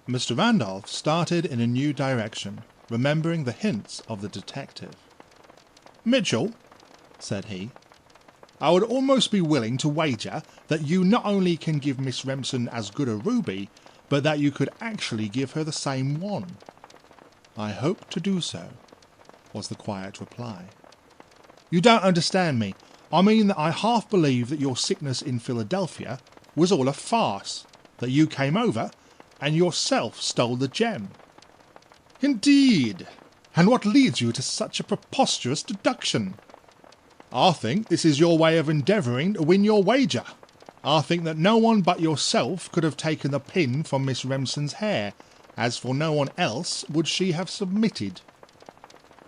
Mr. Randolph started in a new direction, remembering the hints of the detective. "Mitchell," said he, "I would almost be willing to wager that you not only can give Miss Remsen as good a ruby, but that you could actually give her the same one." "I hope to do so," was the quiet reply. "You don't understand me. I mean that I half believe that your sickness in Philadelphia was all a farce, that you came over and yourself stole the gem." "Indeed! And what leads you to such a preposterous deduction?" "I think this is your way of endeavouring to win your wager. I think that no one but yourself could have taken the pin from Miss Remsen's hair, as for no one else would she have submitted."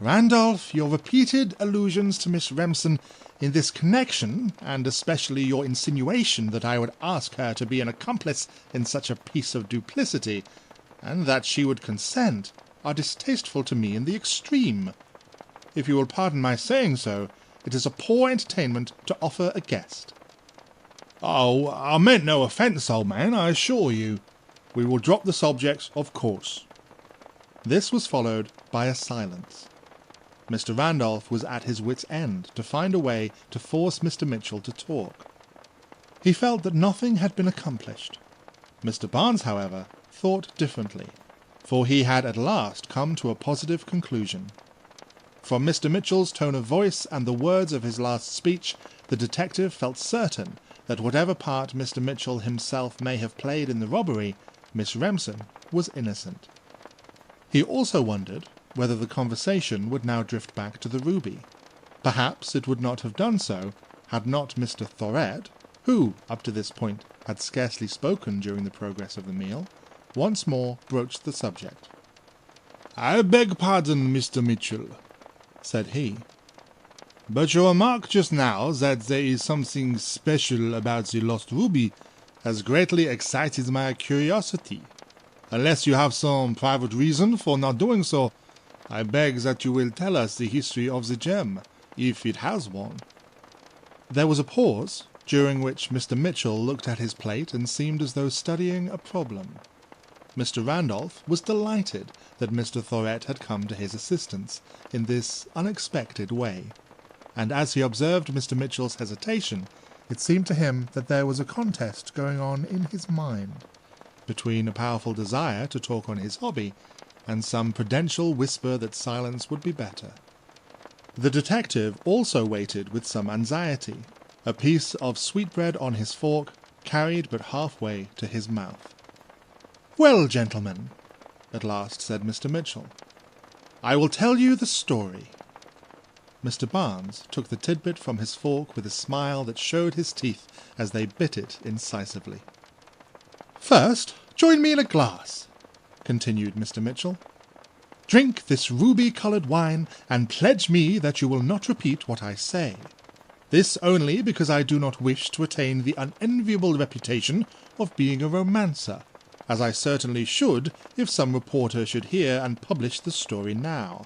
"Randolph, your repeated allusions to Miss Remsen in this connection, and especially your insinuation that I would ask her to be an accomplice in such a piece of duplicity, and that she would consent, are distasteful to me in the extreme. If you will pardon my saying so, it is a poor entertainment to offer a guest." "Oh, I meant no offence, old man, I assure you. We will drop the subject, of course." This was followed by a silence. Mr. Randolph was at his wit's end to find a way to force Mr. Mitchell to talk. He felt that nothing had been accomplished. Mr. Barnes, however, thought differently, for he had at last come to a positive conclusion. From Mr. Mitchell's tone of voice and the words of his last speech, the detective felt certain that whatever part Mr. Mitchell himself may have played in the robbery, Miss Remsen was innocent. He also wondered whether the conversation would now drift back to the ruby. Perhaps it would not have done so had not Mr. Thoret, who, up to this point, had scarcely spoken during the progress of the meal, once more broached the subject. "I beg pardon, Mr. Mitchell," said he, "but your remark just now that there is something special about the lost ruby has greatly excited my curiosity. Unless you have some private reason for not doing so, I beg that you will tell us the history of the gem, if it has one." There was a pause, during which Mr. Mitchell looked at his plate and seemed as though studying a problem. Mr. Randolph was delighted that Mr. Thoret had come to his assistance in this unexpected way, and as he observed Mr. Mitchell's hesitation, it seemed to him that there was a contest going on in his mind, between a powerful desire to talk on his hobby and some prudential whisper that silence would be better. The detective also waited with some anxiety, a piece of sweetbread on his fork, carried but halfway to his mouth. "Well, gentlemen," at last said Mr. Mitchell, "I will tell you the story." Mr. Barnes took the tidbit from his fork with a smile that showed his teeth as they bit it incisively. "First, join me in a glass," continued Mr. Mitchell. "Drink this ruby-coloured wine, and pledge me that you will not repeat what I say. This only because I do not wish to attain the unenviable reputation of being a romancer, as I certainly should if some reporter should hear and publish the story now,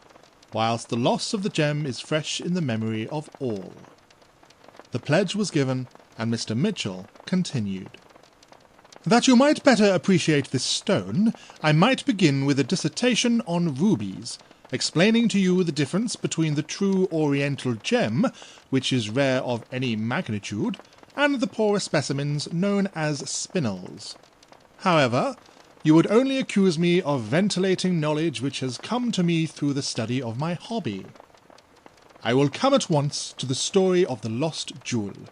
whilst the loss of the gem is fresh in the memory of all." The pledge was given, and Mr. Mitchell continued. "That you might better appreciate this stone, I might begin with a dissertation on rubies, explaining to you the difference between the true oriental gem, which is rare of any magnitude, and the poorer specimens known as spinels. However, you would only accuse me of ventilating knowledge which has come to me through the study of my hobby. I will come at once to the story of the lost jewel.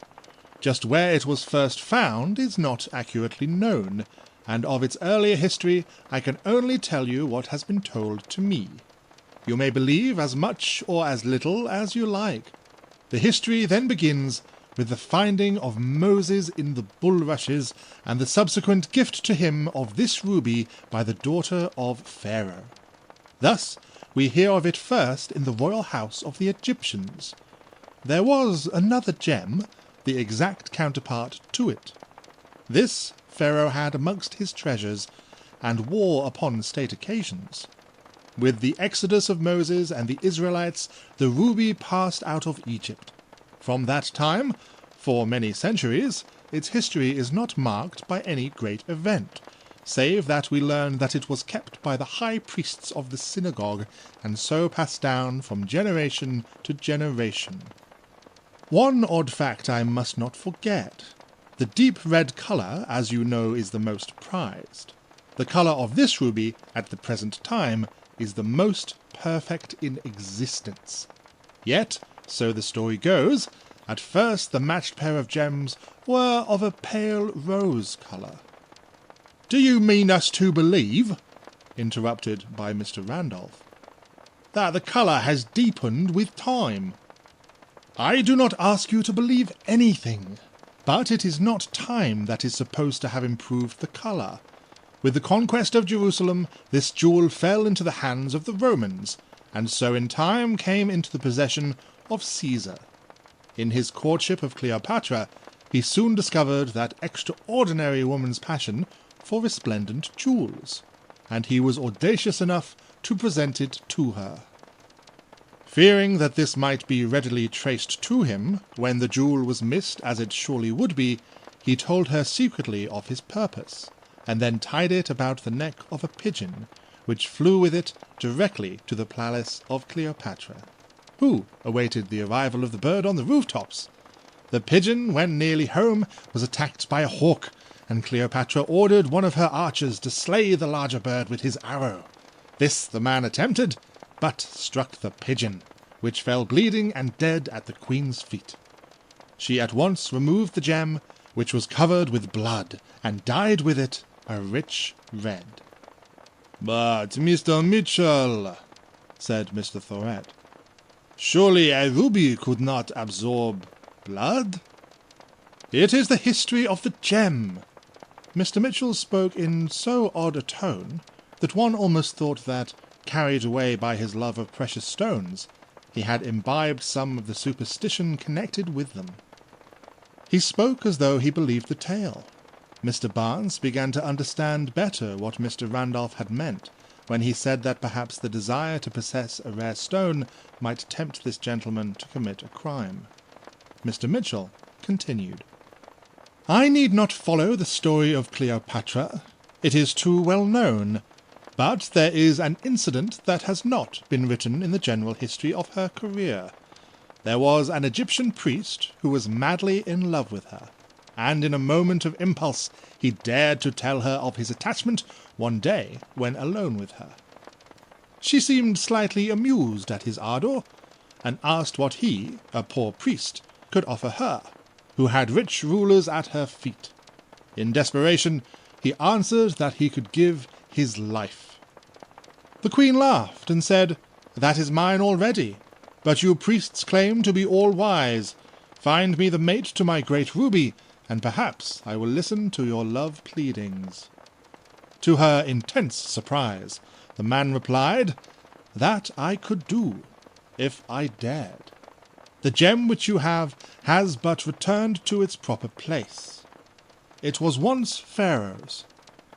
Just where it was first found is not accurately known, and of its earlier history I can only tell you what has been told to me. You may believe as much or as little as you like. The history then begins with the finding of Moses in the bulrushes, and the subsequent gift to him of this ruby by the daughter of Pharaoh. Thus we hear of it first in the royal house of the Egyptians. There was another gem, the exact counterpart to it. This Pharaoh had amongst his treasures, and wore upon state occasions. With the exodus of Moses and the Israelites, the ruby passed out of Egypt. From that time, for many centuries, its history is not marked by any great event, save that we learn that it was kept by the high priests of the synagogue, and so passed down from generation to generation. One odd fact I must not forget. The deep red colour, as you know, is the most prized. The colour of this ruby, at the present time, is the most perfect in existence. Yet, so the story goes, at first the matched pair of gems were of a pale rose colour. "Do you mean us to believe," interrupted by Mr. Randolph, "that the colour has deepened with time?" "I do not ask you to believe anything, but it is not time that is supposed to have improved the colour. With the conquest of Jerusalem, this jewel fell into the hands of the Romans, and so in time came into the possession of Caesar. In his courtship of Cleopatra, he soon discovered that extraordinary woman's passion for resplendent jewels, and he was audacious enough to present it to her. Fearing that this might be readily traced to him, when the jewel was missed as it surely would be, he told her secretly of his purpose, and then tied it about the neck of a pigeon, which flew with it directly to the palace of Cleopatra, who awaited the arrival of the bird on the rooftops. The pigeon, when nearly home, was attacked by a hawk, and Cleopatra ordered one of her archers to slay the larger bird with his arrow. This the man attempted, but struck the pigeon, which fell bleeding and dead at the queen's feet. She at once removed the gem, which was covered with blood, and dyed with it a rich red. "But, Mr. Mitchell," said Mr. Thorett, "surely a ruby could not absorb blood?" "It is the history of the gem." Mr. Mitchell spoke in so odd a tone that one almost thought that, carried away by his love of precious stones, he had imbibed some of the superstition connected with them. He spoke as though he believed the tale. Mr. Barnes began to understand better what Mr. Randolph had meant when he said that perhaps the desire to possess a rare stone might tempt this gentleman to commit a crime. Mr. Mitchell continued. "I need not follow the story of Cleopatra. It is too well known. But there is an incident that has not been written in the general history of her career. There was an Egyptian priest who was madly in love with her, and in a moment of impulse he dared to tell her of his attachment one day when alone with her. She seemed slightly amused at his ardour, and asked what he, a poor priest, could offer her, who had rich rulers at her feet. In desperation, he answered that he could give his life. The queen laughed and said, "That is mine already, but you priests claim to be all-wise. Find me the mate to my great ruby, and perhaps I will listen to your love pleadings." To her intense surprise, the man replied, "That I could do, if I dared. The gem which you have has but returned to its proper place. It was once Pharaoh's.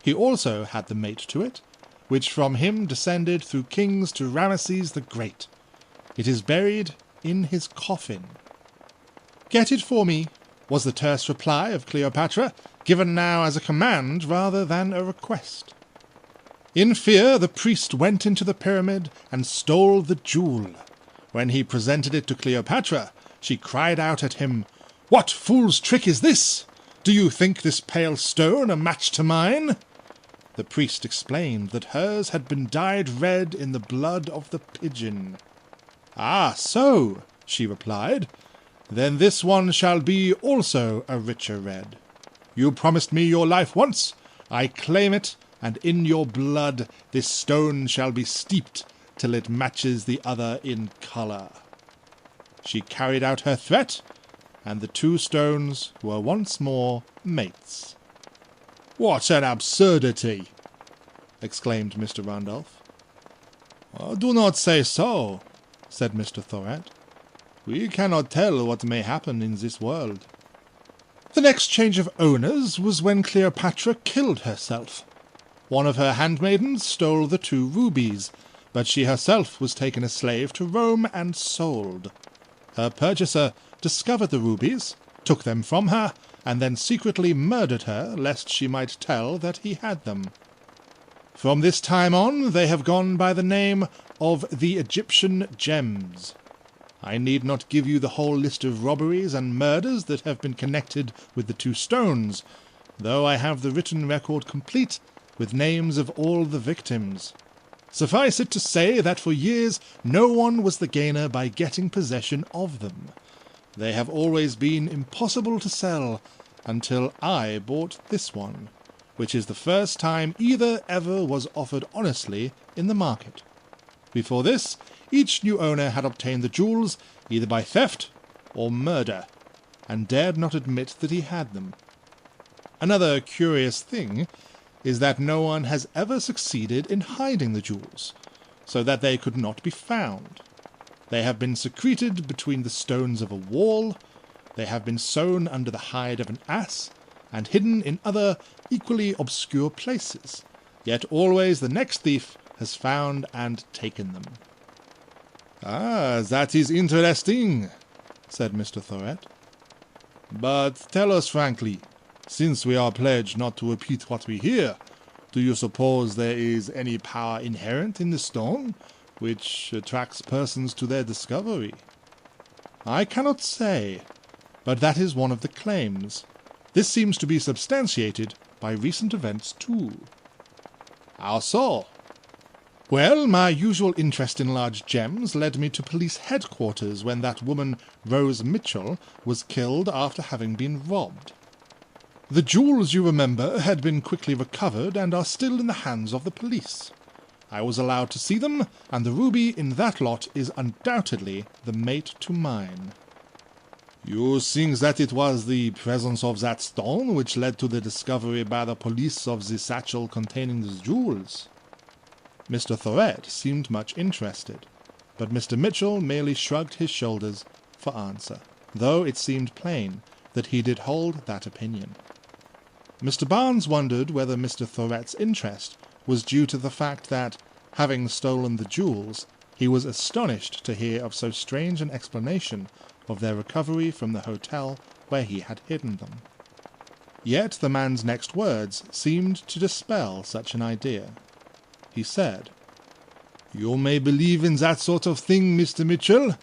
He also had the mate to it, which from him descended through kings to Ramesses the Great. It is buried in his coffin." "Get it for me," was the terse reply of Cleopatra, given now as a command rather than a request. In fear, the priest went into the pyramid and stole the jewel. When he presented it to Cleopatra, she cried out at him, "What fool's trick is this? Do you think this pale stone a match to mine?" The priest explained that hers had been dyed red in the blood of the pigeon. "Ah, so," she replied, "then this one shall be also a richer red. You promised me your life once, I claim it, and in your blood this stone shall be steeped till it matches the other in colour." She carried out her threat, and the two stones were once more mates. "What an absurdity!" exclaimed Mr. Randolph. "Do not say so," said Mr. Thoret. "We cannot tell what may happen in this world." The next change of owners was when Cleopatra killed herself. One of her handmaidens stole the 2 rubies, but she herself was taken a slave to Rome and sold. Her purchaser discovered the rubies, took them from her, and then secretly murdered her lest she might tell that he had them. From this time on they have gone by the name of the Egyptian gems. I need not give you the whole list of robberies and murders that have been connected with the 2 stones, though I have the written record complete with names of all the victims. Suffice it to say that for years no one was the gainer by getting possession of them. They have always been impossible to sell until I bought this one, which is the first time either ever was offered honestly in the market. Before this, each new owner had obtained the jewels either by theft or murder, and dared not admit that he had them. Another curious thing is that no one has ever succeeded in hiding the jewels, so that they could not be found. They have been secreted between the stones of a wall, they have been sewn under the hide of an ass, and hidden in other equally obscure places, yet always the next thief has found and taken them. "Ah, that is interesting," said Mr. Thoret. "But tell us frankly, since we are pledged not to repeat what we hear, do you suppose there is any power inherent in the stone which attracts persons to their discovery?" "I cannot say, but that is one of the claims. This seems to be substantiated by recent events too." "How so?" "Well, my usual interest in large gems led me to police headquarters when that woman, Rose Mitchell, was killed after having been robbed. The jewels, you remember, had been quickly recovered and are still in the hands of the police. I was allowed to see them, and the ruby in that lot is undoubtedly the mate to mine." "You think that it was the presence of that stone which led to the discovery by the police of the satchel containing the jewels?" Mr. Thoret seemed much interested, but Mr. Mitchell merely shrugged his shoulders for answer, though it seemed plain that he did hold that opinion. Mr. Barnes wondered whether Mr. Thoret's interest was due to the fact that, having stolen the jewels, he was astonished to hear of so strange an explanation of their recovery from the hotel where he had hidden them. Yet the man's next words seemed to dispel such an idea. He said, "You may believe in that sort of thing, Mr. Mitchell,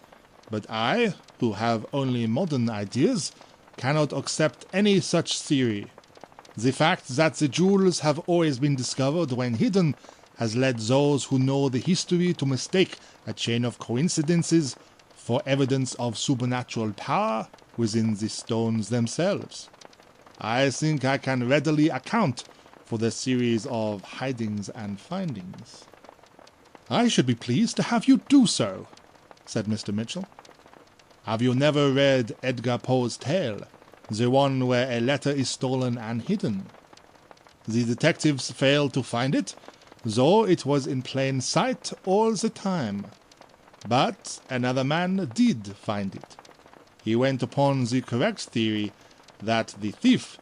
but I, who have only modern ideas, cannot accept any such theory. The fact that the jewels have always been discovered when hidden has led those who know the history to mistake a chain of coincidences for evidence of supernatural power within the stones themselves. I think I can readily account for the series of hidings and findings." "I should be pleased to have you do so," said Mr. Mitchell. "Have you never read Edgar Poe's tale, the one where a letter is stolen and hidden? The detectives failed to find it, though it was in plain sight all the time. But another man did find it. He went upon the correct theory that the thief,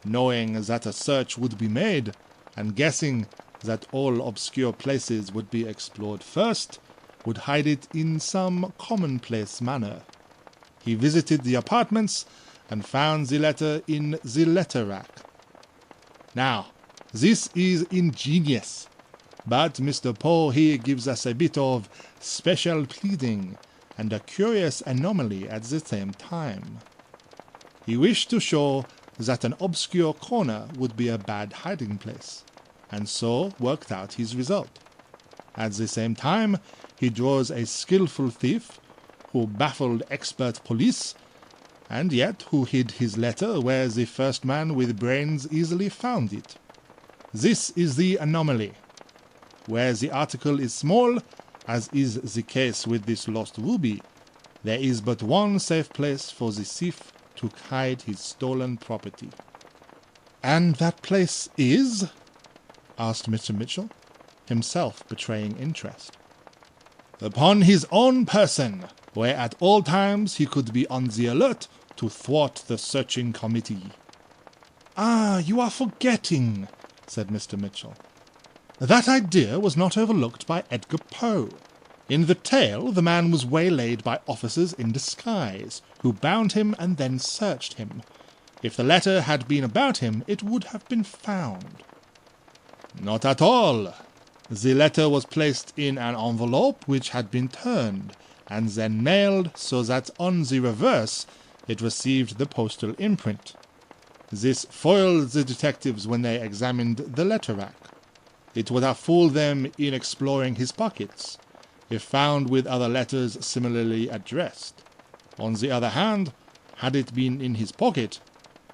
knowing that a search would be made, and guessing that all obscure places would be explored first, would hide it in some commonplace manner. He visited the apartments and found the letter in the letter rack. Now, this is ingenious, but Mr. Poe here gives us a bit of special pleading and a curious anomaly at the same time. He wished to show that an obscure corner would be a bad hiding place, and so worked out his result. At the same time, he draws a skillful thief who baffled expert police, and yet who hid his letter where the first man with brains easily found it. This is the anomaly. Where the article is small, as is the case with this lost ruby, there is but one safe place for the thief to hide his stolen property." "And that place is?" asked Mr. Mitchell, himself betraying interest. "Upon his own person, where at all times he could be on the alert to thwart the searching committee." "Ah, you are forgetting," said Mr. Mitchell. "That idea was not overlooked by Edgar Poe. In the tale, the man was waylaid by officers in disguise, who bound him and then searched him. If the letter had been about him, it would have been found." "Not at all. The letter was placed in an envelope which had been turned, and then mailed so that on the reverse it received the postal imprint. This foiled the detectives when they examined the letter rack. It would have fooled them in exploring his pockets, if found with other letters similarly addressed. On the other hand, had it been in his pocket,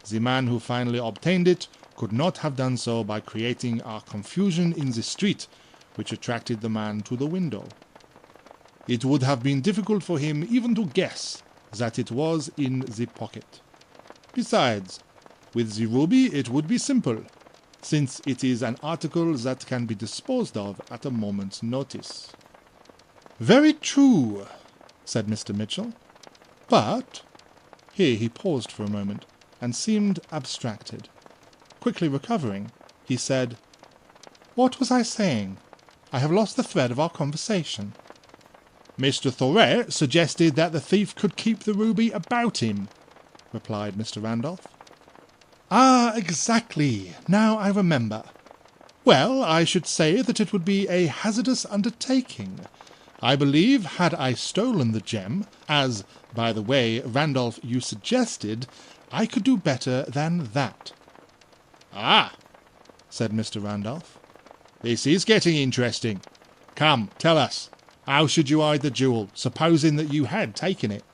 the man who finally obtained it could not have done so by creating a confusion in the street which attracted the man to the window. It would have been difficult for him even to guess that it was in the pocket. Besides, with the ruby it would be simple, since it is an article that can be disposed of at a moment's notice." "Very true," said Mr. Mitchell. "But—" Here he paused for a moment, and seemed abstracted. Quickly recovering, he said, "What was I saying? I have lost the thread of our conversation." "Mr. Thoret suggested that the thief could keep the ruby about him," replied Mr. Randolph. "Ah, exactly. Now I remember. Well, I should say that it would be a hazardous undertaking. I believe, had I stolen the gem, as, by the way, Randolph, you suggested, I could do better than that." "Ah," said Mr. Randolph. "This is getting interesting. Come, tell us. How should you hide the jewel, supposing that you had taken it?"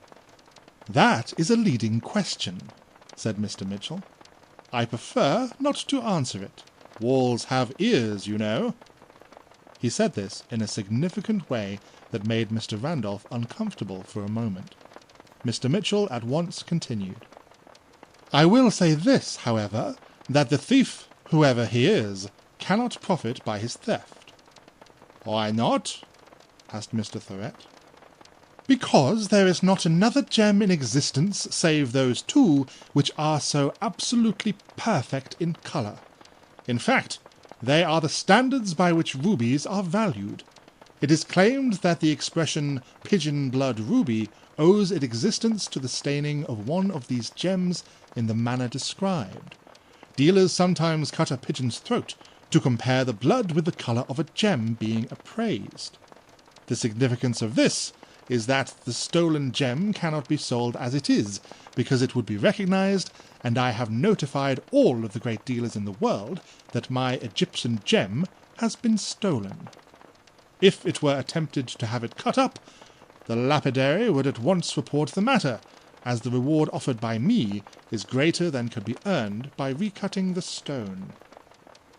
"That is a leading question," said Mr. Mitchell. "I prefer not to answer it. Walls have ears, you know." He said this in a significant way that made Mr. Randolph uncomfortable for a moment. Mr. Mitchell at once continued. "I will say this, however, that the thief, whoever he is, cannot profit by his theft." "Why not?" asked Mr. Thoret. "Because there is not another gem in existence save those two which are so absolutely perfect in colour. In fact, they are the standards by which rubies are valued. It is claimed that the expression pigeon blood ruby owes its existence to the staining of one of these gems in the manner described. Dealers sometimes cut a pigeon's throat to compare the blood with the colour of a gem being appraised. The significance of this is that the stolen gem cannot be sold as it is, because it would be recognized, and I have notified all of the great dealers in the world that my Egyptian gem has been stolen. If it were attempted to have it cut up, the lapidary would at once report the matter, as the reward offered by me is greater than could be earned by recutting the stone."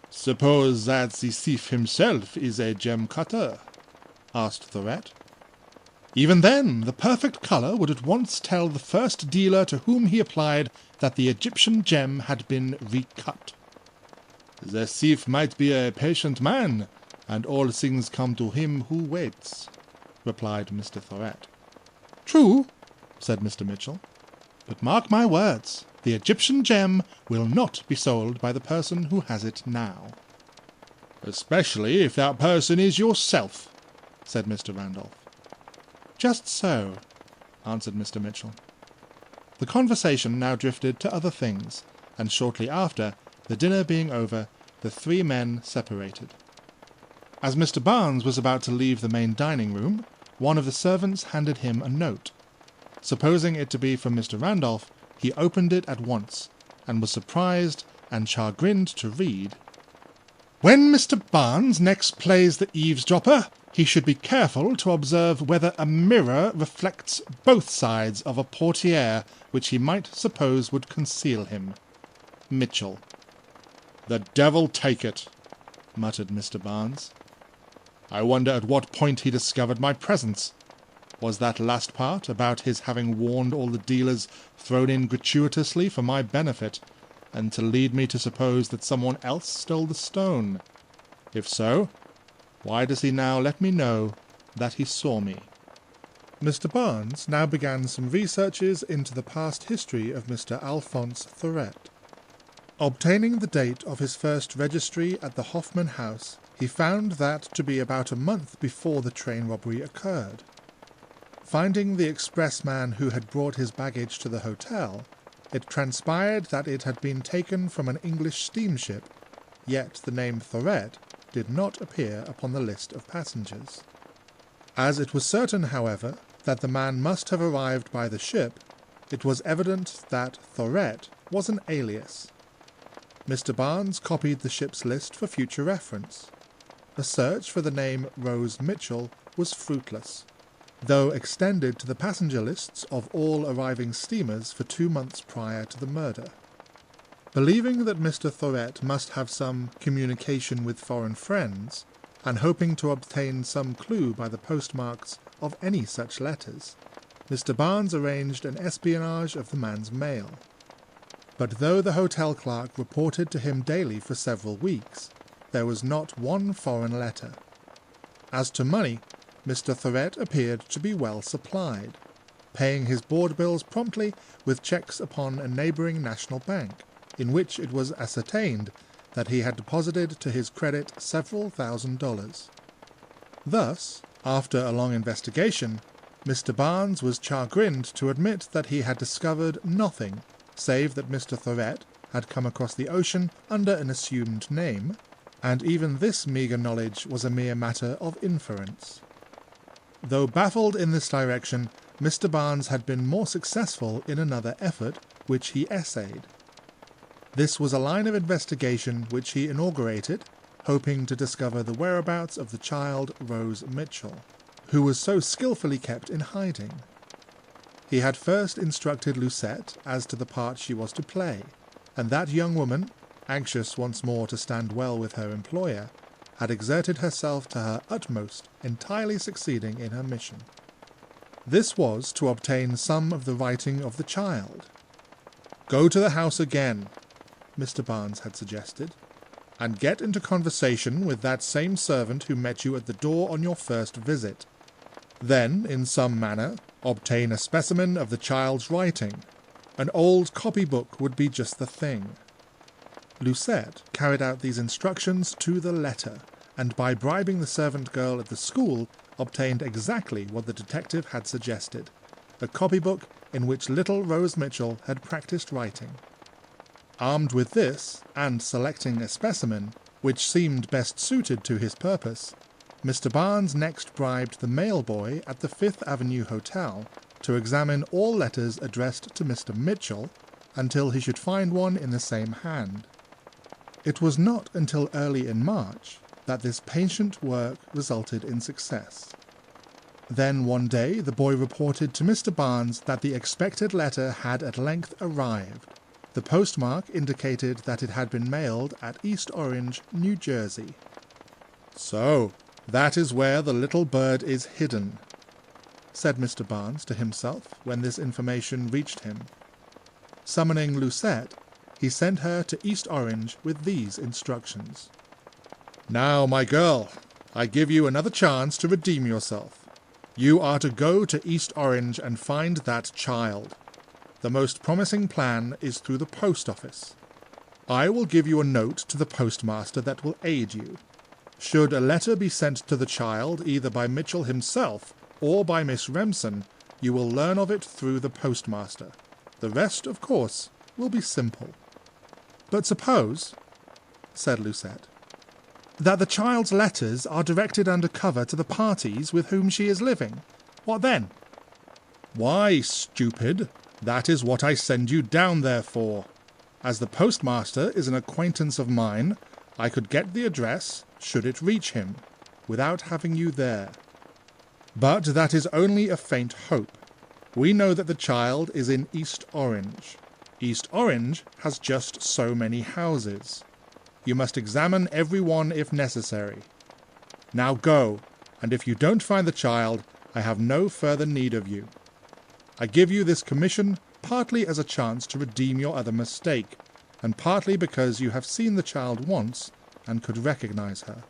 "Suppose that the thief himself is a gem cutter?" asked Thorette. "Even then, the perfect colour would at once tell the first dealer to whom he applied that the Egyptian gem had been recut." "The thief might be a patient man, and all things come to him who waits," replied Mr. Thorette. "True," said Mr. Mitchell, "but mark my words, the Egyptian gem will not be sold by the person who has it now." "Especially if that person is yourself," said Mr. Randolph. "Just so," answered Mr. Mitchell. The conversation now drifted to other things, and shortly after, the dinner being over, the three men separated. As Mr. Barnes was about to leave the main dining room, one of the servants handed him a note. Supposing it to be from Mr. Randolph, he opened it at once, and was surprised and chagrined to read, "When Mr. Barnes next plays the eavesdropper, he should be careful to observe whether a mirror reflects both sides of a portiere which he might suppose would conceal him. Mitchell." "The devil take it," muttered Mr. Barnes. "I wonder at what point he discovered my presence. Was that last part, about his having warned all the dealers, thrown in gratuitously for my benefit, and to lead me to suppose that someone else stole the stone? If so, why does he now let me know that he saw me?" Mr. Barnes now began some researches into the past history of Mr. Alphonse Thorette. Obtaining the date of his first registry at the Hoffman House, he found that to be about a month before the train robbery occurred. Finding the expressman who had brought his baggage to the hotel, it transpired that it had been taken from an English steamship, yet the name Thorette did not appear upon the list of passengers. As it was certain, however, that the man must have arrived by the ship, it was evident that Thorette was an alias. Mr. Barnes copied the ship's list for future reference. A search for the name Rose Mitchell was fruitless, though extended to the passenger lists of all arriving steamers for 2 months prior to the murder. Believing that Mr. Thorette must have some communication with foreign friends, and hoping to obtain some clue by the postmarks of any such letters, Mr. Barnes arranged an espionage of the man's mail. But though the hotel clerk reported to him daily for several weeks, there was not one foreign letter. As to money, Mr. Thorette appeared to be well supplied, paying his board bills promptly with cheques upon a neighbouring national bank, in which it was ascertained that he had deposited to his credit several $1,000s. Thus, after a long investigation, Mr. Barnes was chagrined to admit that he had discovered nothing save that Mr. Thorette had come across the ocean under an assumed name, and even this meagre knowledge was a mere matter of inference. Though baffled in this direction, Mr. Barnes had been more successful in another effort which he essayed. This was a line of investigation which he inaugurated, hoping to discover the whereabouts of the child Rose Mitchell, who was so skilfully kept in hiding. He had first instructed Lucette as to the part she was to play, and that young woman, anxious once more to stand well with her employer, had exerted herself to her utmost, entirely succeeding in her mission. This was to obtain some of the writing of the child. "Go to the house again," Mr. Barnes had suggested, "and get into conversation with that same servant who met you at the door on your first visit. Then, in some manner, obtain a specimen of the child's writing. An old copybook would be just the thing." Lucette carried out these instructions to the letter, and by bribing the servant girl at the school, obtained exactly what the detective had suggested, a copybook in which little Rose Mitchell had practised writing. Armed with this, and selecting a specimen which seemed best suited to his purpose, Mr. Barnes next bribed the mail-boy at the Fifth Avenue Hotel to examine all letters addressed to Mr. Mitchell until he should find one in the same hand. It was not until early in March that this patient work resulted in success. Then one day the boy reported to Mr. Barnes that the expected letter had at length arrived. The postmark indicated that it had been mailed at East Orange, New Jersey. "So, that is where the little bird is hidden," said Mr. Barnes to himself when this information reached him. Summoning Lucette, he sent her to East Orange with these instructions. "Now, my girl, I give you another chance to redeem yourself. You are to go to East Orange and find that child. The most promising plan is through the post office. I will give you a note to the postmaster that will aid you. Should a letter be sent to the child either by Mitchell himself or by Miss Remsen, you will learn of it through the postmaster. The rest, of course, will be simple." "But suppose," said Lucette, "that the child's letters are directed under cover to the parties with whom she is living. What then?" "Why, stupid, that is what I send you down there for. As the postmaster is an acquaintance of mine, I could get the address, should it reach him, without having you there. But that is only a faint hope. We know that the child is in East Orange. East Orange has just so many houses. You must examine every one if necessary. Now go, and if you don't find the child, I have no further need of you. I give you this commission partly as a chance to redeem your other mistake, and partly because you have seen the child once and could recognize her."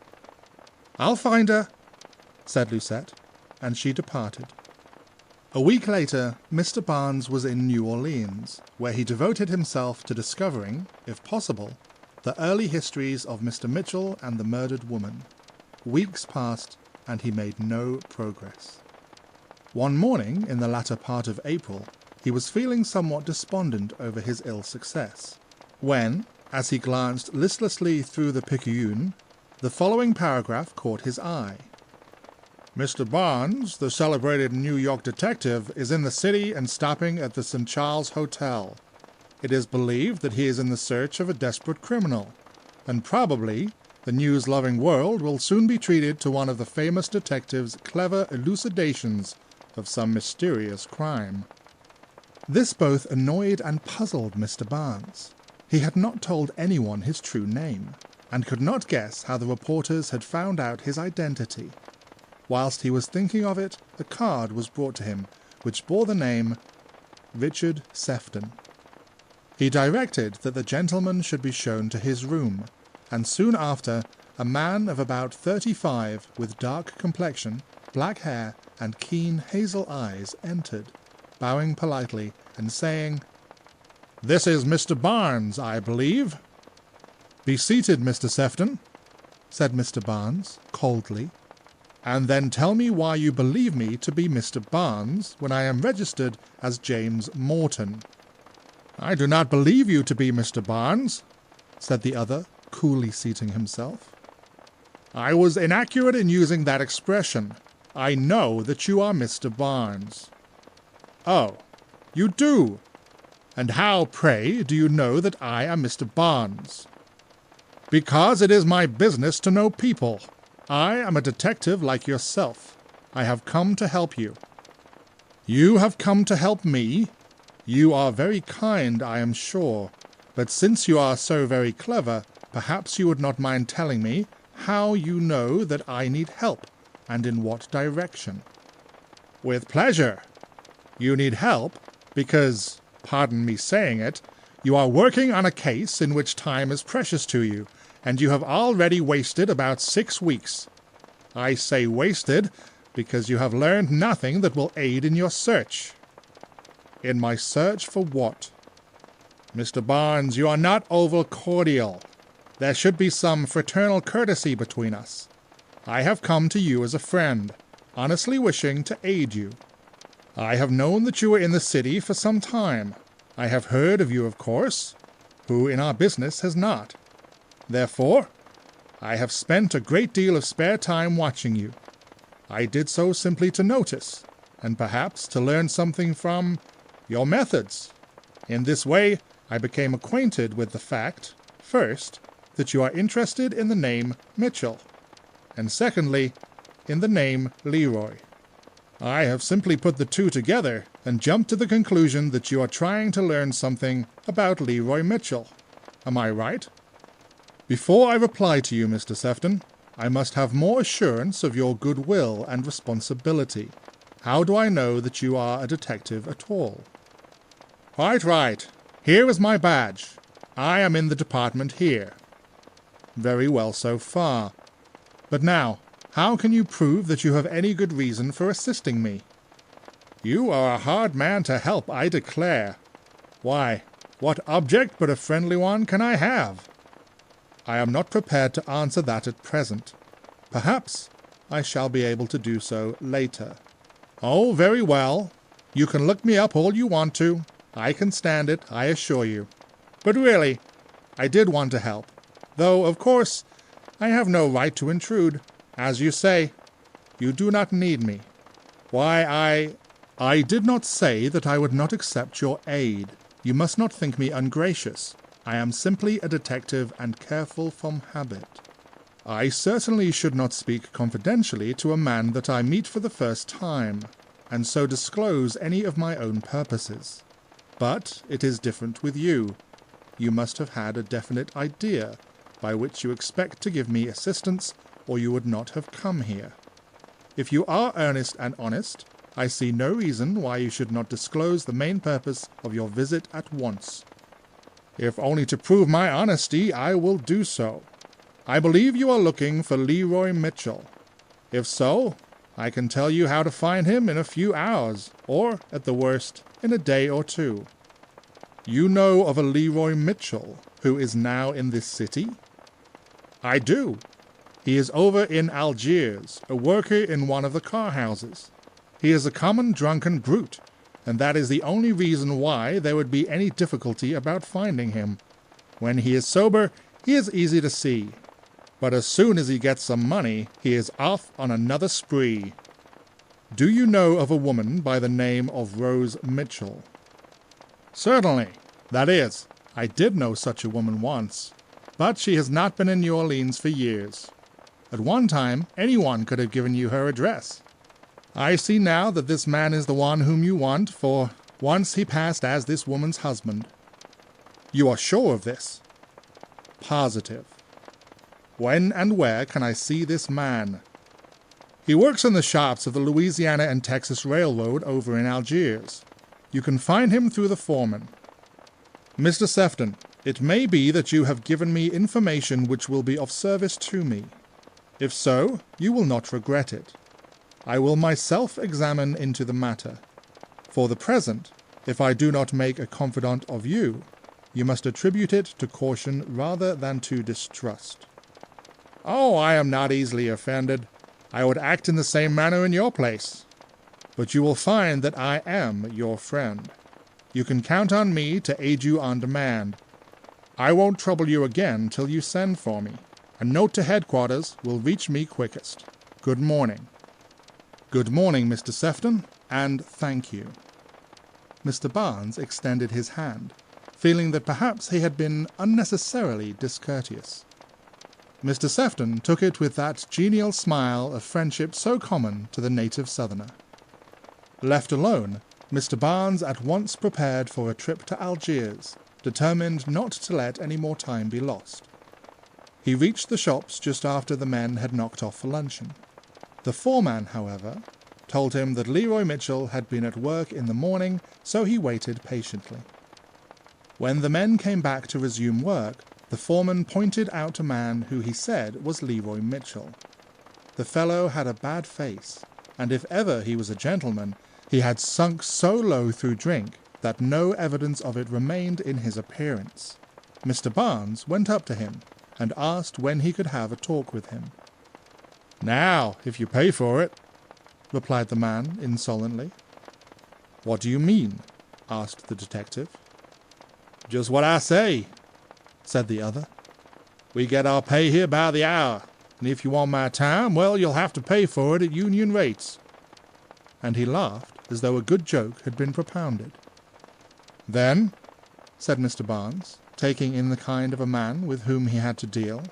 "I'll find her," said Lucette, and she departed. A week later, Mr. Barnes was in New Orleans, where he devoted himself to discovering, if possible, the early histories of Mr. Mitchell and the murdered woman. Weeks passed, and he made no progress. One morning, in the latter part of April, he was feeling somewhat despondent over his ill success, when, as he glanced listlessly through the Picayune, the following paragraph caught his eye. "Mr. Barnes, the celebrated New York detective, is in the city and stopping at the St. Charles Hotel. It is believed that he is in the search of a desperate criminal, and probably the news-loving world will soon be treated to one of the famous detective's clever elucidations of some mysterious crime." This both annoyed and puzzled Mr. Barnes. He had not told anyone his true name, and could not guess how the reporters had found out his identity. Whilst he was thinking of it, a card was brought to him, which bore the name Richard Sefton. He directed that the gentleman should be shown to his room, and soon after a man of about 35, with dark complexion, black hair, and keen hazel eyes entered, bowing politely and saying, "This is Mr. Barnes, I believe." "Be seated, Mr. Sefton," said Mr. Barnes, coldly, "and then tell me why you believe me to be Mr. Barnes when I am registered as James Morton." "I do not believe you to be Mr. Barnes," said the other, coolly seating himself. "I was inaccurate in using that expression. I know that you are Mr. Barnes." "Oh, you do? And how, pray, do you know that I am Mr. Barnes?" "Because it is my business to know people. I am a detective like yourself. I have come to help you." "You have come to help me? You are very kind, I am sure, but since you are so very clever, perhaps you would not mind telling me how you know that I need help, and in what direction." "With pleasure. You need help because, pardon me saying it, you are working on a case in which time is precious to you, and you have already wasted about 6 weeks. I say wasted because you have learned nothing that will aid in your search." "In my search for what?" "Mr. Barnes, you are not over cordial. There should be some fraternal courtesy between us. I have come to you as a friend, honestly wishing to aid you. I have known that you were in the city for some time. I have heard of you, of course. Who in our business has not? Therefore, I have spent a great deal of spare time watching you. I did so simply to notice, and perhaps to learn something from your methods. In this way, I became acquainted with the fact, first, that you are interested in the name Mitchell, and secondly, in the name Leroy. I have simply put the two together and jumped to the conclusion that you are trying to learn something about Leroy Mitchell. Am I right? Before I reply to you, Mr. Sefton, I must have more assurance of your goodwill and responsibility. How do I know that you are a detective at all? Quite right. Here is my badge. I am in the department here. Very well so far. But now, how can you prove that you have any good reason for assisting me? You are a hard man to help, I declare. Why, what object but a friendly one can I have? I am not prepared to answer that at present. Perhaps I shall be able to do so later. Oh, very well. You can look me up all you want to. I can stand it, I assure you. But really, I did want to help. Though, of course, I have no right to intrude. As you say, you do not need me. Why, I did not say that I would not accept your aid. You must not think me ungracious. I am simply a detective and careful from habit. I certainly should not speak confidentially to a man that I meet for the first time, and so disclose any of my own purposes. But it is different with you. You must have had a definite idea by which you expect to give me assistance, or you would not have come here. If you are earnest and honest, I see no reason why you should not disclose the main purpose of your visit at once. If only to prove my honesty, I will do so. I believe you are looking for Leroy Mitchell. If so, I can tell you how to find him in a few hours, or, at the worst, in a day or two. You know of a Leroy Mitchell who is now in this city? I do. He is over in Algiers, a worker in one of the car houses. He is a common drunken brute, and that is the only reason why there would be any difficulty about finding him. When he is sober, he is easy to see. But as soon as he gets some money, he is off on another spree. Do you know of a woman by the name of Rose Mitchell? Certainly. That is, I did know such a woman once. But she has not been in New Orleans for years. At one time, anyone could have given you her address. I see now that this man is the one whom you want, for once he passed as this woman's husband. You are sure of this? Positive. When and where can I see this man? He works in the shops of the Louisiana and Texas Railroad over in Algiers. You can find him through the foreman. Mr. Sefton, it may be that you have given me information which will be of service to me. If so, you will not regret it. I will myself examine into the matter. For the present, if I do not make a confidant of you, you must attribute it to caution rather than to distrust. Oh, I am not easily offended. I would act in the same manner in your place. But you will find that I am your friend. You can count on me to aid you on demand. I won't trouble you again till you send for me. A note to headquarters will reach me quickest. Good morning. Good morning, Mr. Sefton, and thank you. Mr. Barnes extended his hand, feeling that perhaps he had been unnecessarily discourteous. Mr. Sefton took it with that genial smile of friendship so common to the native southerner. Left alone, Mr. Barnes at once prepared for a trip to Algiers, determined not to let any more time be lost. He reached the shops just after the men had knocked off for luncheon. The foreman, however, told him that Leroy Mitchell had been at work in the morning, so he waited patiently. When the men came back to resume work, the foreman pointed out a man who he said was Leroy Mitchell. The fellow had a bad face, and if ever he was a gentleman, he had sunk so low through drink that no evidence of it remained in his appearance. Mr. Barnes went up to him and asked when he could have a talk with him. "Now, if you pay for it," replied the man insolently. "What do you mean?" asked the detective. "Just what I say," said the other. "We get our pay here by the hour, and if you want my time, well, you'll have to pay for it at union rates." And he laughed as though a good joke had been propounded. "Then," said Mr. Barnes, taking in the kind of a man with whom he had to deal,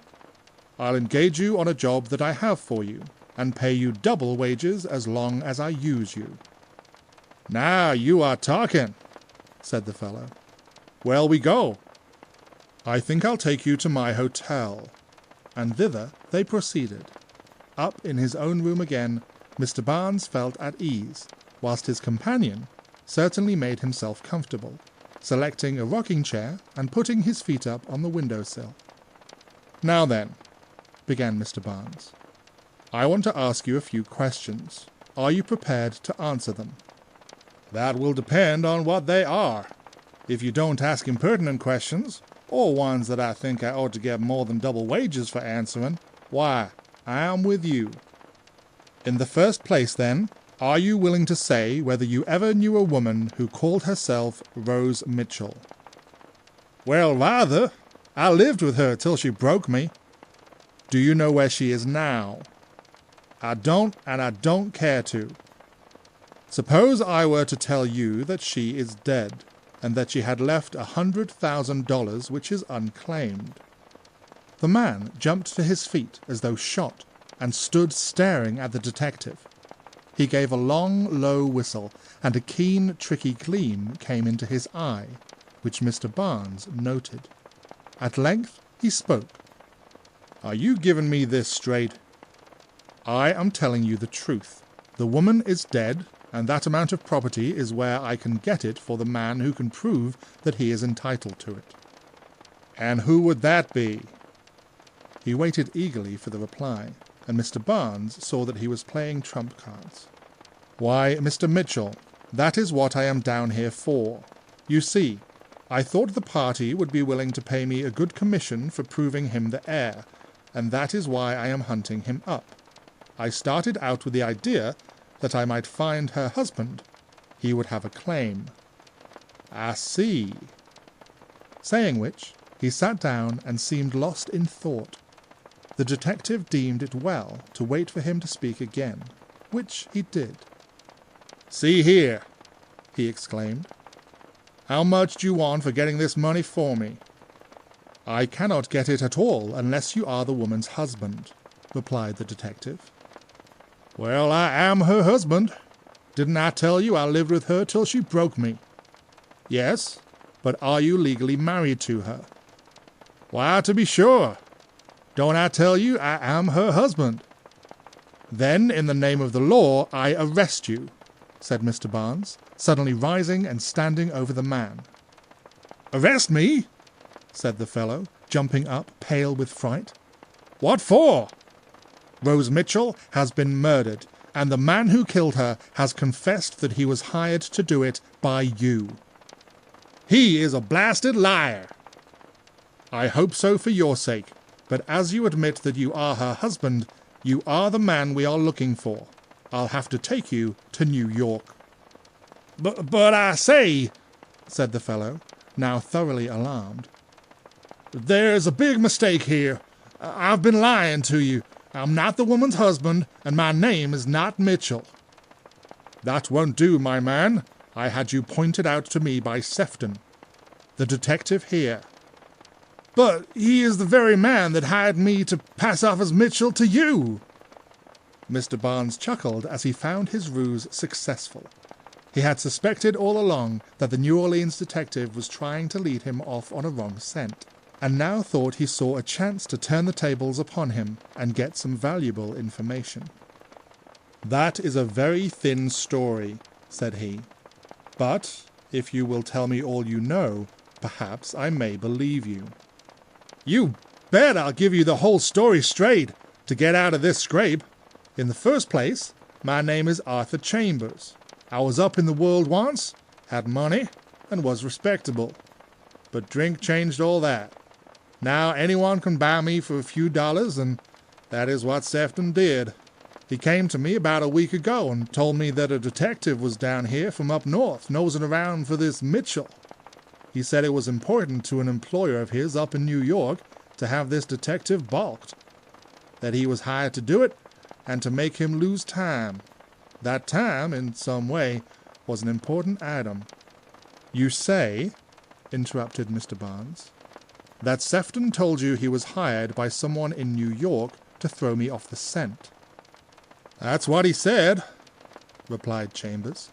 "I'll engage you on a job that I have for you, and pay you double wages as long as I use you." "Now you are talking," said the fellow. "Where'll we go?" "I think I'll take you to my hotel." And thither they proceeded. Up in his own room again, Mr. Barnes felt at ease, whilst his companion certainly made himself comfortable, selecting a rocking chair and putting his feet up on the window-sill. "Now then," began Mr. Barnes, "I want to ask you a few questions. Are you prepared to answer them?" "That will depend on what they are. If you don't ask impertinent questions, or ones that I think I ought to get more than double wages for answering, why, I am with you." "In the first place, then, are you willing to say whether you ever knew a woman who called herself Rose Mitchell?" "Well, rather. I lived with her till she broke me." "Do you know where she is now?" "I don't, and I don't care to." "Suppose I were to tell you that she is dead, and that she had left $100,000 which is unclaimed." The man jumped to his feet as though shot, and stood staring at the detective. He gave a long, low whistle, and a keen, tricky gleam came into his eye, which Mr. Barnes noted. At length he spoke. "Are you giving me this straight?" "I am telling you the truth. The woman is dead, and that amount of property is where I can get it for the man who can prove that he is entitled to it." "And who would that be?" He waited eagerly for the reply, and Mr. Barnes saw that he was playing trump cards. "Why, Mr. Mitchell, that is what I am down here for. You see, I thought the party would be willing to pay me a good commission for proving him the heir, and that is why I am hunting him up. I started out with the idea that I might find her husband. He would have a claim." "I see." Saying which, he sat down and seemed lost in thought. The detective deemed it well to wait for him to speak again, which he did. "See here," he exclaimed. "How much do you want for getting this money for me?" "I cannot get it at all unless you are the woman's husband," replied the detective. "Well, I am her husband. Didn't I tell you I lived with her till she broke me?" "Yes, but are you legally married to her?" "Why, to be sure. Don't I tell you I am her husband?" "Then, in the name of the law, I arrest you," said Mr. Barnes, suddenly rising and standing over the man. "Arrest me?" said the fellow, jumping up, pale with fright. "What for?" "Rose Mitchell has been murdered, and the man who killed her has confessed that he was hired to do it by you." "He is a blasted liar." "I hope so for your sake, but as you admit that you are her husband, you are the man we are looking for. I'll have to take you to New York." But I say," said the fellow, now thoroughly alarmed, "there's a big mistake here. I've been lying to you. I'm not the woman's husband, and my name is not Mitchell." "That won't do, my man. I had you pointed out to me by Sefton, the detective here." "But he is the very man that hired me to pass off as Mitchell to you." Mr. Barnes chuckled as he found his ruse successful. He had suspected all along that the New Orleans detective was trying to lead him off on a wrong scent, and now thought he saw a chance to turn the tables upon him and get some valuable information. "That is a very thin story," said he. "But if you will tell me all you know, perhaps I may believe you." "You bet I'll give you the whole story straight, to get out of this scrape. In the first place, my name is Arthur Chambers. I was up in the world once, had money, and was respectable. But drink changed all that. Now anyone can buy me for a few dollars, and that is what Sefton did. He came to me about a week ago and told me that a detective was down here from up north nosing around for this Mitchell. He said it was important to an employer of his up in New York to have this detective balked, that he was hired to do it and to make him lose time. That time, in some way, was an important item." "You say," interrupted Mr. Barnes, "that Sefton told you he was hired by someone in New York to throw me off the scent." "That's what he said," replied Chambers.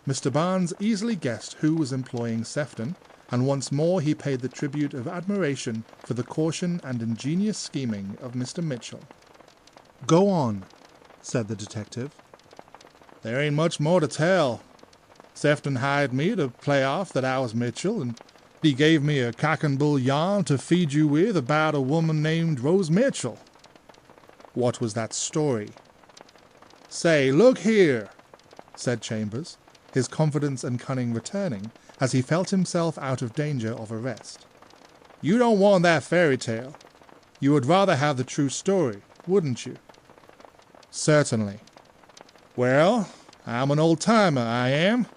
Mr. Barnes easily guessed who was employing Sefton, and once more he paid the tribute of admiration for the caution and ingenious scheming of Mr. Mitchell. Go on, said the detective. "There ain't much more to tell. Sefton hired me to play off that I was Mitchell, and he gave me a cock and bull yarn to feed you with about a woman named Rose Mitchell." What was that story? "Say, look here," said Chambers, his confidence and cunning returning as he felt himself out of danger of arrest. "You don't want that fairy tale. You would rather have the true story, wouldn't you?" Certainly. "Well, I'm an old-timer, I am.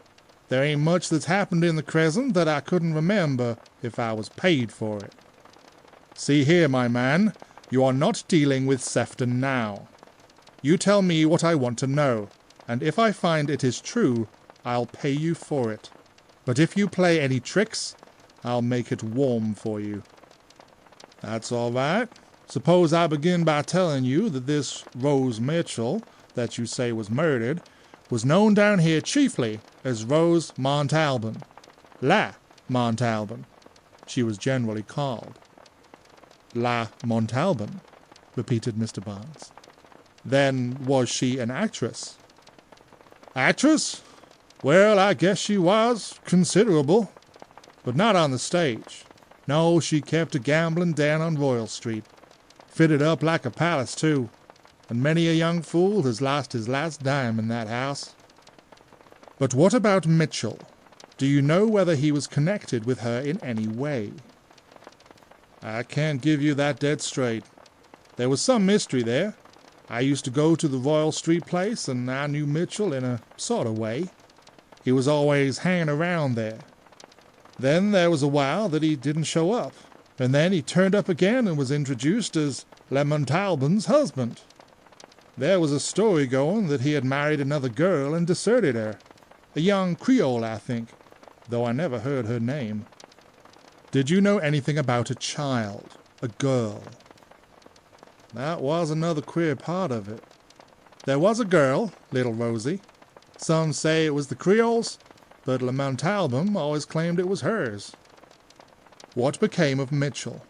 There ain't much that's happened in the Crescent that I couldn't remember if I was paid for it. See here, my man, you are not dealing with Sefton now. You tell me what I want to know, and if I find it is true, I'll pay you for it. But if you play any tricks, I'll make it warm for you." "That's all right. Suppose I begin by telling you that this Rose Mitchell, that you say was murdered, was known down here chiefly as Rose Montalban. La Montalban, she was generally called." La Montalban, repeated Mr. Barnes. "Then was she an actress?" "Actress? Well, I guess she was considerable, but not on the stage. No, she kept a gambling down on Royal Street. Fitted up like a palace, too, and many a young fool has lost his last dime in that house." "But what about Mitchell? Do you know whether he was connected with her in any way?" "I can't give you that dead straight. There was some mystery there. I used to go to the Royal Street place, and I knew Mitchell in a sort of way. He was always hanging around there. Then there was a while that he didn't show up, and then he turned up again and was introduced as La Montalban's husband. There was a story going that he had married another girl and deserted her, a young Creole, I think, though I never heard her name." "Did you know anything about a child, a girl?" "That was another queer part of it. There was a girl, little Rosie. Some say it was the Creole's, but La Montalban always claimed it was hers." "What became of Mitchell?"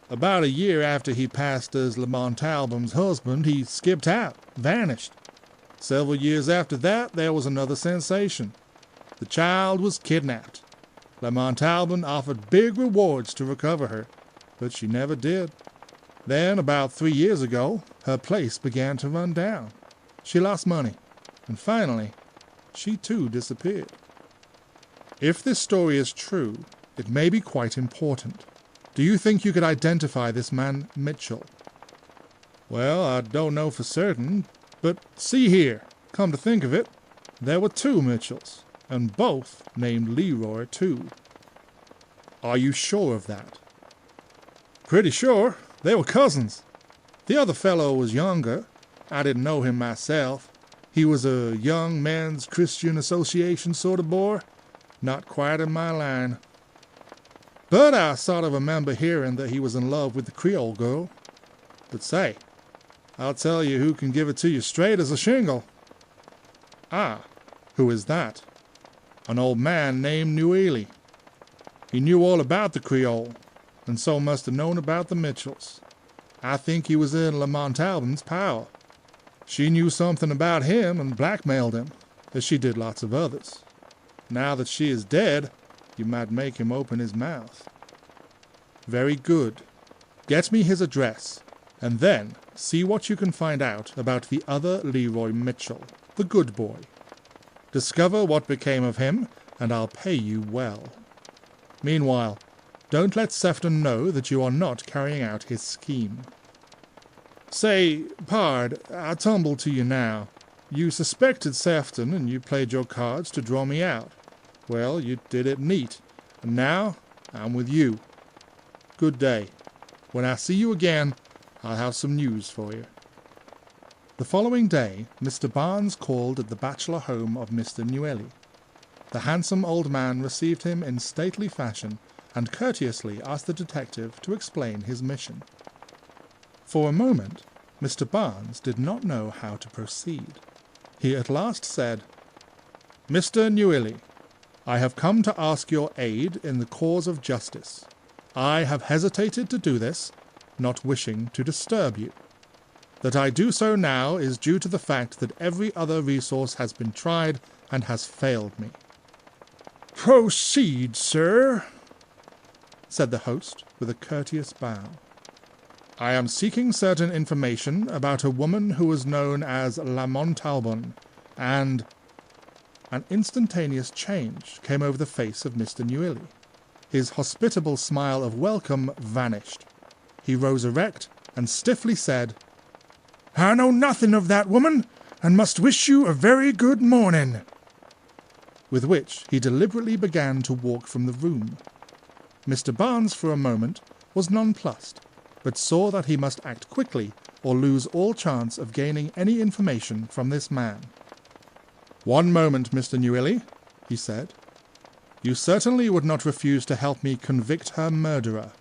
"About a year after he passed as La Montalban's husband, he skipped out, vanished. Several years after that, there was another sensation. The child was kidnapped. La Montalban offered big rewards to recover her, but she never did. Then, about 3 years ago, her place began to run down. She lost money, and finally, she too disappeared." "If this story is true, it may be quite important. Do you think you could identify this man Mitchell?" "Well, I don't know for certain, but see here, come to think of it, there were 2 Mitchells, and both named Leroy, too." "Are you sure of that?" "Pretty sure. They were cousins. The other fellow was younger. I didn't know him myself. He was a young men's Christian Association sort of boy, not quite in my line. But I sort of remember hearing that he was in love with the Creole girl. But say, I'll tell you who can give it to you straight as a shingle." "Ah, who is that?" "An old man named Newely. He knew all about the Creole, and so must have known about the Mitchells. I think he was in La Montalban's power. She knew something about him and blackmailed him, as she did lots of others. Now that she is dead, you might make him open his mouth." "Very good. Get me his address, and then see what you can find out about the other Leroy Mitchell, the good boy. Discover what became of him, and I'll pay you well. Meanwhile, don't let Sefton know that you are not carrying out his scheme." "Say, pard, I tumble to you now. You suspected Sefton, and you played your cards to draw me out. Well, you did it neat, and now I'm with you. Good day. When I see you again, I'll have some news for you." The following day, Mr. Barnes called at the bachelor home of Mr. Newely. The handsome old man received him in stately fashion and courteously asked the detective to explain his mission. For a moment, Mr. Barnes did not know how to proceed. He at last said, "Mr. Newilly, I have come to ask your aid in the cause of justice. I have hesitated to do this, not wishing to disturb you. That I do so now is due to the fact that every other resource has been tried and has failed me." "Proceed, sir," said the host with a courteous bow. "I am seeking certain information about a woman who was known as La Montalban, and—" An instantaneous change came over the face of Mr. Newilly. His hospitable smile of welcome vanished. He rose erect and stiffly said, "I know nothing of that woman, and must wish you a very good morning," with which he deliberately began to walk from the room. Mr. Barnes for a moment was nonplussed, but saw that he must act quickly or lose all chance of gaining any information from this man. "One moment, Mr. Newilly," he said. "You certainly would not refuse to help me convict her murderer."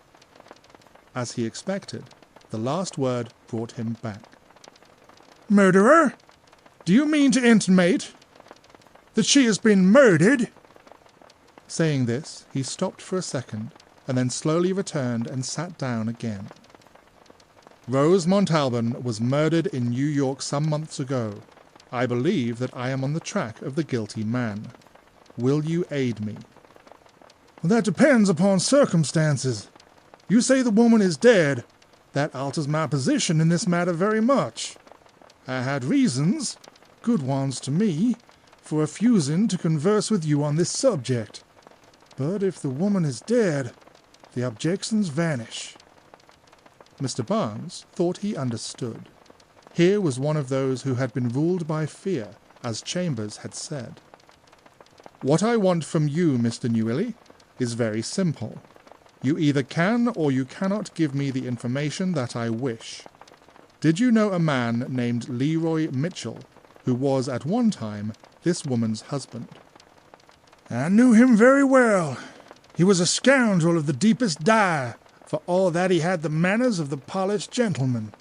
As he expected, the last word brought him back. "Murderer? Do you mean to intimate that she has been murdered?" Saying this, he stopped for a second, and then slowly returned and sat down again. "Rose Montalban was murdered in New York some months ago. I believe that I am on the track of the guilty man. Will you aid me?" "That depends upon circumstances. You say the woman is dead. That alters my position in this matter very much. I had reasons, good ones to me, for refusing to converse with you on this subject. But if the woman is dead, the objections vanish." Mr. Barnes thought he understood. Here was one of those who had been ruled by fear, as Chambers had said. "What I want from you, Mr. Newilly, is very simple. You either can or you cannot give me the information that I wish. Did you know a man named Leroy Mitchell, who was at one time this woman's husband?" "I knew him very well. He was a scoundrel of the deepest dye, for all that he had the manners of the polished gentleman."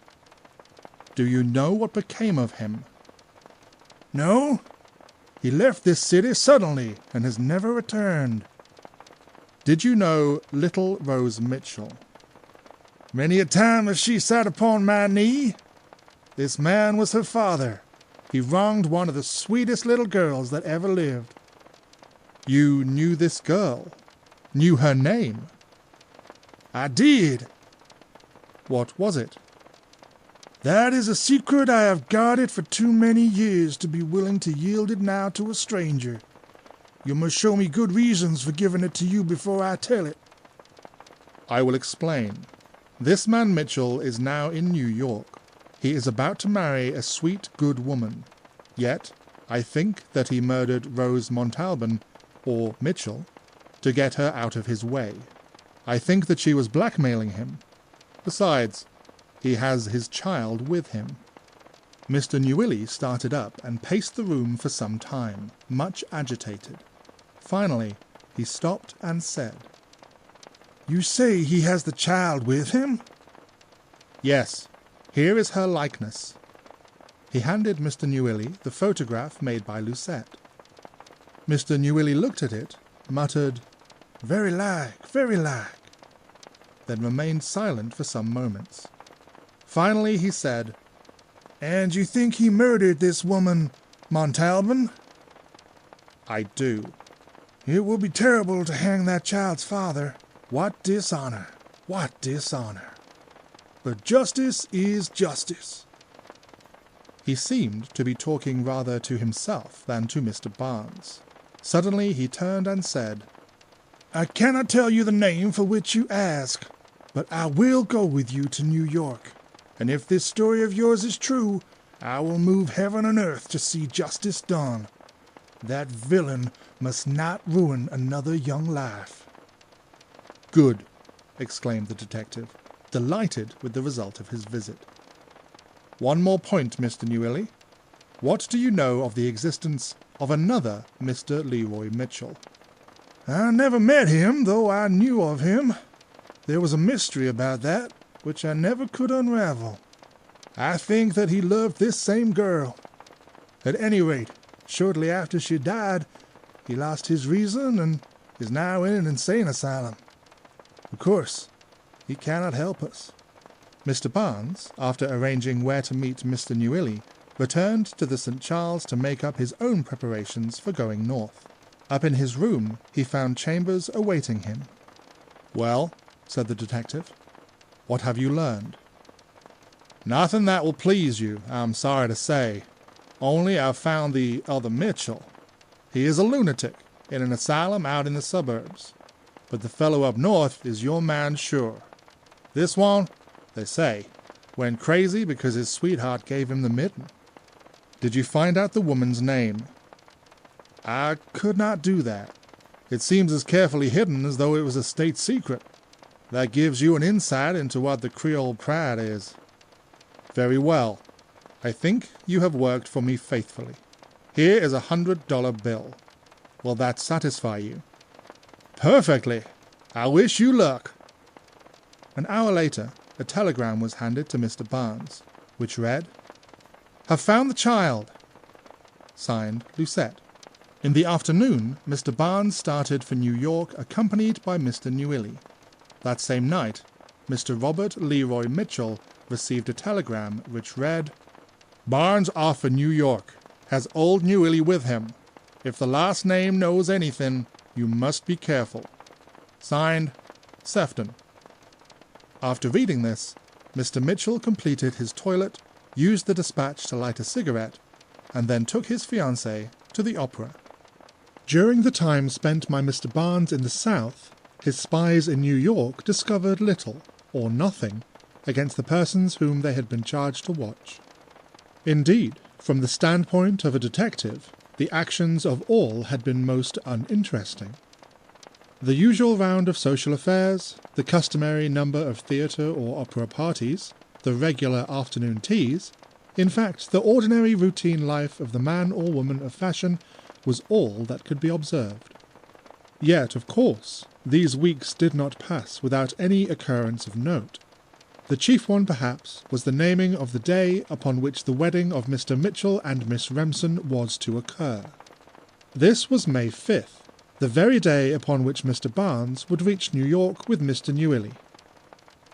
"Do you know what became of him?" "No. He left this city suddenly and has never returned." "Did you know little Rose Mitchell?" "Many a time has she sat upon my knee. This man was her father. He wronged one of the sweetest little girls that ever lived." "You knew this girl? Knew her name?" "I did." "What was it?" "That is a secret I have guarded for too many years to be willing to yield it now to a stranger. You must show me good reasons for giving it to you before I tell it." "I will explain. This man Mitchell is now in New York. He is about to marry a sweet, good woman. Yet, I think that he murdered Rose Montalban, or Mitchell, to get her out of his way. I think that she was blackmailing him. Besides, he has his child with him." Mr. Newilly started up and paced the room for some time, much agitated. Finally, he stopped and said, "You say he has the child with him?" "Yes. Here is her likeness." He handed Mr. Newilly the photograph made by Lucette. Mr. Newilly looked at it, muttered, Very like, then remained silent for some moments. Finally he said, "And you think he murdered this woman, Montalban?" "I do." "It will be terrible to hang that child's father. What dishonor! What dishonor! But justice is justice." He seemed to be talking rather to himself than to Mr. Barnes. Suddenly he turned and said, "I cannot tell you the name for which you ask, but I will go with you to New York. And if this story of yours is true, I will move heaven and earth to see justice done. That villain must not ruin another young life." "Good," exclaimed the detective, delighted with the result of his visit. "One more point, Mr. Newilly. What do you know of the existence of another Mr. Leroy Mitchell?" "I never met him, though I knew of him. There was a mystery about that, which I never could unravel." I think that he loved this same girl. At any rate, shortly after she died, he lost his reason and is now in an insane asylum. Of course, he cannot help us." Mr. Barnes, after arranging where to meet Mr. Newilly, returned to the St. Charles to make up his own preparations for going north. Up in his room, he found Chambers awaiting him. "Well," said the detective, "what have you learned?" "Nothing that will please you, I'm sorry to say. Only I've found the other Mitchell. He is a lunatic in an asylum out in the suburbs. But the fellow up north is your man sure. This one, they say, went crazy because his sweetheart gave him the mitten." "Did you find out the woman's name?" "I could not do that. It seems as carefully hidden as though it was a state secret. That gives you an insight into what the Creole pride is." "Very well. I think you have worked for me faithfully. Here is $100 bill. Will that satisfy you?" "Perfectly. I wish you luck." An hour later, a telegram was handed to Mr. Barnes, which read, "Have found the child." Signed, Lucette. In the afternoon, Mr. Barnes started for New York accompanied by Mr. Newilly. That same night, Mr. Robert Leroy Mitchell received a telegram which read, "Barnes off for New York. Has old Newilly with him. If the last name knows anything, you must be careful. Signed, Sefton." After reading this, Mr. Mitchell completed his toilet, used the dispatch to light a cigarette, and then took his fiancée to the opera. During the time spent by Mr. Barnes in the South, his spies in New York discovered little, or nothing, against the persons whom they had been charged to watch. Indeed, from the standpoint of a detective, the actions of all had been most uninteresting. The usual round of social affairs, the customary number of theatre or opera parties, the regular afternoon teas, in fact, the ordinary routine life of the man or woman of fashion was all that could be observed. Yet, of course, these weeks did not pass without any occurrence of note. The chief one, perhaps, was the naming of the day upon which the wedding of Mr. Mitchell and Miss Remsen was to occur. This was May 5th, the very day upon which Mr. Barnes would reach New York with Mr. Newilly.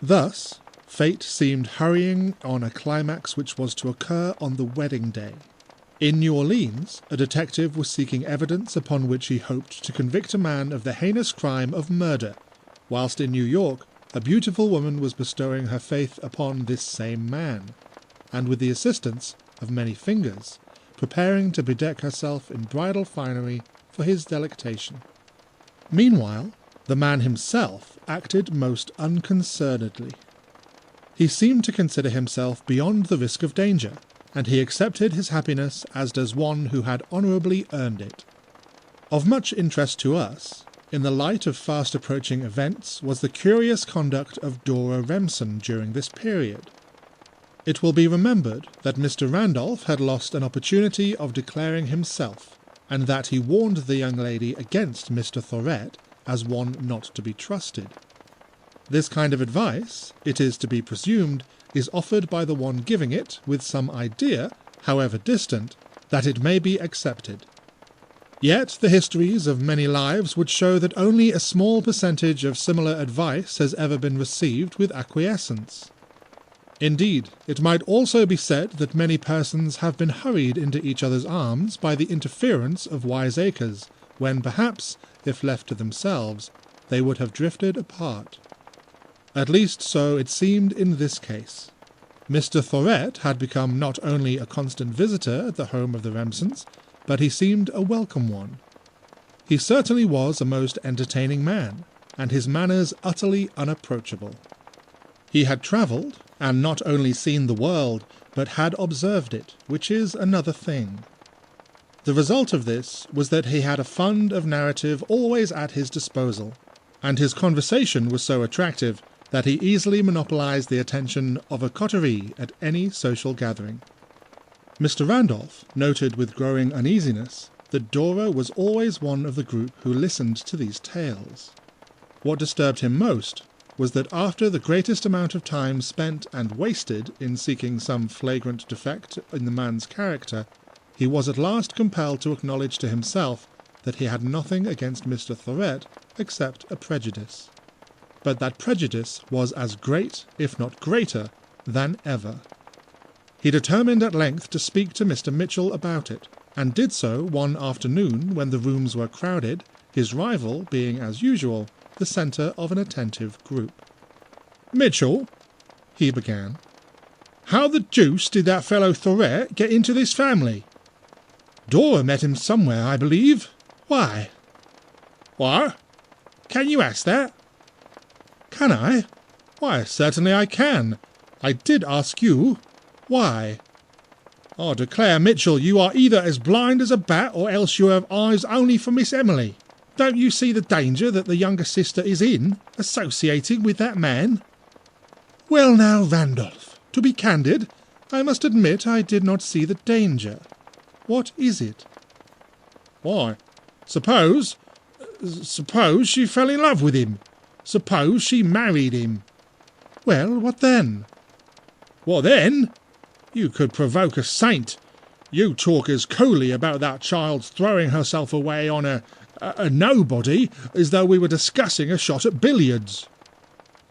Thus, fate seemed hurrying on a climax which was to occur on the wedding day. In New Orleans, a detective was seeking evidence upon which he hoped to convict a man of the heinous crime of murder, whilst in New York a beautiful woman was bestowing her faith upon this same man, and with the assistance of many fingers, preparing to bedeck herself in bridal finery for his delectation. Meanwhile, the man himself acted most unconcernedly. He seemed to consider himself beyond the risk of danger, and he accepted his happiness as does one who had honourably earned it. Of much interest to us, in the light of fast approaching events, was the curious conduct of Dora Remsen during this period. It will be remembered that Mr. Randolph had lost an opportunity of declaring himself, and that he warned the young lady against Mr. Thorett as one not to be trusted. This kind of advice, it is to be presumed, is offered by the one giving it with some idea, however distant, that it may be accepted. Yet the histories of many lives would show that only a small percentage of similar advice has ever been received with acquiescence. Indeed, it might also be said that many persons have been hurried into each other's arms by the interference of wiseacres, when perhaps, if left to themselves, they would have drifted apart. At least so it seemed in this case. Mr. Thorett had become not only a constant visitor at the home of the Remsens, but he seemed a welcome one. He certainly was a most entertaining man, and his manners utterly unapproachable. He had travelled, and not only seen the world, but had observed it, which is another thing. The result of this was that he had a fund of narrative always at his disposal, and his conversation was so attractive that he easily monopolized the attention of a coterie at any social gathering. Mr. Randolph noted with growing uneasiness that Dora was always one of the group who listened to these tales. What disturbed him most was that after the greatest amount of time spent and wasted in seeking some flagrant defect in the man's character, he was at last compelled to acknowledge to himself that he had nothing against Mr. Thorett except a prejudice. But that prejudice was as great, if not greater, than ever. He determined at length to speak to Mr. Mitchell about it, and did so one afternoon when the rooms were crowded, his rival being, as usual, the centre of an attentive group. "Mitchell," he began, "how the deuce did that fellow Thorett get into this family?" "Dora met him somewhere, I believe. Why?" "What? Can you ask that?" "Can I? Why, certainly I can. I did ask you. Why?" "I declare, Mitchell, you are either as blind as a bat or else you have eyes only for Miss Emily. Don't you see the danger that the younger sister is in, associating with that man?" "Well now, Randolph, to be candid, I must admit I did not see the danger. What is it?" "Why, suppose she fell in love with him. Suppose she married him." "Well, what then?" "What then? You could provoke a saint. You talk as coolly about that child's throwing herself away on a nobody as though we were discussing a shot at billiards."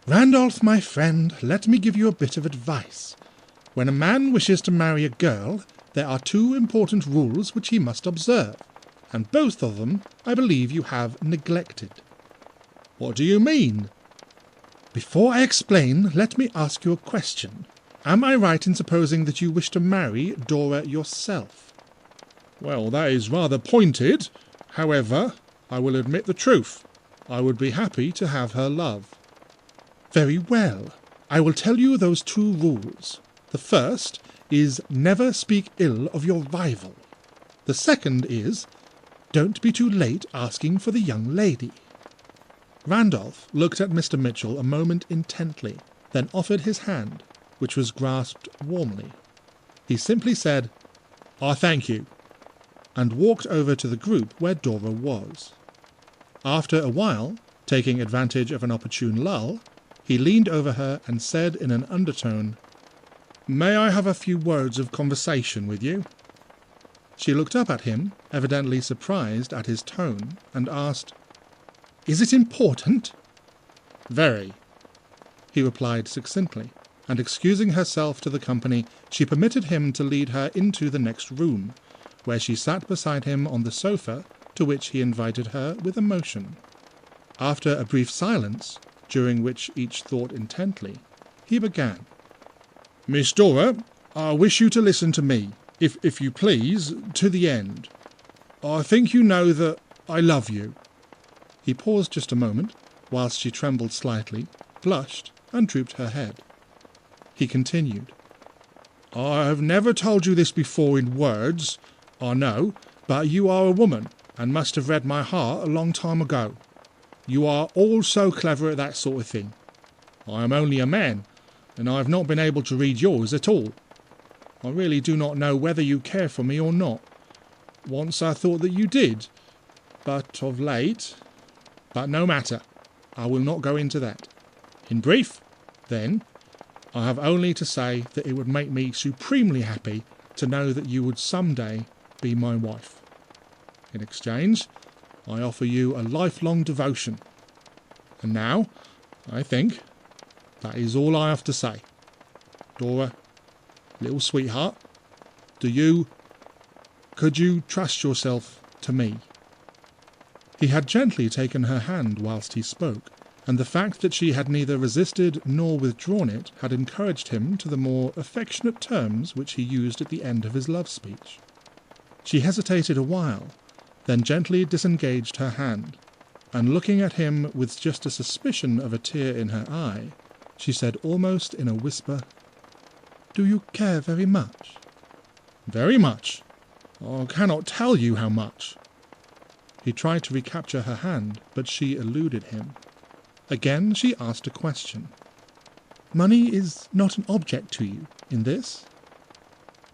"Randolph, my friend, let me give you a bit of advice. When a man wishes to marry a girl, there are two important rules which he must observe, and both of them I believe you have neglected." "What do you mean?" "Before I explain, let me ask you a question. Am I right in supposing that you wish to marry Dora yourself?" "Well, that is rather pointed. However, I will admit the truth. I would be happy to have her love." "Very well. I will tell you those two rules. The first is never speak ill of your rival. The second is don't be too late asking for the young lady." Randolph looked at Mr. Mitchell a moment intently, then offered his hand, which was grasped warmly. He simply said, "I thank you," and walked over to the group where Dora was. After a while, taking advantage of an opportune lull, he leaned over her and said in an undertone, "May I have a few words of conversation with you?" She looked up at him, evidently surprised at his tone, and asked, "Is it important?" "Very," he replied succinctly, and excusing herself to the company, she permitted him to lead her into the next room, where she sat beside him on the sofa, to which he invited her with emotion. After a brief silence, during which each thought intently, he began, "Miss Dora, I wish you to listen to me, if you please, to the end. I think you know that I love you." He paused just a moment, whilst she trembled slightly, blushed, and drooped her head. He continued, "I have never told you this before in words, I know, but you are a woman, and must have read my heart a long time ago. You are all so clever at that sort of thing. I am only a man, and I have not been able to read yours at all. I really do not know whether you care for me or not. Once I thought that you did, but of late... But no matter, I will not go into that. In brief, then, I have only to say that it would make me supremely happy to know that you would some day be my wife. In exchange, I offer you a lifelong devotion. And now, I think, that is all I have to say. Dora, little sweetheart, could you trust yourself to me?" He had gently taken her hand whilst he spoke, and the fact that she had neither resisted nor withdrawn it had encouraged him to the more affectionate terms which he used at the end of his love speech. She hesitated a while, then gently disengaged her hand, and looking at him with just a suspicion of a tear in her eye, she said almost in a whisper, "Do you care very much?" "Very much. I cannot tell you how much." He tried to recapture her hand, but she eluded him. Again she asked a question. "Money is not an object to you in this?"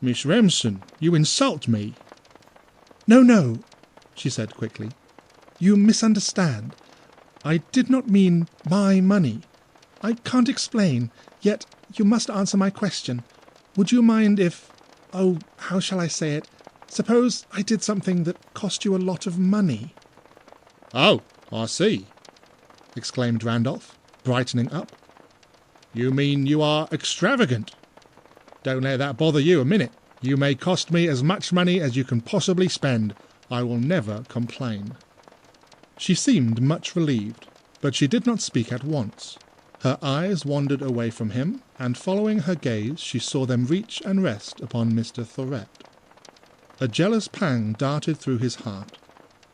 "Miss Remsen, you insult me." No, she said quickly. "You misunderstand. I did not mean my money. I can't explain, yet you must answer my question. Would you mind if... oh, how shall I say it? Suppose I did something that cost you a lot of money." "Oh, I see," exclaimed Randolph, brightening up. "You mean you are extravagant? Don't let that bother you a minute. You may cost me as much money as you can possibly spend. I will never complain." She seemed much relieved, but she did not speak at once. Her eyes wandered away from him, and following her gaze she saw them reach and rest upon Mr. Thorett. A jealous pang darted through his heart.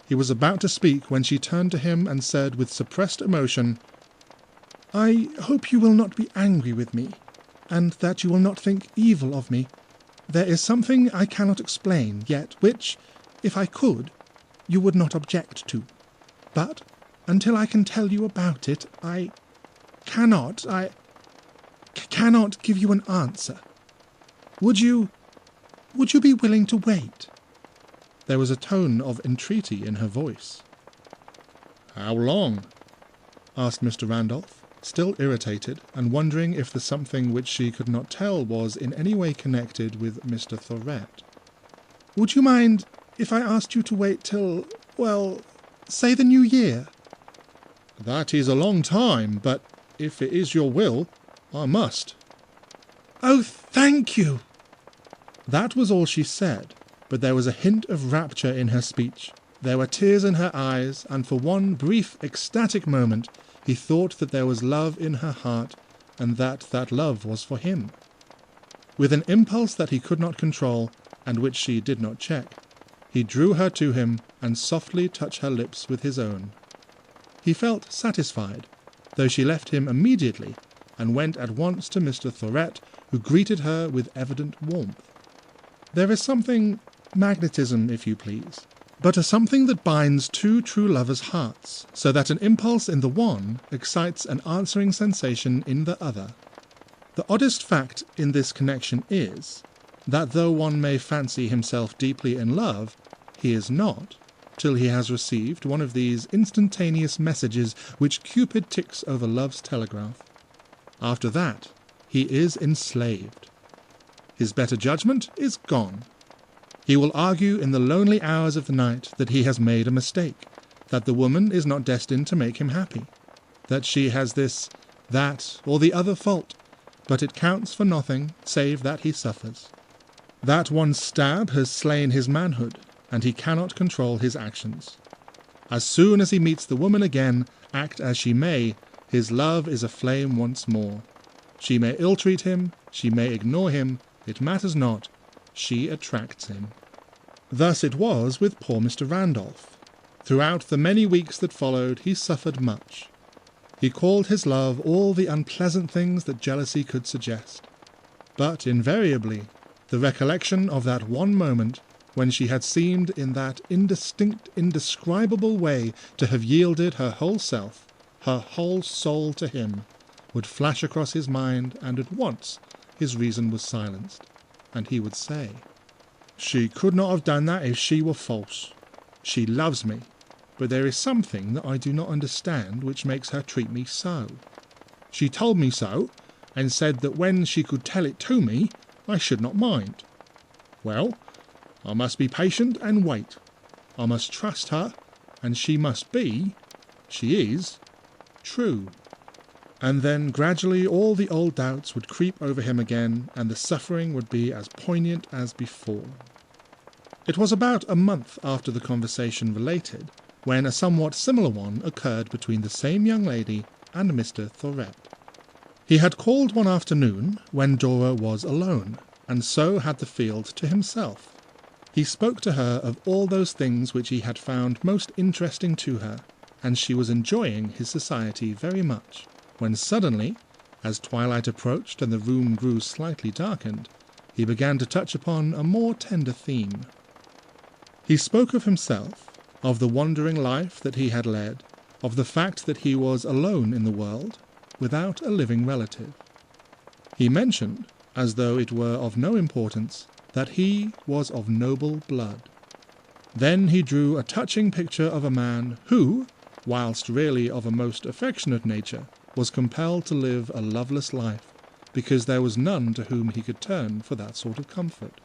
He was about to speak when she turned to him and said with suppressed emotion, "I hope you will not be angry with me, and that you will not think evil of me. There is something I cannot explain yet, which, if I could, you would not object to. But until I can tell you about it, I cannot give you an answer. Would you be willing to wait?" There was a tone of entreaty in her voice. "How long?" asked Mr. Randolph, still irritated, and wondering if the something which she could not tell was in any way connected with Mr. Thorett. "Would you mind if I asked you to wait till, well, say the New Year?" "That is a long time, but if it is your will, I must." "Oh, thank you!" That was all she said, but there was a hint of rapture in her speech. There were tears in her eyes, and for one brief, ecstatic moment he thought that there was love in her heart, and that love was for him. With an impulse that he could not control, and which she did not check, he drew her to him and softly touched her lips with his own. He felt satisfied, though she left him immediately and went at once to Mr. Thorett, who greeted her with evident warmth. There is something, magnetism if you please, but a something that binds two true lovers' hearts, so that an impulse in the one excites an answering sensation in the other. The oddest fact in this connection is that though one may fancy himself deeply in love, he is not, till he has received one of these instantaneous messages which Cupid ticks over love's telegraph. After that, he is enslaved. His better judgment is gone. He will argue in the lonely hours of the night that he has made a mistake, that the woman is not destined to make him happy, that she has this, that, or the other fault, but it counts for nothing save that he suffers. That one stab has slain his manhood, and he cannot control his actions. As soon as he meets the woman again, act as she may, his love is aflame once more. She may ill-treat him, she may ignore him, it matters not, she attracts him. Thus it was with poor Mr. Randolph. Throughout the many weeks that followed he suffered much. He called his love all the unpleasant things that jealousy could suggest. But invariably the recollection of that one moment when she had seemed in that indistinct, indescribable way to have yielded her whole self, her whole soul to him, would flash across his mind, and at once his reason was silenced, and he would say, "She could not have done that if she were false. She loves me, but there is something that I do not understand which makes her treat me so. She told me so, and said that when she could tell it to me, I should not mind. Well, I must be patient and wait. I must trust her, and she is, true." And then gradually all the old doubts would creep over him again, and the suffering would be as poignant as before. It was about a month after the conversation related, when a somewhat similar one occurred between the same young lady and Mr. Thorett. He had called one afternoon when Dora was alone, and so had the field to himself. He spoke to her of all those things which he had found most interesting to her, and she was enjoying his society very much, when suddenly, as twilight approached and the room grew slightly darkened, he began to touch upon a more tender theme. He spoke of himself, of the wandering life that he had led, of the fact that he was alone in the world, without a living relative. He mentioned, as though it were of no importance, that he was of noble blood. Then he drew a touching picture of a man who, whilst really of a most affectionate nature, was compelled to live a loveless life because there was none to whom he could turn for that sort of comfort.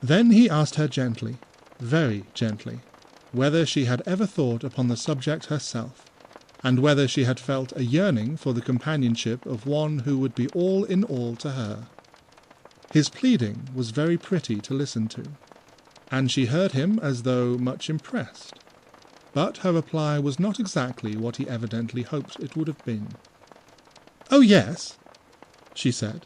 Then he asked her gently, very gently, whether she had ever thought upon the subject herself, and whether she had felt a yearning for the companionship of one who would be all in all to her. His pleading was very pretty to listen to, and she heard him as though much impressed, but her reply was not exactly what he evidently hoped it would have been. "Oh, yes," she said.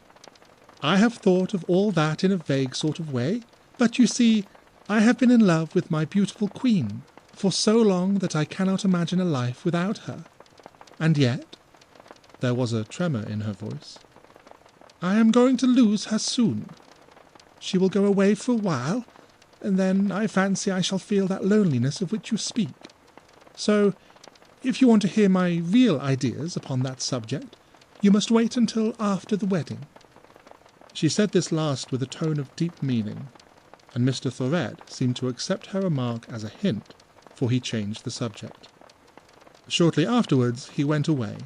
"I have thought of all that in a vague sort of way, but you see, I have been in love with my beautiful queen for so long that I cannot imagine a life without her. And yet," there was a tremor in her voice, "I am going to lose her soon. She will go away for a while, and then I fancy I shall feel that loneliness of which you speak. So, if you want to hear my real ideas upon that subject, you must wait until after the wedding." She said this last with a tone of deep meaning, and Mr. Thorett seemed to accept her remark as a hint, for he changed the subject. Shortly afterwards he went away.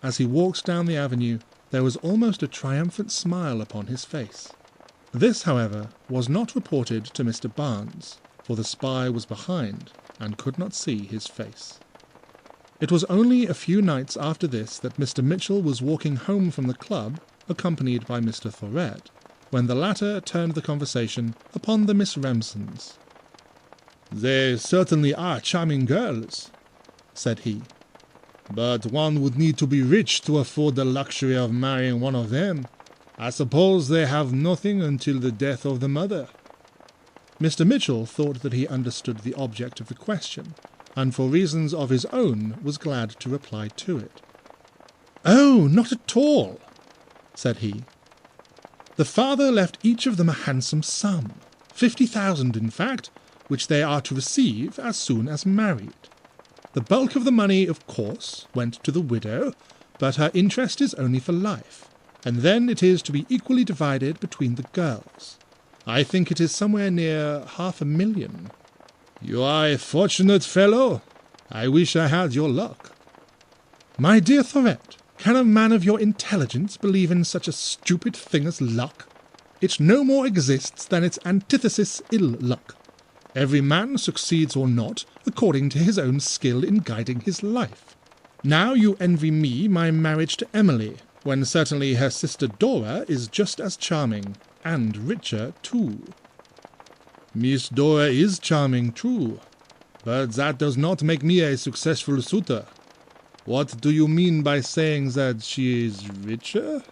As he walked down the avenue, there was almost a triumphant smile upon his face. This, however, was not reported to Mr. Barnes, for the spy was behind and could not see his face. It was only a few nights after this that Mr. Mitchell was walking home from the club, accompanied by Mr. Thorett, when the latter turned the conversation upon the Miss Remsons. "They certainly are charming girls," said he, "but one would need to be rich to afford the luxury of marrying one of them. I suppose they have nothing until the death of the mother." Mr. Mitchell thought that he understood the object of the question, and for reasons of his own was glad to reply to it. "Oh, not at all," said he. "The father left each of them a handsome sum, 50,000 in fact, which they are to receive as soon as married. The bulk of the money, of course, went to the widow, but her interest is only for life, and then it is to be equally divided between the girls. I think it is somewhere near 500,000. "You are a fortunate fellow. I wish I had your luck." "My dear Thorett, can a man of your intelligence believe in such a stupid thing as luck? It no more exists than its antithesis, ill-luck. Every man succeeds or not according to his own skill in guiding his life. Now you envy me my marriage to Emily, when certainly her sister Dora is just as charming, and richer too." "Miss Dora is charming, true, but that does not make me a successful suitor. What do you mean by saying that she is richer?"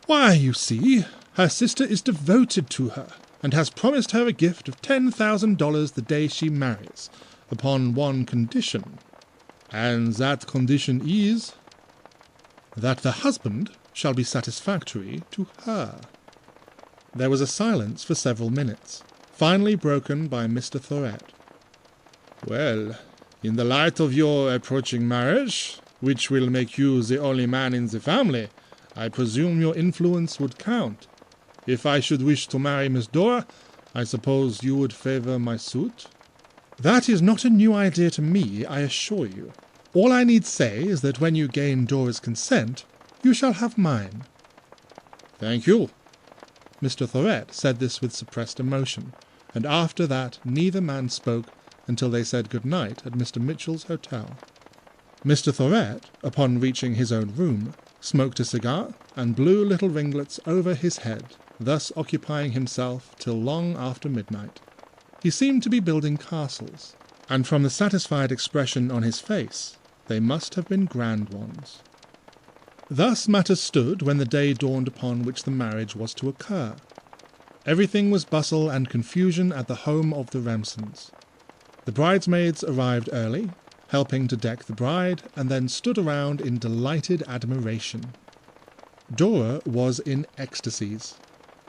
"Why, you see, her sister is devoted to her, and has promised her a gift of $10,000 the day she marries, upon one condition." "And that condition is?" "That the husband shall be satisfactory to her." There was a silence for several minutes, finally broken by Mr. Thorett. "Well, in the light of your approaching marriage, which will make you the only man in the family, I presume your influence would count. If I should wish to marry Miss Dora, I suppose you would favor my suit?" "That is not a new idea to me, I assure you. All I need say is that when you gain Dora's consent, you shall have mine." "Thank you." Mr. Thorett said this with suppressed emotion, and after that neither man spoke until they said good night at Mr. Mitchell's hotel. Mr. Thorett, upon reaching his own room, smoked a cigar and blew little ringlets over his head, thus occupying himself till long after midnight. He seemed to be building castles, and from the satisfied expression on his face, they must have been grand ones. Thus matters stood when the day dawned upon which the marriage was to occur. Everything was bustle and confusion at the home of the Remsons. The bridesmaids arrived early, helping to deck the bride, and then stood around in delighted admiration. Dora was in ecstasies.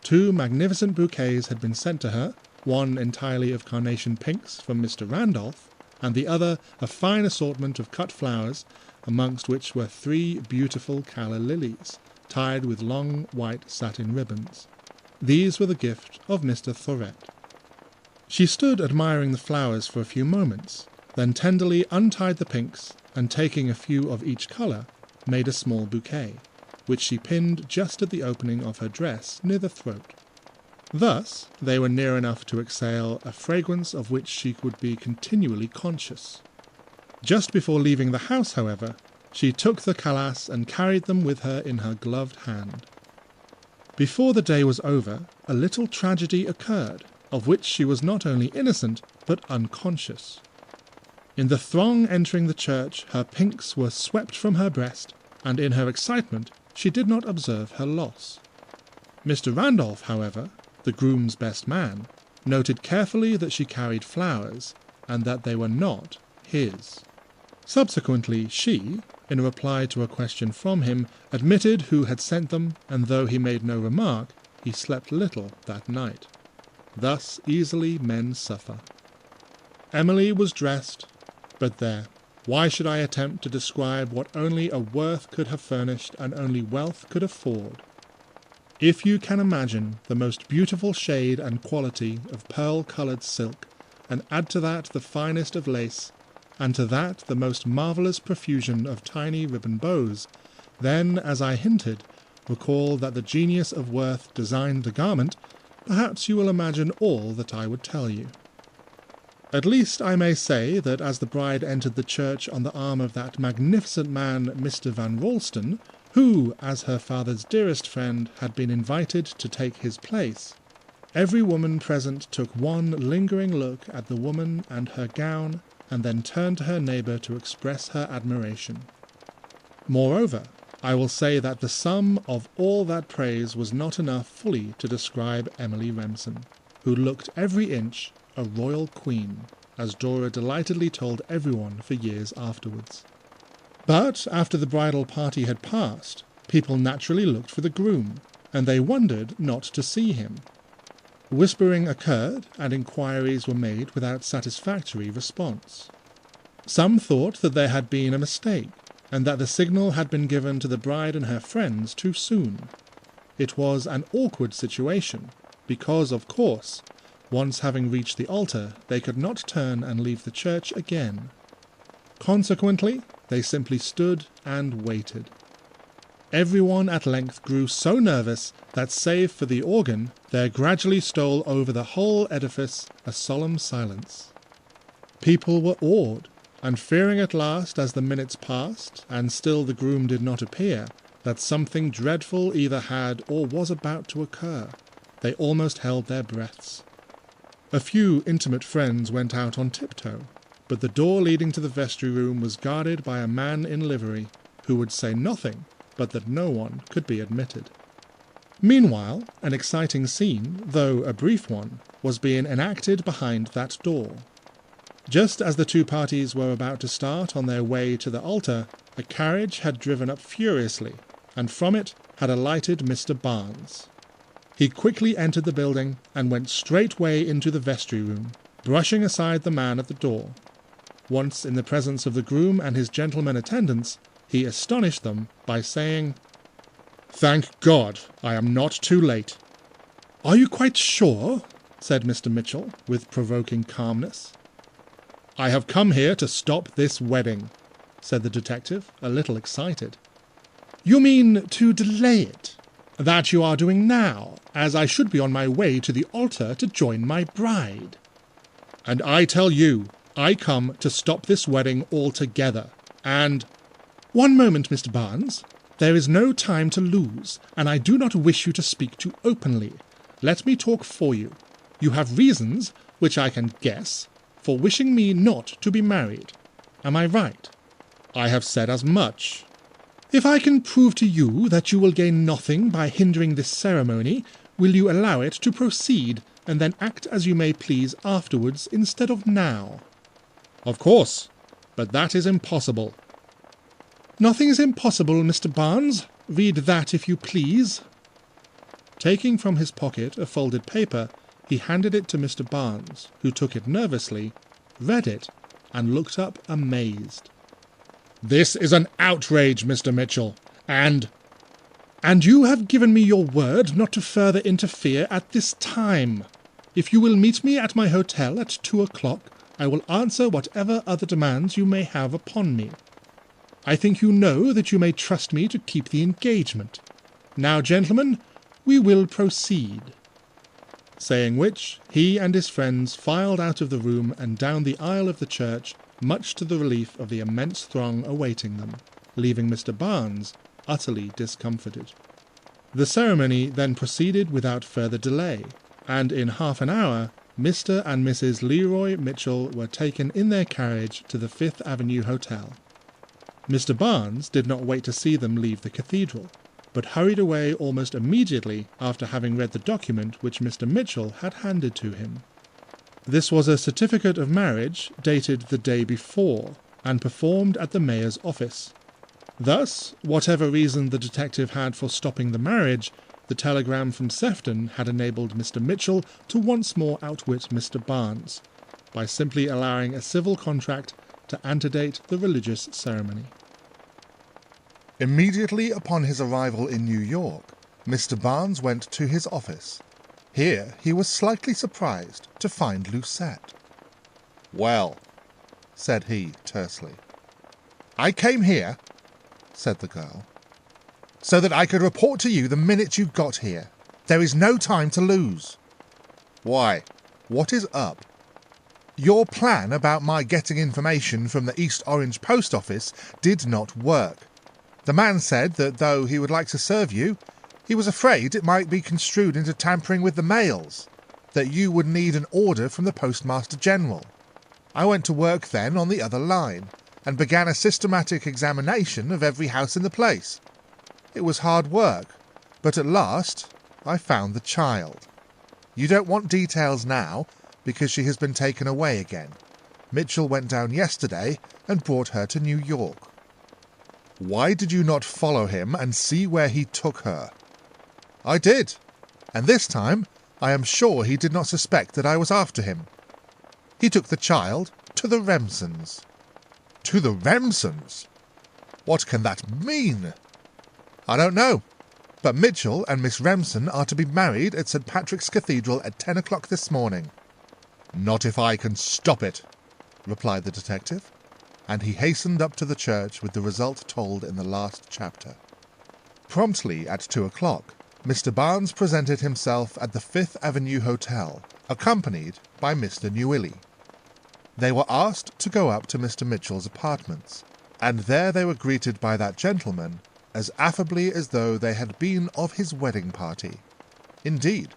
2 magnificent bouquets had been sent to her, one entirely of carnation pinks from Mr. Randolph, and the other a fine assortment of cut flowers, amongst which were 3 beautiful calla lilies, tied with long white satin ribbons. These were the gift of Mr. Thorett. She stood admiring the flowers for a few moments, then tenderly untied the pinks, and taking a few of each colour, made a small bouquet, which she pinned just at the opening of her dress near the throat. Thus they were near enough to exhale a fragrance of which she could be continually conscious. Just before leaving the house, however, she took the callas and carried them with her in her gloved hand. Before the day was over, a little tragedy occurred, of which she was not only innocent, but unconscious. In the throng entering the church, her pinks were swept from her breast, and in her excitement she did not observe her loss. Mr. Randolph, however, the groom's best man, noted carefully that she carried flowers, and that they were not his. Subsequently she, in reply to a question from him, admitted who had sent them, and though he made no remark, he slept little that night. Thus easily men suffer. Emily was dressed, but there, why should I attempt to describe what only a worth could have furnished and only wealth could afford? If you can imagine the most beautiful shade and quality of pearl-coloured silk, and add to that the finest of lace, and to that the most marvellous profusion of tiny ribbon bows, then, as I hinted, recall that the genius of Worth designed the garment, perhaps you will imagine all that I would tell you. At least I may say that as the bride entered the church on the arm of that magnificent man Mr. Van Ralston, who, as her father's dearest friend, had been invited to take his place, every woman present took one lingering look at the woman and her gown, and then turned to her neighbour to express her admiration. Moreover, I will say that the sum of all that praise was not enough fully to describe Emily Remsen, who looked every inch a royal queen, as Dora delightedly told everyone for years afterwards. But after the bridal party had passed, people naturally looked for the groom, and they wondered not to see him. Whispering occurred, and inquiries were made without satisfactory response. Some thought that there had been a mistake, and that the signal had been given to the bride and her friends too soon. It was an awkward situation, because, of course, once having reached the altar, they could not turn and leave the church again. Consequently, they simply stood and waited. Everyone at length grew so nervous that, save for the organ, there gradually stole over the whole edifice a solemn silence. People were awed, and fearing at last, as the minutes passed, and still the groom did not appear, that something dreadful either had or was about to occur, they almost held their breaths. A few intimate friends went out on tiptoe, but the door leading to the vestry room was guarded by a man in livery, who would say nothing but that no one could be admitted. Meanwhile, an exciting scene, though a brief one, was being enacted behind that door. Just as the two parties were about to start on their way to the altar, a carriage had driven up furiously, and from it had alighted Mr. Barnes. He quickly entered the building and went straightway into the vestry room, brushing aside the man at the door. Once in the presence of the groom and his gentlemen attendants, he astonished them by saying, "Thank God, I am not too late." "Are you quite sure?" said Mr. Mitchell, with provoking calmness. "I have come here to stop this wedding," said the detective, a little excited. "You mean to delay it? That you are doing now, as I should be on my way to the altar to join my bride." "And I tell you, I come to stop this wedding altogether, and—" "One moment, Mr. Barnes. There is no time to lose, and I do not wish you to speak too openly. Let me talk for you. You have reasons, which I can guess, for wishing me not to be married. Am I right?" "I have said as much." "If I can prove to you that you will gain nothing by hindering this ceremony, will you allow it to proceed, and then act as you may please afterwards instead of now?" "Of course, but that is impossible." "Nothing is impossible, Mr. Barnes. Read that, if you please." Taking from his pocket a folded paper, he handed it to Mr. Barnes, who took it nervously, read it, and looked up amazed. "This is an outrage, Mr. Mitchell, and—" "And you have given me your word not to further interfere at this time. If you will meet me at my hotel at 2 o'clock, I will answer whatever other demands you may have upon me." I think you know that you may trust me to keep the engagement. Now, gentlemen, we will proceed." Saying which, he and his friends filed out of the room and down the aisle of the church, much to the relief of the immense throng awaiting them, leaving Mr. Barnes utterly discomfited. The ceremony then proceeded without further delay, and in half an hour Mr. and Mrs. Leroy Mitchell were taken in their carriage to the Fifth Avenue Hotel. Mr. Barnes did not wait to see them leave the cathedral, but hurried away almost immediately after having read the document which Mr. Mitchell had handed to him. This was a certificate of marriage dated the day before, and performed at the mayor's office. Thus, whatever reason the detective had for stopping the marriage, the telegram from Sefton had enabled Mr. Mitchell to once more outwit Mr. Barnes, by simply allowing a civil contract to antedate the religious ceremony. Immediately upon his arrival in New York, Mr. Barnes went to his office. Here he was slightly surprised to find Lucette. "Well," said he tersely. "I came here," said the girl, "so that I could report to you the minute you got here. There is no time to lose." "Why? What is up?" "Your plan about my getting information from the East Orange post office did not work. The man said that though he would like to serve you, he was afraid it might be construed into tampering with the mails, that you would need an order from the Postmaster General. I went to work then on the other line, and began a systematic examination of every house in the place. It was hard work, but at last I found the child. You don't want details now, because she has been taken away again. Mitchell went down yesterday and brought her to New York." "Why did you not follow him and see where he took her?" "I did, and this time I am sure he did not suspect that I was after him. He took the child to the Remsons." "To the Remsons? What can that mean?" "I don't know, but Mitchell and Miss Remsen are to be married at St. Patrick's Cathedral at 10 o'clock this morning." "Not if I can stop it," replied the detective, and he hastened up to the church with the result told in the last chapter. Promptly at 2 o'clock, Mr. Barnes presented himself at the Fifth Avenue Hotel, accompanied by Mr. Newilly. They were asked to go up to Mr. Mitchell's apartments, and there they were greeted by that gentleman as affably as though they had been of his wedding party. Indeed,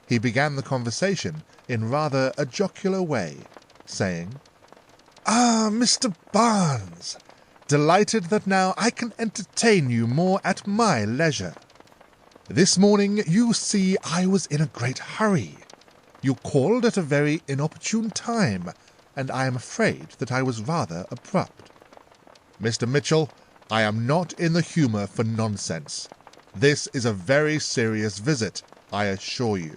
he began the conversation in rather a jocular way, saying, "Ah, Mr. Barnes, delighted that now I can entertain you more at my leisure. This morning, you see, I was in a great hurry. You called at a very inopportune time, and I am afraid that I was rather abrupt. Mr. Mitchell, I am not in the humour for nonsense. This is a very serious visit, I assure you.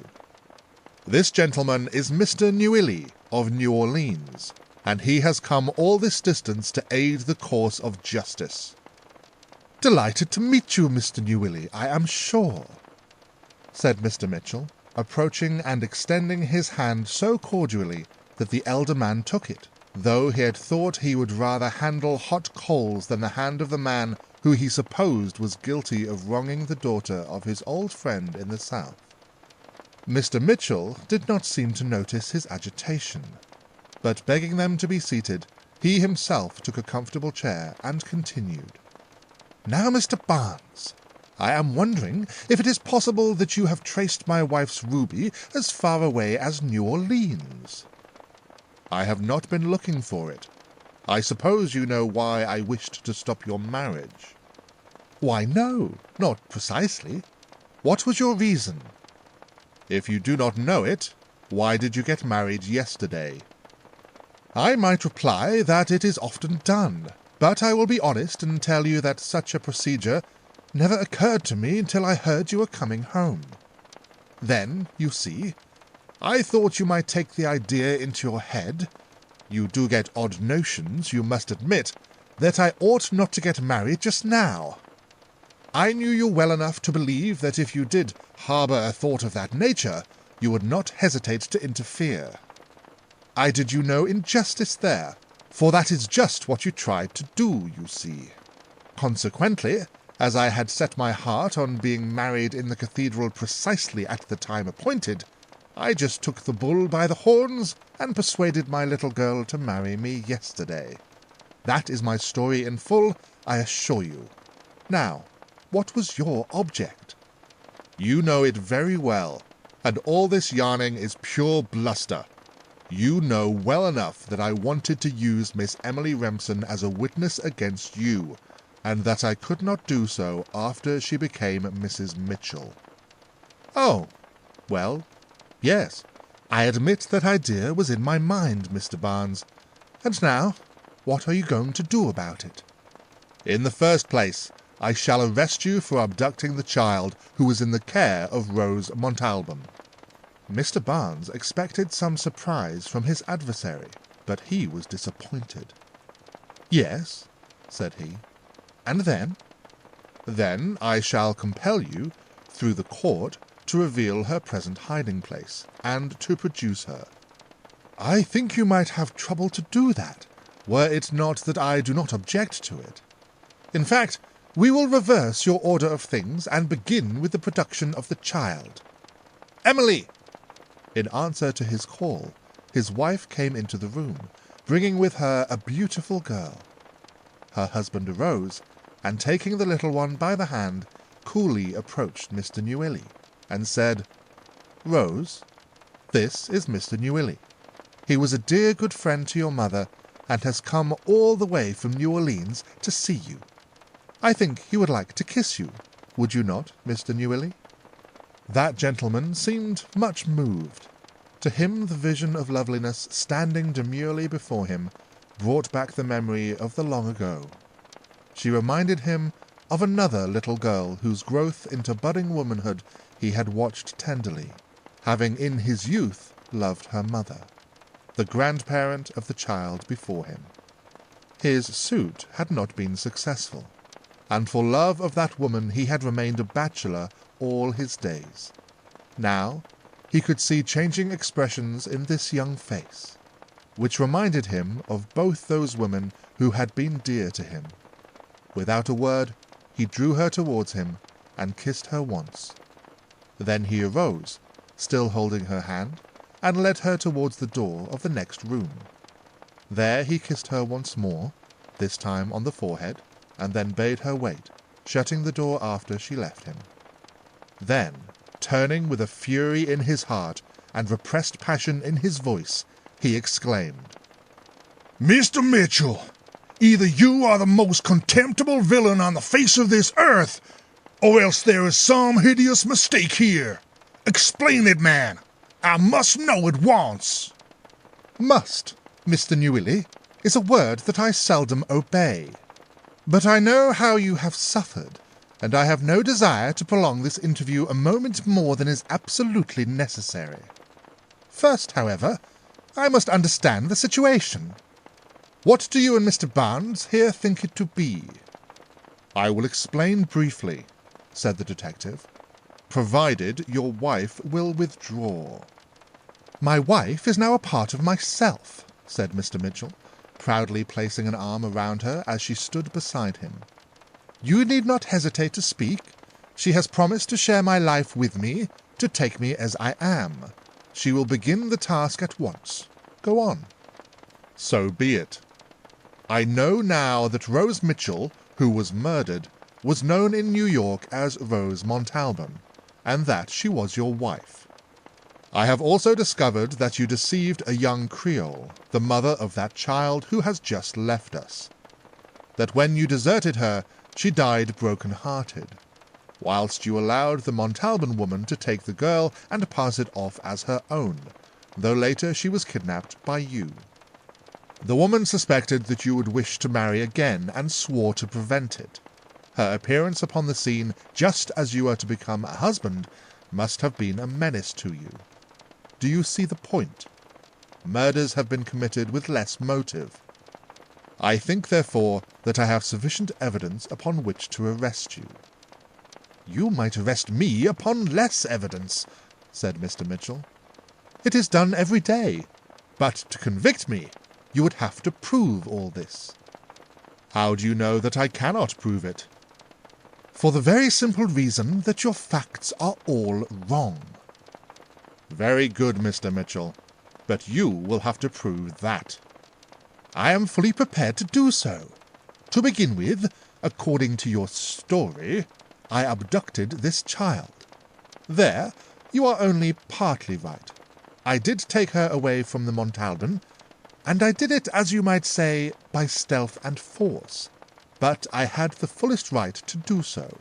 This gentleman is Mr. Newilly of New Orleans, and he has come all this distance to aid the cause of justice." "Delighted to meet you, Mr. Newilly, I am sure," said Mr. Mitchell, approaching and extending his hand so cordially that the elder man took it, though he had thought he would rather handle hot coals than the hand of the man who he supposed was guilty of wronging the daughter of his old friend in the South. Mr. Mitchell did not seem to notice his agitation, but begging them to be seated, he himself took a comfortable chair and continued, "Now, Mr. Barnes, I am wondering if it is possible that you have traced my wife's ruby as far away as New Orleans." "I have not been looking for it. I suppose you know why I wished to stop your marriage." "Why, no, not precisely. What was your reason?" "If you do not know it, why did you get married yesterday?" "I might reply that it is often done, but I will be honest and tell you that such a procedure never occurred to me until I heard you were coming home. Then, you see, I thought you might take the idea into your head, you do get odd notions, you must admit, that I ought not to get married just now. I knew you well enough to believe that if you did harbour a thought of that nature, you would not hesitate to interfere. I did you no injustice there, for that is just what you tried to do, you see. Consequently, as I had set my heart on being married in the cathedral precisely at the time appointed, I just took the bull by the horns and persuaded my little girl to marry me yesterday. That is my story in full, I assure you. Now, what was your object? You know it very well, and all this yarning is pure bluster. You know well enough that I wanted to use Miss Emily Remsen as a witness against you, and that I could not do so after she became Mrs. Mitchell. Oh, well, yes, I admit that idea was in my mind, Mr. Barnes. And now, what are you going to do about it? In the first place, I shall arrest you for abducting the child who was in the care of Rose Montalban. Mr. Barnes expected some surprise from his adversary, but he was disappointed. Yes, said he. And then? Then I shall compel you, through the court, to reveal her present hiding-place, and to produce her. I think you might have trouble to do that, were it not that I do not object to it. In fact, we will reverse your order of things, and begin with the production of the child. Emily! In answer to his call, his wife came into the room, bringing with her a beautiful girl. Her husband arose, and taking the little one by the hand, coolly approached Mr. Newilly, and said, Rose, this is Mr. Newilly. He was a dear good friend to your mother, and has come all the way from New Orleans to see you. I think he would like to kiss you, would you not, Mr. Newilly? That gentleman seemed much moved. To him the vision of loveliness standing demurely before him brought back the memory of the long ago. She reminded him of another little girl whose growth into budding womanhood he had watched tenderly, having in his youth loved her mother, the grandparent of the child before him. His suit had not been successful, and for love of that woman he had remained a bachelor all his days. Now he could see changing expressions in this young face, which reminded him of both those women who had been dear to him. Without a word, he drew her towards him and kissed her once. Then he arose, still holding her hand, and led her towards the door of the next room. There he kissed her once more, this time on the forehead, and then bade her wait, shutting the door after she left him. Then, turning with a fury in his heart and repressed passion in his voice, he exclaimed, Mr. Mitchell, either you are the most contemptible villain on the face of this earth, or else there is some hideous mistake here. Explain it, man. I must know at once. Must, Mr. Newilly, is a word that I seldom obey. But I know how you have suffered, and I have no desire to prolong this interview a moment more than is absolutely necessary. First, however, I must understand the situation. What do you and Mr. Barnes here think it to be? I will explain briefly, said the detective, provided your wife will withdraw. My wife is now a part of myself, said Mr. Mitchell, proudly placing an arm around her as she stood beside him. You need not hesitate to speak. She has promised to share my life with me, to take me as I am. She will begin the task at once. Go on. So be it. I know now that Rose Mitchell, who was murdered, was known in New York as Rose Montalban, and that she was your wife. I have also discovered that you deceived a young Creole, the mother of that child who has just left us. That when you deserted her, she died broken-hearted, whilst you allowed the Montalban woman to take the girl and pass it off as her own, though later she was kidnapped by you. The woman suspected that you would wish to marry again and swore to prevent it. Her appearance upon the scene just as you are to become a husband must have been a menace to you. Do you see the point? Murders have been committed with less motive. I think, therefore, that I have sufficient evidence upon which to arrest you. You might arrest me upon less evidence, said Mr. Mitchell. It is done every day, but to convict me, you would have to prove all this. How do you know that I cannot prove it? For the very simple reason that your facts are all wrong. Very good, Mr. Mitchell, but you will have to prove that. I am fully prepared to do so. To begin with, according to your story, I abducted this child. There, you are only partly right. I did take her away from the Montalban, and I did it, as you might say, by stealth and force. But I had the fullest right to do so.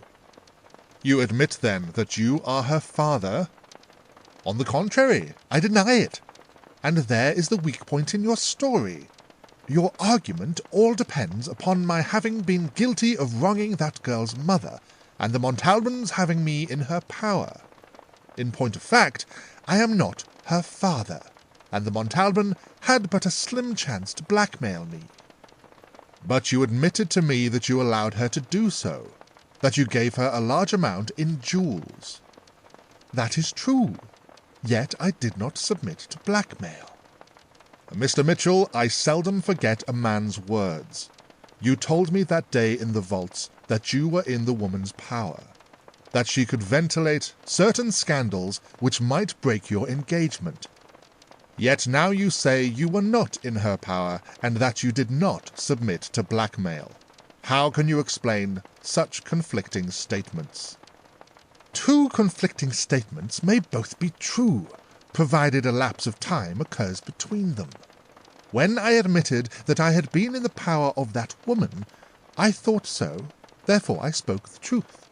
You admit, then, that you are her father? On the contrary, I deny it. And there is the weak point in your story. Your argument all depends upon my having been guilty of wronging that girl's mother, and the Montalbans having me in her power. In point of fact, I am not her father, and the Montalban had but a slim chance to blackmail me. But you admitted to me that you allowed her to do so, that you gave her a large amount in jewels. That is true, yet I did not submit to blackmail. Mr. Mitchell, I seldom forget a man's words. You told me that day in the vaults that you were in the woman's power, that she could ventilate certain scandals which might break your engagement. Yet now you say you were not in her power, and that you did not submit to blackmail. How can you explain such conflicting statements? Two conflicting statements may both be true, provided a lapse of time occurs between them. When I admitted that I had been in the power of that woman, I thought so, therefore I spoke the truth.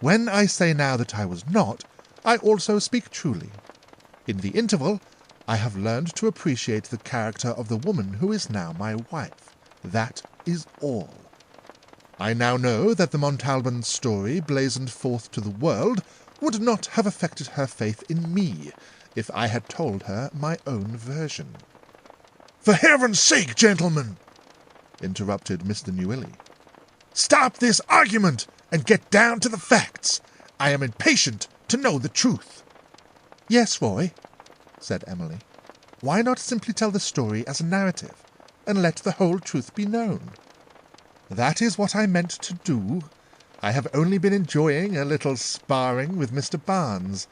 When I say now that I was not, I also speak truly. In the interval, I have learned to appreciate the character of the woman who is now my wife. That is all. I now know that the Montalban story blazoned forth to the world would not have affected her faith in me if I had told her my own version. For heaven's sake, gentlemen, interrupted Mr. Newilly. Stop this argument and get down to the facts. I am impatient to know the truth. Yes, Roy, said Emily. Why not simply tell the story as a narrative, and let the whole truth be known? That is what I meant to do. I have only been enjoying a little sparring with Mr. Barnes,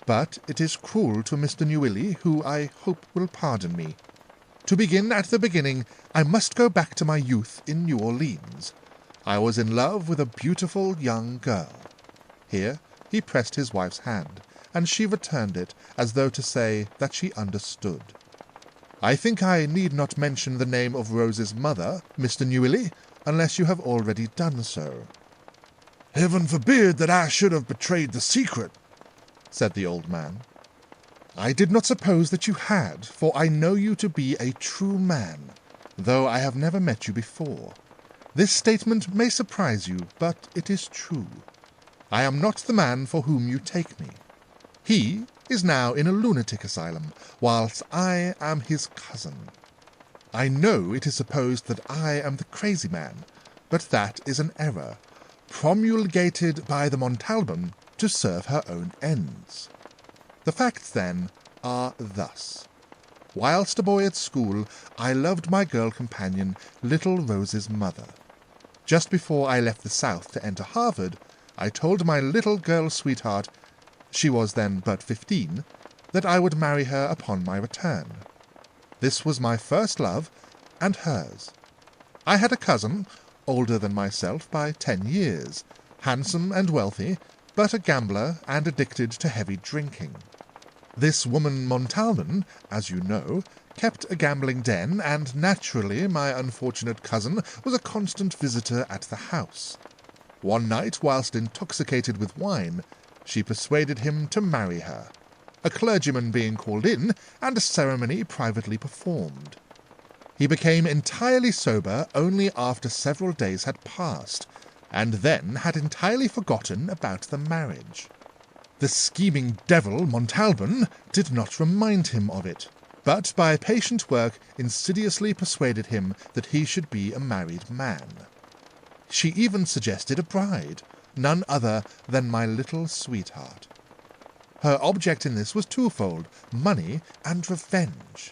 but it is cruel to Mr. Newilly, who I hope will pardon me. To begin at the beginning, I must go back to my youth in New Orleans. I was in love with a beautiful young girl. Here he pressed his wife's hand, and she returned it as though to say that she understood. I think I need not mention the name of Rose's mother, Mr. Newilly, unless you have already done so. Heaven forbid that I should have betrayed the secret, said the old man. I did not suppose that you had, for I know you to be a true man, though I have never met you before. This statement may surprise you, but it is true. I am not the man for whom you take me. He is now in a lunatic asylum, whilst I am his cousin. I know it is supposed that I am the crazy man, but that is an error, promulgated by the Montalban to serve her own ends. The facts, then, are thus. Whilst a boy at school, I loved my girl companion, little Rose's mother. Just before I left the South to enter Harvard, I told my little girl sweetheart, she was then but 15, that I would marry her upon my return. This was my first love, and hers. I had a cousin, older than myself by 10 years, handsome and wealthy, but a gambler and addicted to heavy drinking. This woman Montalban, as you know, kept a gambling den, and naturally my unfortunate cousin was a constant visitor at the house. One night, whilst intoxicated with wine, she persuaded him to marry her, a clergyman being called in, and a ceremony privately performed. He became entirely sober only after several days had passed, and then had entirely forgotten about the marriage. The scheming devil Montalban did not remind him of it, but by patient work insidiously persuaded him that he should be a married man. She even suggested a bride, none other than my little sweetheart. Her object in this was twofold, money and revenge.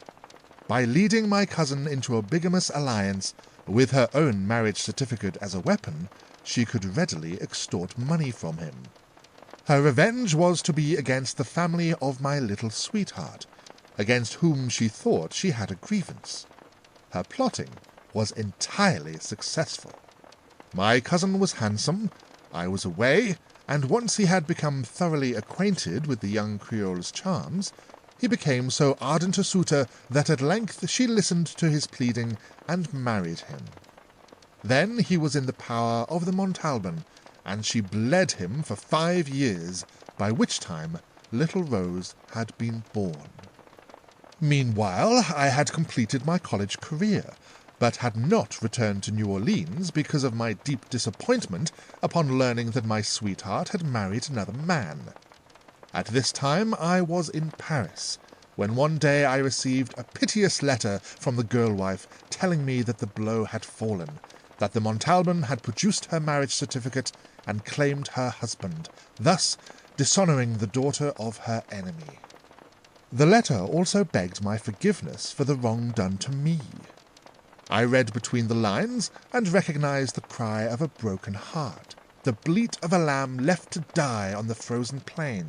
By leading my cousin into a bigamous alliance, With her own marriage certificate as a weapon, she could readily extort money from him. Her revenge was to be against the family of my little sweetheart, against whom she thought she had a grievance. Her plotting was entirely successful. My cousin was handsome, I was away, and once he had become thoroughly acquainted with the young Creole's charms, he became so ardent a suitor that at length she listened to his pleading and married him. Then he was in the power of the Montalban, and she bled him for 5 years, by which time little Rose had been born. Meanwhile, I had completed my college career, but had not returned to New Orleans because of my deep disappointment upon learning that my sweetheart had married another man. At this time I was in Paris, when one day I received a piteous letter from the girl-wife telling me that the blow had fallen, that the Montalban had produced her marriage certificate and claimed her husband, thus dishonouring the daughter of her enemy. The letter also begged my forgiveness for the wrong done to me. I read between the lines and recognized the cry of a broken heart, the bleat of a lamb left to die on the frozen plain.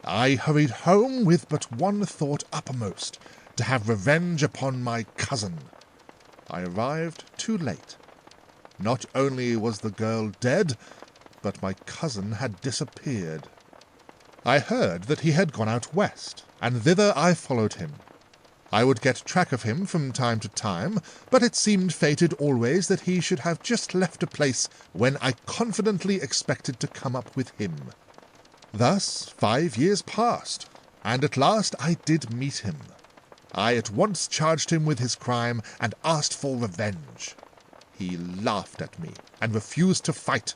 I hurried home with but one thought uppermost, to have revenge upon my cousin. I arrived too late. Not only was the girl dead, but my cousin had disappeared. I heard that he had gone out west, and thither I followed him. I would get track of him from time to time, but it seemed fated always that he should have just left a place when I confidently expected to come up with him. Thus 5 years passed, and at last I did meet him. I at once charged him with his crime and asked for revenge. He laughed at me and refused to fight.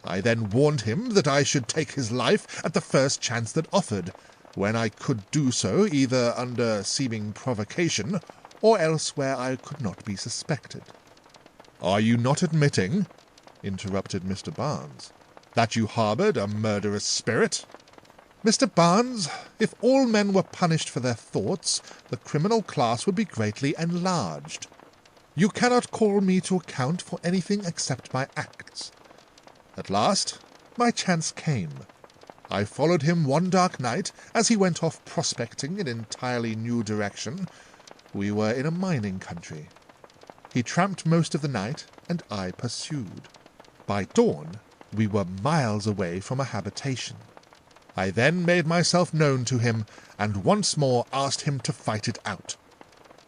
I then warned him that I should take his life at the first chance that offered, when I could do so either under seeming provocation or else where I could not be suspected. "Are you not admitting," interrupted Mr. Barnes, "that you harboured a murderous spirit?" "Mr. Barnes, if all men were punished for their thoughts, the criminal class would be greatly enlarged. You cannot call me to account for anything except my acts. At last my chance came. I followed him one dark night as he went off prospecting in an entirely new direction. We were in a mining country. He tramped most of the night, and I pursued. By dawn we were miles away from a habitation. I then made myself known to him, and once more asked him to fight it out.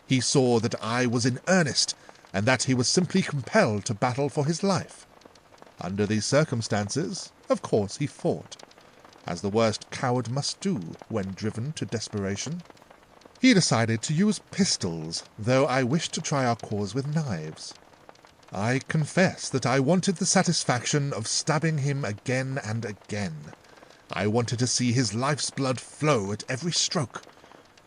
He saw that I was in earnest, and that he was simply compelled to battle for his life. Under these circumstances, of course he fought, as the worst coward must do when driven to desperation. He decided to use pistols, though I wished to try our cause with knives. I confess that I wanted the satisfaction of stabbing him again and again. I wanted to see his life's blood flow at every stroke.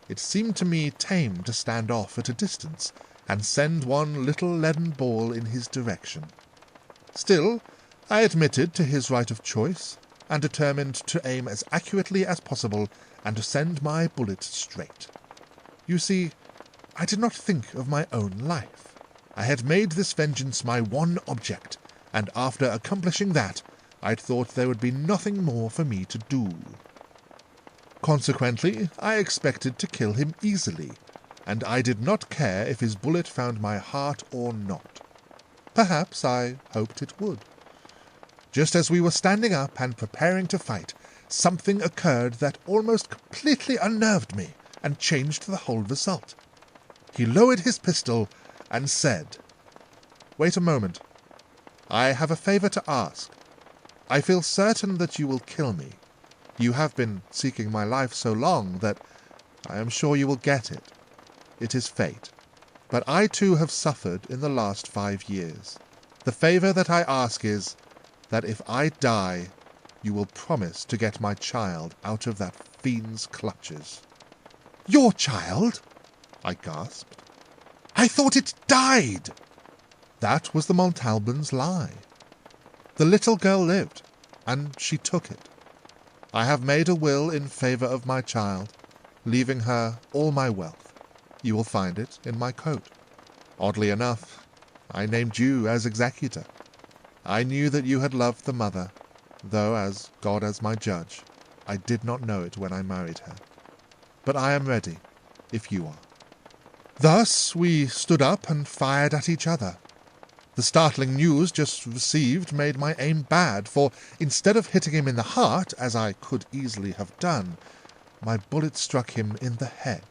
It seemed to me tame to stand off at a distance and send one little leaden ball in his direction. Still, I admitted to his right of choice, and determined to aim as accurately as possible and to send my bullet straight. You see, I did not think of my own life. I had made this vengeance my one object, and after accomplishing that, I thought there would be nothing more for me to do. Consequently, I expected to kill him easily, and I did not care if his bullet found my heart or not. Perhaps I hoped it would. Just as we were standing up and preparing to fight, something occurred that almost completely unnerved me and changed the whole result. He lowered his pistol and said, "Wait a moment. I have a favour to ask. I feel certain that you will kill me. You have been seeking my life so long that I am sure you will get it. It is fate. But I too have suffered in the last 5 years. The favour that I ask is that if I die, you will promise to get my child out of that fiend's clutches." "Your child?" I gasped. "I thought it died." That was the Montalban's lie. The little girl lived, and she took it. I have made a will in favour of my child, leaving her all my wealth. You will find it in my coat. Oddly enough, I named you as executor. I knew that you had loved the mother, though, as God as my judge, I did not know it when I married her. But I am ready, if you are." Thus we stood up and fired at each other. The startling news just received made my aim bad, for instead of hitting him in the heart, as I could easily have done, my bullet struck him in the head.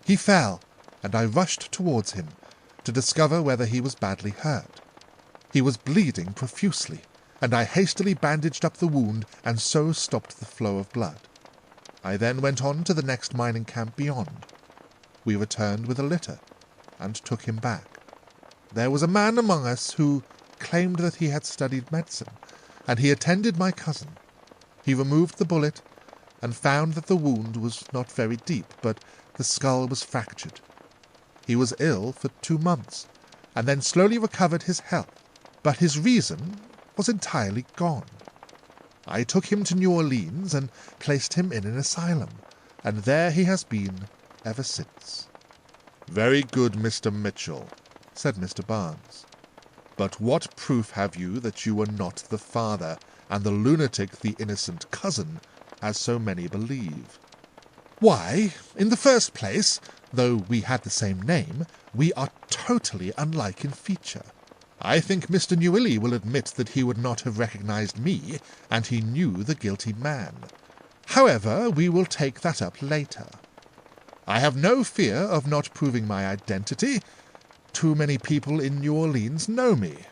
He fell, and I rushed towards him, to discover whether he was badly hurt. He was bleeding profusely, and I hastily bandaged up the wound and so stopped the flow of blood. I then went on to the next mining camp beyond. We returned with a litter, and took him back. There was a man among us who claimed that he had studied medicine, and he attended my cousin. He removed the bullet, and found that the wound was not very deep, but the skull was fractured. He was ill for 2 months, and then slowly recovered his health, but his reason was entirely gone. I took him to New Orleans and placed him in an asylum, and there he has been ever since." "Very good, Mr. Mitchell," said Mr. Barnes. "But what proof have you that you were not the father, and the lunatic the innocent cousin, as so many believe?" "Why, in the first place, though we had the same name, we are totally unlike in feature. I think Mr. Newilly will admit that he would not have recognized me, and he knew the guilty man. However, we will take that up later. I have no fear of not proving my identity. Too many people in New Orleans know me.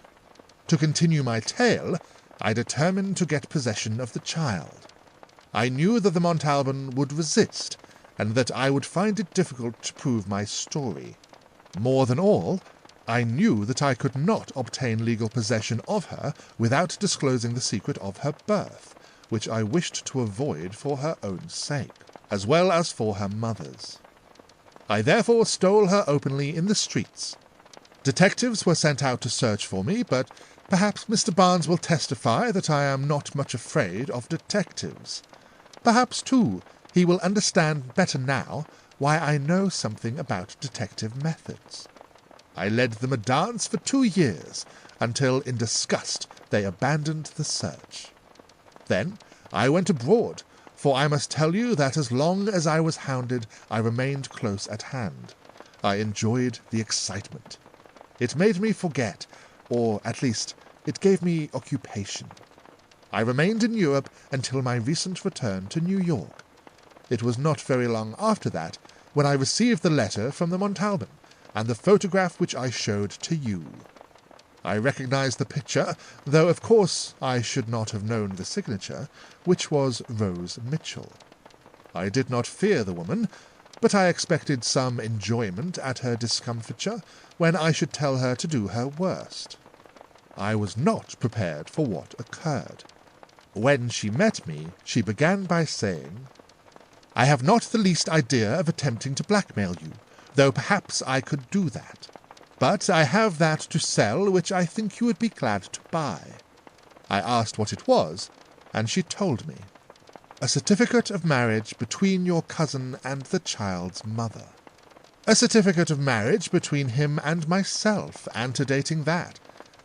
To continue my tale, I determined to get possession of the child. I knew that the Montalban would resist, and that I would find it difficult to prove my story. More than all, I knew that I could not obtain legal possession of her without disclosing the secret of her birth, which I wished to avoid for her own sake, as well as for her mother's. I therefore stole her openly in the streets. Detectives were sent out to search for me, but perhaps Mr. Barnes will testify that I am not much afraid of detectives. Perhaps, too, he will understand better now why I know something about detective methods. I led them a dance for 2 years, until in disgust they abandoned the search. Then I went abroad, for I must tell you that as long as I was hounded, I remained close at hand. I enjoyed the excitement. It made me forget, or at least it gave me occupation. I remained in Europe until my recent return to New York. It was not very long after that when I received the letter from the Montalban, and the photograph which I showed to you. I recognized the picture, though of course I should not have known the signature, which was Rose Mitchell. I did not fear the woman, but I expected some enjoyment at her discomfiture when I should tell her to do her worst. I was not prepared for what occurred. When she met me, she began by saying, "I have not the least idea of attempting to blackmail you, though perhaps I could do that. But I have that to sell which I think you would be glad to buy." I asked what it was, and she told me. "A certificate of marriage between your cousin and the child's mother." "A certificate of marriage between him and myself, antedating that,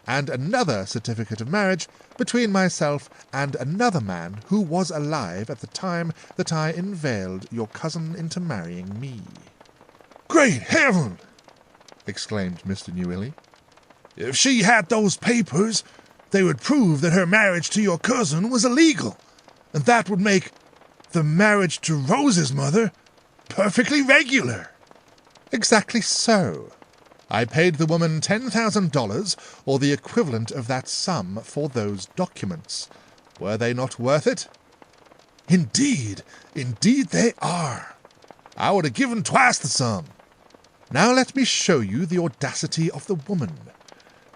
and another certificate of marriage between myself and another man who was alive at the time that I inveigled your cousin into marrying me." "Great heaven!" exclaimed Mr. Newilly. "If she had those papers, they would prove that her marriage to your cousin was illegal, and that would make the marriage to Rose's mother perfectly regular." "Exactly so. I paid the woman $10,000, or the equivalent of that sum, for those documents. Were they not worth it?" Indeed they are. I would have given twice the sum." "Now let me show you the audacity of the woman.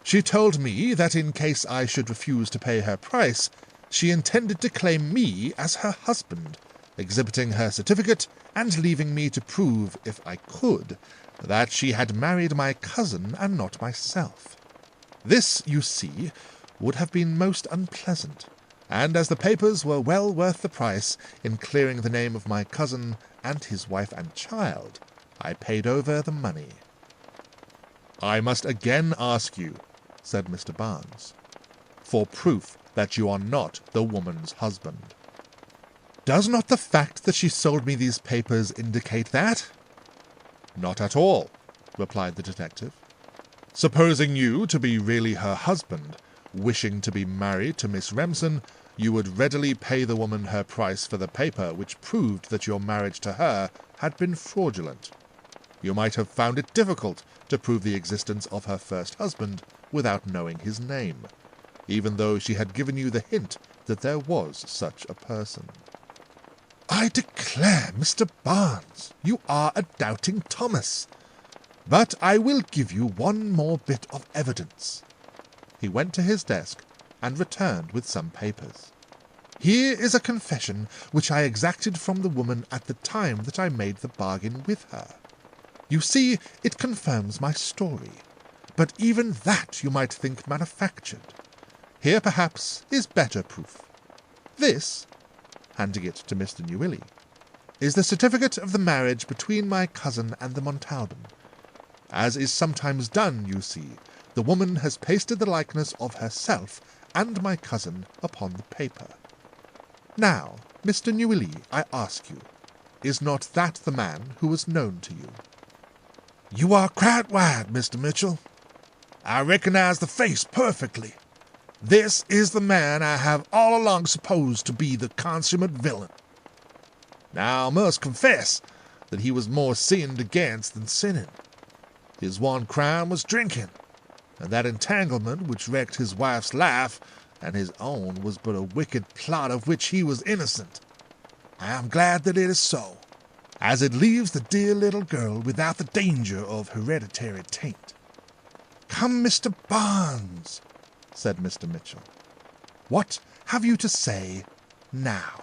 She told me that in case I should refuse to pay her price, she intended to claim me as her husband, exhibiting her certificate and leaving me to prove, if I could, that she had married my cousin and not myself. This, you see, would have been most unpleasant, and as the papers were well worth the price in clearing the name of my cousin and his wife and child, I paid over the money." "I must again ask you," said Mr. Barnes, "for proof that you are not the woman's husband." "Does not the fact that she sold me these papers indicate that?" "Not at all," replied the detective. "Supposing you to be really her husband, wishing to be married to Miss Remsen, you would readily pay the woman her price for the paper which proved that your marriage to her had been fraudulent. You might have found it difficult to prove the existence of her first husband without knowing his name, even though she had given you the hint that there was such a person." "I declare, Mr. Barnes, you are a doubting Thomas. But I will give you one more bit of evidence." He went to his desk and returned with some papers. "Here is a confession which I exacted from the woman at the time that I made the bargain with her. You see, it confirms my story, but even that you might think manufactured. Here, perhaps, is better proof. This," handing it to Mr. Newilly, "is the certificate of the marriage between my cousin and the Montalban. As is sometimes done, you see, the woman has pasted the likeness of herself and my cousin upon the paper. Now, Mr. Newilly, I ask you, is not that the man who was known to you?" "You are quite right, Mr. Mitchell. I recognize the face perfectly. This is the man I have all along supposed to be the consummate villain. Now I must confess that he was more sinned against than sinning. His one crime was drinking, and that entanglement which wrecked his wife's life and his own was but a wicked plot of which he was innocent. I am glad that it is so, as it leaves the dear little girl without the danger of hereditary taint." "Come, Mr. Barnes," said Mr. Mitchell. "What have you to say now?"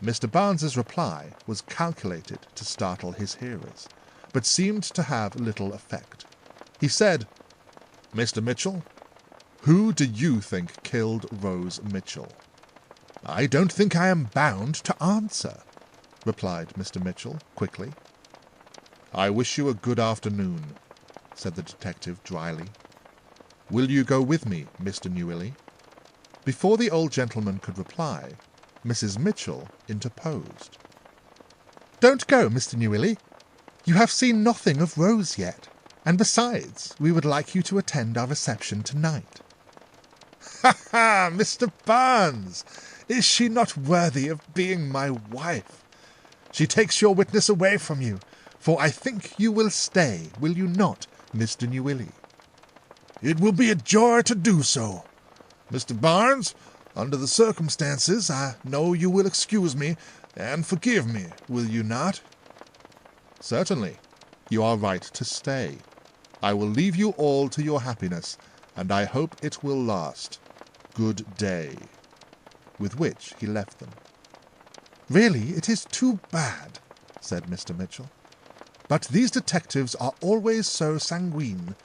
Mr. Barnes's reply was calculated to startle his hearers, but seemed to have little effect. He said, "Mr. Mitchell, who do you think killed Rose Mitchell?" "I don't think I am bound to answer," replied Mr. Mitchell quickly. "I wish you a good afternoon," said the detective dryly. "Will you go with me, Mr. Newilly?" Before the old gentleman could reply, Mrs. Mitchell interposed. "Don't go, Mr. Newilly. You have seen nothing of Rose yet, and besides, we would like you to attend our reception tonight." "Ha ha, Mr. Barnes! Is she not worthy of being my wife? She takes your witness away from you, for I think you will stay, will you not, Mr. Newilly?" "It will be a joy to do so. Mr. Barnes, under the circumstances, I know you will excuse me and forgive me, will you not?" "Certainly. You are right to stay. I will leave you all to your happiness, and I hope it will last. Good day." With which he left them. "Really, it is too bad," said Mr. Mitchell. "But these detectives are always so sanguine.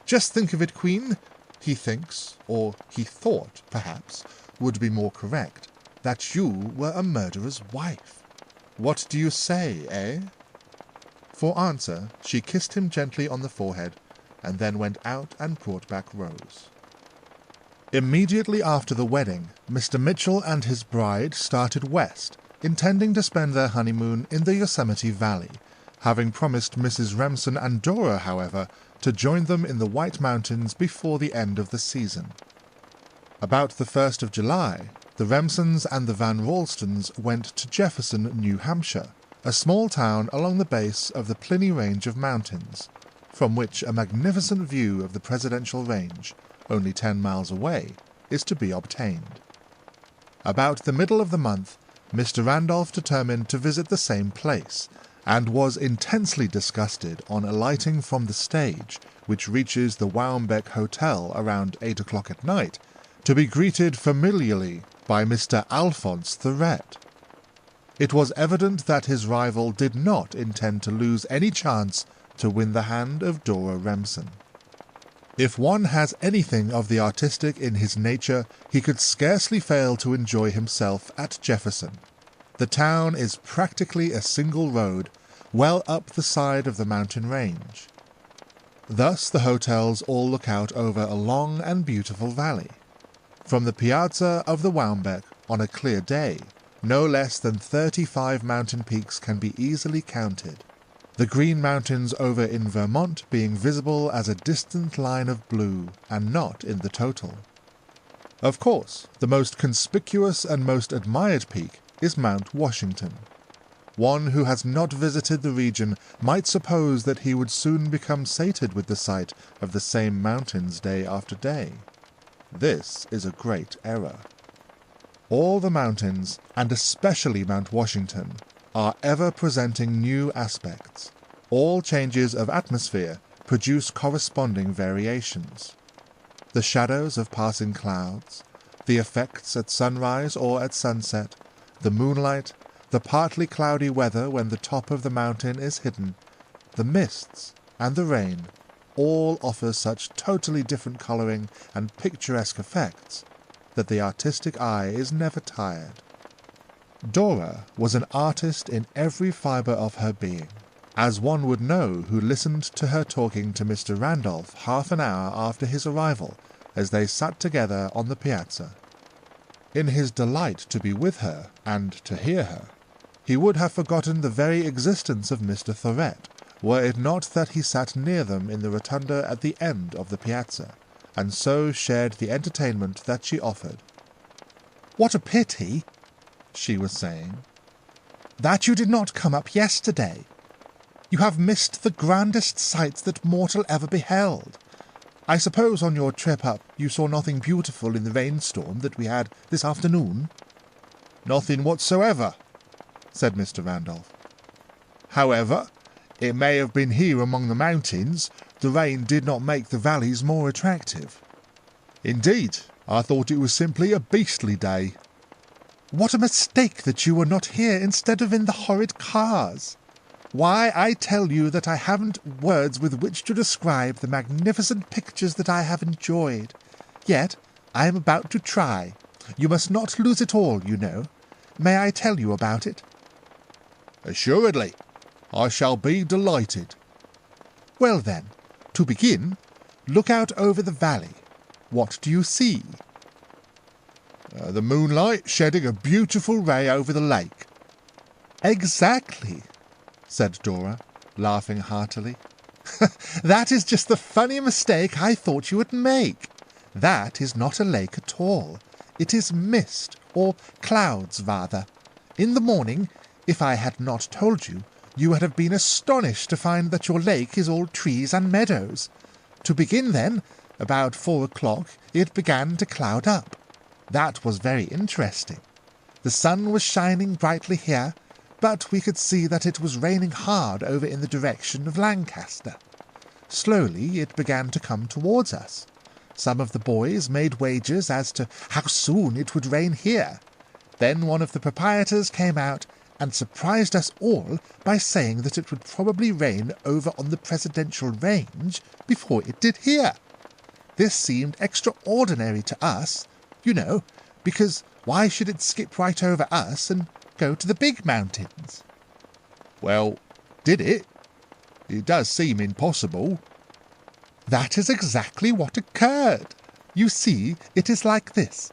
Just think of it, Queen. He thinks, or he thought, perhaps, would be more correct, that you were a murderer's wife. What do you say, eh?" For answer, she kissed him gently on the forehead, and then went out and brought back Rose. Immediately after the wedding, Mr. Mitchell and his bride started west, intending to spend their honeymoon in the Yosemite Valley, having promised Mrs. Remsen and Dora, however, to join them in the White Mountains before the end of the season. About the 1st of July, the Remsens and the Van Ralstons went to Jefferson, New Hampshire, a small town along the base of the Pliny Range of mountains, from which a magnificent view of the Presidential Range, only 10 miles away, is to be obtained. About the middle of the month, Mr. Randolph determined to visit the same place, and was intensely disgusted on alighting from the stage, which reaches the Waumbec Hotel around 8 o'clock at night, to be greeted familiarly by Mr. Alphonse Thurette. It was evident that his rival did not intend to lose any chance to win the hand of Dora Remsen. If one has anything of the artistic in his nature, he could scarcely fail to enjoy himself at Jefferson. The town is practically a single road, well up the side of the mountain range. Thus the hotels all look out over a long and beautiful valley. From the piazza of the Waumbeck, on a clear day, no less than 35 mountain peaks can be easily counted, the Green Mountains over in Vermont being visible as a distant line of blue and not in the total. Of course, the most conspicuous and most admired peak is Mount Washington. One who has not visited the region might suppose that he would soon become sated with the sight of the same mountains day after day. This is a great error. All the mountains, and especially Mount Washington, are ever presenting new aspects. All changes of atmosphere produce corresponding variations. The shadows of passing clouds, the effects at sunrise or at sunset, the moonlight, the partly cloudy weather when the top of the mountain is hidden, the mists, and the rain, all offer such totally different colouring and picturesque effects that the artistic eye is never tired. Dora was an artist in every fibre of her being, as one would know who listened to her talking to Mr. Randolph half an hour after his arrival as they sat together on the piazza. In his delight to be with her and to hear her, he would have forgotten the very existence of Mr. Thorette, were it not that he sat near them in the rotunda at the end of the piazza, and so shared the entertainment that she offered. "What a pity," she was saying, "that you did not come up yesterday. You have missed the grandest sights that mortal ever beheld. I suppose on your trip up you saw nothing beautiful in the rainstorm that we had this afternoon?" "Nothing whatsoever," said Mr. Randolph. "However, it may have been here among the mountains. The rain did not make the valleys more attractive. Indeed, I thought it was simply a beastly day." "What a mistake that you were not here instead of in the horrid cars! Why, I tell you that I haven't words with which to describe the magnificent pictures that I have enjoyed. Yet I am about to try. You must not lose it all, you know. May I tell you about it?" "Assuredly. I shall be delighted." "Well then, to begin, look out over the valley. What do you see?" The moonlight shedding a beautiful ray over the lake." "Exactly," said Dora, laughing heartily. "That is just the funny mistake I thought you would make. That is not a lake at all. It is mist, or clouds rather. In the morning, if I had not told you, you would have been astonished to find that your lake is all trees and meadows. To begin then, about 4 o'clock, it began to cloud up. That was very interesting. The sun was shining brightly here, but we could see that it was raining hard over in the direction of Lancaster. Slowly it began to come towards us. Some of the boys made wagers as to how soon it would rain here. Then one of the proprietors came out and surprised us all by saying that it would probably rain over on the presidential range before it did here. This seemed extraordinary to us, you know, because why should it skip right over us and go to the big mountains?" "Well, did it? It does seem impossible." "That is exactly what occurred. You see, it is like this.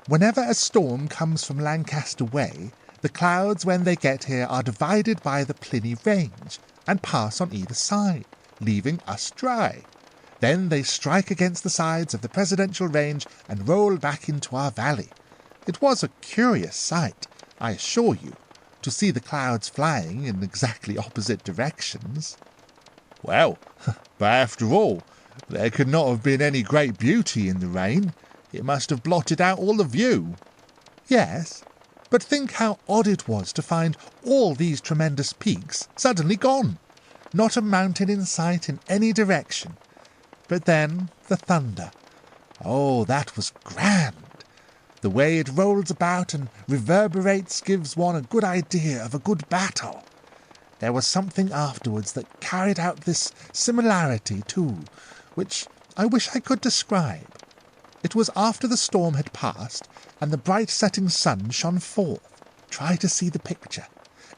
Whenever a storm comes from Lancaster way, the clouds when they get here are divided by the Pliny Range and pass on either side, leaving us dry. Then they strike against the sides of the presidential range and roll back into our valley. It was a curious sight, I assure you, to see the clouds flying in exactly opposite directions." "Well, but after all, there could not have been any great beauty in the rain. It must have blotted out all the view." "Yes, but think how odd it was to find all these tremendous peaks suddenly gone. Not a mountain in sight in any direction. But then the thunder. Oh, that was grand. The way it rolls about and reverberates gives one a good idea of a good battle. There was something afterwards that carried out this similarity too, which I wish I could describe. It was after the storm had passed, and the bright setting sun shone forth. Try to see the picture.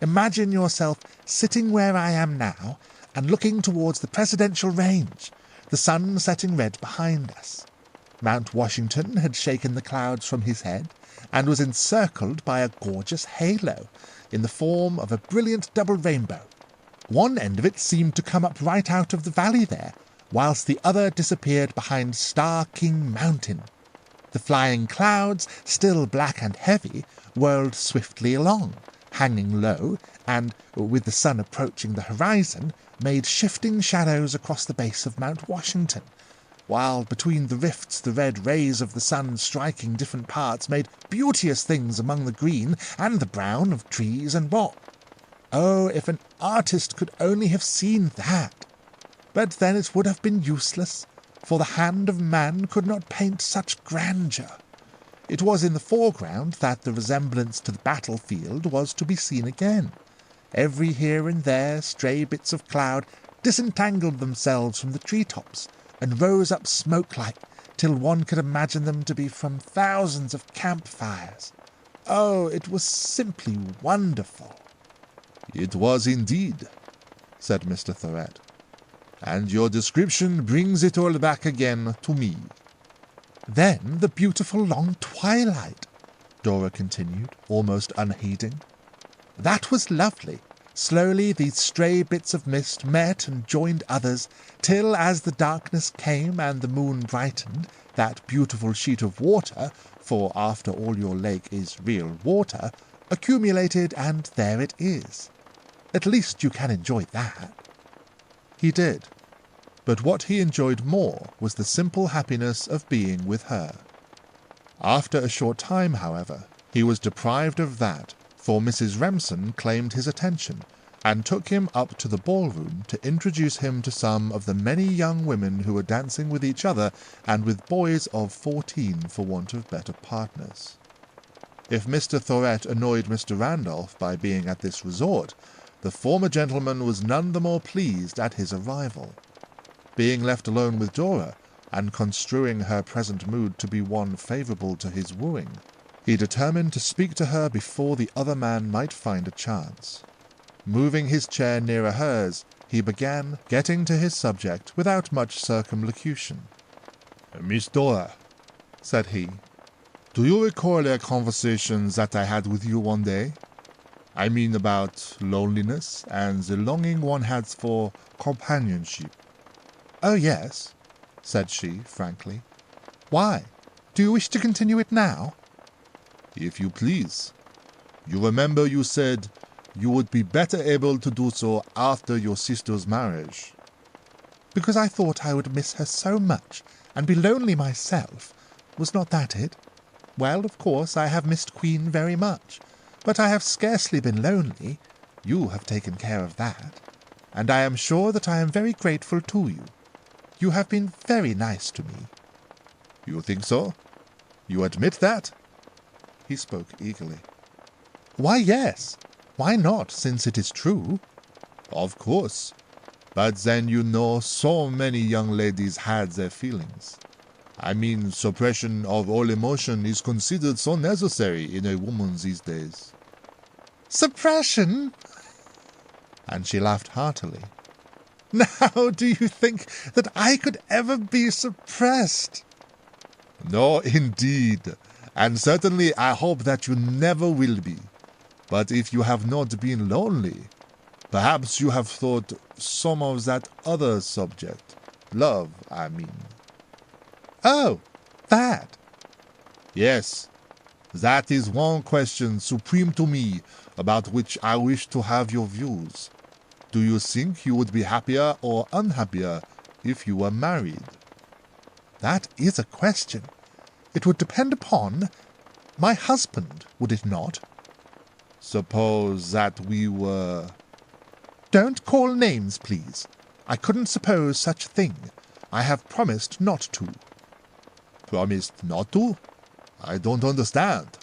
Imagine yourself sitting where I am now, and looking towards the presidential range, the sun setting red behind us. Mount Washington had shaken the clouds from his head, and was encircled by a gorgeous halo, in the form of a brilliant double rainbow. One end of it seemed to come up right out of the valley there, whilst the other disappeared behind Star King Mountain. The flying clouds, still black and heavy, whirled swiftly along, hanging low, and, with the sun approaching the horizon, made shifting shadows across the base of Mount Washington, while between the rifts the red rays of the sun striking different parts made beauteous things among the green and the brown of trees and rock. Oh, if an artist could only have seen that! But then it would have been useless, for the hand of man could not paint such grandeur. It was in the foreground that the resemblance to the battlefield was to be seen again. Every here and there stray bits of cloud disentangled themselves from the tree-tops, and rose up smoke-like, till one could imagine them to be from thousands of campfires. Oh, it was simply wonderful. "It was indeed," said Mr. Thorett, "and your description brings it all back again to me." Then the beautiful long twilight, Dora continued, almost unheeding. That was lovely. Slowly these stray bits of mist met and joined others, till as the darkness came and the moon brightened, that beautiful sheet of water, for after all your lake is real water, accumulated, and there it is. At least you can enjoy that. He did, but what he enjoyed more was the simple happiness of being with her. After a short time, however, he was deprived of that, for Mrs. Remsen claimed his attention, and took him up to the ballroom to introduce him to some of the many young women who were dancing with each other and with boys of 14 for want of better partners. If Mr. Thorett annoyed Mr. Randolph by being at this resort, the former gentleman was none the more pleased at his arrival. Being left alone with Dora, and construing her present mood to be one favourable to his wooing, he determined to speak to her before the other man might find a chance. Moving his chair nearer hers, he began, getting to his subject without much circumlocution. "Miss Dora," said he, "do you recall a conversation that I had with you one day? I mean about loneliness and the longing one has for companionship." "Oh, yes," said she, frankly. "Why? Do you wish to continue it now?" "If you please. You remember you said you would be better able to do so after your sister's marriage." "Because I thought I would miss her so much, and be lonely myself. Was not that it? Well, of course, I have missed Queen very much, but I have scarcely been lonely. You have taken care of that, and I am sure that I am very grateful to you. You have been very nice to me." "You think so? You admit that?" He spoke eagerly. "Why, yes. Why not, since it is true?" "Of course. But then you know so many young ladies had their feelings. I mean, suppression of all emotion is considered so necessary in a woman these days." "Suppression?" And she laughed heartily. "Now, do you think that I could ever be suppressed?" "No, indeed. And certainly I hope that you never will be. But if you have not been lonely, perhaps you have thought some of that other subject. Love, I mean." "Oh, that." "Yes. That is one question supreme to me, about which I wish to have your views. Do you think you would be happier or unhappier if you were married?" "That is a question. It would depend upon my husband, would it not?" "Suppose that we were—" "Don't call names, please. I couldn't suppose such a thing. I have promised not to." "Promised not to? I don't understand."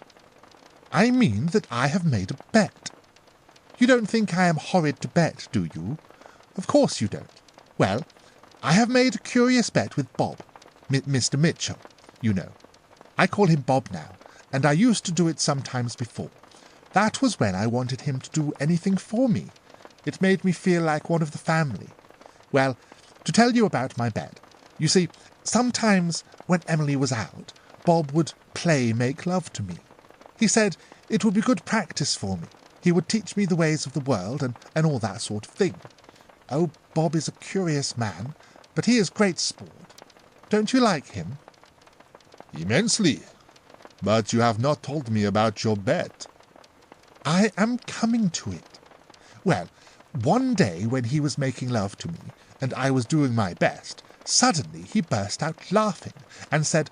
"I mean that I have made a bet. You don't think I am horrid to bet, do you? Of course you don't. Well, I have made a curious bet with Bob, Mr. Mitchell, you know. I call him Bob now, and I used to do it sometimes before. That was when I wanted him to do anything for me. It made me feel like one of the family, Well, to tell you about my bed, you see, sometimes when Emily was out, Bob would play make love to me. He said it would be good practice for me. He would teach me the ways of the world and all that sort of thing. Oh, Bob is a curious man, but he is great sport. Don't you like him? Immensely. But you have not told me about your bet. I am coming to it. Well, one day when he was making love to me, and I was doing my best, suddenly he burst out laughing and said,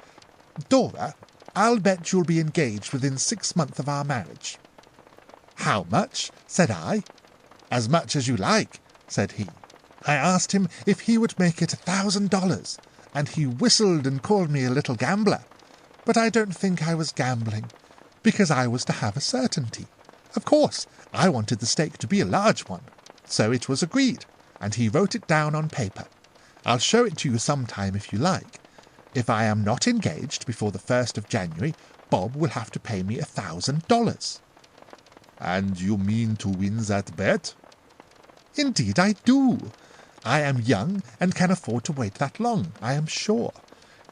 "Dora, I'll bet you'll be engaged within 6 months of our marriage." "How much?" said I. "As much as you like," said he. I asked him if he would make it $1,000, and he whistled and called me a little gambler. But I don't think I was gambling, because I was to have a certainty. Of course, I wanted the stake to be a large one, so it was agreed, and he wrote it down on paper. I'll show it to you sometime if you like. If I am not engaged before the 1st of January, Bob will have to pay me $1,000. And you mean to win that bet? Indeed I do. I am young and can afford to wait that long, I am sure.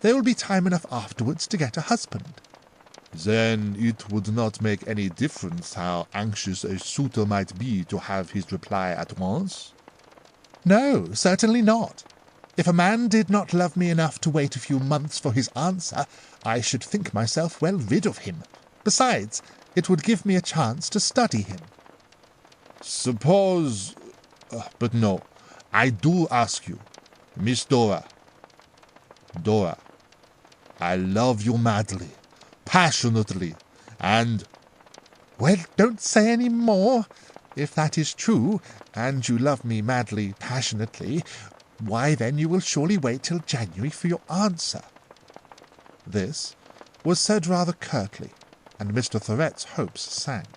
There will be time enough afterwards to get a husband. Then it would not make any difference how anxious a suitor might be to have his reply at once? No, certainly not. If a man did not love me enough to wait a few months for his answer, I should think myself well rid of him. Besides, it would give me a chance to study him. Suppose... but no, I do ask you, Miss Dora. Dora, I love you madly, passionately, and... Well, don't say any more. If that is true, and you love me madly, passionately, why then you will surely wait till January for your answer. This was said rather curtly, and Mr. Thoret's hopes sank,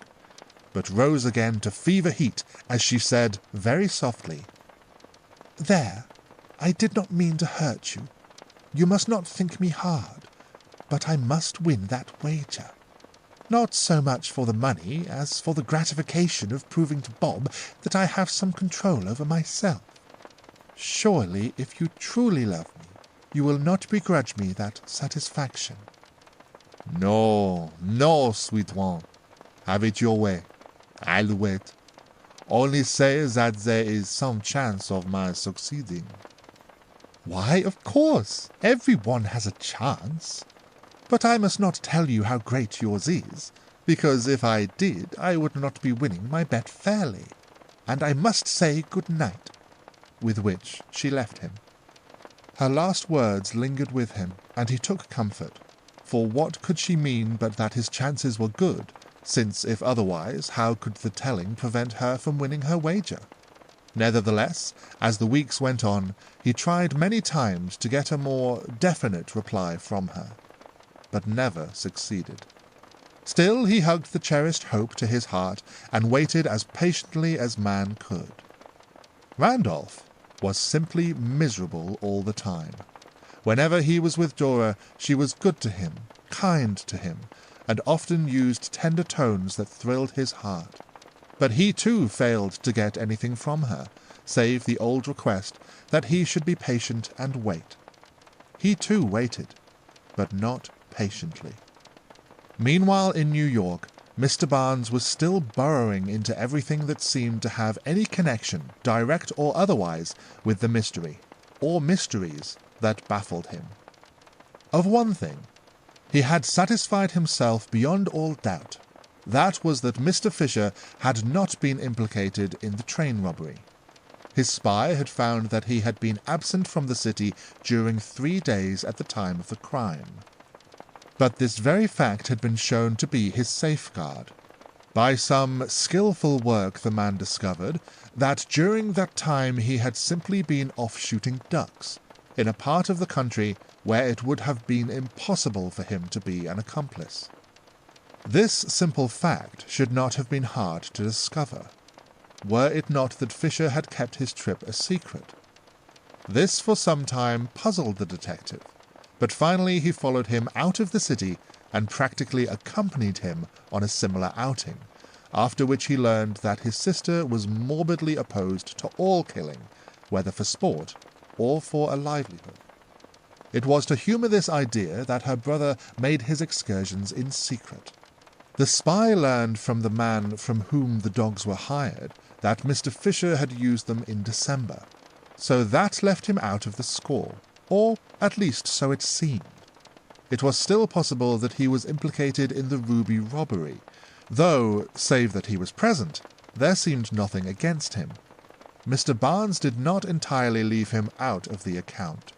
but rose again to fever heat as she said very softly, "There, I did not mean to hurt you. You must not think me hard, but I must win that wager. Not so much for the money as for the gratification of proving to Bob that I have some control over myself. Surely, if you truly love me, you will not begrudge me that satisfaction." No, no, sweet one. Have it your way. I'll wait. Only say that there is some chance of my succeeding. Why, of course, everyone has a chance. But I must not tell you how great yours is, because if I did, I would not be winning my bet fairly. And I must say good night. With which she left him. Her last words lingered with him, and he took comfort. For what could she mean but that his chances were good, since if otherwise, how could the telling prevent her from winning her wager? Nevertheless, as the weeks went on, he tried many times to get a more definite reply from her, but never succeeded. Still he hugged the cherished hope to his heart, and waited as patiently as man could. Randolph was simply miserable all the time. Whenever he was with Dora, she was good to him, kind to him, and often used tender tones that thrilled his heart. But he too failed to get anything from her, save the old request that he should be patient and wait. He too waited, but not patiently. Meanwhile in New York, Mr. Barnes was still burrowing into everything that seemed to have any connection, direct or otherwise, with the mystery, or mysteries, that baffled him. Of one thing, he had satisfied himself beyond all doubt. That was that Mr. Fisher had not been implicated in the train robbery. His spy had found that he had been absent from the city during 3 days at the time of the crime. But this very fact had been shown to be his safeguard. By some skilful work the man discovered that during that time he had simply been off shooting ducks, in a part of the country where it would have been impossible for him to be an accomplice. This simple fact should not have been hard to discover, were it not that Fisher had kept his trip a secret. This for some time puzzled the detective, but finally he followed him out of the city and practically accompanied him on a similar outing, after which he learned that his sister was morbidly opposed to all killing, whether for sport or for a livelihood. It was to humour this idea that her brother made his excursions in secret. The spy learned from the man from whom the dogs were hired that Mr. Fisher had used them in December, so that left him out of the score, or at least so it seemed. It was still possible that he was implicated in the ruby robbery, though, save that he was present, there seemed nothing against him. Mr. Barnes did not entirely leave him out of the account.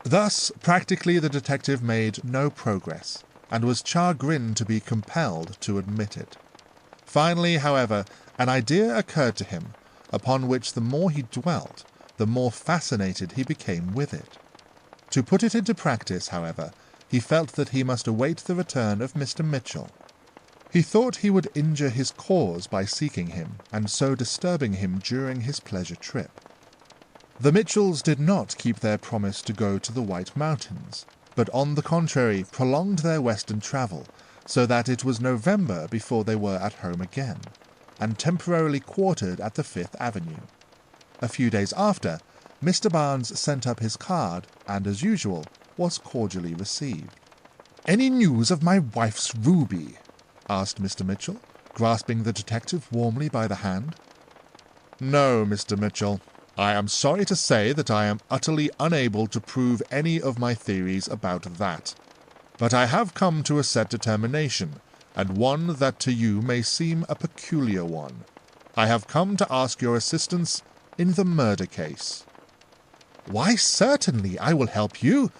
Thus, practically the detective made no progress, and was chagrined to be compelled to admit it. Finally, however, an idea occurred to him, upon which the more he dwelt, the more fascinated he became with it. To put it into practice, however, he felt that he must await the return of Mr. Mitchell. He thought he would injure his cause by seeking him, and so disturbing him during his pleasure trip. The Mitchells did not keep their promise to go to the White Mountains, but on the contrary prolonged their western travel, so that it was November before they were at home again, and temporarily quartered at the Fifth Avenue. A few days after, Mr. Barnes sent up his card, and as usual, was cordially received. "Any news of my wife's ruby?" asked Mr. Mitchell, grasping the detective warmly by the hand. "No, Mr. Mitchell. I am sorry to say that I am utterly unable to prove any of my theories about that. But I have come to a set determination, and one that to you may seem a peculiar one. I have come to ask your assistance in the murder case." "Why, certainly, I will help you.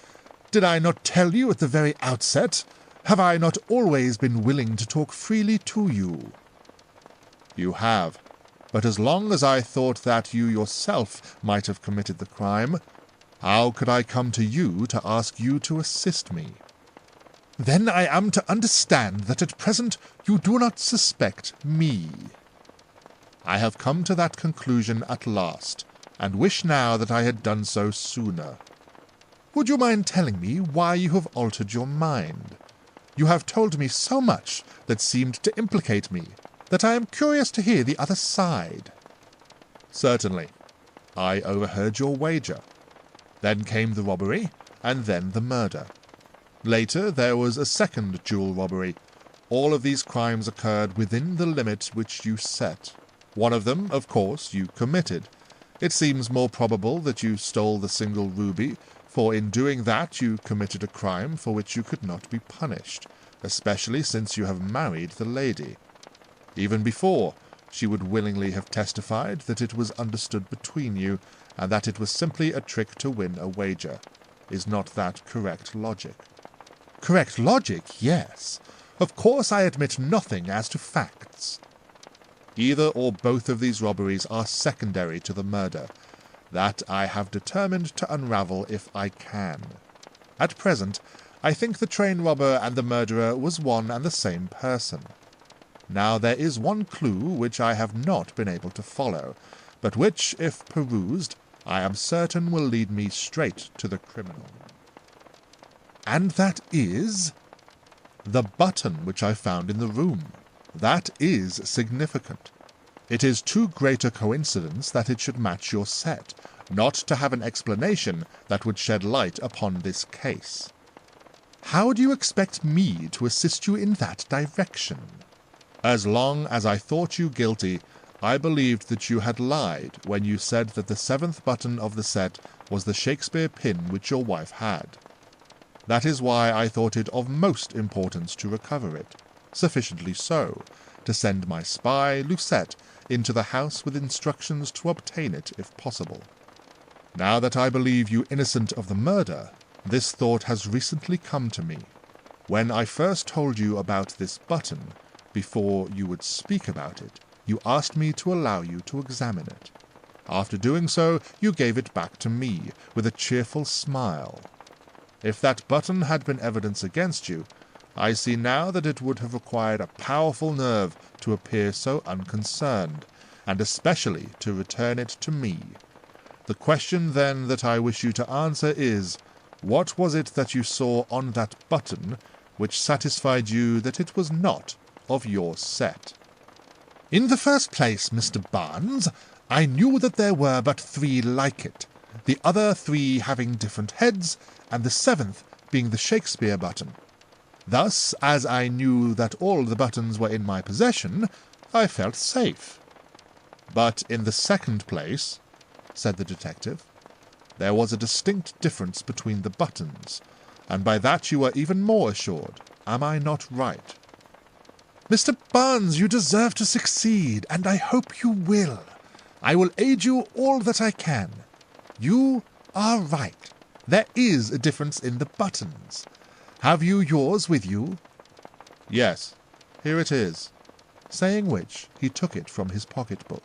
Did I not tell you at the very outset? Have I not always been willing to talk freely to you?" "You have. But as long as I thought that you yourself might have committed the crime, how could I come to you to ask you to assist me?" "Then I am to understand that at present you do not suspect me." "I have come to that conclusion at last, and wish now that I had done so sooner." "Would you mind telling me why you have altered your mind? You have told me so much that seemed to implicate me, that I am curious to hear the other side." "Certainly. I overheard your wager. Then came the robbery, and then the murder. Later there was a second jewel robbery. All of these crimes occurred within the limit which you set. One of them, of course, you committed. It seems more probable that you stole the single ruby, for in doing that you committed a crime for which you could not be punished, especially since you have married the lady. Even before, she would willingly have testified that it was understood between you, and that it was simply a trick to win a wager. Is not that correct logic?" "Correct logic, yes. Of course I admit nothing as to facts." "Either or both of these robberies are secondary to the murder. That I have determined to unravel if I can. At present, I think the train robber and the murderer was one and the same person. Now there is one clue which I have not been able to follow, but which, if perused, I am certain will lead me straight to the criminal." "And that is?" "The button which I found in the room. That is significant. It is too great a coincidence that it should match your set, not to have an explanation that would shed light upon this case." "How do you expect me to assist you in that direction?" "As long as I thought you guilty, I believed that you had lied when you said that the seventh button of the set was the Shakespeare pin which your wife had. That is why I thought it of most importance to recover it, sufficiently so, to send my spy, Lucette, into the house with instructions to obtain it if possible. Now that I believe you innocent of the murder, this thought has recently come to me. When I first told you about this button, before you would speak about it, you asked me to allow you to examine it. After doing so, you gave it back to me, with a cheerful smile. If that button had been evidence against you, I see now that it would have required a powerful nerve to appear so unconcerned, and especially to return it to me. The question, then, that I wish you to answer is, what was it that you saw on that button which satisfied you that it was not of your set?" "In the first place, Mr. Barnes, I knew that there were but 3 like it, the other 3 having different heads, and the 7th being the Shakespeare button. Thus, as I knew that all the buttons were in my possession, I felt safe. But in the second place, said the detective, there was a distinct difference between the buttons, and by that you are even more assured. Am I not right? Mr. Barnes, you deserve to succeed, and I hope you will. I will aid you all that I can. You are right. There is a difference in the buttons. Have you yours with you? Yes, here it is. Saying which, he took it from his pocket-book.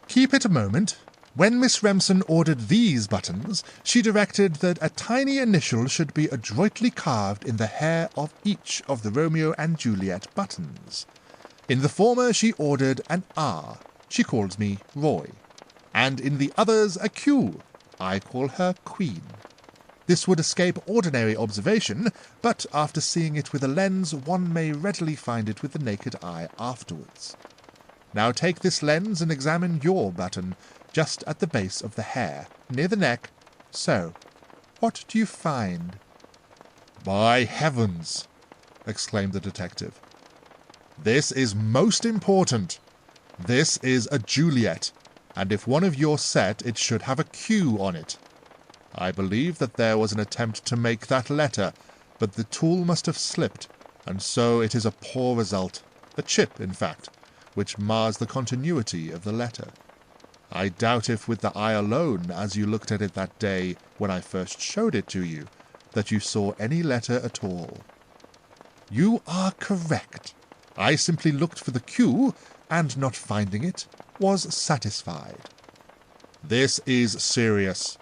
Keep it a moment. When Miss Remsen ordered these buttons, she directed that a tiny initial should be adroitly carved in the hair of each of the Romeo and Juliet buttons. In the former she ordered an R. She calls me Roy. And in the others a Q. I call her Queen. This would escape ordinary observation, but after seeing it with a lens, one may readily find it with the naked eye afterwards. Now take this lens and examine your button, just at the base of the hair, near the neck. So, what do you find? By heavens! Exclaimed the detective. This is most important. This is a Juliet, and if one of your set, it should have a Q on it. I believe that there was an attempt to make that letter, but the tool must have slipped, and so it is a poor result, a chip, in fact, which mars the continuity of the letter. I doubt if with the eye alone, as you looked at it that day when I first showed it to you, that you saw any letter at all. You are correct. I simply looked for the Q, and not finding it, was satisfied. This is serious.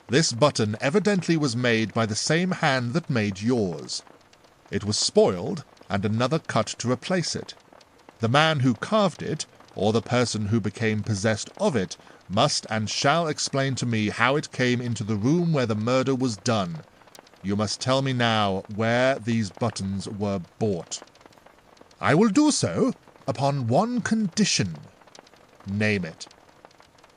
This button evidently was made by the same hand that made yours. It was spoiled, and another cut to replace it. The man who carved it, or the person who became possessed of it, must and shall explain to me how it came into the room where the murder was done. You must tell me now where these buttons were bought. I will do so upon one condition. Name it.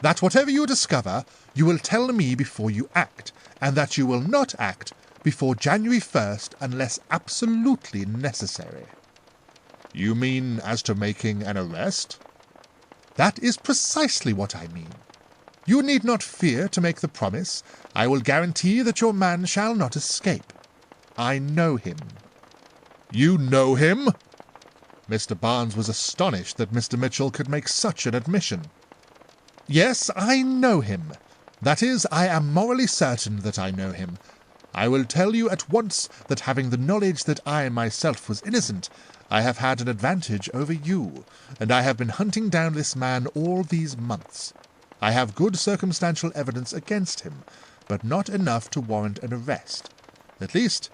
That whatever you discover, you will tell me before you act, and that you will not act before January 1st unless absolutely necessary. You mean as to making an arrest? That is precisely what I mean. You need not fear to make the promise. I will guarantee that your man shall not escape. I know him. You know him? Mr. Barnes was astonished that Mr. Mitchell could make such an admission. Yes, I know him. That is, I am morally certain that I know him. I will tell you at once that having the knowledge that I myself was innocent, I have had an advantage over you, and I have been hunting down this man all these months. I have good circumstantial evidence against him, but not enough to warrant an arrest. At least,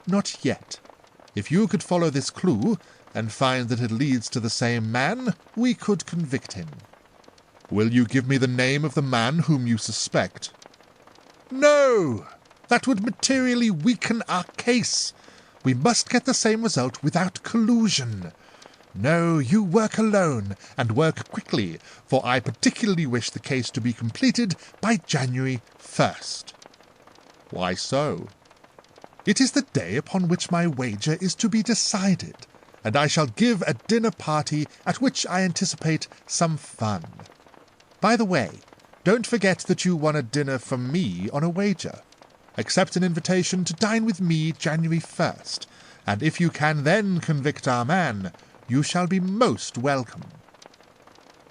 not yet. If you could follow this clue, and find that it leads to the same man, we could convict him. Will you give me the name of the man whom you suspect? No! That would materially weaken our case. We must get the same result without collusion. No, you work alone, and work quickly, for I particularly wish the case to be completed by January 1st. Why so? It is the day upon which my wager is to be decided, and I shall give a dinner party at which I anticipate some fun. By the way, don't forget that you won a dinner from me on a wager. Accept an invitation to dine with me January 1st, and if you can then convict our man, you shall be most welcome.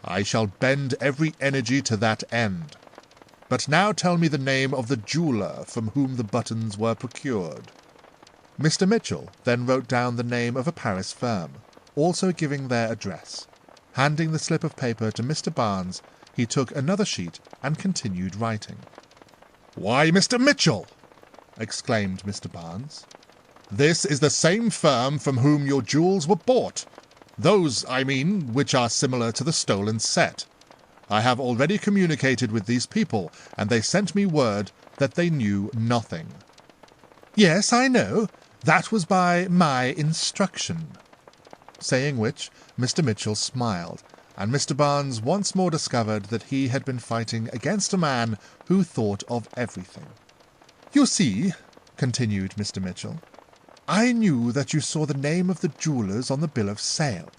I shall bend every energy to that end. But now tell me the name of the jeweller from whom the buttons were procured. Mr. Mitchell then wrote down the name of a Paris firm, also giving their address. Handing the slip of paper to Mr. Barnes, he took another sheet and continued writing. "Why, Mr. Mitchell!" exclaimed Mr. Barnes. "This is the same firm from whom your jewels were bought. Those, I mean, which are similar to the stolen set. I have already communicated with these people, and they sent me word that they knew nothing." "Yes, I know. That was by my instruction." Saying which, Mr. Mitchell smiled, and Mr. Barnes once more discovered that he had been fighting against a man who thought of everything. "You see," continued Mr. Mitchell, "I knew that you saw the name of the jewellers on the bill of sale.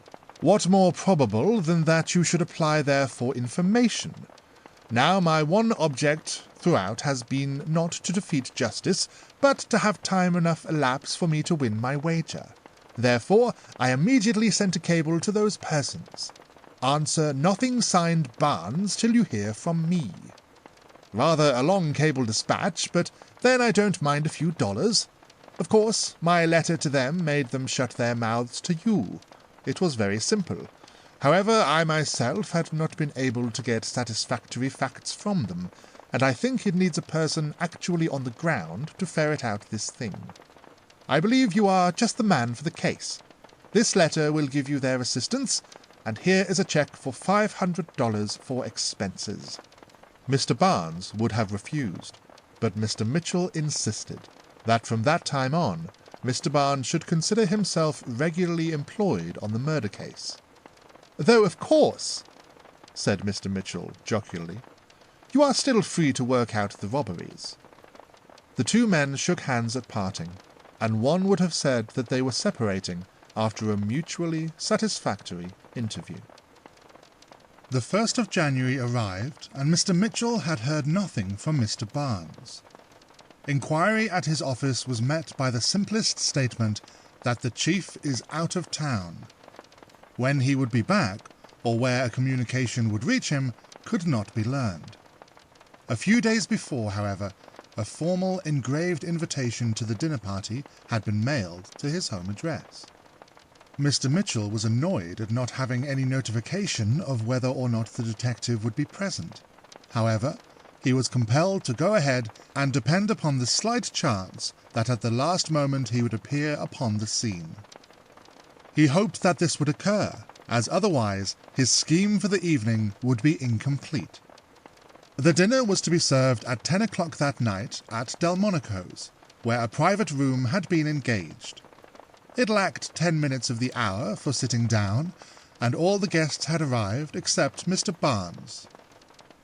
What more probable than that you should apply there for information? Now, my one object throughout has been not to defeat justice, but to have time enough elapse for me to win my wager. Therefore, I immediately sent a cable to those persons. Answer nothing signed Barnes till you hear from me. Rather a long cable dispatch, but then I don't mind a few dollars. Of course, my letter to them made them shut their mouths to you. It was very simple. However, I myself had not been able to get satisfactory facts from them, and I think it needs a person actually on the ground to ferret out this thing. I believe you are just the man for the case. This letter will give you their assistance, and here is a check for $500 for expenses." Mr. Barnes would have refused, but Mr. Mitchell insisted that from that time on, Mr. Barnes should consider himself regularly employed on the murder case. "Though, of course," said Mr. Mitchell jocularly, "you are still free to work out the robberies." The two men shook hands at parting, and one would have said that they were separating after a mutually satisfactory interview. The 1st of January arrived, and Mr. Mitchell had heard nothing from Mr. Barnes. Inquiry at his office was met by the simplest statement that the chief is out of town. When he would be back, or where a communication would reach him, could not be learned. A few days before, however, a formal engraved invitation to the dinner party had been mailed to his home address. Mr. Mitchell was annoyed at not having any notification of whether or not the detective would be present. However, he was compelled to go ahead and depend upon the slight chance that at the last moment he would appear upon the scene. He hoped that this would occur, as otherwise his scheme for the evening would be incomplete. The dinner was to be served at 10 o'clock that night at Delmonico's, where a private room had been engaged. It lacked 10 minutes of the hour for sitting down, and all the guests had arrived except Mr. Barnes.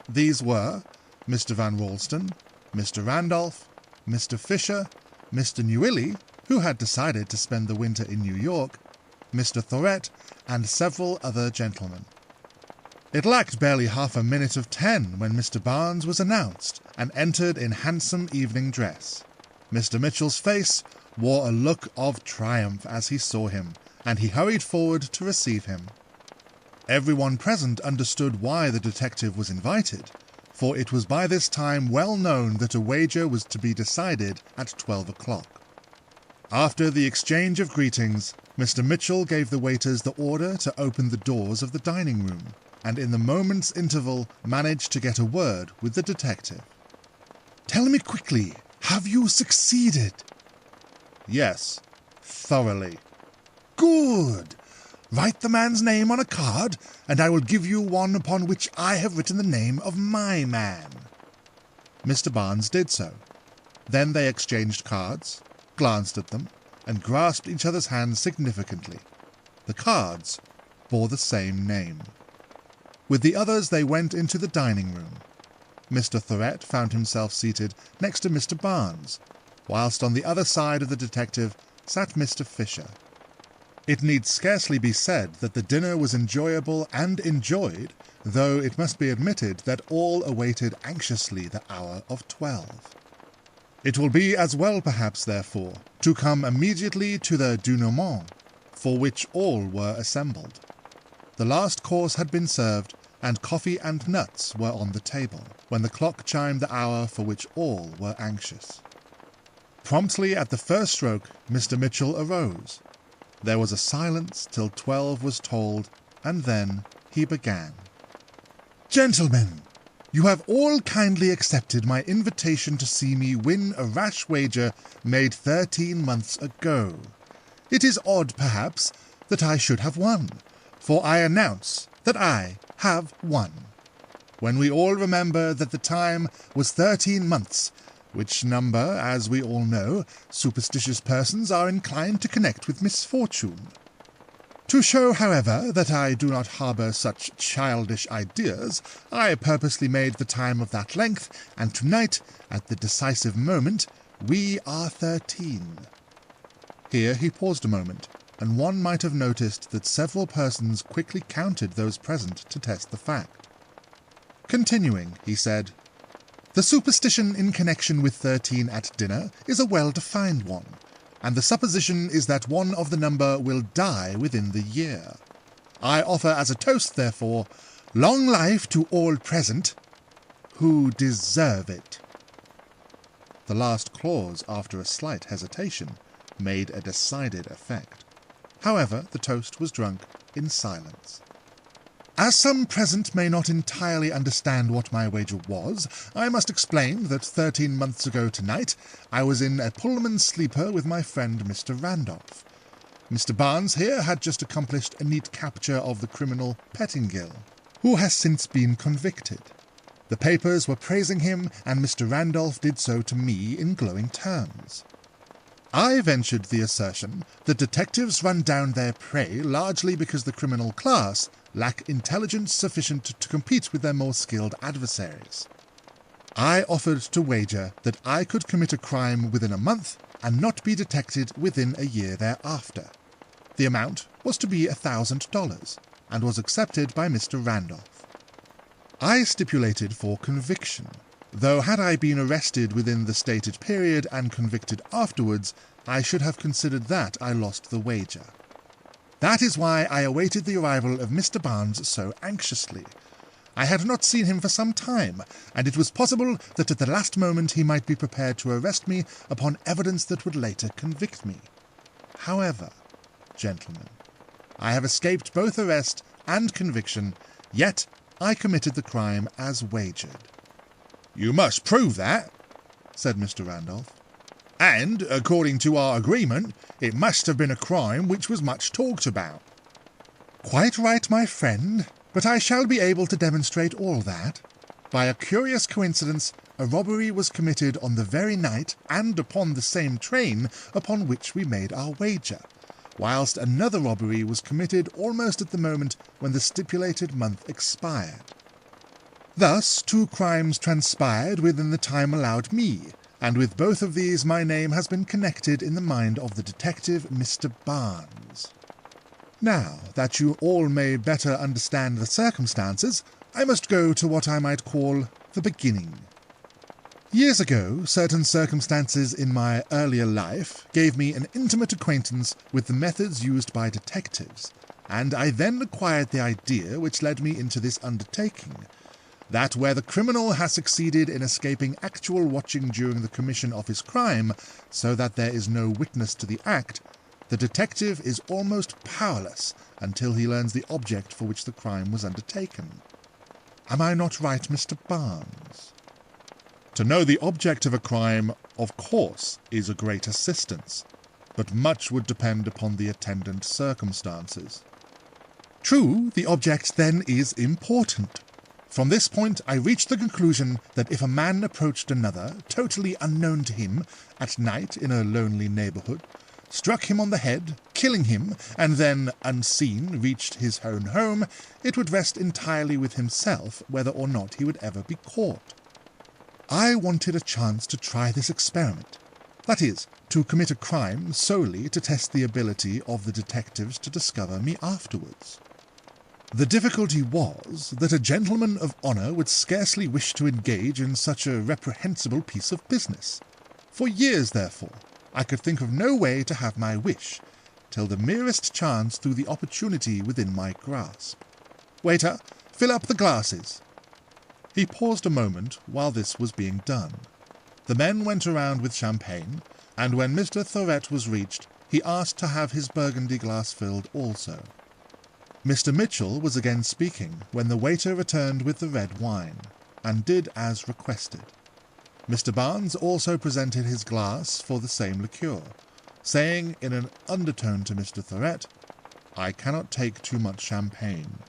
These were Mr. Van Ralston, Mr. Randolph, Mr. Fisher, Mr. Newilly, who had decided to spend the winter in New York, Mr. Thorett, and several other gentlemen. It lacked barely half a minute of 10 when Mr. Barnes was announced and entered in handsome evening dress. Mr. Mitchell's face wore a look of triumph as he saw him, and he hurried forward to receive him. Everyone present understood why the detective was invited, for it was by this time well known that a wager was to be decided at 12 o'clock. After the exchange of greetings, Mr. Mitchell gave the waiters the order to open the doors of the dining room, and in the moment's interval managed to get a word with the detective. "Tell me quickly, have you succeeded?" "Yes, thoroughly." "Good! Write the man's name on a card, and I will give you one upon which I have written the name of my man." Mr. Barnes did so. Then they exchanged cards, glanced at them, and grasped each other's hands significantly. The cards bore the same name. With the others they went into the dining room. Mr. Thorett found himself seated next to Mr. Barnes, whilst on the other side of the detective sat Mr. Fisher. It need scarcely be said that the dinner was enjoyable and enjoyed, though it must be admitted that all awaited anxiously the hour of 12. It will be as well perhaps, therefore, to come immediately to the dénouement, for which all were assembled. The last course had been served, and coffee and nuts were on the table, when the clock chimed the hour for which all were anxious. Promptly at the first stroke, Mr. Mitchell arose. There was a silence till 12 was tolled, and then he began. "Gentlemen, you have all kindly accepted my invitation to see me win a rash wager made 13 months ago. It is odd, perhaps, that I should have won, for I announce that I have won. When we all remember that the time was 13 months, which number, as we all know, superstitious persons are inclined to connect with misfortune. To show, however, that I do not harbour such childish ideas, I purposely made the time of that length, and tonight, at the decisive moment, we are 13. Here he paused a moment, and one might have noticed that several persons quickly counted those present to test the fact. Continuing, he said, "The superstition in connection with 13 at dinner is a well-defined one, and the supposition is that one of the number will die within the year. I offer as a toast, therefore, long life to all present who deserve it." The last clause, after a slight hesitation, made a decided effect. However, the toast was drunk in silence. As some present may not entirely understand what my wager was, I must explain that 13 months ago tonight I was in a Pullman sleeper with my friend Mr. Randolph. Mr. Barnes here had just accomplished a neat capture of the criminal Pettingill, who has since been convicted. The papers were praising him, and Mr. Randolph did so to me in glowing terms. I ventured the assertion that detectives run down their prey largely because the criminal class lack intelligence sufficient to compete with their more skilled adversaries. I offered to wager that I could commit a crime within a month and not be detected within a year thereafter. The amount was to be $1,000, and was accepted by Mr. Randolph. I stipulated for conviction, though had I been arrested within the stated period and convicted afterwards, I should have considered that I lost the wager. That is why I awaited the arrival of Mr. Barnes so anxiously. I had not seen him for some time, and it was possible that at the last moment he might be prepared to arrest me upon evidence that would later convict me. However, gentlemen, I have escaped both arrest and conviction, yet I committed the crime as wagered." "You must prove that," said Mr. Randolph. "And, according to our agreement, it must have been a crime which was much talked about." "Quite right, my friend, but I shall be able to demonstrate all that. By a curious coincidence, a robbery was committed on the very night and upon the same train upon which we made our wager, whilst another robbery was committed almost at the moment when the stipulated month expired. Thus, 2 crimes transpired within the time allowed me, and with both of these my name has been connected in the mind of the detective Mr. Barnes. Now, that you all may better understand the circumstances, I must go to what I might call the beginning. Years ago, certain circumstances in my earlier life gave me an intimate acquaintance with the methods used by detectives, and I then acquired the idea which led me into this undertaking, that where the criminal has succeeded in escaping actual watching during the commission of his crime, so that there is no witness to the act, the detective is almost powerless until he learns the object for which the crime was undertaken. Am I not right, Mr. Barnes? To know the object of a crime, of course, is a great assistance, but much would depend upon the attendant circumstances. True, the object then is important. From this point I reached the conclusion that if a man approached another, totally unknown to him, at night in a lonely neighbourhood, struck him on the head, killing him, and then, unseen, reached his own home, it would rest entirely with himself whether or not he would ever be caught. I wanted a chance to try this experiment, that is, to commit a crime solely to test the ability of the detectives to discover me afterwards. The difficulty was that a gentleman of honour would scarcely wish to engage in such a reprehensible piece of business. For years, therefore, I could think of no way to have my wish, till the merest chance threw the opportunity within my grasp. "Waiter, fill up the glasses." He paused a moment while this was being done. The men went around with champagne, and when Mr. Thorett was reached, he asked to have his burgundy glass filled also. Mr. Mitchell was again speaking when the waiter returned with the red wine, and did as requested. Mr. Barnes also presented his glass for the same liqueur, saying in an undertone to Mr. Thorett, "I cannot take too much champagne."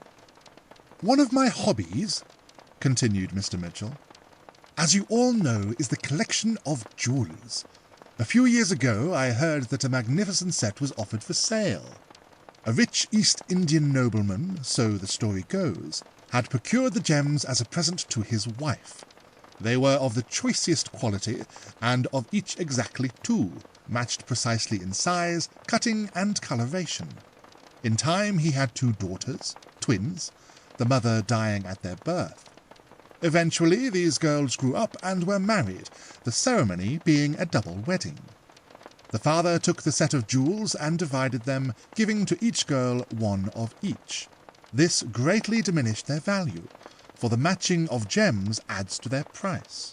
"One of my hobbies," continued Mr. Mitchell, "as you all know, is the collection of jewels. A few years ago I heard that a magnificent set was offered for sale. A rich East Indian nobleman, so the story goes, had procured the gems as a present to his wife. They were of the choicest quality, and of each exactly 2, matched precisely in size, cutting, and coloration. In time he had 2 daughters, twins, the mother dying at their birth. Eventually these girls grew up and were married, the ceremony being a double wedding. The father took the set of jewels and divided them, giving to each girl 1 of each. This greatly diminished their value, for the matching of gems adds to their price.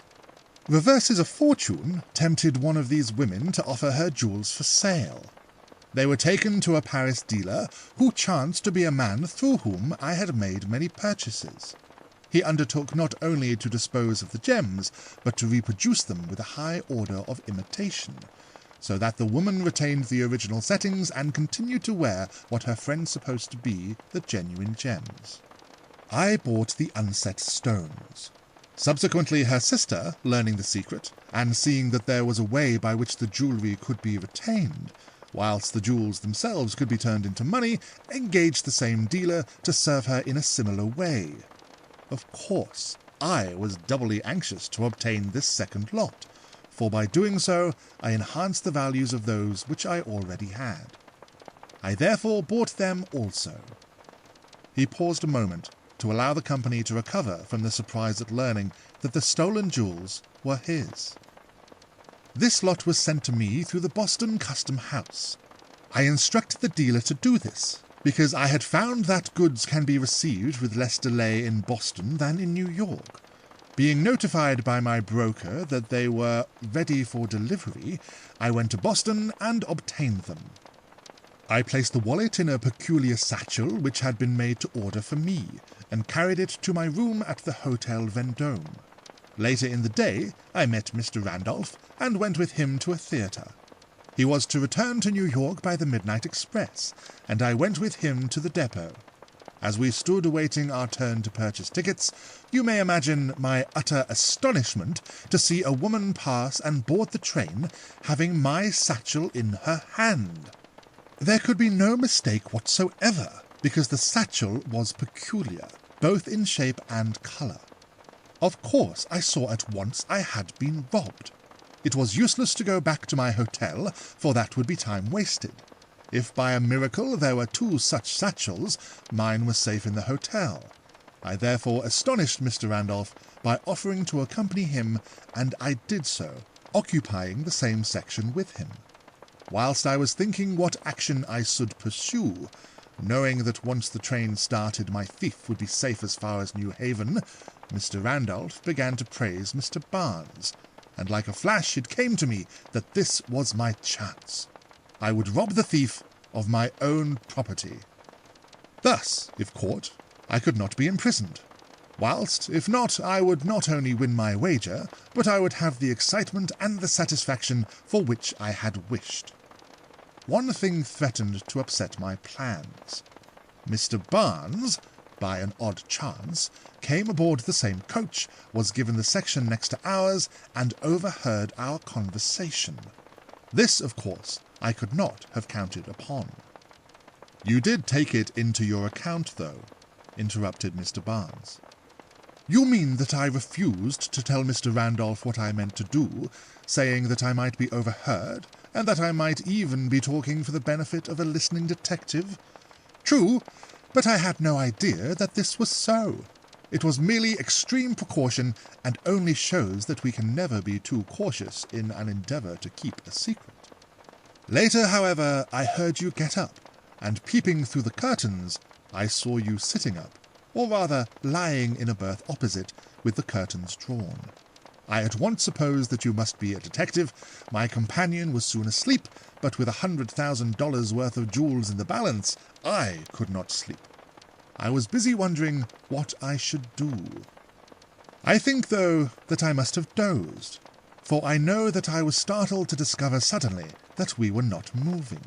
Reverses of fortune tempted one of these women to offer her jewels for sale. They were taken to a Paris dealer who chanced to be a man through whom I had made many purchases. He undertook not only to dispose of the gems, but to reproduce them with a high order of imitation, so that the woman retained the original settings and continued to wear what her friend supposed to be the genuine gems. I bought the unset stones. Subsequently, her sister, learning the secret, and seeing that there was a way by which the jewellery could be retained, whilst the jewels themselves could be turned into money, engaged the same dealer to serve her in a similar way. Of course, I was doubly anxious to obtain this second lot, for by doing so I enhanced the values of those which I already had. I therefore bought them also. He paused a moment to allow the company to recover from the surprise at learning that the stolen jewels were his. This lot was sent to me through the Boston Custom House. I instructed the dealer to do this, because I had found that goods can be received with less delay in Boston than in New York. Being notified by my broker that they were ready for delivery, I went to Boston and obtained them. I placed the wallet in a peculiar satchel which had been made to order for me, and carried it to my room at the Hotel Vendôme. Later in the day, I met Mr. Randolph and went with him to a theatre. He was to return to New York by the midnight express, and I went with him to the depot. As we stood awaiting our turn to purchase tickets, you may imagine my utter astonishment to see a woman pass and board the train, having my satchel in her hand. There could be no mistake whatsoever, because the satchel was peculiar, both in shape and colour. Of course, I saw at once I had been robbed. It was useless to go back to my hotel, for that would be time wasted. If by a miracle there were 2 such satchels, mine was safe in the hotel. I therefore astonished Mr. Randolph by offering to accompany him, and I did so, occupying the same section with him. Whilst I was thinking what action I should pursue, knowing that once the train started my thief would be safe as far as New Haven, Mr. Randolph began to praise Mr. Barnes, and like a flash it came to me that this was my chance. I would rob the thief of my own property. Thus, if caught, I could not be imprisoned, whilst, if not, I would not only win my wager, but I would have the excitement and the satisfaction for which I had wished. One thing threatened to upset my plans. Mr. Barnes, by an odd chance, came aboard the same coach, was given the section next to ours, and overheard our conversation. This, of course, I could not have counted upon. "You did take it into your account, though," interrupted Mr. Barnes. "You mean that I refused to tell Mr. Randolph what I meant to do, saying that I might be overheard, and that I might even be talking for the benefit of a listening detective? True, but I had no idea that this was so. It was merely extreme precaution, and only shows that we can never be too cautious in an endeavour to keep a secret. Later, however, I heard you get up, and peeping through the curtains, I saw you sitting up, or rather lying in a berth opposite, with the curtains drawn. I at once supposed that you must be a detective. My companion was soon asleep, but with $100,000 worth of jewels in the balance, I could not sleep. I was busy wondering what I should do. I think, though, that I must have dozed, for I know that I was startled to discover suddenly that we were not moving.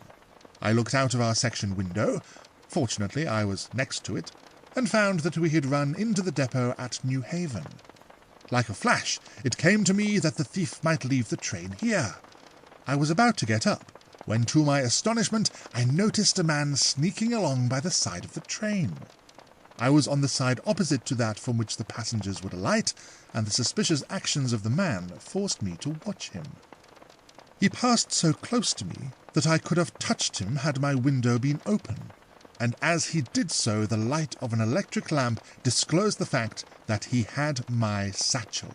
I looked out of our section window, fortunately I was next to it, and found that we had run into the depot at New Haven. Like a flash, it came to me that the thief might leave the train here. I was about to get up, when to my astonishment I noticed a man sneaking along by the side of the train. I was on the side opposite to that from which the passengers would alight, and the suspicious actions of the man forced me to watch him. He passed so close to me that I could have touched him had my window been open, and as he did so the light of an electric lamp disclosed the fact that he had my satchel.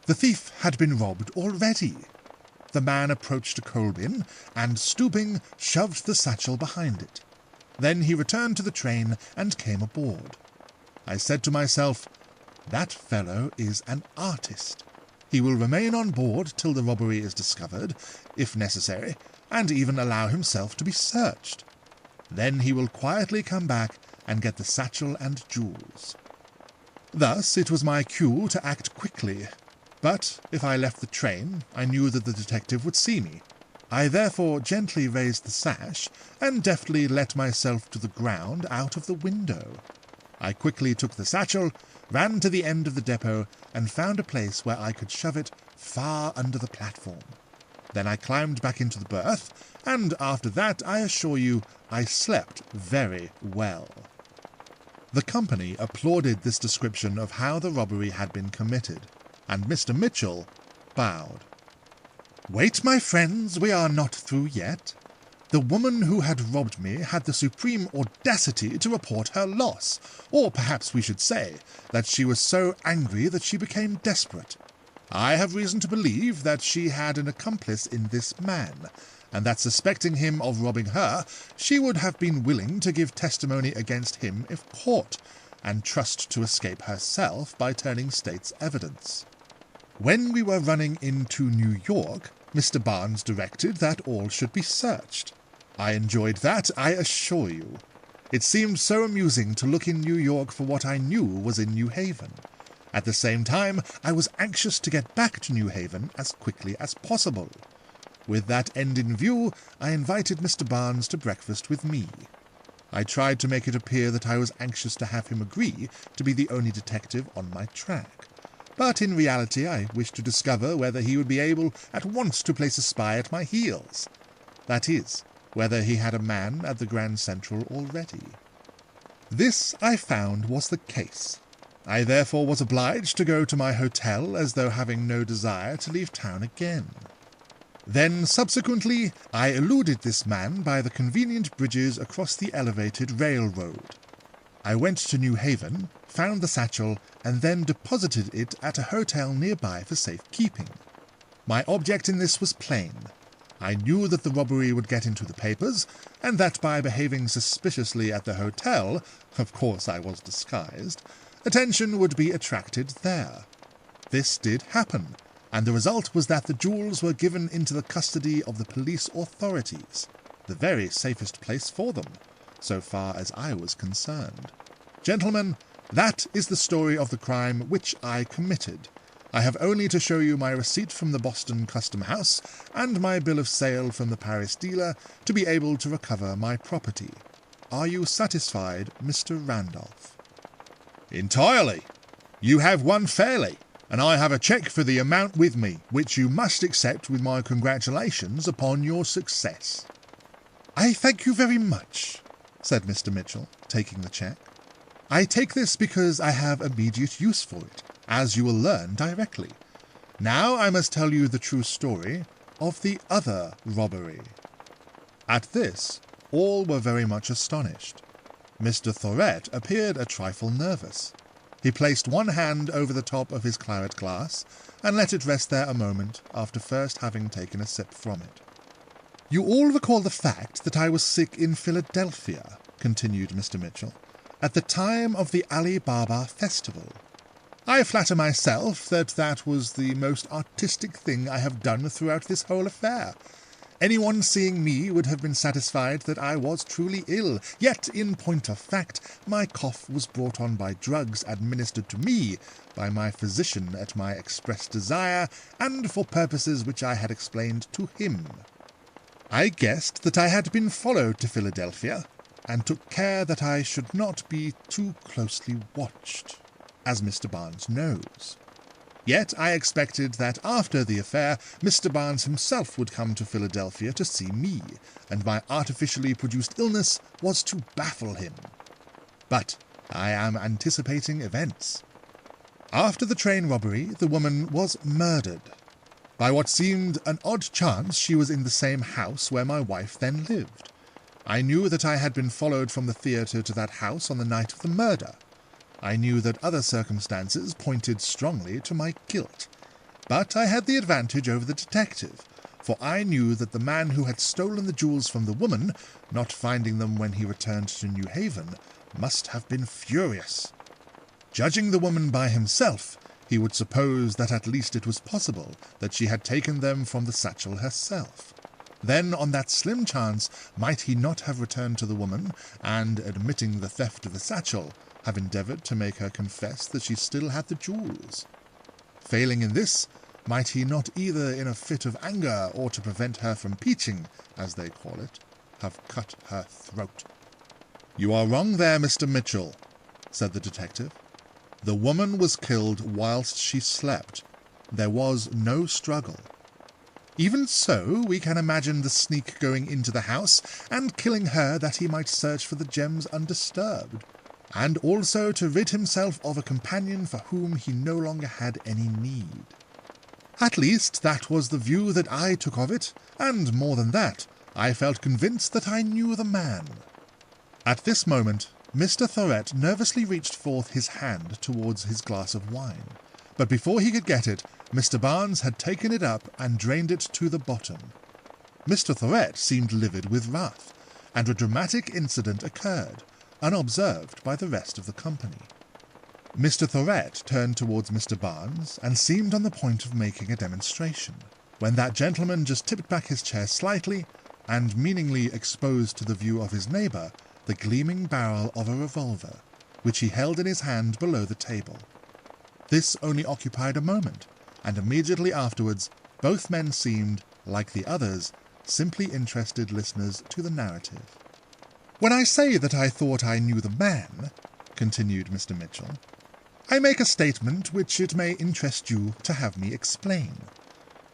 The thief had been robbed already. The man approached a coal bin, and stooping, shoved the satchel behind it. Then he returned to the train and came aboard. I said to myself, "That fellow is an artist. He will remain on board till the robbery is discovered, if necessary, and even allow himself to be searched. Then he will quietly come back and get the satchel and jewels." Thus it was my cue to act quickly, but if I left the train, I knew that the detective would see me. I therefore gently raised the sash and deftly let myself to the ground out of the window. I quickly took the satchel, ran to the end of the depot, and found a place where I could shove it far under the platform. Then I climbed back into the berth, and after that, I assure you, I slept very well. The company applauded this description of how the robbery had been committed, and Mr. Mitchell bowed. "Wait, my friends, we are not through yet. The woman who had robbed me had the supreme audacity to report her loss, or perhaps we should say that she was so angry that she became desperate. I have reason to believe that she had an accomplice in this man, and that suspecting him of robbing her, she would have been willing to give testimony against him if caught, and trust to escape herself by turning state's evidence. When we were running into New York, Mr. Barnes directed that all should be searched. I enjoyed that, I assure you. It seemed so amusing to look in New York for what I knew was in New Haven. At the same time, I was anxious to get back to New Haven as quickly as possible. With that end in view, I invited Mr. Barnes to breakfast with me. I tried to make it appear that I was anxious to have him agree to be the only detective on my track. But in reality I wished to discover whether he would be able at once to place a spy at my heels. That is, whether he had a man at the Grand Central already. This, I found, was the case. I therefore was obliged to go to my hotel as though having no desire to leave town again. Then, subsequently, I eluded this man by the convenient bridges across the elevated railroad. I went to New Haven, found the satchel, and then deposited it at a hotel nearby for safekeeping. My object in this was plain. I knew that the robbery would get into the papers, and that by behaving suspiciously at the hotel, of course I was disguised, attention would be attracted there. This did happen, and the result was that the jewels were given into the custody of the police authorities, the very safest place for them, so far as I was concerned. Gentlemen, that is the story of the crime which I committed. I have only to show you my receipt from the Boston Custom House and my bill of sale from the Paris dealer to be able to recover my property. Are you satisfied, Mr. Randolph?" "Entirely. You have won fairly, and I have a cheque for the amount with me, which you must accept with my congratulations upon your success." "I thank you very much," said Mr. Mitchell, taking the cheque. "I take this because I have immediate use for it, as you will learn directly. Now I must tell you the true story of the other robbery." At this, all were very much astonished. Mr. Thorett appeared a trifle nervous. He placed one hand over the top of his claret glass, and let it rest there a moment after first having taken a sip from it. "You all recall the fact that I was sick in Philadelphia," continued Mr. Mitchell, "at the time of the Ali Baba festival. I flatter myself that that was the most artistic thing I have done throughout this whole affair. Anyone seeing me would have been satisfied that I was truly ill, yet, in point of fact, my cough was brought on by drugs administered to me by my physician at my express desire, and for purposes which I had explained to him. I guessed that I had been followed to Philadelphia, and took care that I should not be too closely watched, as Mr. Barnes knows. Yet I expected that after the affair, Mr. Barnes himself would come to Philadelphia to see me, and my artificially produced illness was to baffle him. But I am anticipating events. After the train robbery, the woman was murdered. By what seemed an odd chance, she was in the same house where my wife then lived. I knew that I had been followed from the theatre to that house on the night of the murder. I knew that other circumstances pointed strongly to my guilt. But I had the advantage over the detective, for I knew that the man who had stolen the jewels from the woman, not finding them when he returned to New Haven, must have been furious. Judging the woman by himself, he would suppose that at least it was possible that she had taken them from the satchel herself. Then, on that slim chance, might he not have returned to the woman, and, admitting the theft of the satchel, have endeavoured to make her confess that she still had the jewels? Failing in this, might he not either in a fit of anger, or to prevent her from peaching, as they call it, have cut her throat? "You are wrong there, Mr. Mitchell," said the detective. "The woman was killed whilst she slept. There was no struggle. Even so, we can imagine the sneak going into the house and killing her that he might search for the gems undisturbed, and also to rid himself of a companion for whom he no longer had any need. At least, that was the view that I took of it, and more than that, I felt convinced that I knew the man." At this moment, Mr. Thorett nervously reached forth his hand towards his glass of wine, but before he could get it, Mr. Barnes had taken it up and drained it to the bottom. Mr. Thorett seemed livid with wrath, and a dramatic incident occurred, unobserved by the rest of the company. Mr. Thorett turned towards Mr. Barnes, and seemed on the point of making a demonstration, when that gentleman just tipped back his chair slightly, and meaningly exposed to the view of his neighbour the gleaming barrel of a revolver, which he held in his hand below the table. This only occupied a moment, and immediately afterwards both men seemed, like the others, simply interested listeners to the narrative. "When I say that I thought I knew the man," continued Mr. Mitchell, "I make a statement which it may interest you to have me explain.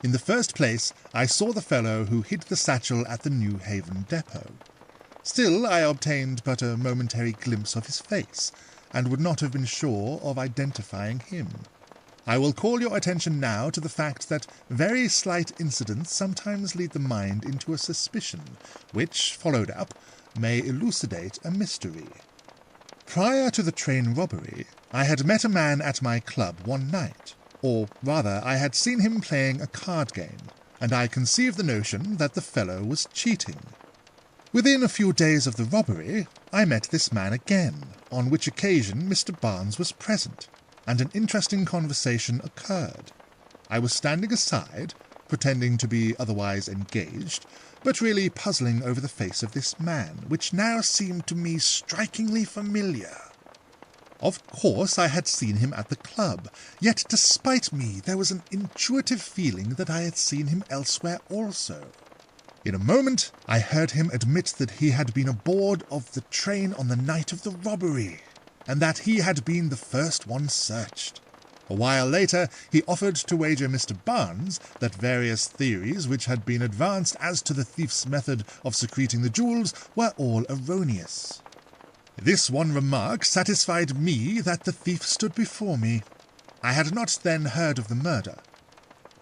In the first place, I saw the fellow who hid the satchel at the New Haven depot. Still, I obtained but a momentary glimpse of his face, and would not have been sure of identifying him. I will call your attention now to the fact that very slight incidents sometimes lead the mind into a suspicion, which, followed up, may elucidate a mystery. Prior to the train robbery, I had met a man at my club one night, or rather I had seen him playing a card game, and I conceived the notion that the fellow was cheating. Within a few days of the robbery, I met this man again, on which occasion Mr. Barnes was present, and an interesting conversation occurred. I was standing aside, pretending to be otherwise engaged, but really puzzling over the face of this man, which now seemed to me strikingly familiar. Of course I had seen him at the club, yet despite me there was an intuitive feeling that I had seen him elsewhere also. In a moment I heard him admit that he had been aboard of the train on the night of the robbery, and that he had been the first one searched. A while later he offered to wager Mr. Barnes that various theories which had been advanced as to the thief's method of secreting the jewels were all erroneous. This one remark satisfied me that the thief stood before me. I had not then heard of the murder.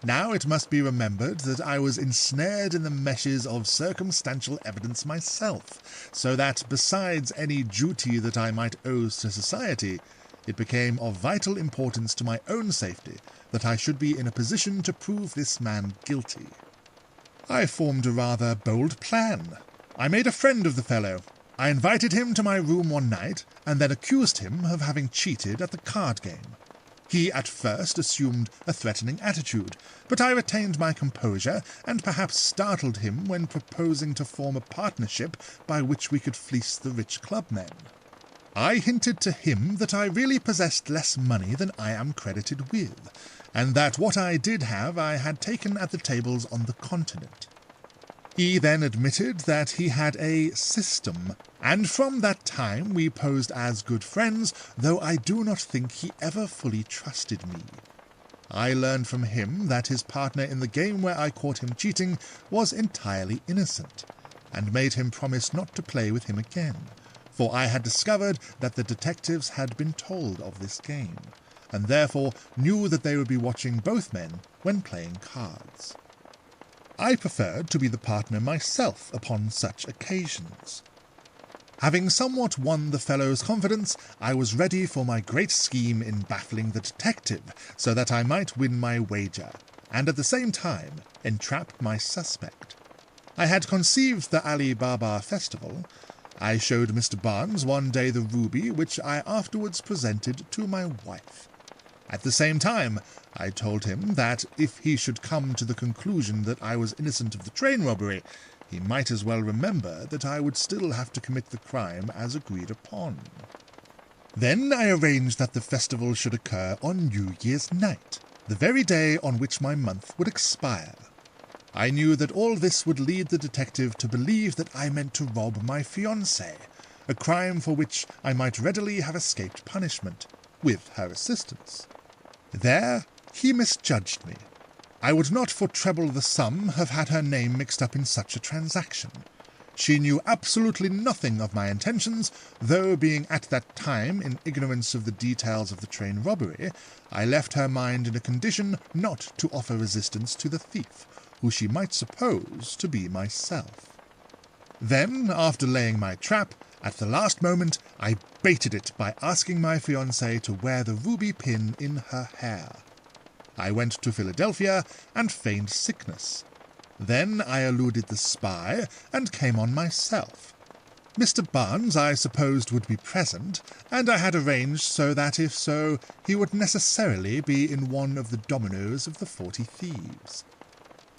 Now it must be remembered that I was ensnared in the meshes of circumstantial evidence myself, so that, besides any duty that I might owe to society, it became of vital importance to my own safety that I should be in a position to prove this man guilty. I formed a rather bold plan. I made a friend of the fellow. I invited him to my room one night, and then accused him of having cheated at the card game. He at first assumed a threatening attitude, but I retained my composure, and perhaps startled him when proposing to form a partnership by which we could fleece the rich clubmen. I hinted to him that I really possessed less money than I am credited with, and that what I did have I had taken at the tables on the continent. He then admitted that he had a system, and from that time we posed as good friends, though I do not think he ever fully trusted me. I learned from him that his partner in the game where I caught him cheating was entirely innocent, and made him promise not to play with him again, for I had discovered that the detectives had been told of this game, and therefore knew that they would be watching both men when playing cards. I preferred to be the partner myself upon such occasions. Having somewhat won the fellow's confidence, I was ready for my great scheme in baffling the detective, so that I might win my wager, and at the same time entrap my suspect. I had conceived the Ali Baba festival. I showed Mr. Barnes one day the ruby, which I afterwards presented to my wife. At the same time, I told him that if he should come to the conclusion that I was innocent of the train robbery, he might as well remember that I would still have to commit the crime as agreed upon. Then I arranged that the festival should occur on New Year's night, the very day on which my month would expire. I knew that all this would lead the detective to believe that I meant to rob my fiancée, a crime for which I might readily have escaped punishment, with her assistance. There he misjudged me. I would not for treble the sum have had her name mixed up in such a transaction. She knew absolutely nothing of my intentions, though being at that time in ignorance of the details of the train robbery, I left her mind in a condition not to offer resistance to the thief, who she might suppose to be myself. Then, after laying my trap, at the last moment I baited it by asking my fiancée to wear the ruby pin in her hair. I went to Philadelphia and feigned sickness. Then I eluded the spy and came on myself. Mr. Barnes I supposed would be present, and I had arranged so that, if so, he would necessarily be in one of the dominoes of the 40 Thieves.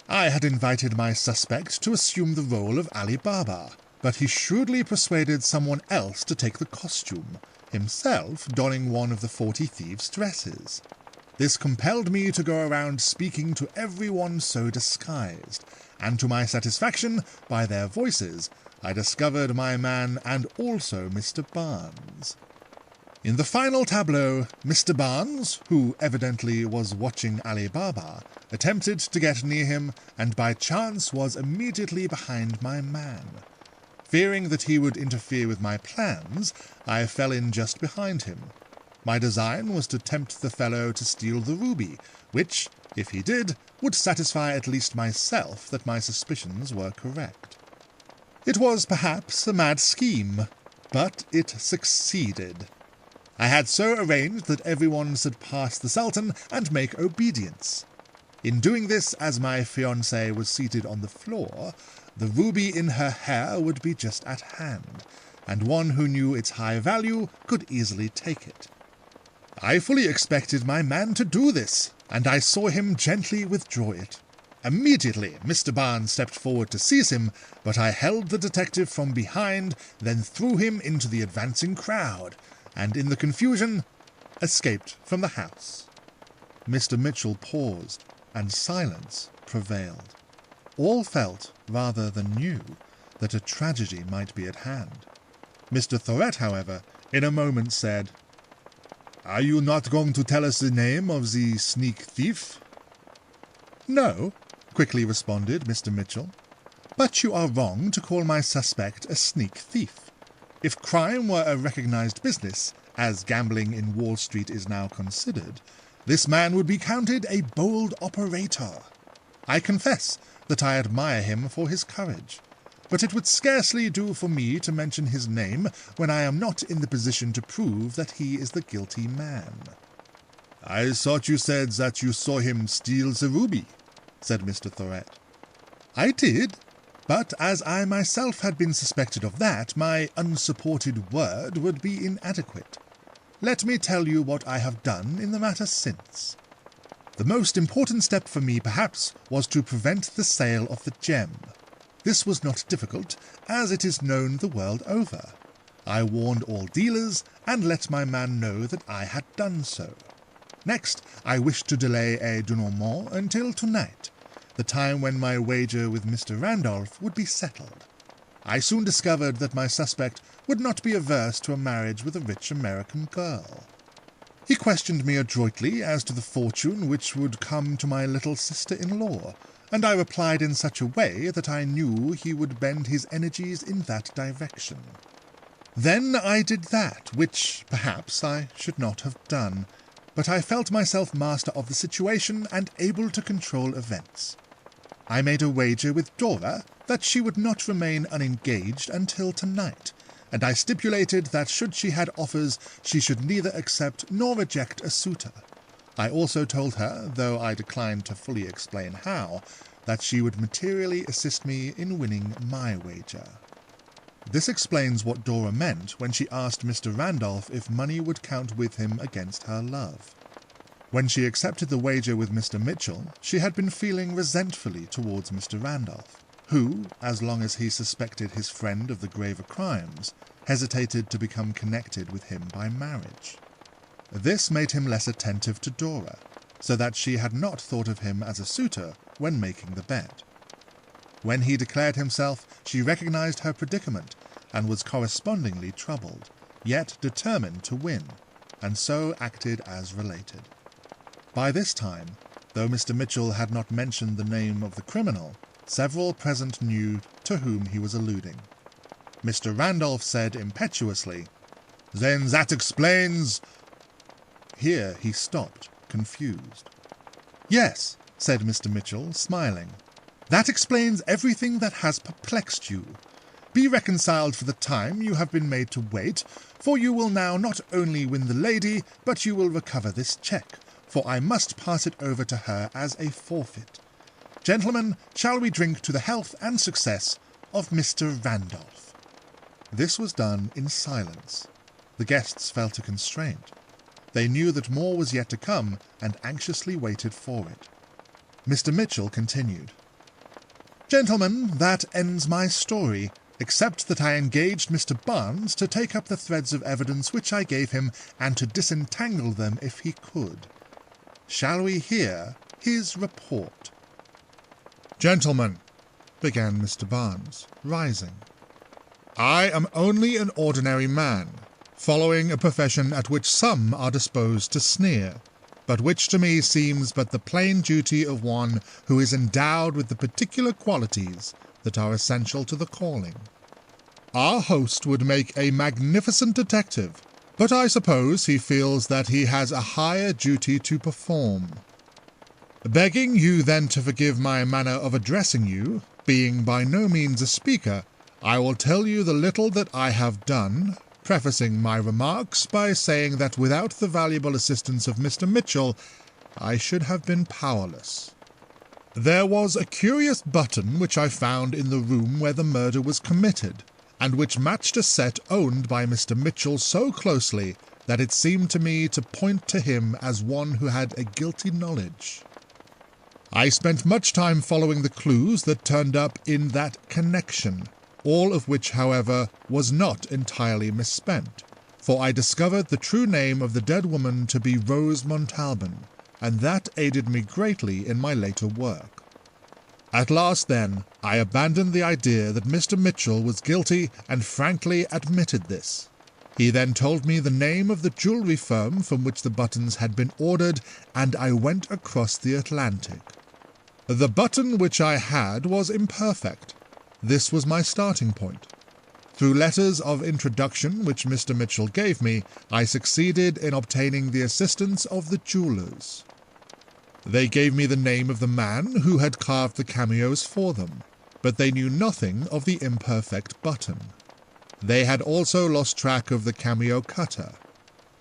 I had invited my suspect to assume the role of Ali Baba, but he shrewdly persuaded someone else to take the costume, himself donning one of the 40 Thieves' dresses. This compelled me to go around speaking to everyone so disguised, and to my satisfaction, by their voices, I discovered my man and also Mr. Barnes. In the final tableau, Mr. Barnes, who evidently was watching Ali Baba, attempted to get near him, and by chance was immediately behind my man. Fearing that he would interfere with my plans, I fell in just behind him. My design was to tempt the fellow to steal the ruby, which, if he did, would satisfy at least myself that my suspicions were correct. It was perhaps a mad scheme, but it succeeded. I had so arranged that everyone should pass the Sultan and make obedience. In doing this, as my fiancée was seated on the floor, the ruby in her hair would be just at hand, and one who knew its high value could easily take it. I fully expected my man to do this, and I saw him gently withdraw it. Immediately Mr. Barnes stepped forward to seize him, but I held the detective from behind, then threw him into the advancing crowd, and in the confusion escaped from the house. Mr. Mitchell paused, and silence prevailed. All felt, rather than knew, that a tragedy might be at hand. Mr. Thorett, however, in a moment said, "Are you not going to tell us the name of the sneak thief?" "No," quickly responded Mr. Mitchell, "but you are wrong to call my suspect a sneak thief. If crime were a recognized business, as gambling in Wall Street is now considered, this man would be counted a bold operator. I confess that I admire him for his courage, but it would scarcely do for me to mention his name when I am not in the position to prove that he is the guilty man." "I thought you said that you saw him steal the ruby," said Mr. Thorett. "I did, but as I myself had been suspected of that, my unsupported word would be inadequate. Let me tell you what I have done in the matter since. The most important step for me, perhaps, was to prevent the sale of the gem. This was not difficult, as it is known the world over. I warned all dealers, and let my man know that I had done so. Next, I wished to delay a denouement until tonight, the time when my wager with Mr. Randolph would be settled. I soon discovered that my suspect would not be averse to a marriage with a rich American girl. He questioned me adroitly as to the fortune which would come to my little sister-in-law, and I replied in such a way that I knew he would bend his energies in that direction. Then I did that which, perhaps, I should not have done, but I felt myself master of the situation and able to control events. I made a wager with Dora that she would not remain unengaged until tonight, and I stipulated that should she had offers, she should neither accept nor reject a suitor. I also told her, though I declined to fully explain how, that she would materially assist me in winning my wager. This explains what Dora meant when she asked Mr. Randolph if money would count with him against her love. When she accepted the wager with Mr. Mitchell, she had been feeling resentfully towards Mr. Randolph, who, as long as he suspected his friend of the graver crimes, hesitated to become connected with him by marriage. This made him less attentive to Dora, so that she had not thought of him as a suitor when making the bet. When he declared himself, she recognized her predicament and was correspondingly troubled, yet determined to win, and so acted as related. By this time, though Mr. Mitchell had not mentioned the name of the criminal, several present knew to whom he was alluding. Mr. Randolph said impetuously, "Then that explains—" Here he stopped, confused. "Yes," said Mr. Mitchell, smiling. "That explains everything that has perplexed you. Be reconciled for the time you have been made to wait, for you will now not only win the lady, but you will recover this cheque, for I must pass it over to her as a forfeit. Gentlemen, shall we drink to the health and success of Mr. Randolph?" This was done in silence. The guests felt a constraint. They knew that more was yet to come, and anxiously waited for it. Mr. Mitchell continued, "Gentlemen, that ends my story, except that I engaged Mr. Barnes to take up the threads of evidence which I gave him, and to disentangle them if he could. Shall we hear his report?" "Gentlemen," began Mr. Barnes, rising, "I am only an ordinary man, following a profession at which some are disposed to sneer, but which to me seems but the plain duty of one who is endowed with the particular qualities that are essential to the calling. Our host would make a magnificent detective, but I suppose he feels that he has a higher duty to perform. Begging you then to forgive my manner of addressing you, being by no means a speaker, I will tell you the little that I have done, prefacing my remarks by saying that without the valuable assistance of Mr. Mitchell, I should have been powerless. There was a curious button which I found in the room where the murder was committed, and which matched a set owned by Mr. Mitchell so closely that it seemed to me to point to him as one who had a guilty knowledge. I spent much time following the clues that turned up in that connection, all of which, however, was not entirely misspent, for I discovered the true name of the dead woman to be Rose Montalban, and that aided me greatly in my later work. At last, then, I abandoned the idea that Mr. Mitchell was guilty and frankly admitted this. He then told me the name of the jewellery firm from which the buttons had been ordered, and I went across the Atlantic. The button which I had was imperfect. This was my starting point. Through letters of introduction which Mr. Mitchell gave me, I succeeded in obtaining the assistance of the jewellers. They gave me the name of the man who had carved the cameos for them, but they knew nothing of the imperfect button. They had also lost track of the cameo cutter.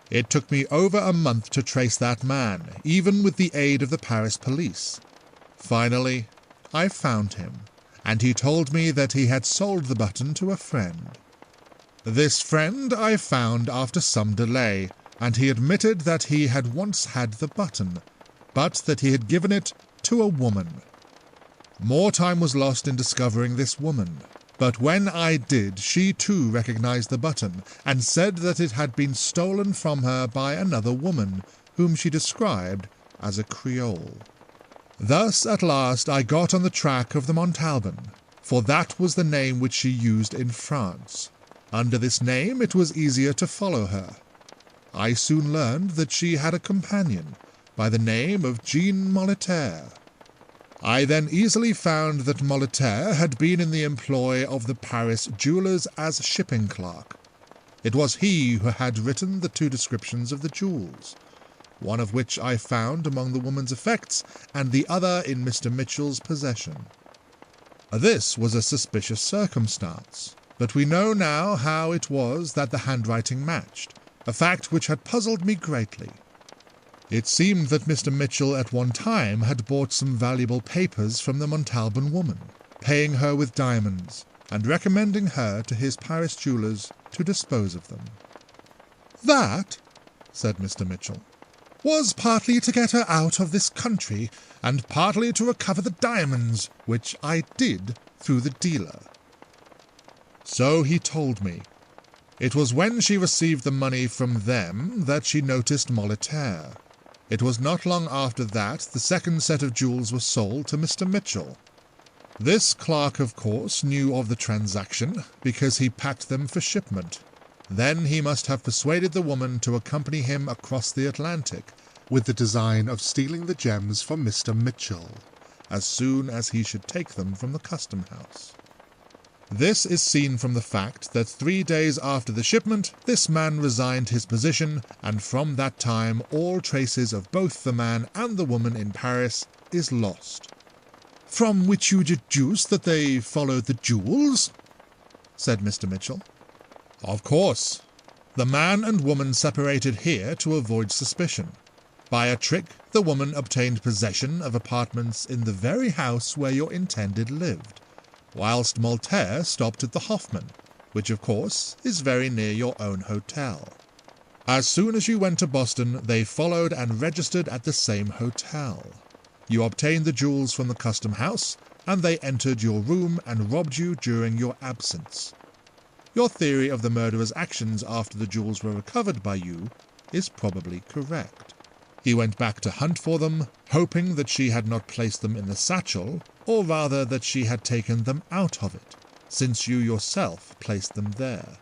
It took me over a month to trace that man, even with the aid of the Paris police. Finally, I found him, and he told me that he had sold the button to a friend. This friend I found after some delay, and he admitted that he had once had the button, but that he had given it to a woman. More time was lost in discovering this woman, but when I did, she too recognized the button, and said that it had been stolen from her by another woman, whom she described as a Creole. Thus, at last, I got on the track of the Montalban, for that was the name which she used in France. Under this name it was easier to follow her. I soon learned that she had a companion by the name of Jean Molitor. I then easily found that Molitor had been in the employ of the Paris jewellers as shipping clerk. It was he who had written the 2 descriptions of the jewels, one of which I found among the woman's effects, and the other in Mr. Mitchell's possession. This was a suspicious circumstance, but we know now how it was that the handwriting matched, a fact which had puzzled me greatly. It seemed that Mr. Mitchell at one time had bought some valuable papers from the Montalban woman, paying her with diamonds, and recommending her to his Paris jewellers to dispose of them. "That," said Mr. Mitchell, "was partly to get her out of this country, and partly to recover the diamonds, which I did through the dealer." So he told me. It was when she received the money from them that she noticed Molitor. It was not long after that the second set of jewels was sold to Mr. Mitchell. This clerk, of course, knew of the transaction, because he packed them for shipment. Then he must have persuaded the woman to accompany him across the Atlantic, with the design of stealing the gems from Mr. Mitchell, as soon as he should take them from the custom house. This is seen from the fact that 3 days after the shipment this man resigned his position, and from that time all traces of both the man and the woman in Paris is lost. "From which you deduce that they followed the jewels?" said Mr. Mitchell. "Of course. The man and woman separated here to avoid suspicion. By a trick, the woman obtained possession of apartments in the very house where your intended lived, whilst Molitor stopped at the Hoffman, which of course is very near your own hotel. As soon as you went to Boston, they followed and registered at the same hotel. You obtained the jewels from the custom house, and they entered your room and robbed you during your absence. Your theory of the murderer's actions after the jewels were recovered by you is probably correct. He went back to hunt for them, hoping that she had not placed them in the satchel, or rather that she had taken them out of it, since you yourself placed them there.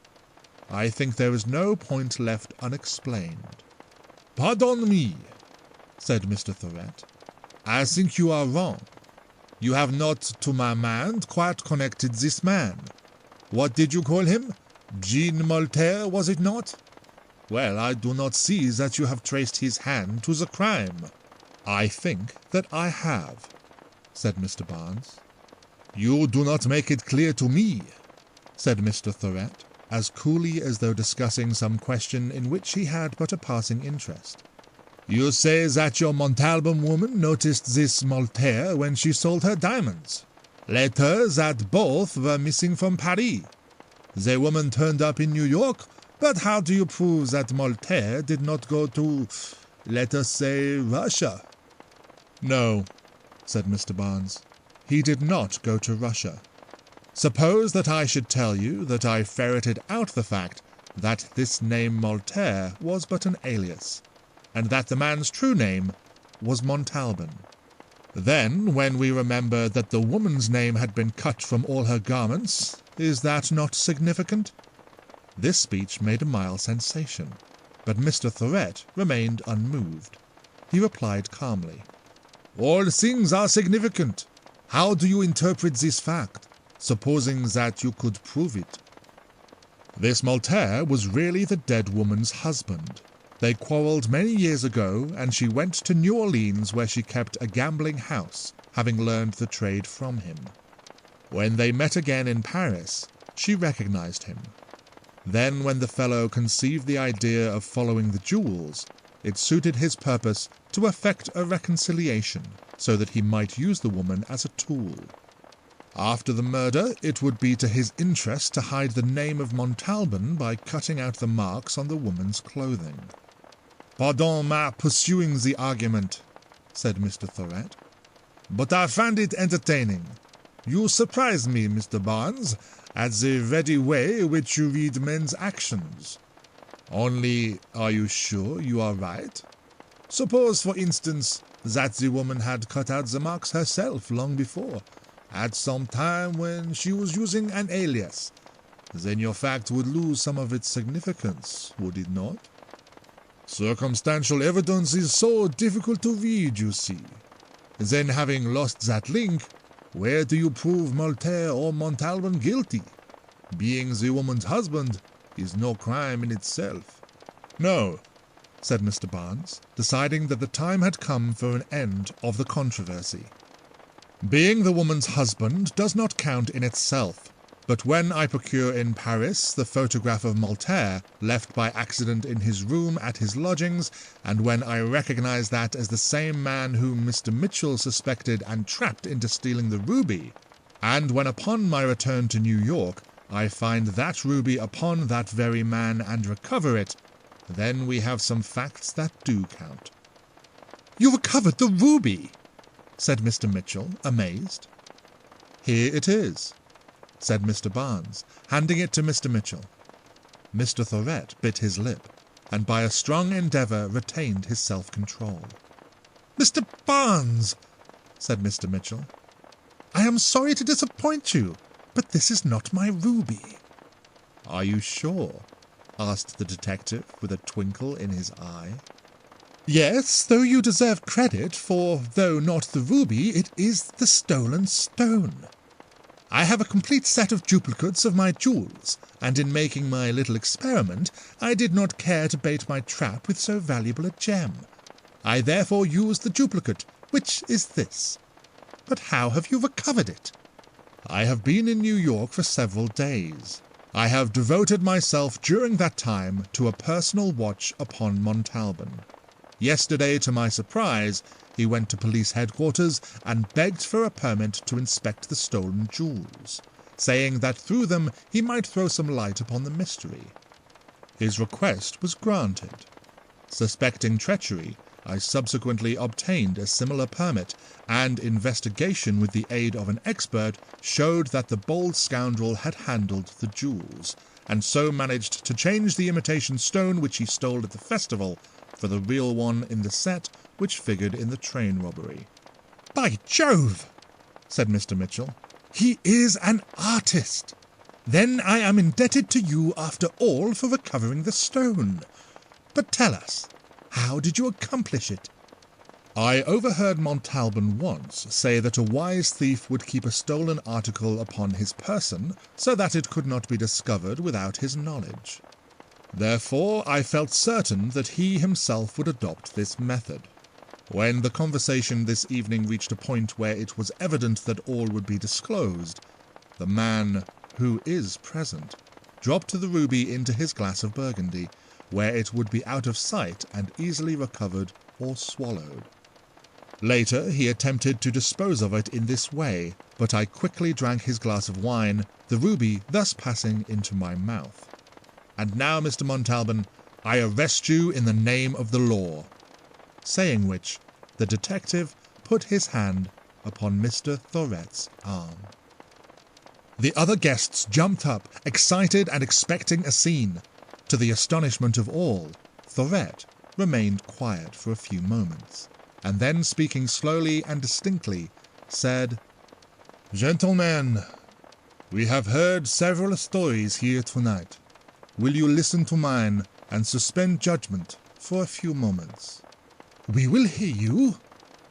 I think there is no point left unexplained." "Pardon me," said Mr. Thorett. "I think you are wrong. You have not, to my mind, quite connected this man. What did you call him? Jean Molitor, was it not? Well, I do not see that you have traced his hand to the crime." "I think that I have," said Mr. Barnes. "You do not make it clear to me," said Mr. Thorett, as coolly as though discussing some question in which he had but a passing interest. "You say that your Montalban woman noticed this Molitor when she sold her diamonds. Later, that both were missing from Paris. The woman turned up in New York, but how do you prove that Molitor did not go to, let us say, Russia?" "No," said Mr. Barnes. "He did not go to Russia. Suppose that I should tell you that I ferreted out the fact that this name Molitor was but an alias, and that the man's true name was Montalban. Then, when we remember that the woman's name had been cut from all her garments, is that not significant?" This speech made a mild sensation, but Mr. Thorett remained unmoved. He replied calmly, "All things are significant. How do you interpret this fact, supposing that you could prove it?" This Molitor was really the dead woman's husband. They quarrelled many years ago, and she went to New Orleans, where she kept a gambling house, having learned the trade from him. When they met again in Paris, she recognized him. Then, when the fellow conceived the idea of following the jewels, it suited his purpose to effect a reconciliation, so that he might use the woman as a tool. After the murder, it would be to his interest to hide the name of Montalban by cutting out the marks on the woman's clothing. "Pardon my pursuing the argument," said Mr. Thorett, "but I find it entertaining. You surprise me, Mr. Barnes, at the ready way which you read men's actions. Only, are you sure you are right? Suppose, for instance, that the woman had cut out the marks herself long before, at some time when she was using an alias. Then your fact would lose some of its significance, would it not?" Circumstantial evidence is so difficult to read, you see. Then, having lost that link, where do you prove Voltaire or Montalban guilty? Being the woman's husband is no crime in itself. No, said Mr. Barnes, deciding that the time had come for an end of the controversy. Being the woman's husband does not count in itself, but when I procure in Paris the photograph of Voltaire left by accident in his room at his lodgings, and when I recognize that as the same man whom Mr. Mitchell suspected and trapped into stealing the ruby, and when upon my return to New York I find that ruby upon that very man and recover it, then we have some facts that do count. You recovered the ruby, said Mr. Mitchell, amazed. Here it is, said Mr. Barnes, handing it to Mr. Mitchell. Mr. Thorett bit his lip, and by a strong endeavour retained his self-control. Mr. Barnes, said Mr. Mitchell, I am sorry to disappoint you, but this is not my ruby. Are you sure? Asked the detective with a twinkle in his eye. Yes, though you deserve credit, for though not the ruby, it is the stolen stone. I have a complete set of duplicates of my jewels, and in making my little experiment, I did not care to bait my trap with so valuable a gem. I therefore used the duplicate, which is this. But how have you recovered it? I have been in New York for several days. I have devoted myself during that time to a personal watch upon Montalban. Yesterday, to my surprise, he went to police headquarters and begged for a permit to inspect the stolen jewels, saying that through them he might throw some light upon the mystery. His request was granted. Suspecting treachery, I subsequently obtained a similar permit, and investigation with the aid of an expert showed that the bold scoundrel had handled the jewels, and so managed to change the imitation stone which he stole at the festival for the real one in the set which figured in the train robbery. By Jove, said Mr. Mitchell, he is an artist. Then I am indebted to you after all for recovering the stone. But tell us, how did you accomplish it? I overheard Montalban once say that a wise thief would keep a stolen article upon his person so that it could not be discovered without his knowledge. Therefore, I felt certain that he himself would adopt this method. When the conversation this evening reached a point where it was evident that all would be disclosed, the man, who is present, dropped the ruby into his glass of Burgundy, where it would be out of sight and easily recovered or swallowed. Later, he attempted to dispose of it in this way, but I quickly drank his glass of wine, the ruby thus passing into my mouth. And now, Mr. Montalban, I arrest you in the name of the law. Saying which, the detective put his hand upon Mr. Thorett's arm. The other guests jumped up, excited and expecting a scene. To the astonishment of all, Thorett remained quiet for a few moments, and then, speaking slowly and distinctly, said, Gentlemen, we have heard several stories here tonight. Will you listen to mine and suspend judgment for a few moments? We will hear you,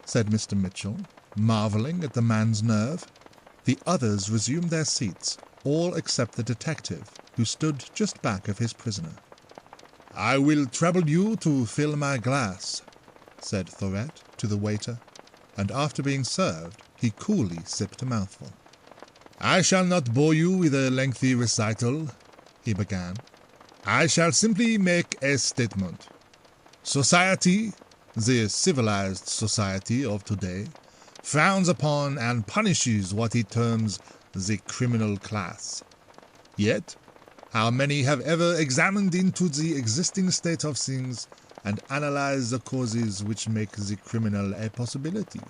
said Mr. Mitchell, marvelling at the man's nerve. The others resumed their seats, all except the detective, who stood just back of his prisoner. I will trouble you to fill my glass, said Thorett to the waiter, and after being served, he coolly sipped a mouthful. I shall not bore you with a lengthy recital, he began. I shall simply make a statement. Society, the civilized society of today, frowns upon and punishes what it terms the criminal class. Yet, how many have ever examined into the existing state of things and analyzed the causes which make the criminal a possibility?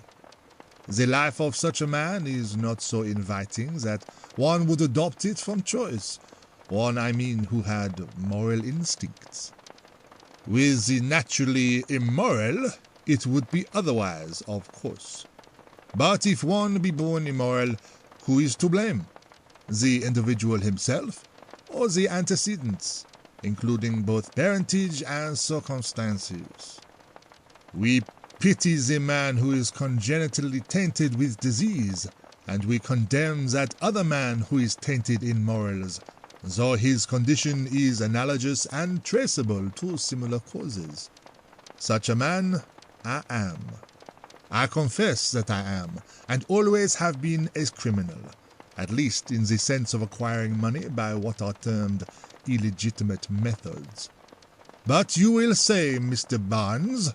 The life of such a man is not so inviting that one would adopt it from choice. One, I mean, who had moral instincts. With the naturally immoral, it would be otherwise, of course. But if one be born immoral, who is to blame? The individual himself, or the antecedents? including both parentage and circumstances. We pity the man who is congenitally tainted with disease, and we condemn that other man who is tainted in morals, though his condition is analogous and traceable to similar causes. Such a man I am. I confess that I am, and always have been a criminal, at least in the sense of acquiring money by what are termed illegitimate methods. But you will say, Mr. Barnes,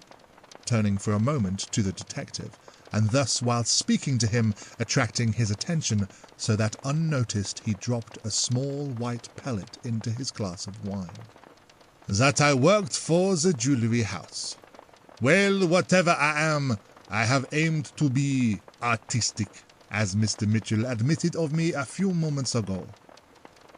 turning for a moment to the detective, and thus while speaking to him attracting his attention so that unnoticed he dropped a small white pellet into his glass of wine, that I worked for the jewelry house. Well, whatever I am, I have aimed to be artistic, as Mr. Mitchell admitted of me a few moments ago.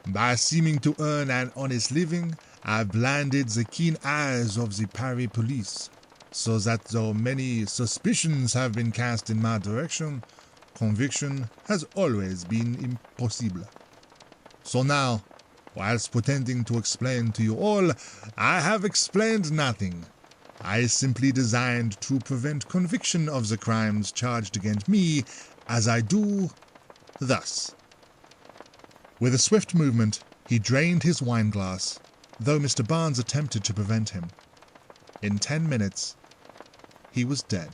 By seeming to earn an honest living, I blinded the keen eyes of the Paris police, so that though many suspicions have been cast in my direction, conviction has always been impossible. So now, whilst pretending to explain to you all, I have explained nothing. I simply designed to prevent conviction of the crimes charged against me, as I do thus. With a swift movement, he drained his wineglass, though Mr. Barnes attempted to prevent him. In 10 minutes, he was dead.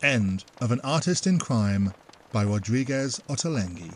End of An Artist in Crime by Rodrigues Ottolengui.